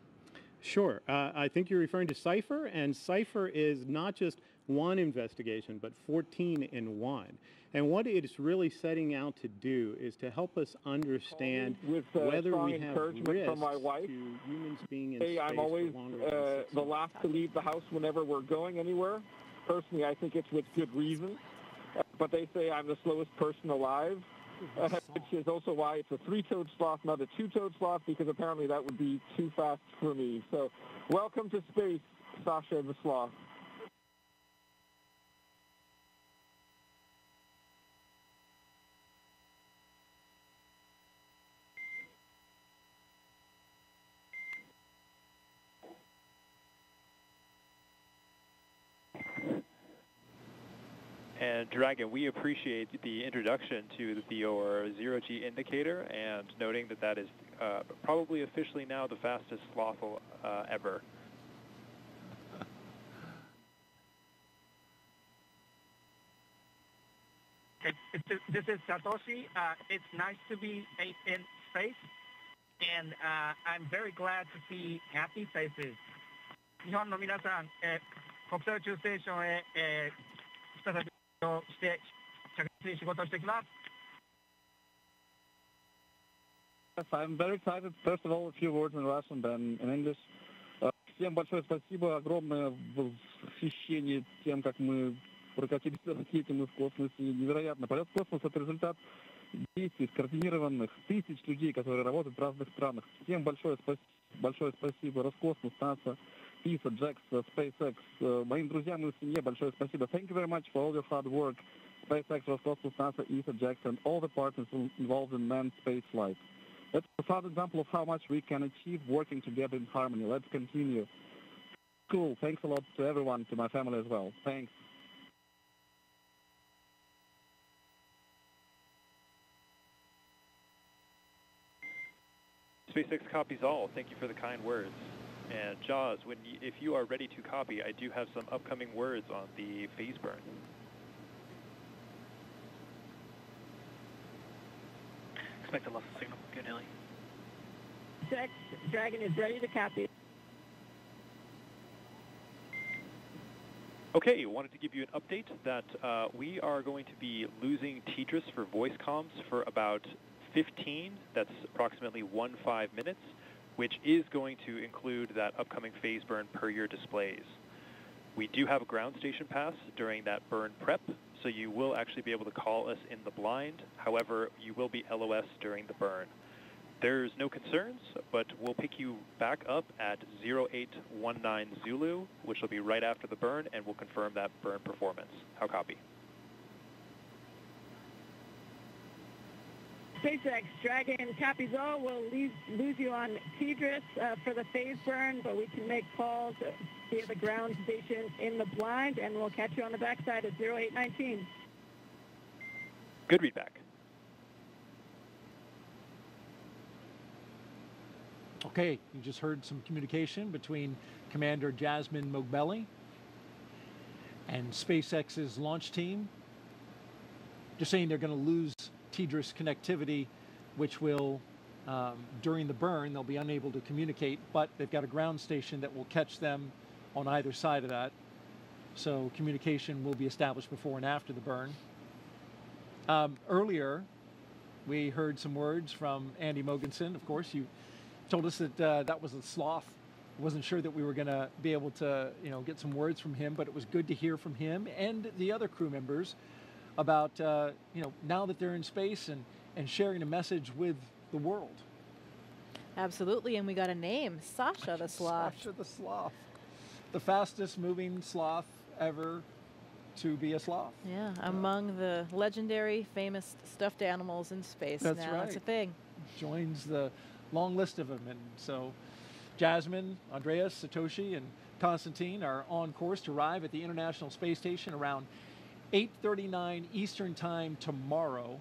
Sure. I think you're referring to CIPHER, and CIPHER is not just one investigation, but 14 in one. And what it is really setting out to do is to help us understand whether we have risks from my wife. to humans being in space I'm always for longer than 6 the last to leave the house whenever we're going anywhere. Personally, I think it's with good reason. But they say I'm the slowest person alive, which is also why it's a 3-toed sloth, not a 2-toed sloth, because apparently that would be too fast for me. So welcome to space, Sasha the sloth. And Dragon, we appreciate the introduction to your zero-G indicator and noting that that is probably officially now the fastest sloth ever. This is Satoshi. It's nice to be in space, and I'm very glad to see happy faces. 日本の皆さん、国際宇宙ステーションへ、再びして着実に仕事をしてきます。 Yes, I'm very excited. First of all, a few words in Russian, then in English. Всем большое спасибо, огромное восхищение тем, как мы прокатились на ракете, мы в космосе. Невероятно. Полет в космос — это результат действий скоординированных тысяч людей, которые работают в разных странах. Всем большое спасибо. Roscosmos, NASA, ESA, JAX, SpaceX. Моим друзьям и семье большое спасибо. Thank you very much for all your hard work. SpaceX, Roscosmos, NASA, ESA, JAX, and all the partners involved in manned space flight. That's a profound example of how much we can achieve working together in harmony. Let's continue. Cool. Thanks a lot to everyone, to my family as well. Thanks. SpaceX copies all. Thank you for the kind words. And Jaws, if you are ready to copy, I do have some upcoming words on the phase burn. Expect a loss of signal. Good, Hilly. SpaceX Dragon is ready to copy. Okay, wanted to give you an update that we are going to be losing TDRS for voice comms for about 15, that's approximately 15 minutes, which is going to include that upcoming phase burn per your displays. We do have a ground station pass during that burn prep, so you will actually be able to call us in the blind. However, you will be LOS during the burn. There's no concerns, but we'll pick you back up at 0819 Zulu, which will be right after the burn, and we'll confirm that burn performance. How copy? SpaceX Dragon copies all. We'll lose you on TDRS for the phase burn, but we can make calls via the ground station in the blind, and we'll catch you on the backside at 0819. Good readback. Okay, you just heard some communication between Commander Jasmin Moghbeli and SpaceX's launch team. Just saying they're going to lose TDRS connectivity, which will, during the burn, they'll be unable to communicate, but they've got a ground station that will catch them on either side of that. So communication will be established before and after the burn. Earlier, we heard some words from Andy Mogensen. Of course, you told us that that was a sloth. Wasn't sure that we were going to be able to, get some words from him, but it was good to hear from him and the other crew members about, now that they're in space and sharing a message with the world. Absolutely, and we got a name, Sasha the sloth. Sasha the sloth. The fastest moving sloth ever to be a sloth. Yeah, among the legendary, famous stuffed animals in space. That's now. right. It's a thing. Joins the long list of them. And so Jasmin, Andreas, Satoshi, and Konstantin are on course to arrive at the International Space Station around 8:39 Eastern Time tomorrow.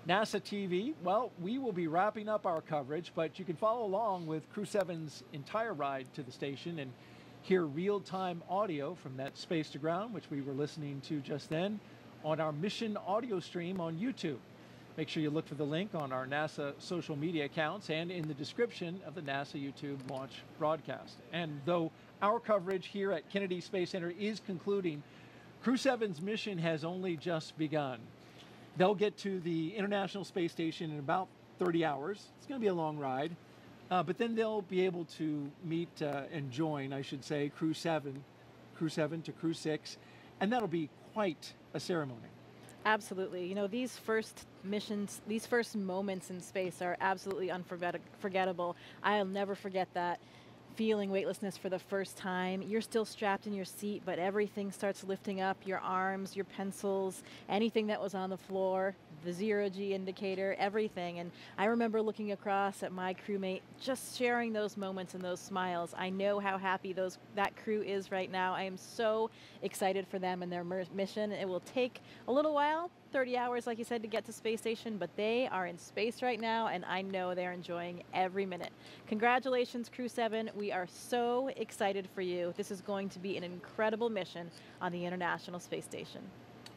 NASA TV, well, we will be wrapping up our coverage, but you can follow along with Crew 7's entire ride to the station and hear real-time audio from that space to ground, which we were listening to just then, on our mission audio stream on YouTube. Make sure you look for the link on our NASA social media accounts and in the description of the NASA YouTube launch broadcast. And though our coverage here at Kennedy Space Center is concluding, Crew 7's mission has only just begun. They'll get to the International Space Station in about 30 hours. It's going to be a long ride, but then they'll be able to meet and join, I should say, Crew 7 to Crew 6, and that'll be quite a ceremony. Absolutely. You know, these first missions, these first moments in space are absolutely unforgettable. I'll never forget that. Feeling weightlessness for the first time. You're still strapped in your seat, but everything starts lifting up, your arms, your pencils, anything that was on the floor, the zero-G indicator, everything. And I remember looking across at my crewmate, just sharing those moments and those smiles. I know how happy that crew is right now. I am so excited for them and their mission. It will take a little while, 30 hours, like you said, to get to space station, but they are in space right now, and I know they're enjoying every minute. Congratulations, Crew 7. We are so excited for you. This is going to be an incredible mission on the International Space Station.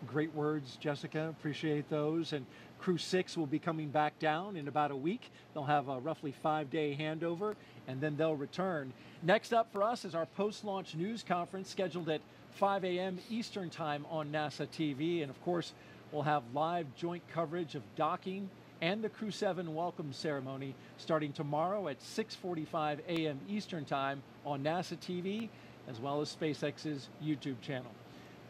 Great words, Jessica. Appreciate those. And Crew 6 will be coming back down in about a week. They'll have a roughly 5-day handover, and then they'll return. Next up for us is our post-launch news conference scheduled at 5 a.m. Eastern Time on NASA TV. And of course, we'll have live joint coverage of docking and the Crew 7 welcome ceremony starting tomorrow at 6:45 a.m. Eastern Time on NASA TV, as well as SpaceX's YouTube channel.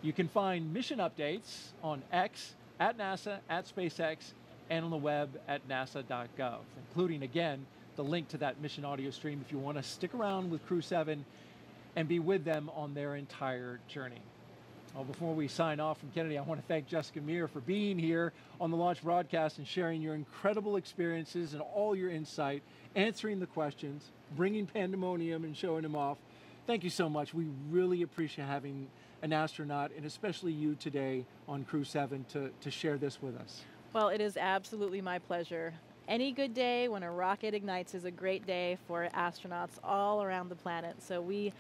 You can find mission updates on X, at NASA, at SpaceX, and on the web at nasa.gov, including, again, the link to that mission audio stream if you want to stick around with Crew 7 and be with them on their entire journey. Well, before we sign off from Kennedy, I want to thank Jessica Meir for being here on the launch broadcast and sharing your incredible experiences and all your insight, answering the questions, bringing pandemonium and showing them off. Thank you so much. We really appreciate having an astronaut, and especially you today on Crew 7 to share this with us. Well, it is absolutely my pleasure. Any good day when a rocket ignites is a great day for astronauts all around the planet. So we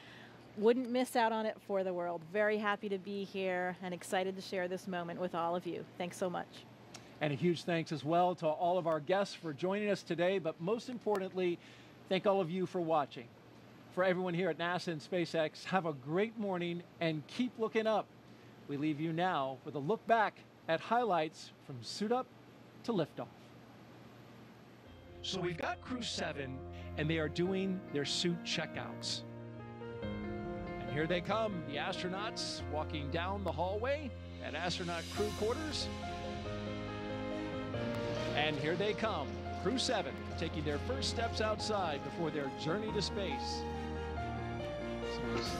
wouldn't miss out on it for the world. Very happy to be here and excited to share this moment with all of you. Thanks so much. And a huge thanks as well to all of our guests for joining us today, but most importantly, thank all of you for watching. For everyone here at NASA and SpaceX, have a great morning and keep looking up. We leave you now with a look back at highlights from suit up to liftoff. So we've got Crew 7, and they are doing their suit checkouts. And here they come, the astronauts walking down the hallway at astronaut crew quarters. And here they come, Crew 7, taking their first steps outside before their journey to space.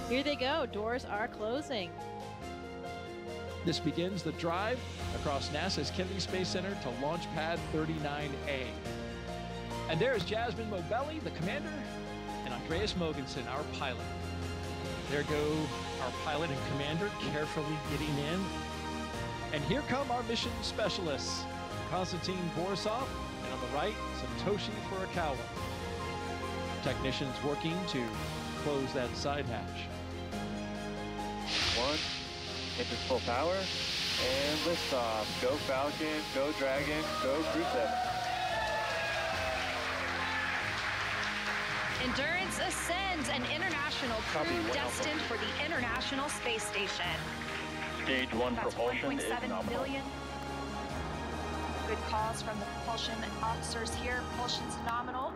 Here they go, doors are closing. This begins the drive across NASA's Kennedy Space Center to Launch Pad 39A. And there's Jasmin Moghbeli, the commander, and Andreas Mogensen, our pilot. There go our pilot and commander carefully getting in. And here come our mission specialists, Konstantin, Borisov, and on the right, Satoshi Furukawa. Technicians working to close that side hatch. 1, engines full power, and liftoff. Go Falcon, go Dragon, go Crew 7. Endurance ascends, an international crew destined for the International Space Station. Stage 1 That's propulsion is 1.7 nominal. million. Good calls from the propulsion officers here. Propulsion's nominal.